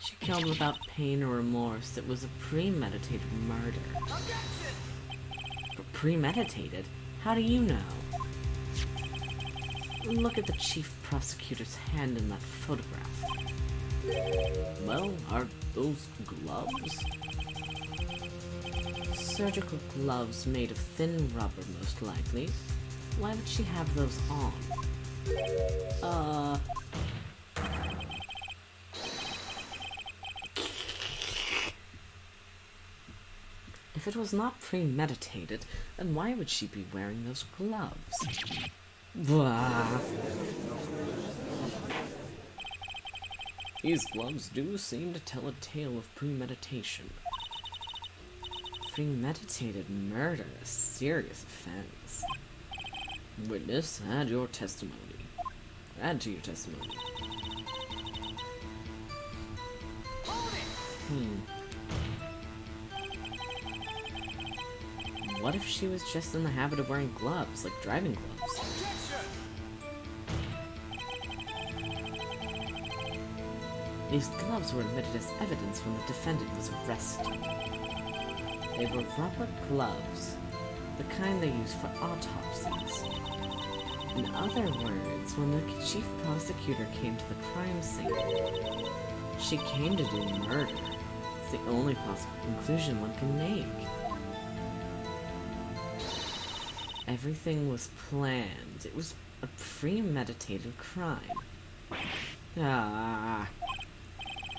She killed without pain or remorse. It was a premeditated murder. Premeditated? How do you know? Look at the chief prosecutor's hand in that photograph. Well, are those gloves? Surgical gloves made of thin rubber, most likely. Why would she have those on? If it was not premeditated, then why would she be wearing those gloves? Blah. These gloves do seem to tell a tale of premeditation. Premeditated murder, a serious offense. Witness, add your testimony. Add to your testimony. What if she was just in the habit of wearing gloves, like driving gloves? These gloves were admitted as evidence when the defendant was arrested. They were rubber gloves, the kind they use for autopsies. In other words, when the chief prosecutor came to the crime scene, she came to do murder. It's the only possible conclusion one can make. Everything was planned. It was a premeditated crime. Ah.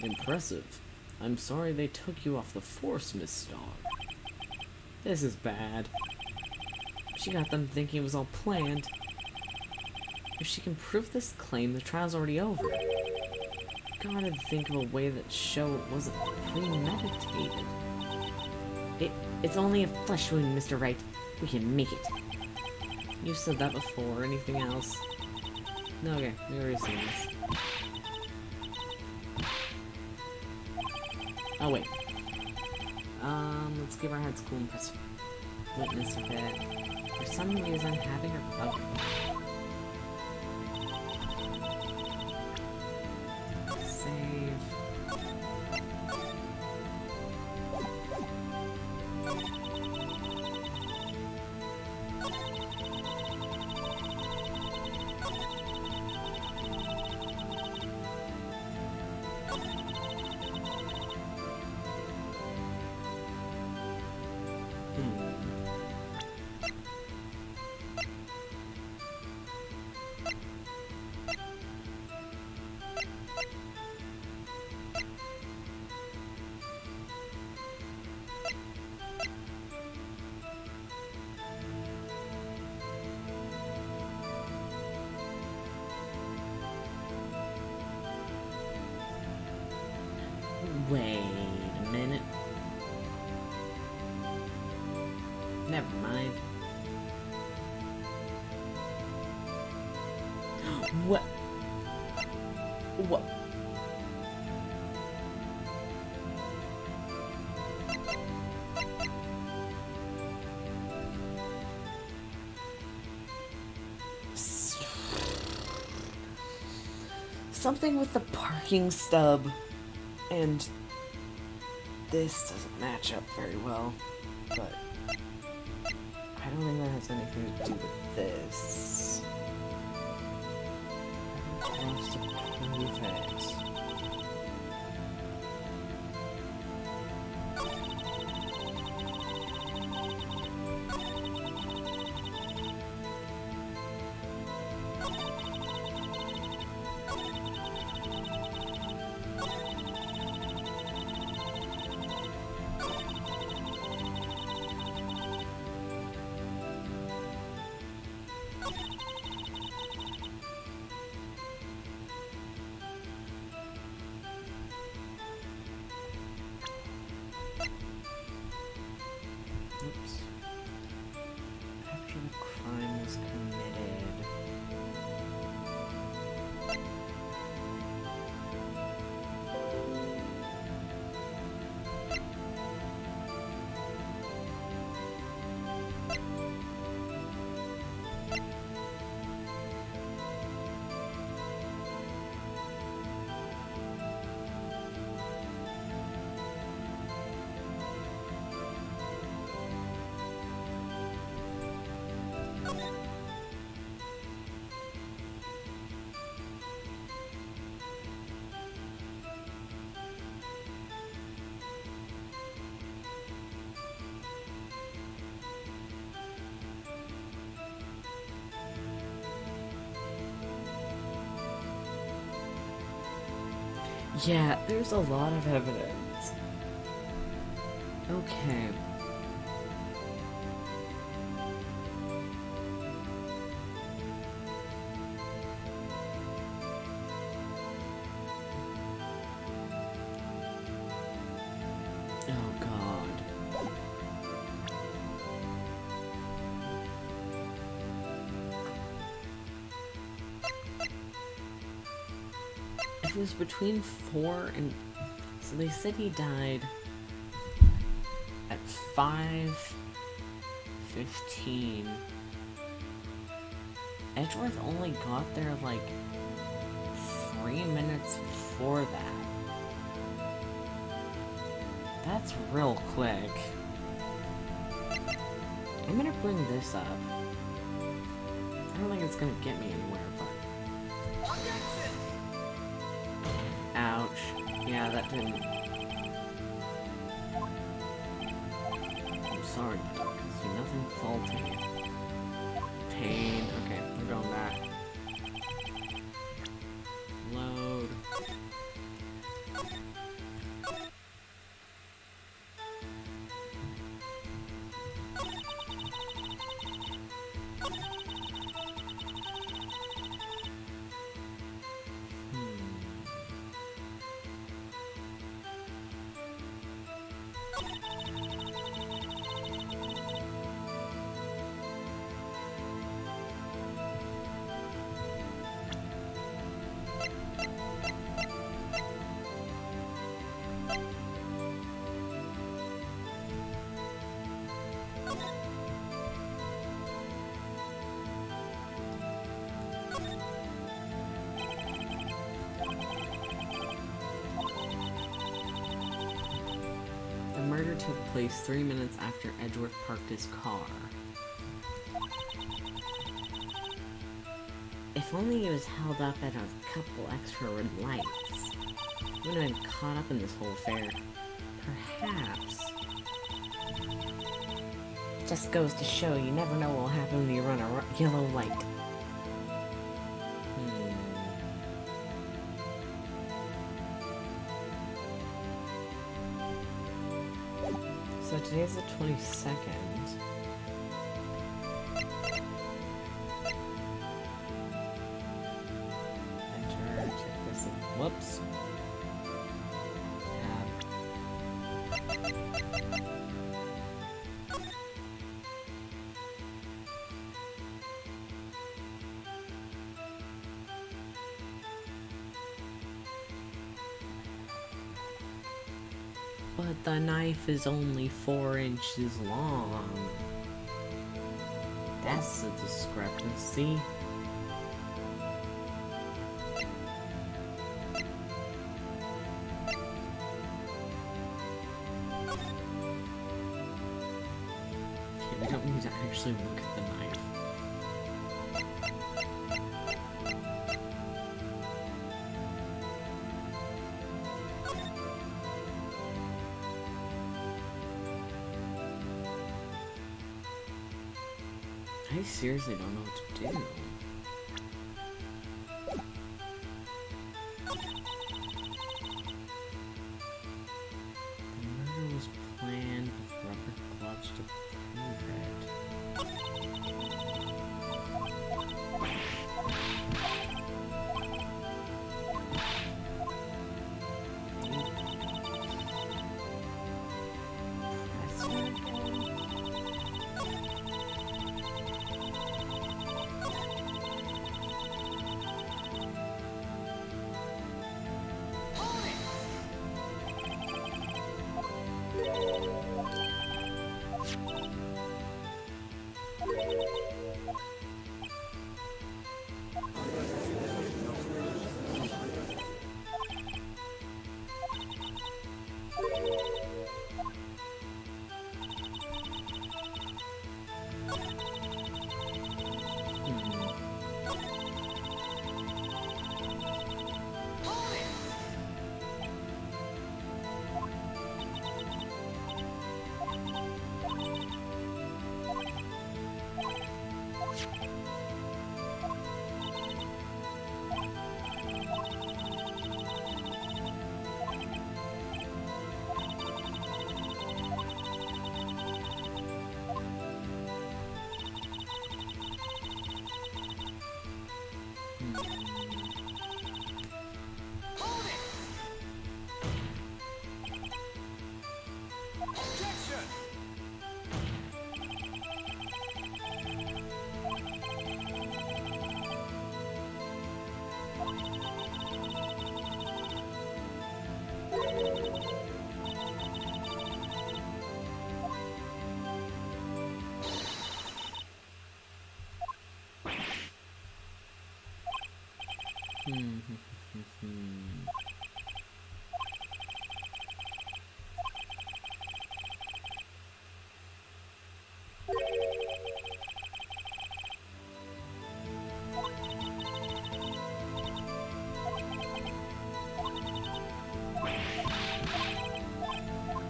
Impressive. I'm sorry they took you off the force, Miss Starr. This is bad. She got them thinking it was all planned. If she can prove this claim, the trial's already over. Gotta think of a way that show it wasn't premeditated. It's only a flesh wound, Mr. Wright. We can make it. You've said that before. Anything else? No, okay. We already seen this. Oh, wait. Let's give our heads cool and press witness a bit. For some reason, having her bug. Save. Wait a minute. Never mind. What? What? Something with the parking stub and this doesn't match up very well, but I don't think that has anything to do with this. I have to prove it. Oops. After the crime was committed. Yeah, there's a lot of evidence. Okay. Oh God. It was between 4 and... So they said he died at 5:15. Edgeworth only got there like 3 minutes before that. That's real quick. I'm gonna bring this up. I don't think it's gonna get me anywhere, but... Ouch. Yeah, that didn't... I'm sorry, but I see nothing faulty. Pain. Okay, we're going back. Load. The murder took place 3 minutes after Edgeworth parked his car. If only he was held up at a couple extra red lights, he wouldn't have been caught up in this whole affair. Perhaps. Just goes to show you never know what will happen when you run a yellow light. So today's the 22nd. Enter, check this in. Whoops. But the knife is only 4 inches long. That's a discrepancy. Okay, we don't need to actually look at the knife. I seriously don't know what to do. The murder was planned with rubber gloves to prove it. Press it again.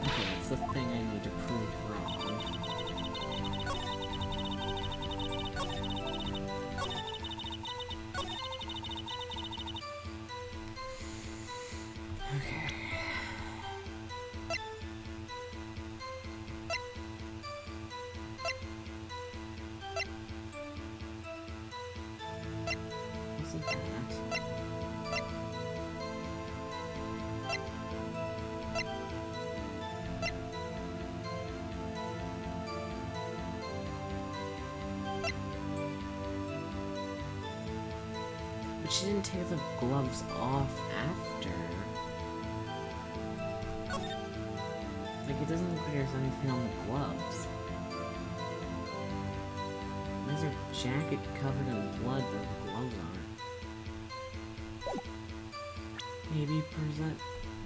That's the thing I need to prove wrong. Okay. Wasn't that? But she didn't take the gloves off after. Like, it doesn't look like there's anything on the gloves. There's her jacket covered in blood, but the gloves aren't. Maybe present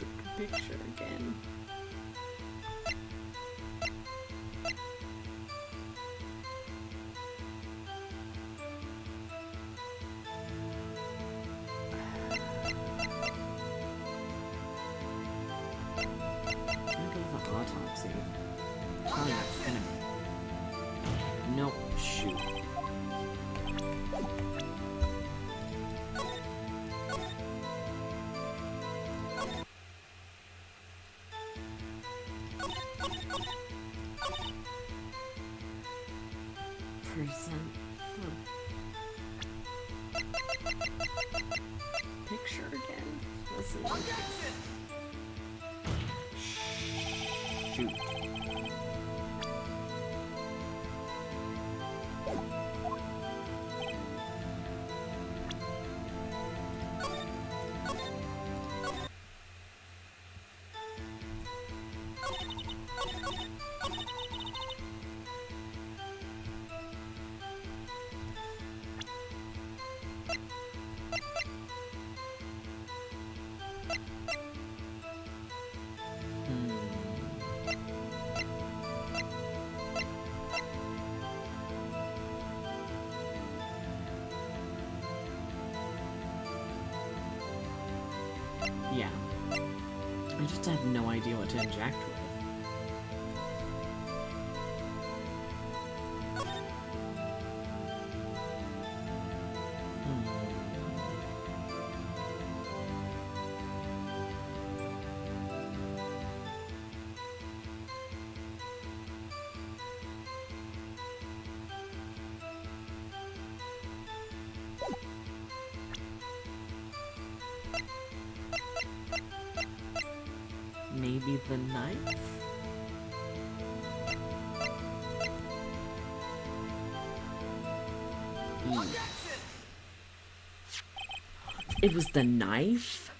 the picture again. Autopsy. Probably not gonna. Nope. Shoot. Present the picture again. Let's see. Shoot. Yeah. I just have no idea what to inject with. Maybe the knife? It was the knife?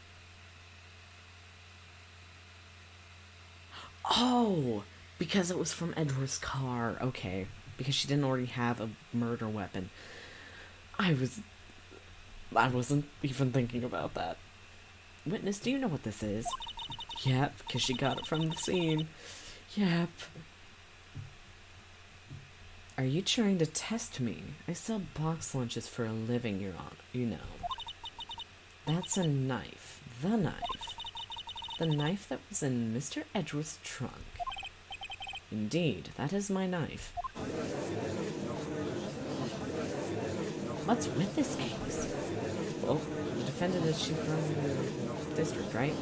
Oh! Because it was from Edward's car. Okay. Because she didn't already have a murder weapon. I wasn't even thinking about that. Witness, do you know what this is? Yep, because she got it from the scene. Yep. Are you trying to test me? I sell box lunches for a living, you know. That's a knife. The knife. The knife that was in Mr. Edgeworth's trunk. Indeed, that is my knife. What's with this case? Well, the defendant is she's from the district, right?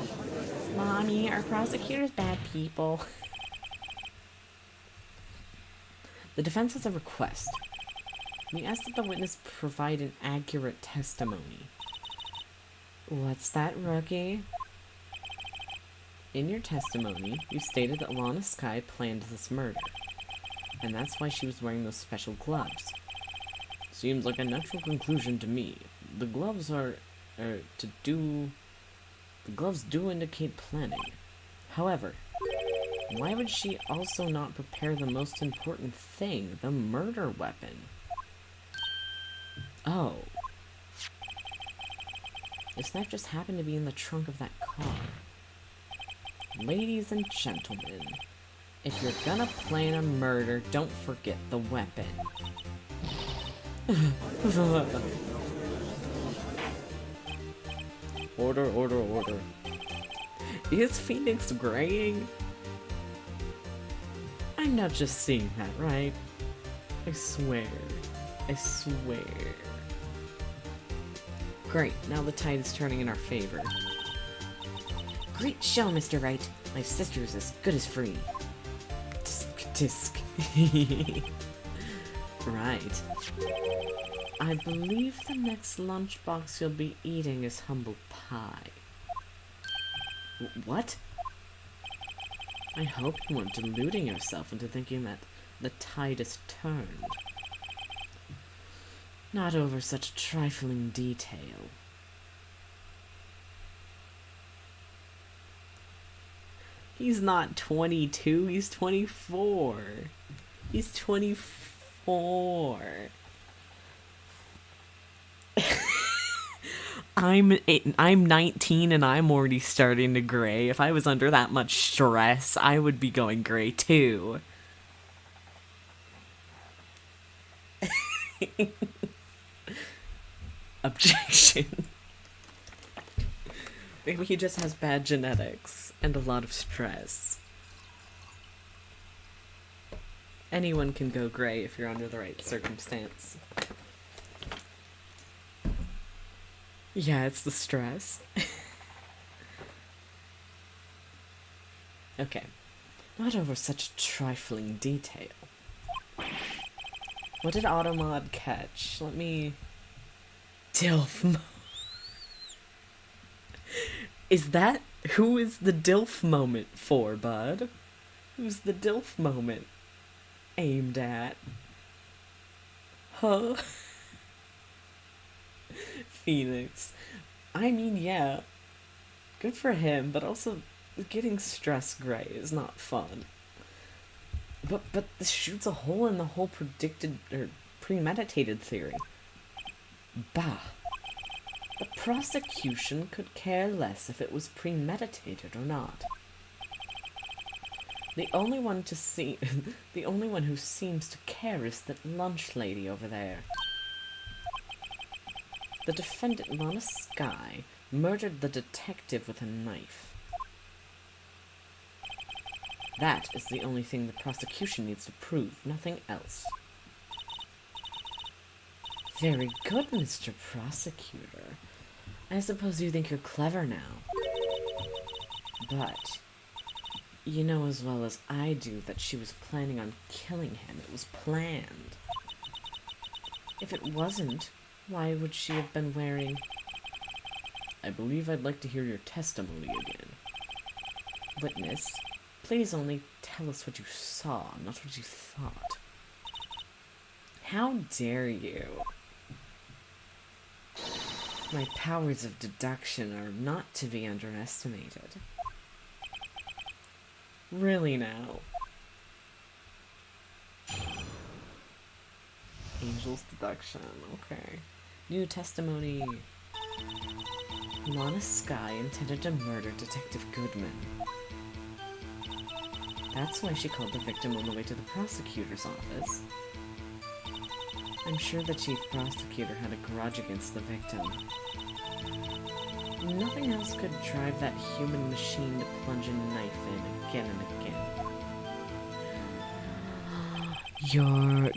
Mommy, our prosecutor's bad people. The defense has a request. We ask that the witness provide an accurate testimony. What's that, rookie? In your testimony, you stated that Lana Skye planned this murder. And that's why she was wearing those special gloves. Seems like a natural conclusion to me. The gloves The gloves do indicate planning. However, why would she also not prepare the most important thing, the murder weapon? Oh. This knife just happened to be in the trunk of that car. Ladies and gentlemen, if you're gonna plan a murder, don't forget the weapon. Order, order, order. Is Phoenix graying? I'm not just seeing that, right? I swear. I swear. Great, now the tide is turning in our favor. Great show, Mr. Wright. My sister's as good as free. Tisk, tisk. Right. I believe the next lunchbox you'll be eating is humble pie. What? I hope you weren't deluding yourself into thinking that the tide has turned. Not over such a trifling detail. He's not 22, he's 24. He's 24. I'm 19 and I'm already starting to gray. If I was under that much stress, I would be going gray too. Objection. Maybe he just has bad genetics and a lot of stress. Anyone can go gray if you're under the right circumstance. Yeah, it's the stress. Okay. Not over such trifling detail. What did Automod catch? Let me... DILF. Is that... Who is the DILF moment for, bud? Who's the DILF moment aimed at? Huh? Phoenix. I mean, yeah. Good for him, but also getting stress gray is not fun. But this shoots a hole in the whole predicted or premeditated theory. Bah. The prosecution could care less if it was premeditated or not. The only one who seems to care is that lunch lady over there. The defendant, Lana Sky, murdered the detective with a knife. That is the only thing the prosecution needs to prove, nothing else. Very good, Mr. Prosecutor. I suppose you think you're clever now. But, you know as well as I do that she was planning on killing him. It was planned. If it wasn't, why would she have been wearing... I believe I'd like to hear your testimony again. Witness, please only tell us what you saw, not what you thought. How dare you? My powers of deduction are not to be underestimated. Really now? Angel's deduction, okay. New testimony. Lana Sky intended to murder Detective Goodman. That's why she called the victim on the way to the prosecutor's office. I'm sure the chief prosecutor had a grudge against the victim. Nothing else could drive that human machine to plunge a knife in again and again.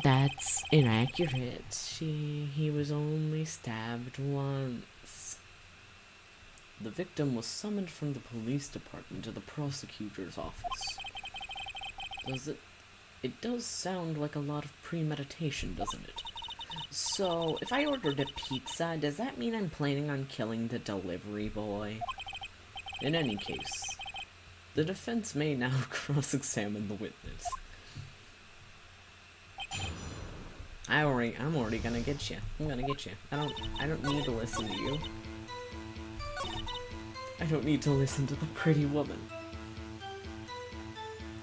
That's inaccurate. He was only stabbed once. The victim was summoned from the police department to the prosecutor's office. It does sound like a lot of premeditation, doesn't it? So, if I ordered a pizza, does that mean I'm planning on killing the delivery boy? In any case, the defense may now cross-examine the witness. I'm already gonna get you. I'm gonna get you. I don't need to listen to you. I don't need to listen to the pretty woman.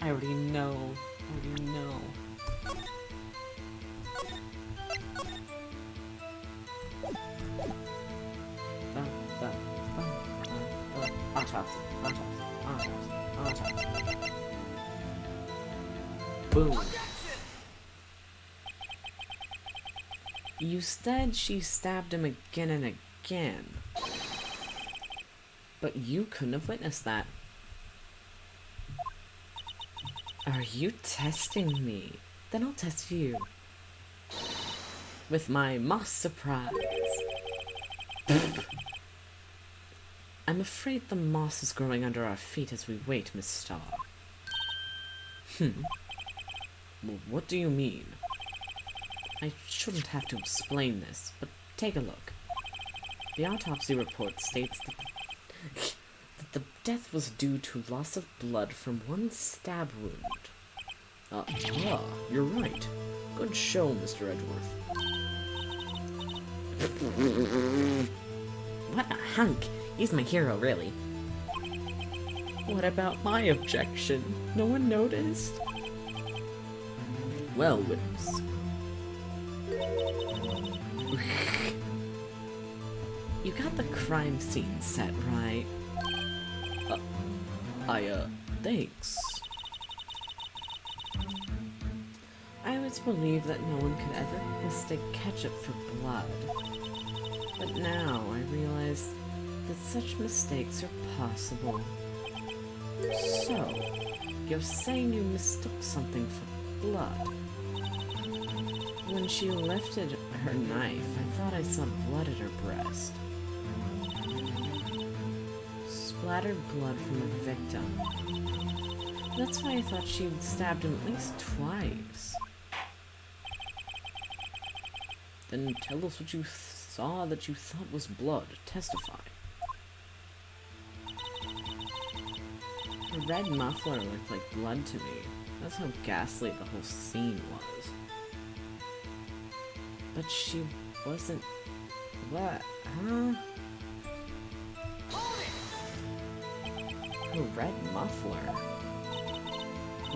I already know. Autopsy. Boom. You said she stabbed him again and again. But you couldn't have witnessed that. Are you testing me? Then I'll test you. With my moss surprise. I'm afraid the moss is growing under our feet as we wait, Miss Starr. Well, what do you mean? I shouldn't have to explain this, but take a look. The autopsy report states that the death was due to loss of blood from one stab wound. You're right. Good show, Mr. Edgeworth. What a hunk! He's my hero, really. What about my objection? No one noticed? Well, witness. You got the crime scene set, right? Thanks. I always believed that no one could ever mistake ketchup for blood. But now I realize that such mistakes are possible. So, you're saying you mistook something for blood? When she lifted her knife, I thought I saw blood at her breast. Splattered blood from the victim. That's why I thought she'd stabbed him at least twice. Then tell us what you saw that you thought was blood. Testify. Her red muffler looked like blood to me. That's how ghastly the whole scene was. But she wasn't... What? Huh? Her red muffler.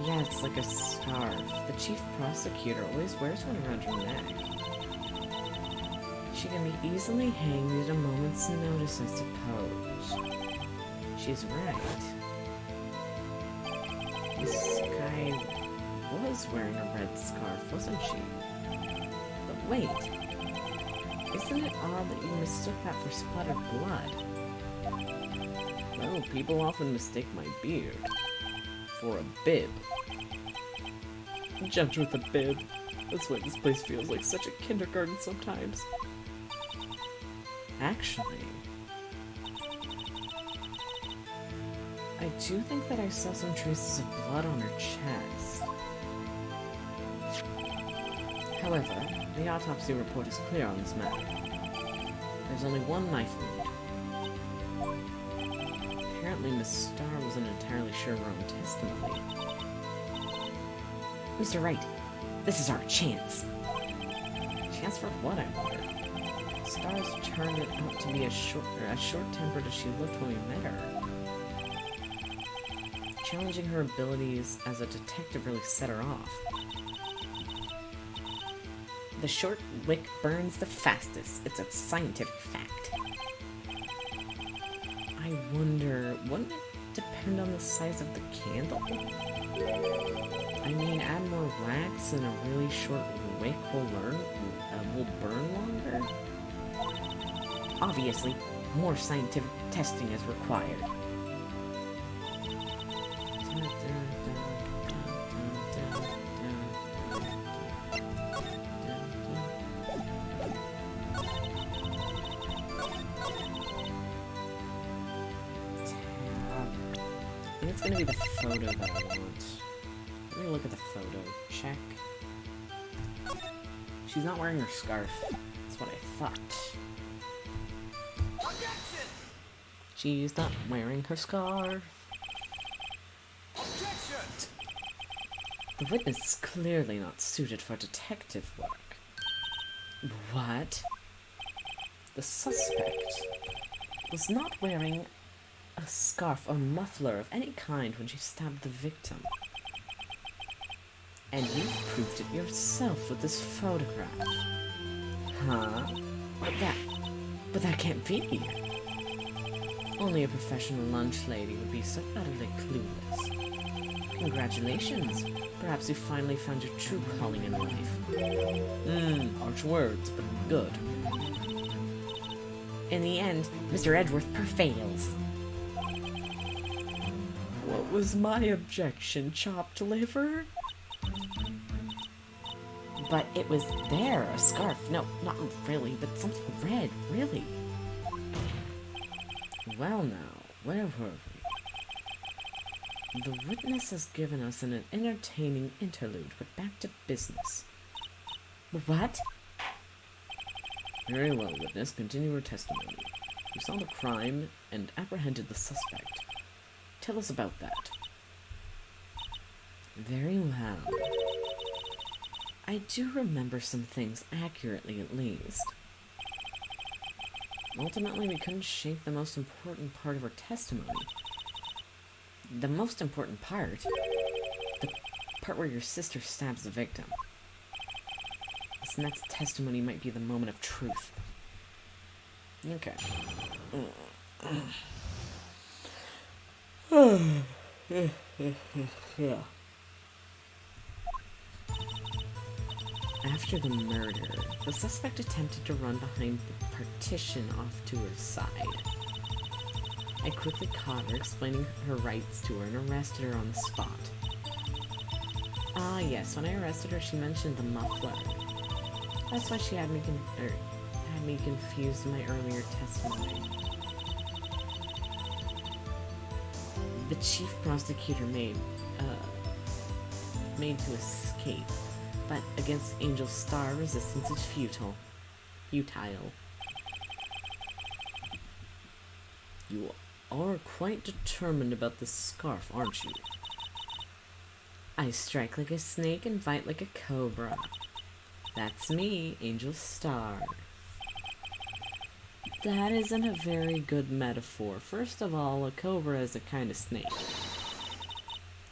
Yeah, it's like a scarf. The chief prosecutor always wears one around her neck. She can be easily hanged at a moment's notice, I suppose. She's right. This guy was wearing a red scarf, wasn't she? But wait, isn't it odd that you mistook that for splattered blood? Well, people often mistake my beard for a bib. Jumped with a bib. That's why this place feels like such a kindergarten sometimes. Actually, I do think that I saw some traces of blood on her chest. However, the autopsy report is clear on this matter. There's only one knife wound. Apparently, Miss Starr wasn't entirely sure of her own testimony. Mr. Wright, this is our chance. Chance for what, I wonder? Star's turned out to be as short-tempered as she looked when we met her. Challenging her abilities as a detective really set her off. The short wick burns the fastest. It's a scientific fact. I wonder, wouldn't it depend on the size of the candle? I mean, add more wax and a really short wick will burn longer? Obviously, more scientific testing is required. I think it's gonna be the photo that I want. Let me look at the photo. Check. She's not wearing her scarf. That's what I thought. Objection! She's not wearing her scarf. Objection! The witness is clearly not suited for detective work. What? The suspect was not wearing a scarf or muffler of any kind when she stabbed the victim. And you've proved it yourself with this photograph. Huh? But that can't be. Only a professional lunch lady would be so utterly clueless. Congratulations. Perhaps you finally found your true calling in life. Harsh words, but good. In the end, Mr. Edgeworth prevails. What was my objection, chopped liver? But it was there, a scarf. No, not really, but something red, really. Well now, where were we? The witness has given us an entertaining interlude, but back to business. What? Very well, witness. Continue your testimony. You saw the crime and apprehended the suspect. Tell us about that. Very well. I do remember some things accurately, at least. Ultimately, we couldn't shake the most important part of her testimony. The most important part? The part where your sister stabs the victim. This next testimony might be the moment of truth. Okay. After the murder, the suspect attempted to run behind the partition off to her side. I quickly caught her, explaining her rights to her, and arrested her on the spot. Ah, yes, when I arrested her, she mentioned the muffler. That's why she had me confused in my earlier testimony. The chief prosecutor made to escape, but against Angel's star, resistance is futile. Futile. You are quite determined about this scarf, aren't you? I strike like a snake and bite like a cobra. That's me, Angel's star. That isn't a very good metaphor. First of all, a cobra is a kind of snake.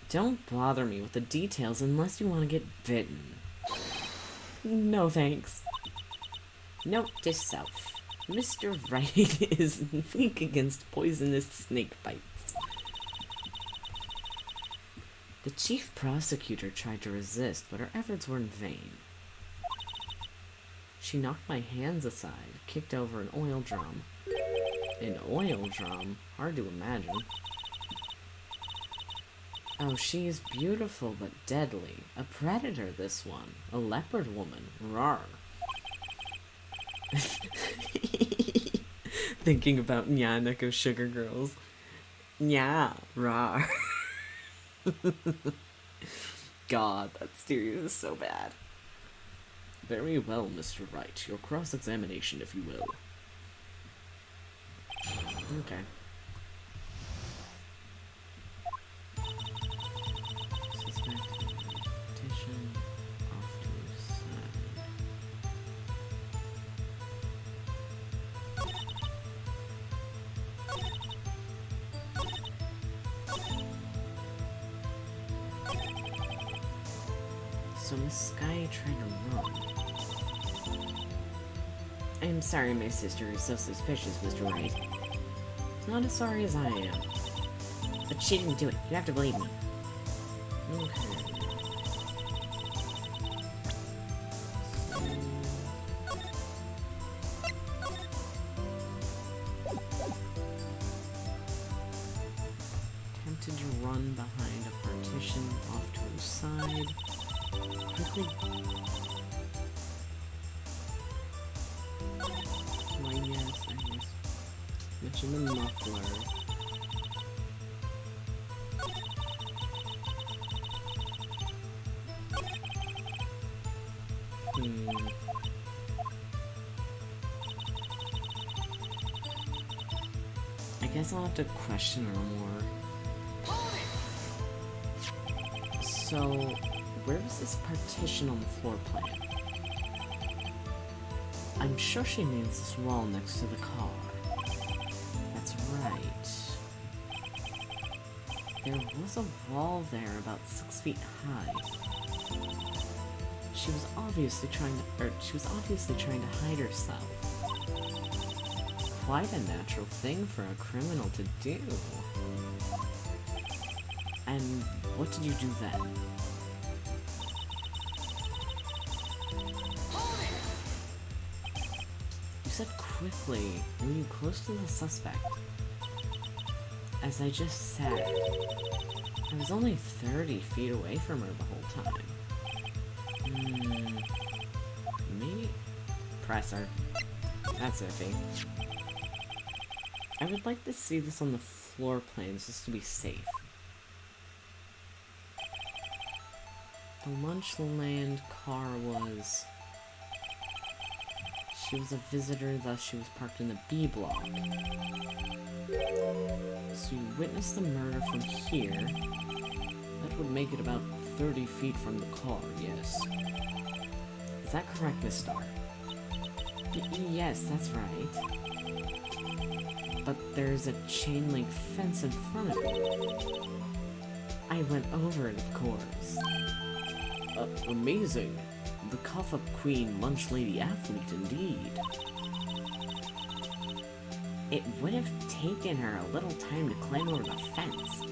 Don't bother me with the details unless you want to get bitten. No thanks. Note to self. Mr. Wright is weak against poisonous snake bites. The chief prosecutor tried to resist, but her efforts were in vain. She knocked my hands aside, kicked over an oil drum. An oil drum? Hard to imagine. Oh, she is beautiful but deadly. A predator, this one. A leopard woman. Rawr. Thinking about Nya Neko Sugar Girls. Nya, rawr. God, that series is so bad. Very well, Mr. Wright. Your cross-examination, if you will. Okay. Suspect petition off to his side. So Miss Sky tried to run. I'm sorry my sister is so suspicious, Mr. Wright. Not as sorry as I am. But she didn't do it. You have to believe me. Okay. Attempted to run behind a partition off to her side. Quickly. Why, yes, I guess. Mention the muffler. I guess I'll have to question her more. So, where was this partition on the floor plan? I'm sure she means this wall next to the car. That's right. There was a wall there about 6 feet high. She was obviously trying to hide herself. Quite a natural thing for a criminal to do. And what did you do then? You said quickly. Were you close to the suspect? As I just said, I was only 30 feet away from her the whole time. Maybe? Press her. That's iffy. I would like to see this on the floor plans just to be safe. The Lunchland car was... She was a visitor, thus she was parked in the B block. So you witnessed the murder from here. That would make it about 30 feet from the car, yes. Is that correct, Miss Star? Yes, that's right. but there's a chain link fence in front of me. I went over it, of course. Amazing. The Cough-Up Queen Lunch Lady Athlete, indeed. It would have taken her a little time to climb over the fence.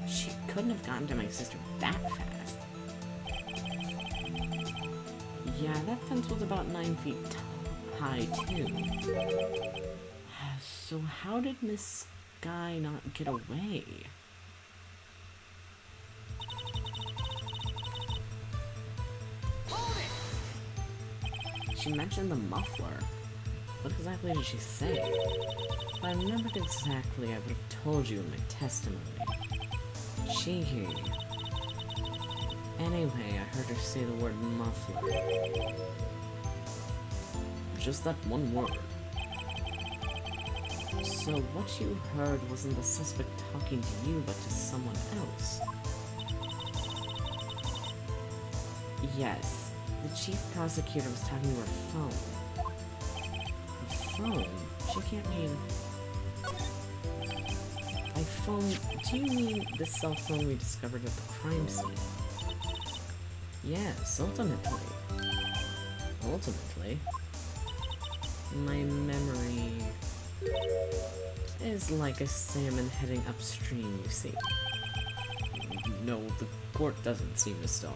She couldn't have gotten to my sister that fast. Yeah, that fence was about 9 feet high, too. So how did Miss Sky not get away? She mentioned the muffler. What exactly did she say? If I remembered exactly, I would have told you in my testimony. Cheeky. Anyway, I heard her say the word muffler. Just that one word. So what you heard wasn't the suspect talking to you, but to someone else? Yes, the chief prosecutor was talking to her phone. Her phone? She can't mean... By phone, do you mean the cell phone we discovered at the crime scene? Yes, ultimately. Ultimately? My memory... is like a salmon heading upstream, you see. No, the court doesn't seem a star.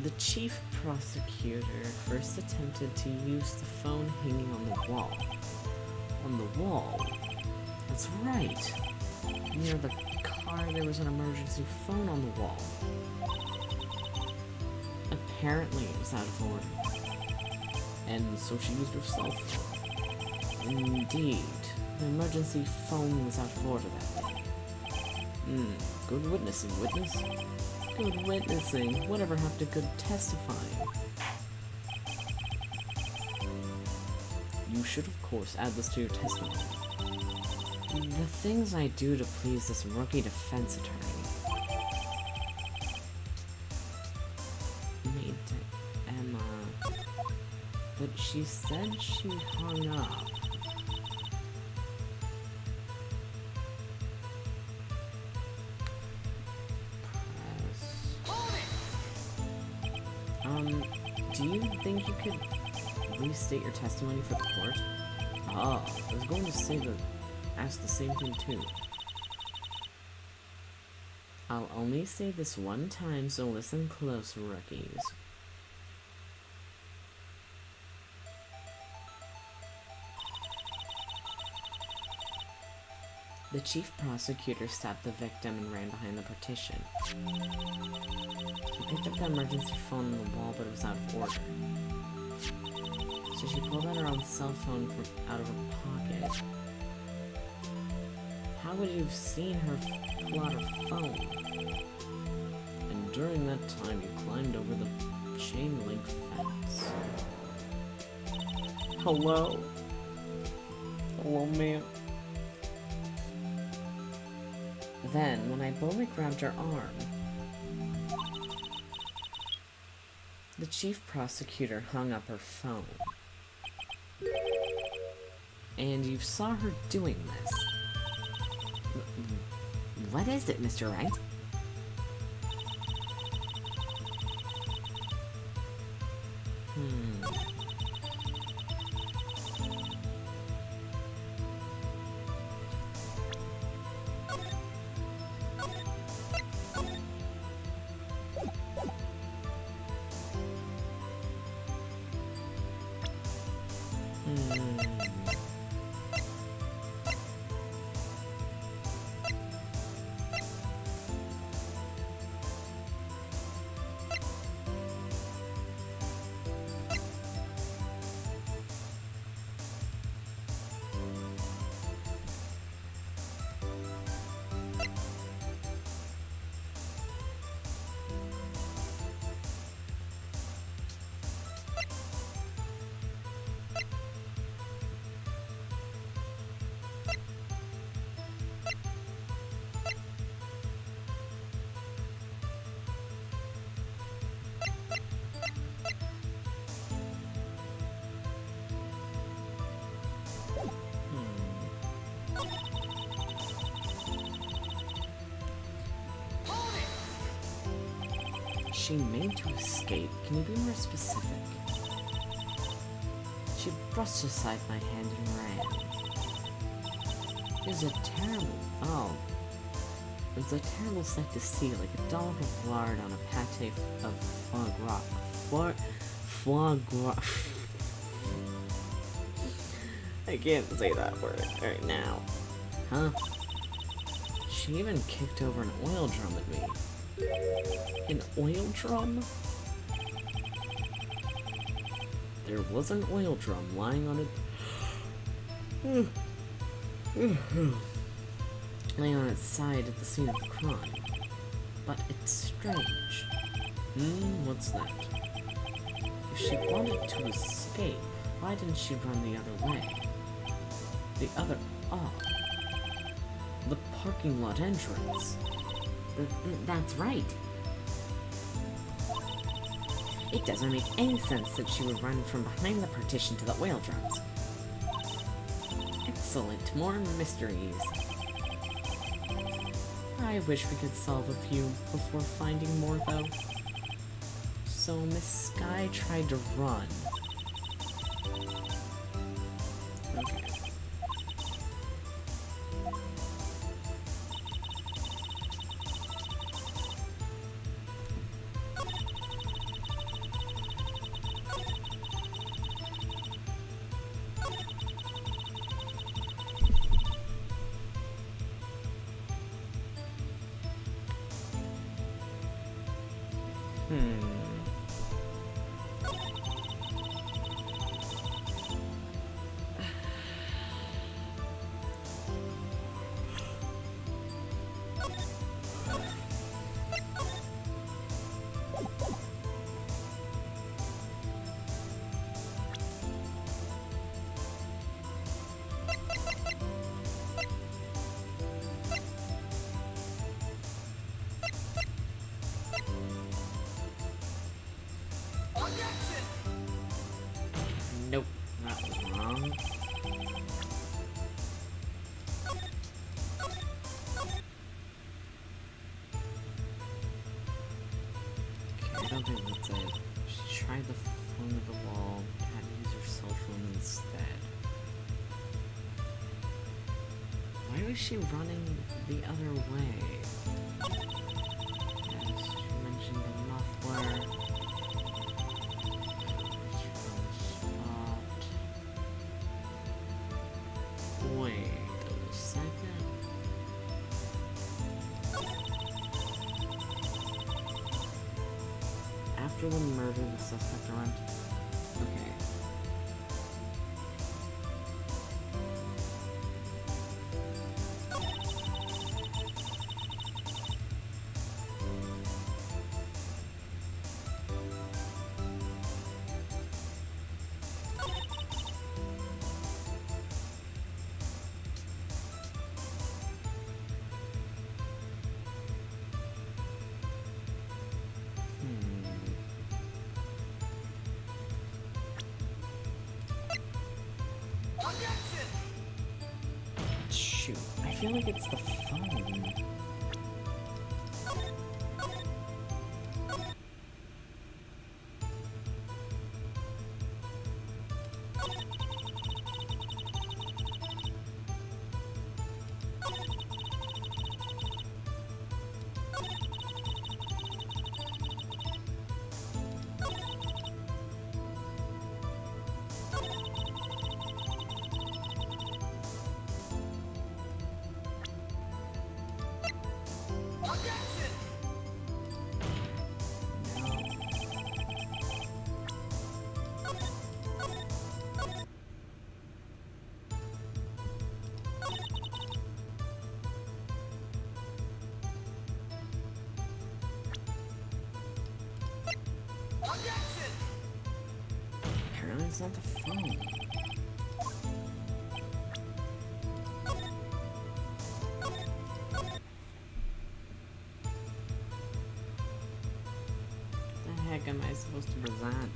The chief prosecutor first attempted to use the phone hanging on the wall. On the wall? That's right. Near the car, there was an emergency phone on the wall. Apparently it was out of order, and so she used her cell phone. Indeed, the emergency phone was out of order that day. Good witnessing, witness. Good witnessing. Whatever happened to good testifying? You should, of course, add this to your testimony. The things I do to please this rookie defense attorney. Made to Emma. But she said she hung up. Do you think you could restate your testimony for the court? Ah, I was going to ask the same thing too. I'll only say this one time, so listen close, rookies. The chief prosecutor stopped the victim and ran behind the partition. He picked up the emergency phone on the wall, but it was out of order. So she pulled out her own cell phone out of her pocket. How would you have seen her pull out her phone? And during that time, you climbed over the chain link fence. Hello? Hello, ma'am? Then, when I boldly grabbed her arm, the chief prosecutor hung up her phone. And you saw her doing this. What is it, Mr. Wright? she made to escape? Can you be more specific? She brushed aside my hand and ran. It was a terrible sight to see, like a dollop of lard on a pate of foie gras. Foie gras. I can't say that word right now. Huh? She even kicked over an oil drum at me. An oil drum? There was an oil drum lying on laying on its side at the scene of the crime. But it's strange. What's that? If she wanted to escape, why didn't she run the other way? The parking lot entrance. That's right. It doesn't make any sense that she would run from behind the partition to the oil drums. Excellent, more mysteries. I wish we could solve a few before finding more, though. So Miss Sky tried to run. Okay. Nope, that was wrong. Okay, I don't think that's it. She tried the phone at the wall, had to use her cell phone instead. Why was she running the other way? Yes, she mentioned the muffler. Wait a second. After the murder, the suspect arrived. Okay. Shoot, I feel like it's the phone. Apparently it's not the phone. The heck am I supposed to present?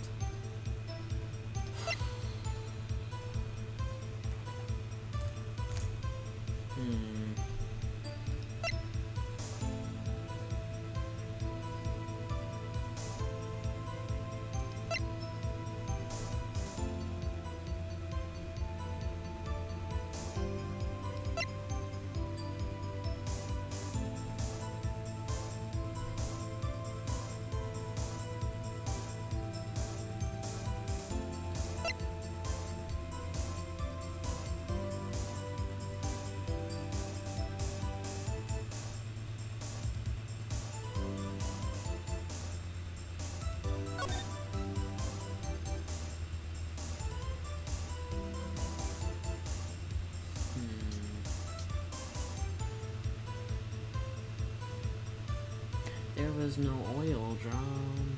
is no oil drum.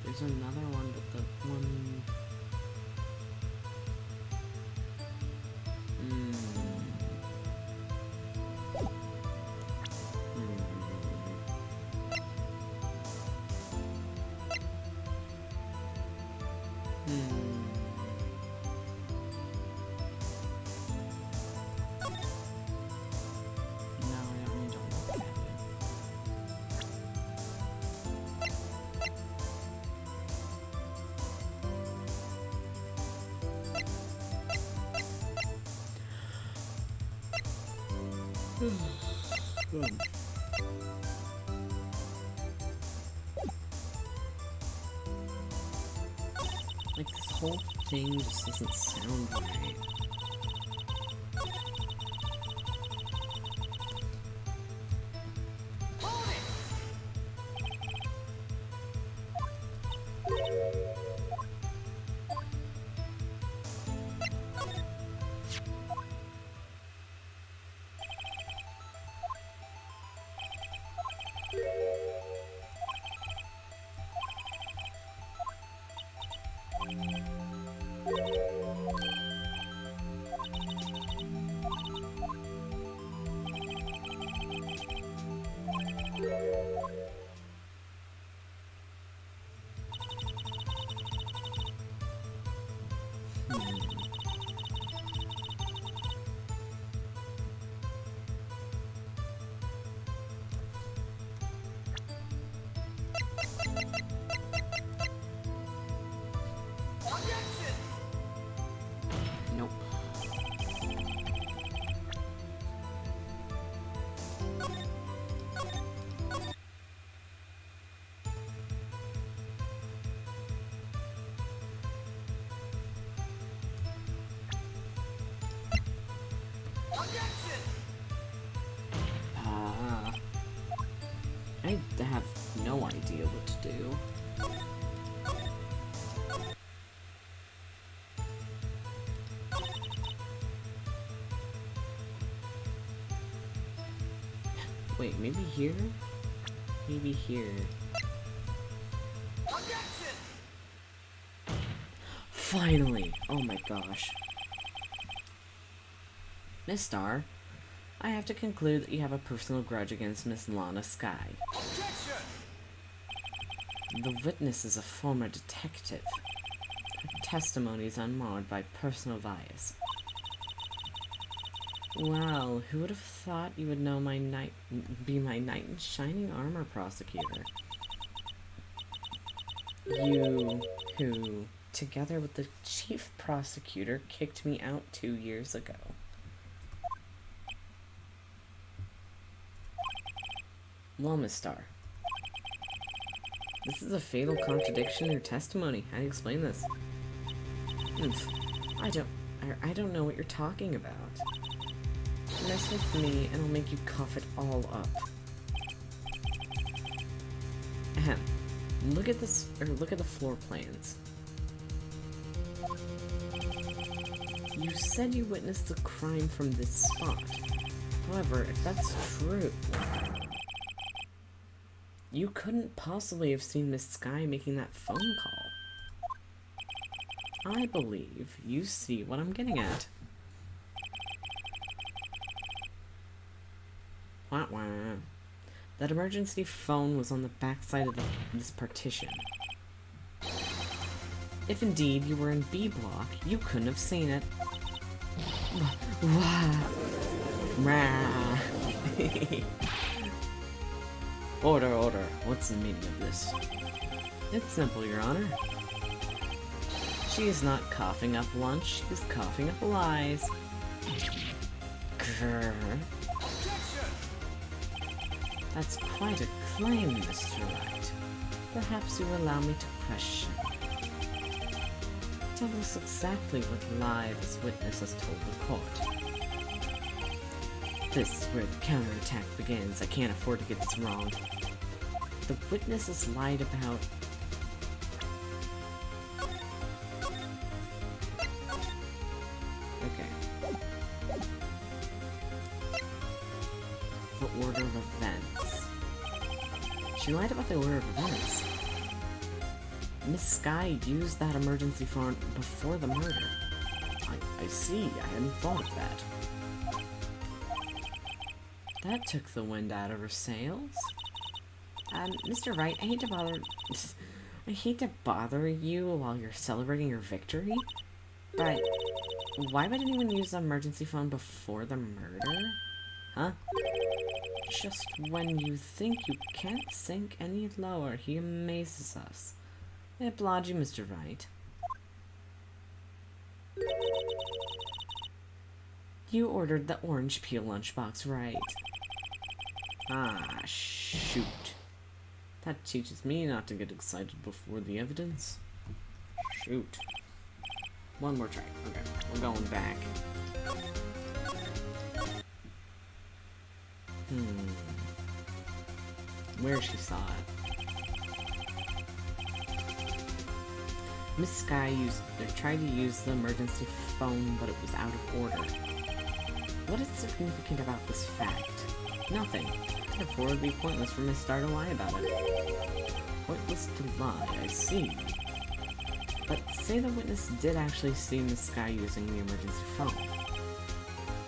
There's another one, but the one... No, I really don't want that. Like, this whole thing just doesn't sound right. Nope. I have no idea what to do. Wait, maybe here? Maybe here. Finally! Oh my gosh. Miss Star, I have to conclude that you have a personal grudge against Miss Lana Sky. The witness is a former detective. Her testimony is unmarred by personal bias. Well, who would have thought you would know be my knight in shining armor prosecutor? You, who, together with the chief prosecutor, kicked me out 2 years ago. Well, Miss Star, this is a fatal contradiction in your testimony. How do you explain this? I don't know what you're talking about. Mess with me and I'll make you cough it all up. Ahem. Look at this, or look at the floor plans. You said you witnessed the crime from this spot. However, if that's true, you couldn't possibly have seen Miss Sky making that phone call. I believe you see what I'm getting at. Wah wah. That emergency phone was on the backside of this partition. If indeed you were in B block, you couldn't have seen it. Order, order. What's the meaning of this? It's simple, Your Honor. She is not coughing up lunch, she is coughing up lies. Grrr. That's quite a claim, Mr. Wright. Perhaps you will allow me to question. Tell us exactly what lie this witness has told the court. This is where the counterattack begins. I can't afford to get this wrong. The witness has lied about... Okay. The order of events. She lied about the order of events. Miss Sky used that emergency phone before the murder. I see. I hadn't thought of that. That took the wind out of her sails. Mr. Wright, I hate to bother you while you're celebrating your victory, but why would anyone use the emergency phone before the murder? Huh? Just when you think you can't sink any lower, he amazes us. I applaud you, Mr. Wright. You ordered the orange peel lunchbox, right? Ah, shoot. That teaches me not to get excited before the evidence. Shoot. One more try. Okay, we're going back. Where she saw it. Miss Sky tried to use the emergency phone, but it was out of order. What is significant about this fact? Nothing. Therefore, it would be pointless for Miss Star to lie about it. Pointless to lie, I see. But say the witness did actually see Miss Sky using the emergency phone.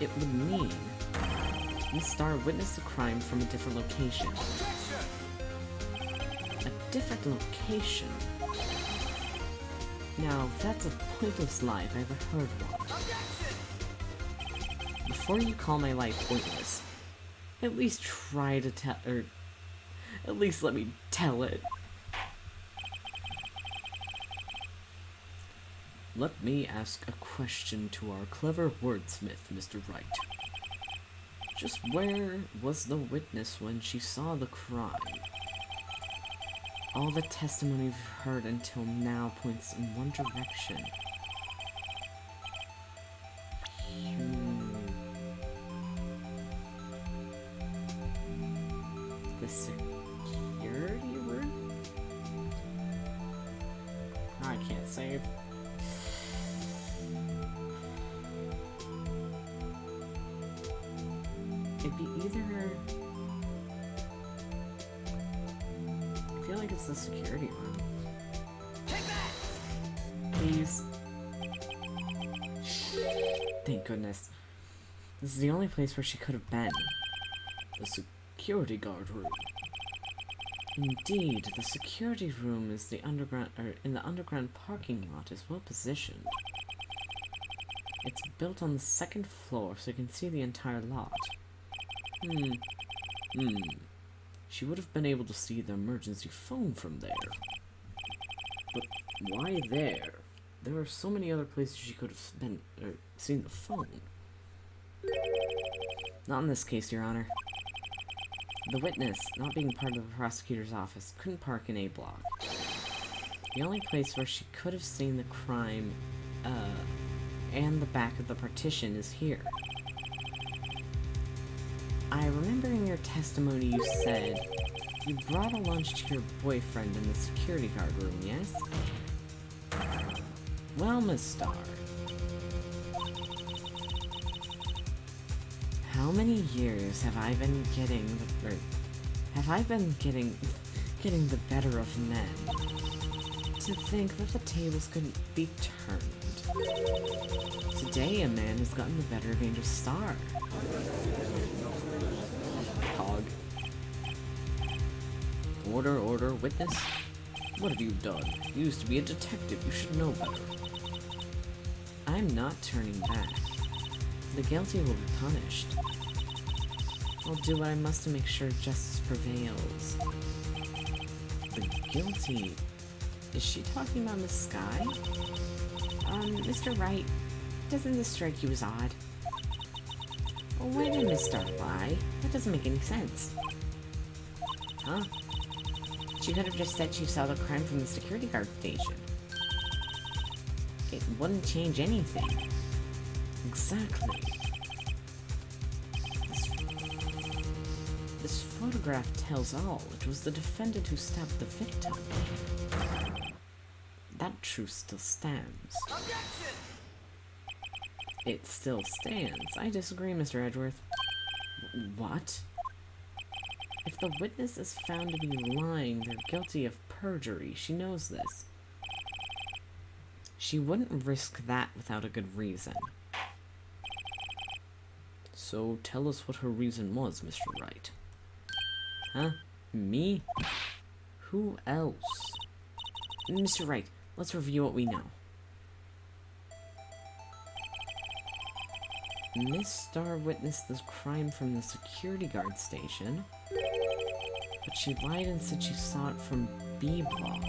It would mean Miss Star witnessed the crime from a different location. A different location? Now, that's a pointless lie if I ever heard one. Before you call my lie pointless, at least try to tell, or at least let me tell it. Let me ask a question to our clever wordsmith, Mr. Wright. Just where was the witness when she saw the crime? All the testimony we've heard until now points in one direction. The security room? I can't save. It'd be either... I feel like it's the security room. Take that! Please. Thank goodness. This is the only place where she could have been. The security guard room. Indeed, the security room is in the underground parking lot is well positioned. It's built on the second floor so you can see the entire lot. She would have been able to see the emergency phone from there. But why there? There are so many other places she could have been, seen the phone. Not in this case, Your Honor. The witness, not being part of the prosecutor's office, couldn't park in A block. The only place where she could have seen the crime, and the back of the partition is here. I remember in your testimony you said you brought a lunch to your boyfriend in the security guard room, yes? Well, Miss Star, how many years have I been getting the better of men? To think that the tables couldn't be turned. Today, a man has gotten the better of Angel Star. Hog. Order, order, witness. What have you done? You used to be a detective. You should know better. I'm not turning back. The guilty will be punished. I'll do what I must to make sure justice prevails. The guilty? Is she talking about Miss Sky? Mr. Wright, doesn't this strike you as odd? Well, why did Miss Star lie? That doesn't make any sense. Huh? She could have just said she saw the crime from the security guard station. It wouldn't change anything. Exactly. This photograph tells all. It was the defendant who stabbed the victim. That truth still stands. Objection! It still stands. I disagree, Mr. Edgeworth. What? If the witness is found to be lying, they're guilty of perjury. She knows this. She wouldn't risk that without a good reason. So tell us what her reason was, Mr. Wright. Huh? Me? Who else? Mr. Wright, let's review what we know. Miss Starr witnessed this crime from the security guard station, but she lied and said she saw it from B block.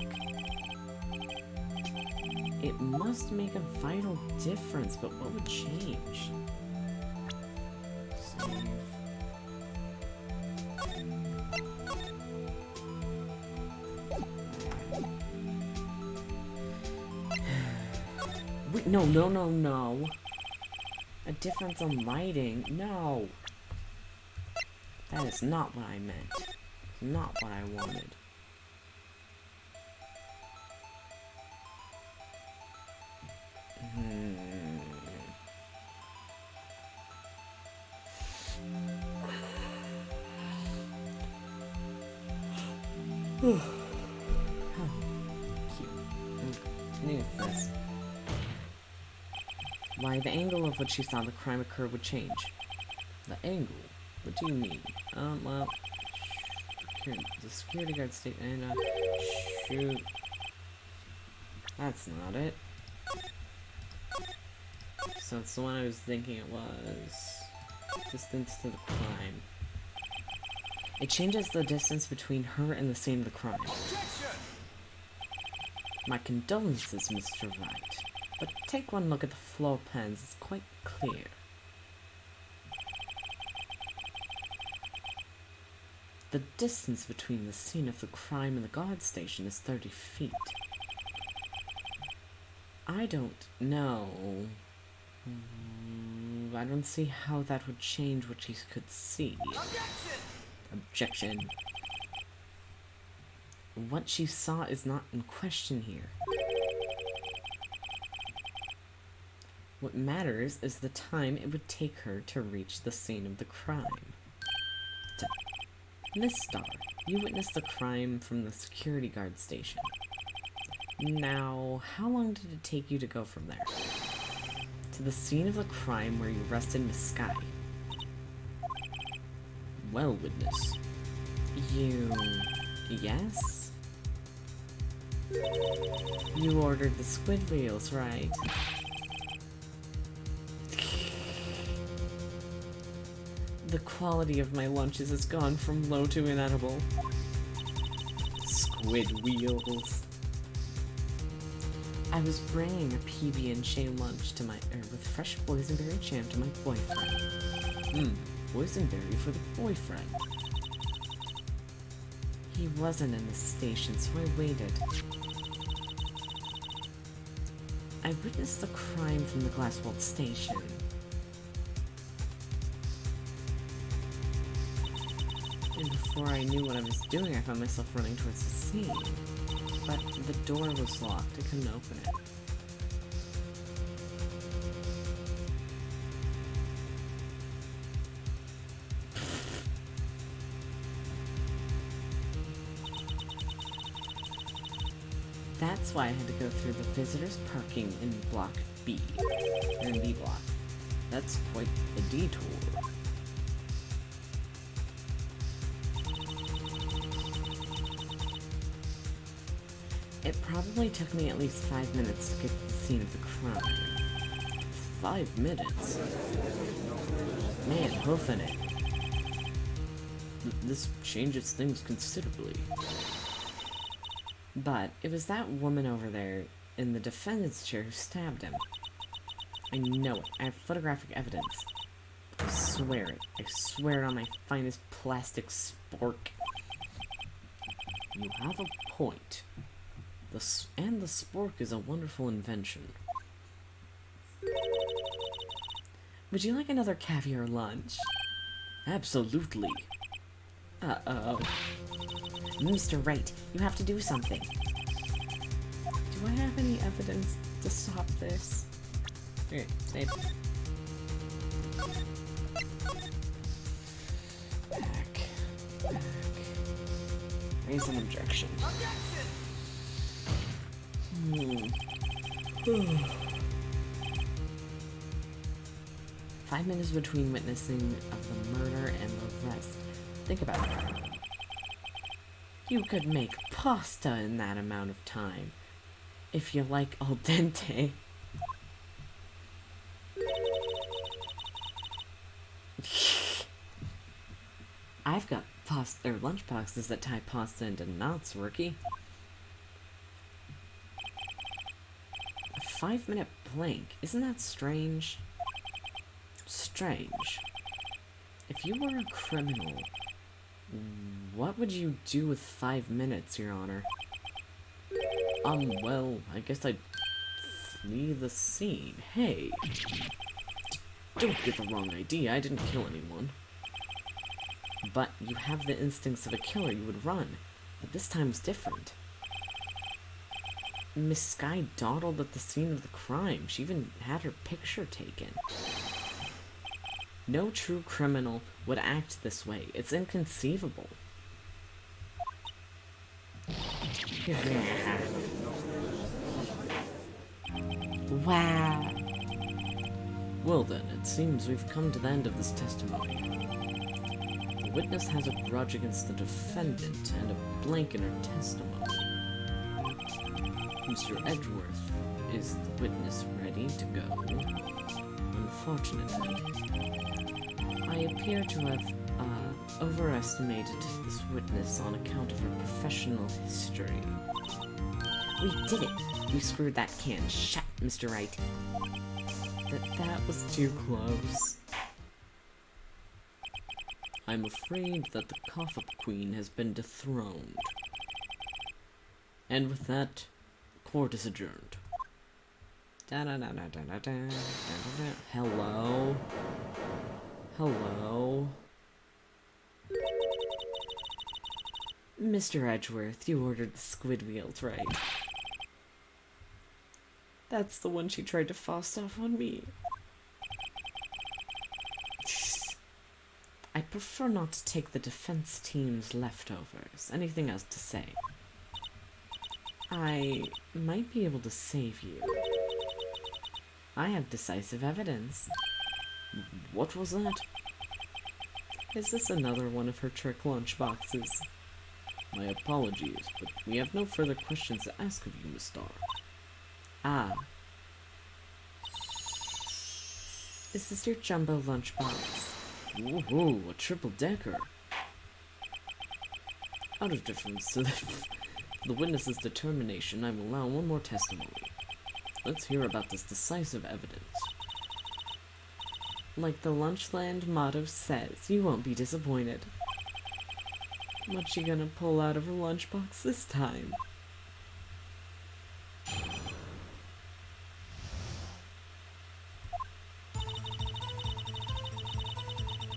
It must make a vital difference, but what would change? Save. Wait, no. A difference on lighting? No! That is not what I meant. Not what I wanted. Cute. This. Why, the angle of which she saw the crime occur would change. The angle? What do you mean? Well... The security guard state and, shoot. That's not it. So it's the one I was thinking it was. Distance to the crime. It changes the distance between her and the scene of the crime. My condolences, Mr. Wright. But take one look at the floor plans, it's quite clear. The distance between the scene of the crime and the guard station is 30 feet. I don't know. I don't see how that would change what she could see. Objection. What she saw is not in question here. What matters is the time it would take her to reach the scene of the crime. Miss Starr, you witnessed the crime from the security guard station. Now, how long did it take you to go from there? To the scene of the crime where you arrested Miss Sky. Well, witness. Yes? You ordered the squid wheels, right? The quality of my lunches has gone from low to inedible. Squid wheels. I was bringing a PB&J lunch to with fresh boysenberry jam to my boyfriend. Boysenberry for the boyfriend. He wasn't in the station, so I waited. I witnessed the crime from the glass-walled station. And before I knew what I was doing, I found myself running towards the scene. But the door was locked. I couldn't open it. That's why I had to go through the visitors' parking in Block B. Or in B Block. That's quite a detour. It probably took me at least 5 minutes to get to the scene of the crime. 5 minutes? Man, hoofing it. This changes things considerably. But it was that woman over there in the defendant's chair who stabbed him. I know it. I have photographic evidence. I swear it. I swear it on my finest plastic spork. You have a point. The spork is a wonderful invention. Would you like another caviar lunch? Absolutely. Uh-oh. Mr. Wright, you have to do something. Do I have any evidence to stop this? Okay, save. Back. Raise an objection. 5 minutes between witnessing of the murder and the arrest. Think about it. You could make pasta in that amount of time. If you like al dente. I've got pasta or lunch boxes that tie pasta into knots, rookie. A 5-minute blank. Isn't that strange? Strange. If you were a criminal, what would you do with 5 minutes, Your Honor? Well, I guess I'd flee the scene. Hey! Don't get the wrong idea, I didn't kill anyone. But you have the instincts of a killer, you would run. But this time's different. Miss Sky dawdled at the scene of the crime. She even had her picture taken. No true criminal would act this way. It's inconceivable. Wow. Well then, it seems we've come to the end of this testimony. The witness has a grudge against the defendant and a blank in her testimony. Mr. Edgeworth, is the witness ready to go? Unfortunately, I appear to have overestimated this witness on account of her professional history. We did it! We screwed that can shut, Mr. Wright. That was too close. I'm afraid that the cough-up queen has been dethroned. And with that, court is adjourned. Hello? Hello? Mr. Edgeworth, you ordered the squid wheels, right? That's the one she tried to force off on me. I prefer not to take the defense team's leftovers. Anything else to say? I might be able to save you. I have decisive evidence. What was that? Is this another one of her trick lunch boxes? My apologies, but we have no further questions to ask of you, Miss Starr. Ah. Is this your jumbo lunchbox? Woohoo, a triple-decker. Out of deference to the witness's determination, I will allow one more testimony. Let's hear about this decisive evidence. Like the Lunchland motto says, you won't be disappointed. What she gonna pull out of her lunchbox this time?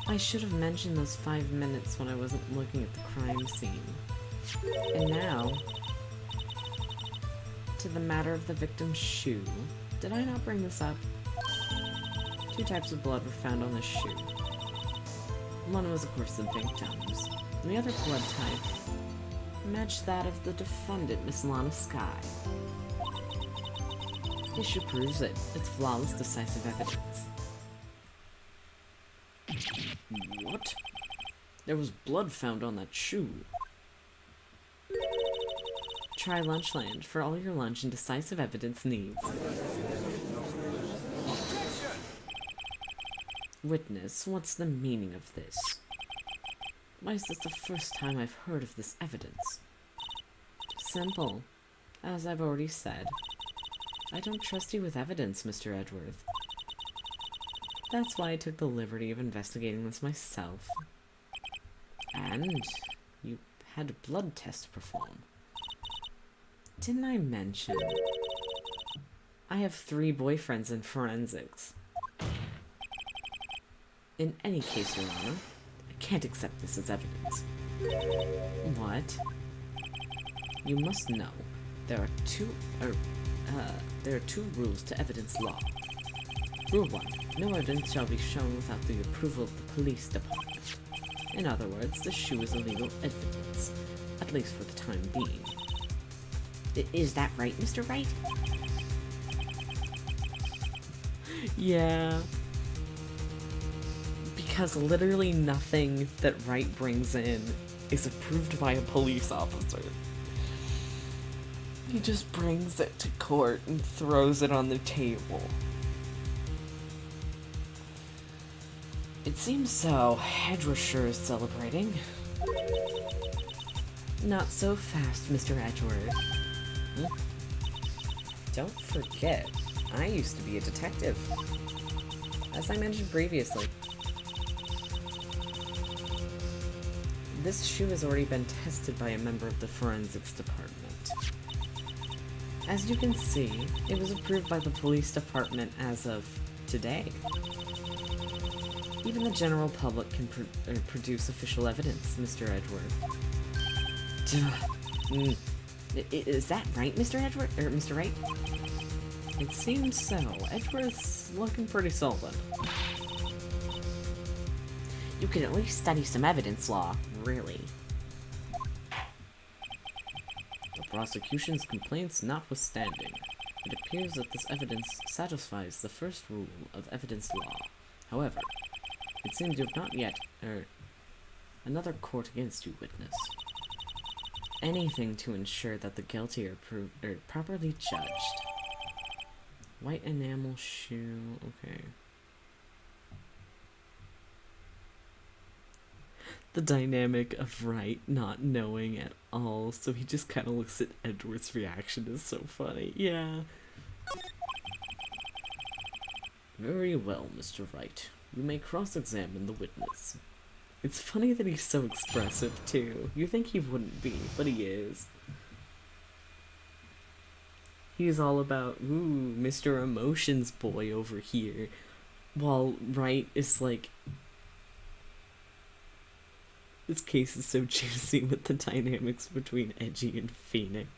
I should have mentioned those 5 minutes when I wasn't looking at the crime scene. And now, to the matter of the victim's shoe. Did I not bring this up? 2 types of blood were found on the shoe. One was, of course, the victim's, and the other blood type matched that of the defendant, Miss Lana Sky. Issue proves it. It's flawless, decisive evidence. What? There was blood found on that shoe. Try Lunchland for all your lunch and decisive evidence needs. Witness, what's the meaning of this? Why is this the first time I've heard of this evidence? Simple. As I've already said. I don't trust you with evidence, Mr. Edgeworth. That's why I took the liberty of investigating this myself. And you had a blood test to perform. Didn't I mention? I have 3 boyfriends in forensics. In any case, Your Honor, I can't accept this as evidence. What? You must know, there are two rules to evidence law. Rule 1. No evidence shall be shown without the approval of the police department. In other words, the shoe is illegal evidence. At least for the time being. Is that right, Mr. Wright? Yeah. Because literally nothing that Wright brings in is approved by a police officer. He just brings it to court and throws it on the table. It seems so. Edgeworth sure is celebrating. Not so fast, Mr. Edgeworth. Don't forget, I used to be a detective. As I mentioned previously. This shoe has already been tested by a member of the forensics department. As you can see, it was approved by the police department as of today. Even the general public can produce official evidence, Mr. Edgeworth. Is that right, Mr. Edgeworth? Or Mr. Wright? It seems so. Edgeworth's looking pretty solid. You could at least study some evidence law, really. The prosecution's complaints notwithstanding, it appears that this evidence satisfies the first rule of evidence law. However, it seems you have not yet another court against you, witness. Anything to ensure that the guilty are properly judged. White enamel shoe, okay. The dynamic of Wright not knowing at all, so he just kind of looks at Edward's reaction is so funny. Yeah. Very well, Mr. Wright. You may cross-examine the witness. It's funny that he's so expressive, too. You think he wouldn't be, but he is. He's all about, ooh, Mr. Emotions boy over here. While Wright is like... This case is so juicy with the dynamics between Edgy and Phoenix.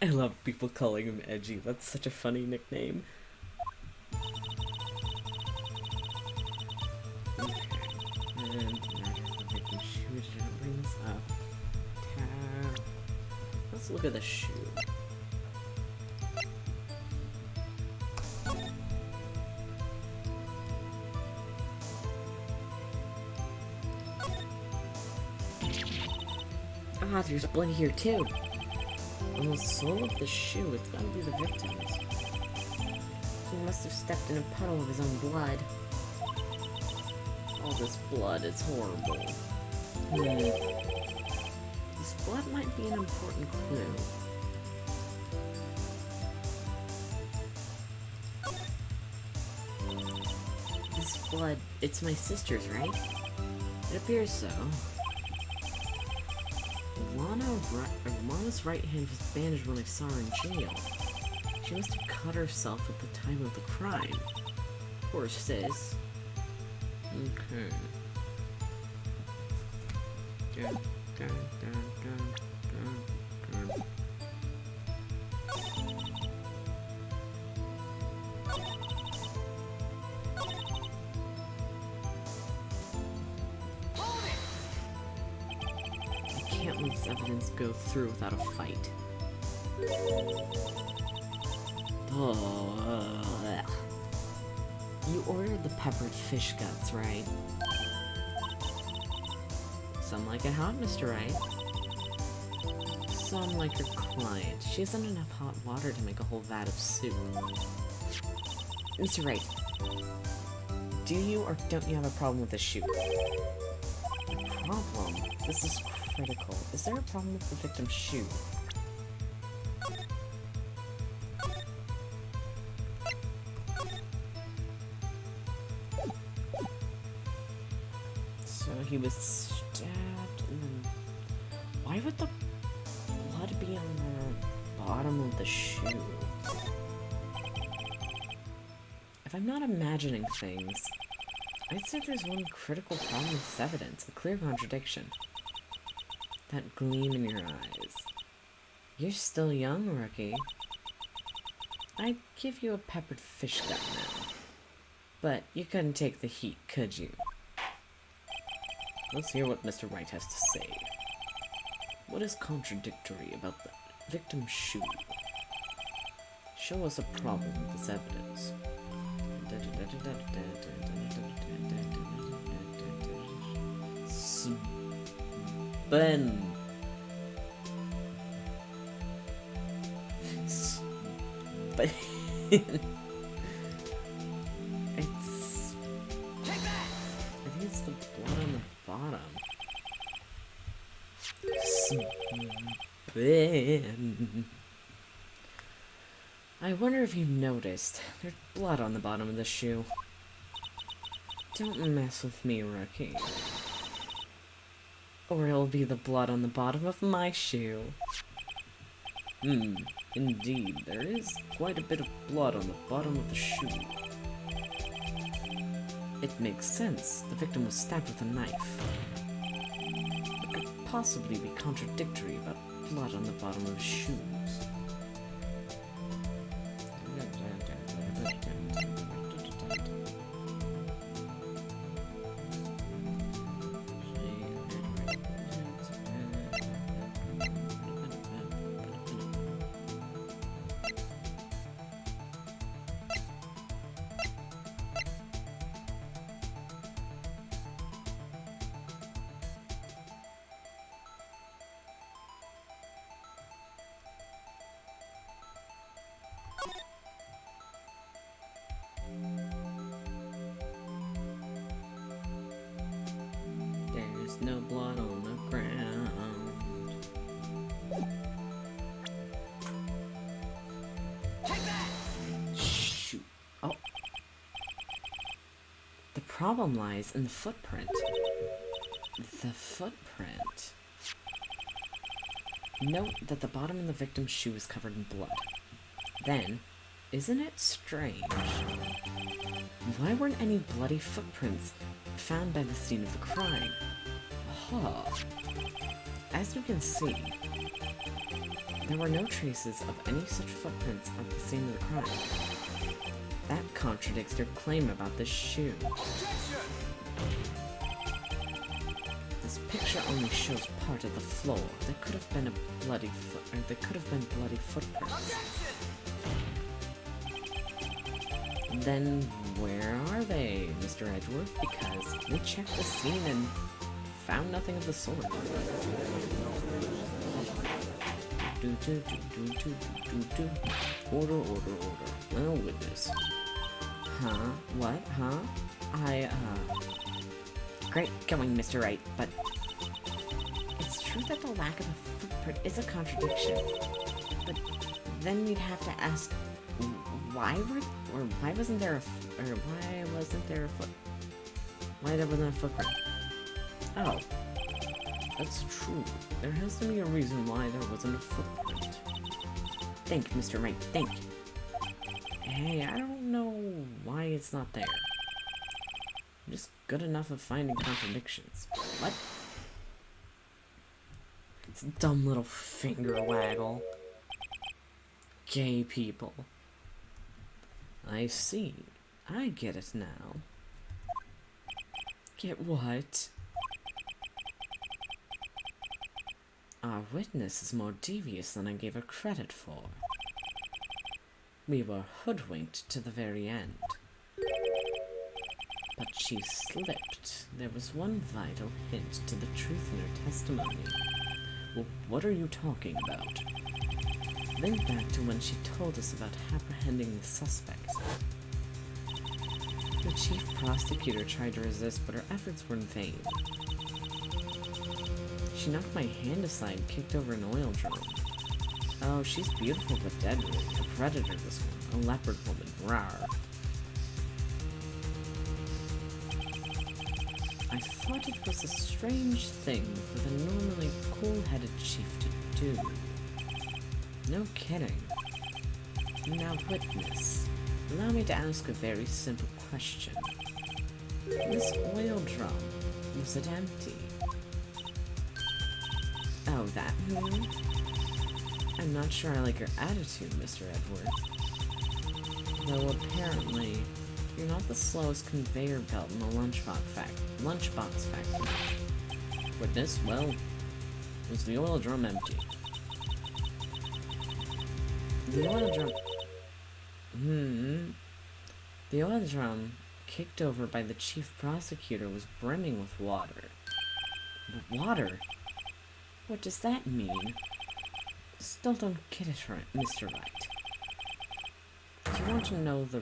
I love people calling him Edgy. That's such a funny nickname. Okay. And the victim's shoe. Did I bring this up? Tab. Let's look at the shoe. Ah, there's blood here too. On the sole of the shoe, it's gotta be the victim's. He must have stepped in a puddle of his own blood. All this blood is horrible. This blood might be an important clue. This blood, it's my sister's, right? It appears so. Lana's right hand was bandaged when I saw her in jail. She must have cut herself at the time of the crime. Poor sis. Okay. Can't let this evidence go through without a fight. You ordered the peppered fish guts, right? Some like it hot, Mr. Wright. Some like your client. She hasn't enough hot water to make a whole vat of soup. Mr. Wright, do you or don't you have a problem with this shoe? Problem? This is critical. Is there a problem with the victim's shoe? So he was stabbed and then... Why would the blood be on the bottom of the shoe? If I'm not imagining things, I'd say there's one critical problem with this evidence, a clear contradiction. That gleam in your eyes. You're still young, rookie. I'd give you a peppered fish gut now. But you couldn't take the heat, could you? Let's hear what Mr. Wright has to say. What is contradictory about the victim's shoe? Show us a problem with this evidence. Ben. But it's. I think it's the blood on the bottom. Ben. I wonder if you noticed. There's blood on the bottom of the shoe. Don't mess with me, rookie. Or it'll be the blood on the bottom of my shoe. Indeed, there is quite a bit of blood on the bottom of the shoe. It makes sense. The victim was stabbed with a knife. What could possibly be contradictory about blood on the bottom of shoes? There's no blood on the ground. Shoot. Oh. The problem lies in the footprint. The footprint. Note that the bottom of the victim's shoe is covered in blood. Then, isn't it strange? Why weren't any bloody footprints found by the scene of the crime? Huh. As you can see, there were no traces of any such footprints at the scene of the crime. That contradicts your claim about this shoe. This picture only shows part of the floor. There could have been bloody footprints. Then where are they, Mr. Edgeworth? Because we checked the scene and found nothing of the sort. Order. Well, witness. Huh? What? Huh? Great going, Mr. Wright, but it's true that the lack of a footprint is a contradiction. But then we'd have to ask, why wasn't there a footprint? Oh, that's true. There has to be a reason why there wasn't a footprint. Think, Mr. Wright, think. Hey, I don't know why it's not there. I'm just good enough at finding contradictions. What? It's a dumb little finger waggle. Gay people. I see. I get it now. Get what? Our witness is more devious than I gave her credit for. We were hoodwinked to the very end. But she slipped. There was one vital hint to the truth in her testimony. Well, what are you talking about? Think back to when she told us about apprehending the suspect. The chief prosecutor tried to resist, but her efforts were in vain. She knocked my hand aside and kicked over an oil drum. Oh, she's beautiful but deadly. A predator, this one. A leopard woman. Rawr. I thought it was a strange thing for the normally cool-headed chief to do. No kidding. Now, witness, allow me to ask a very simple question. This oil drum, was it empty? Oh, that I'm not sure I like your attitude, Mr. Edward. Though apparently, you're not the slowest conveyor belt in the lunchbox factory. Witness, well, Was the oil drum empty? The oil drum... The oil drum, kicked over by the chief prosecutor, was brimming with water. Water? What does that mean? Still don't get it right, Mr. Wright. Do you want to know the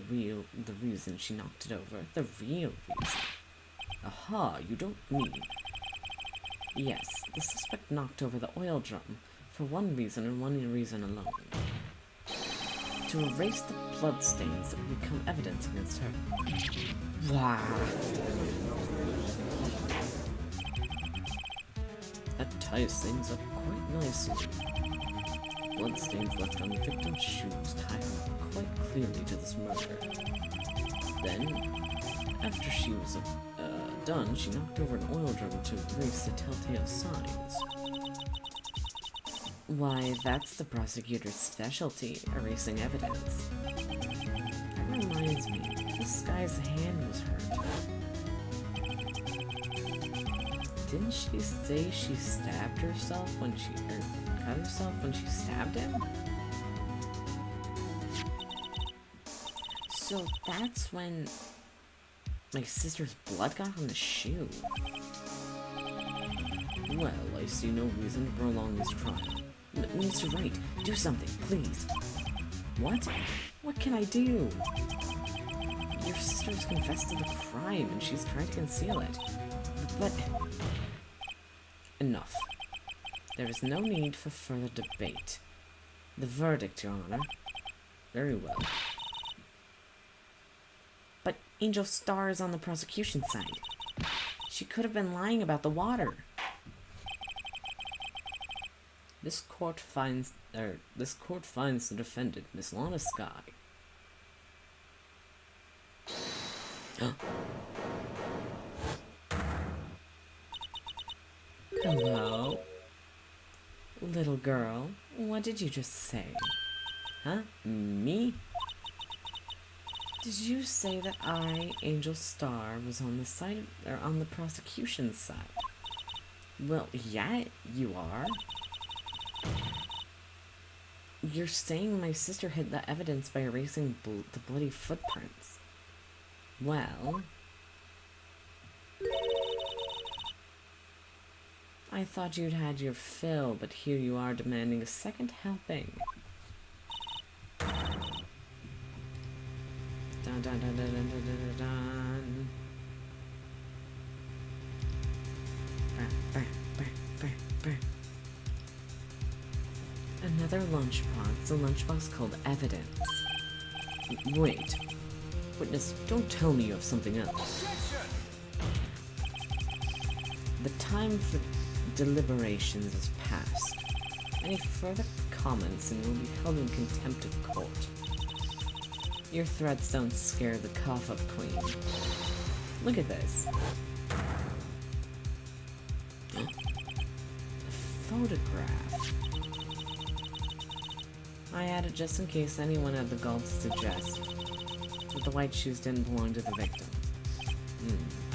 reason she knocked it over? The real reason? Aha, you don't mean... Yes, the suspect knocked over the oil drum for one reason and one reason alone. To erase the bloodstains that would become evidence against her. Wow. That ties things up quite nicely. Bloodstains left on the victim's shoes tie her quite clearly to this murder. Then, after she was done, she knocked over an oil drum to erase the telltale signs. Why, that's the prosecutor's specialty, erasing evidence. That reminds me, this guy's hand was hurt. Didn't she say she stabbed herself when she... or cut herself when she stabbed him? So that's when... my sister's blood got on the shoe. Well, I see no reason to prolong this trial. Mr. Wright, do something, please. What? What can I do? Your sister's confessed to the crime and she's trying to conceal it. But... enough. There is no need for further debate. The verdict, Your Honor. Very well. But Angel Star is on the prosecution side. She could have been lying about the water. This court finds the defendant, Miss Lana Sky. Hello? Little girl, what did you just say? Huh? Me? Did you say that I, Angel Star, was on the side or on the prosecution side? Well, yeah, you are. You're saying my sister hid the evidence by erasing the bloody footprints. Well... I thought you'd had your fill, but here you are demanding a second helping. Dun dun dun dun dun dun dun dun. Bah, bah, bah, bah. Another lunchbox, a lunchbox called evidence. Wait. Witness, don't tell me you have something else. The time for deliberations is past. Any further comments and you will be held in contempt of court. Your threats don't scare the cough-up queen. Look at this. A photograph. I added just in case anyone had the gall to suggest that the white shoes didn't belong to the victim.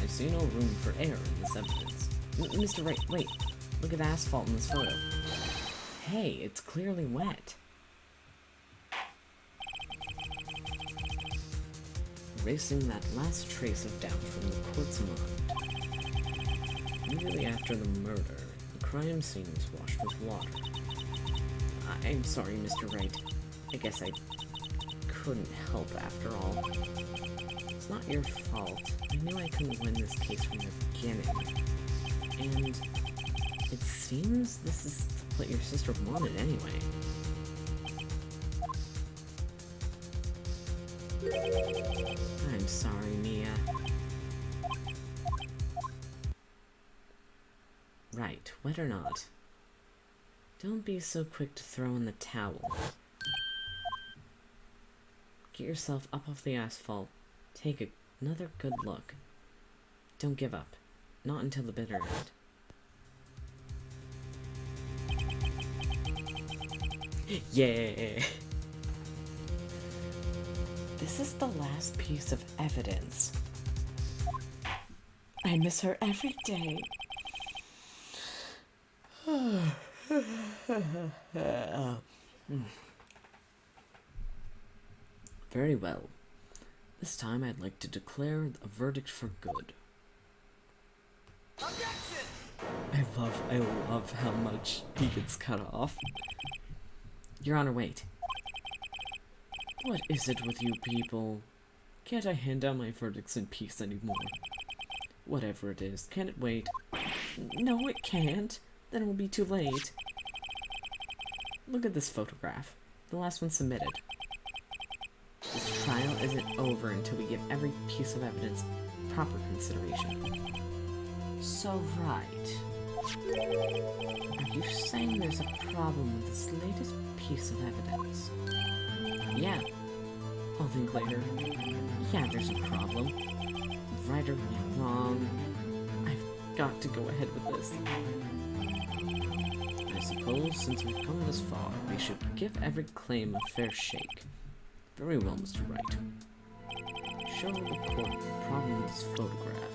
I see no room for error in this evidence. Mr. Wright, wait. Look at the asphalt in this photo. Hey, it's clearly wet. Erasing that last trace of doubt from the court's mind. Immediately after the murder, the crime scene was washed with water. I'm sorry, Mr. Wright. I guess I couldn't help after all. It's not your fault. I knew I couldn't win this case from the beginning. And it seems this is what your sister wanted anyway. I'm sorry, Mia. Right, wet or not. Don't be so quick to throw in the towel. Get yourself up off the asphalt. Take another good look. Don't give up. Not until the bitter end. Yeah! This is the last piece of evidence. I miss her every day. Very well. This time I'd like to declare a verdict for good. I love how much he gets cut off. Your Honor, wait. What is it with you people? Can't I hand down my verdicts in peace anymore? Whatever it is, can it wait? No, it can't. Then it will be too late. Look at this photograph. The last one submitted. This trial isn't over until we give every piece of evidence proper consideration. So, right. Are you saying there's a problem with this latest piece of evidence? Yeah. I'll think later. Yeah, there's a problem. Right or wrong. I've got to go ahead with this. I suppose, since we've come this far, we should give every claim a fair shake. Very well, Mr. Wright. Show the court the problem with this photograph.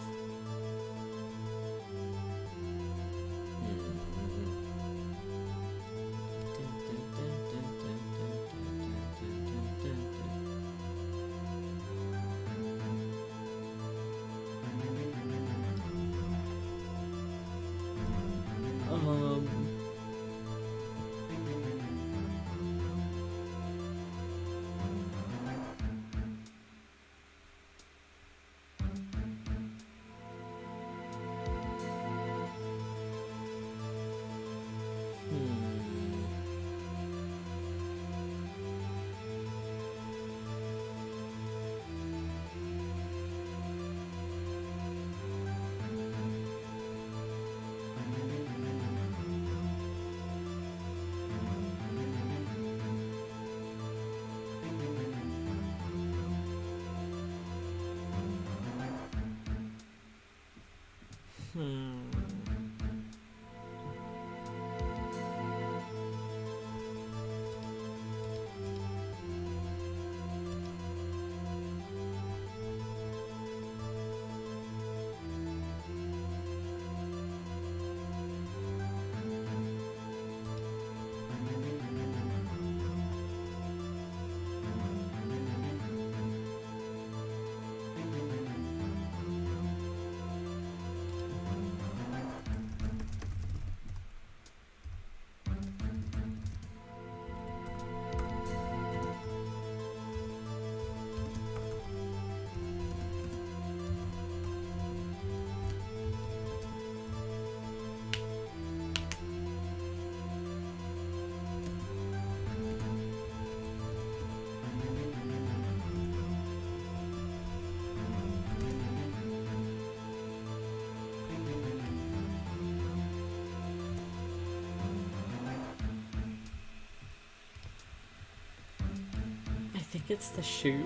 I think it's the shoe.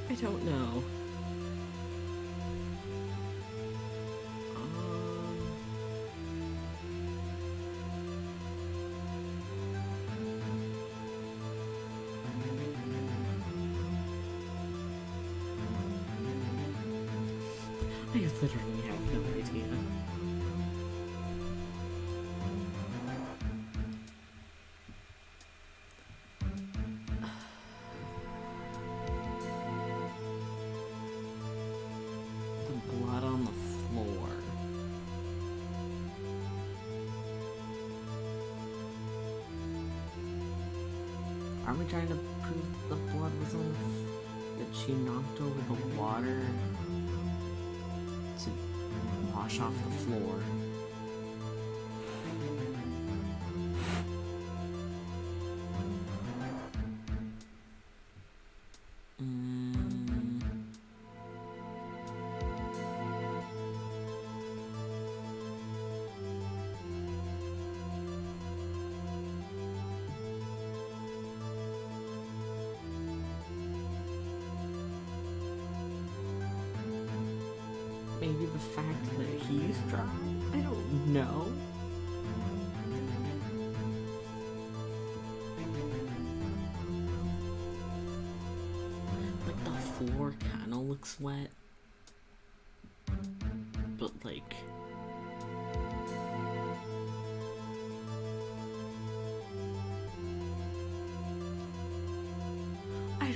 I don't know. I literally have no idea. Are we trying to prove the blood was on that she knocked over the water to wash off the floor? Maybe the fact that he's dry? I don't know. Like, the floor kinda looks wet. But, like,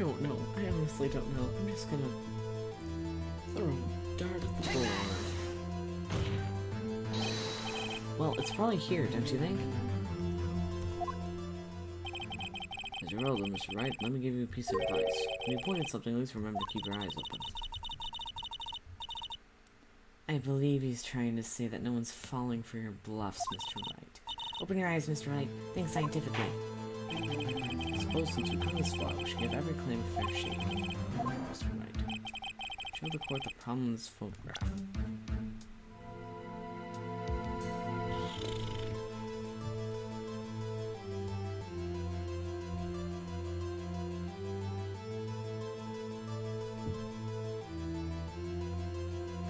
don't know. I honestly don't know. I'm just gonna throw a dart at the board. Well, it's probably here, don't you think? As you're older, Mr. Wright, let me give you a piece of advice. When you point at something, at least remember to keep your eyes open. I believe he's trying to say that no one's falling for your bluffs, Mr. Wright. Open your eyes, Mr. Wright. Think scientifically. I suppose since we've come this far, we should give every claim a fair shake. Mr. Wright. Show the court the problem in this photograph.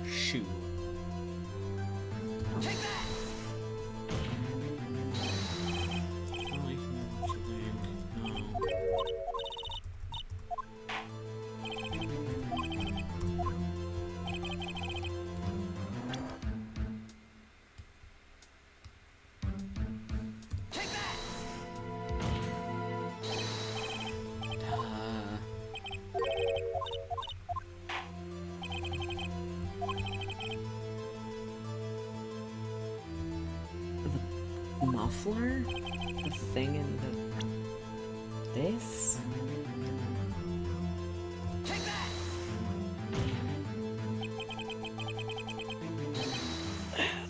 Shoe. Take that! Muffler? The thing in the... this? Take that!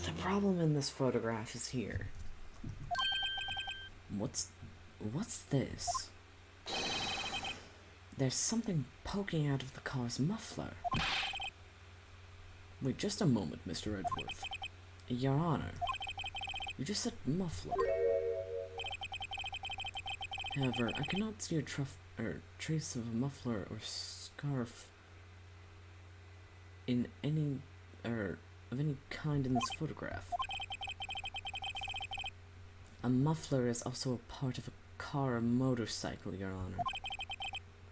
The problem in this photograph is here. What's this? There's something poking out of the car's muffler. Wait just a moment, Mr. Edgeworth. Your Honor. You just said muffler. However, I cannot see a trace of a muffler or scarf in any of any kind in this photograph. A muffler is also a part of a car or motorcycle, Your Honor.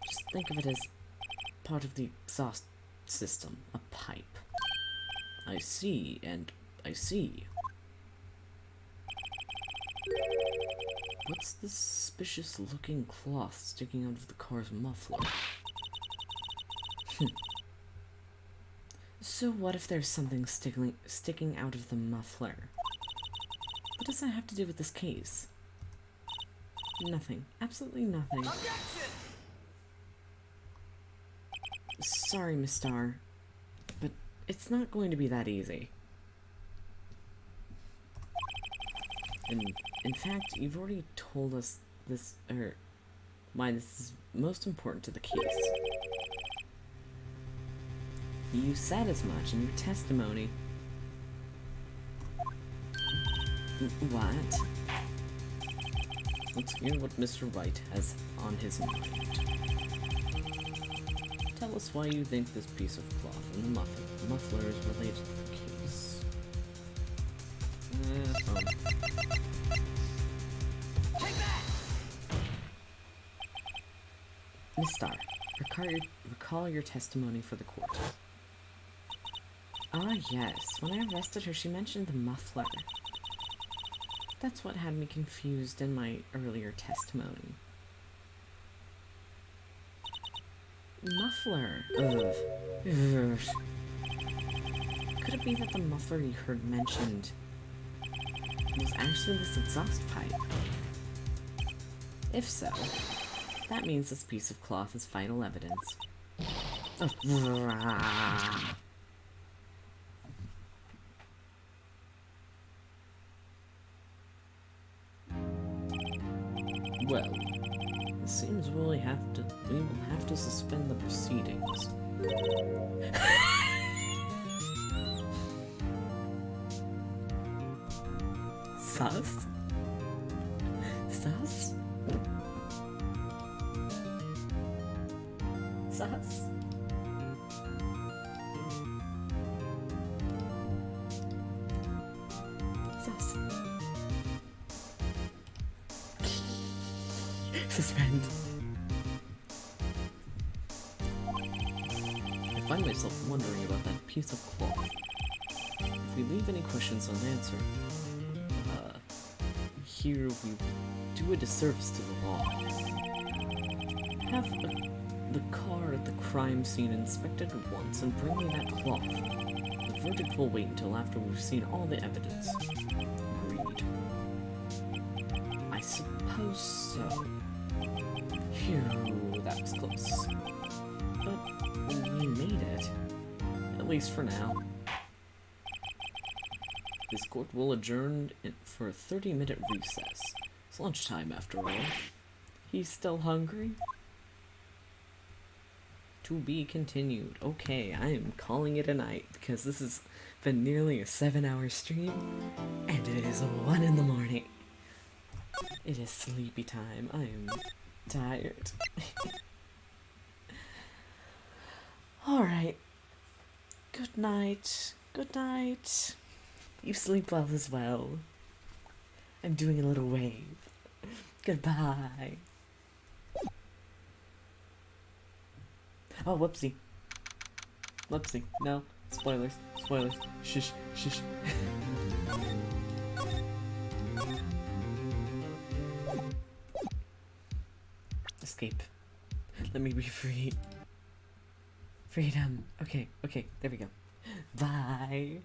Just think of it as part of the exhaust system, a pipe. I see, and I see. What's this suspicious looking cloth sticking out of the car's muffler? So what if there's something sticking out of the muffler? What does that have to do with this case? Nothing. Absolutely nothing. Objection! Sorry, Miss Starr, but it's not going to be that easy. And in fact, you've already told us this, why this is most important to the case. You said as much in your testimony. What? Let's hear what Mr. Wright has on his mind. Tell us why you think this piece of cloth and the muffler is related to the case. Take that! Miss Starr, recall your testimony for the court. Ah, yes. When I arrested her, she mentioned the muffler. That's what had me confused in my earlier testimony. Muffler. Ugh. Ugh. Could it be that the muffler you heard mentioned was actually this exhaust pipe? If so, that means this piece of cloth is vital evidence. Well, it seems we will have to suspend the proceedings. Sus? Sus? Sus? Sus? Suspend. I find myself wondering about that piece of cloth. If we leave any questions unanswered, here we do a disservice to the law. the car at the crime scene inspected once and bring me that cloth. The verdict will wait until after we've seen all the evidence. Agreed. I suppose so. Phew, that was close. But we made it. At least for now. This court will adjourn for a 30-minute recess. It's lunchtime after all. He's still hungry? To be continued. Okay, I am calling it a night because this has been nearly a 7-hour stream and it is 1 in the morning. It is sleepy time. I am tired. Alright. Good night. Good night. You sleep well as well. I'm doing a little wave. Goodbye. Oh, whoopsie. Whoopsie. No. Spoilers. Spoilers. Shush. Shush. Escape. Let me be free. Freedom. Okay, okay, there we go. Bye.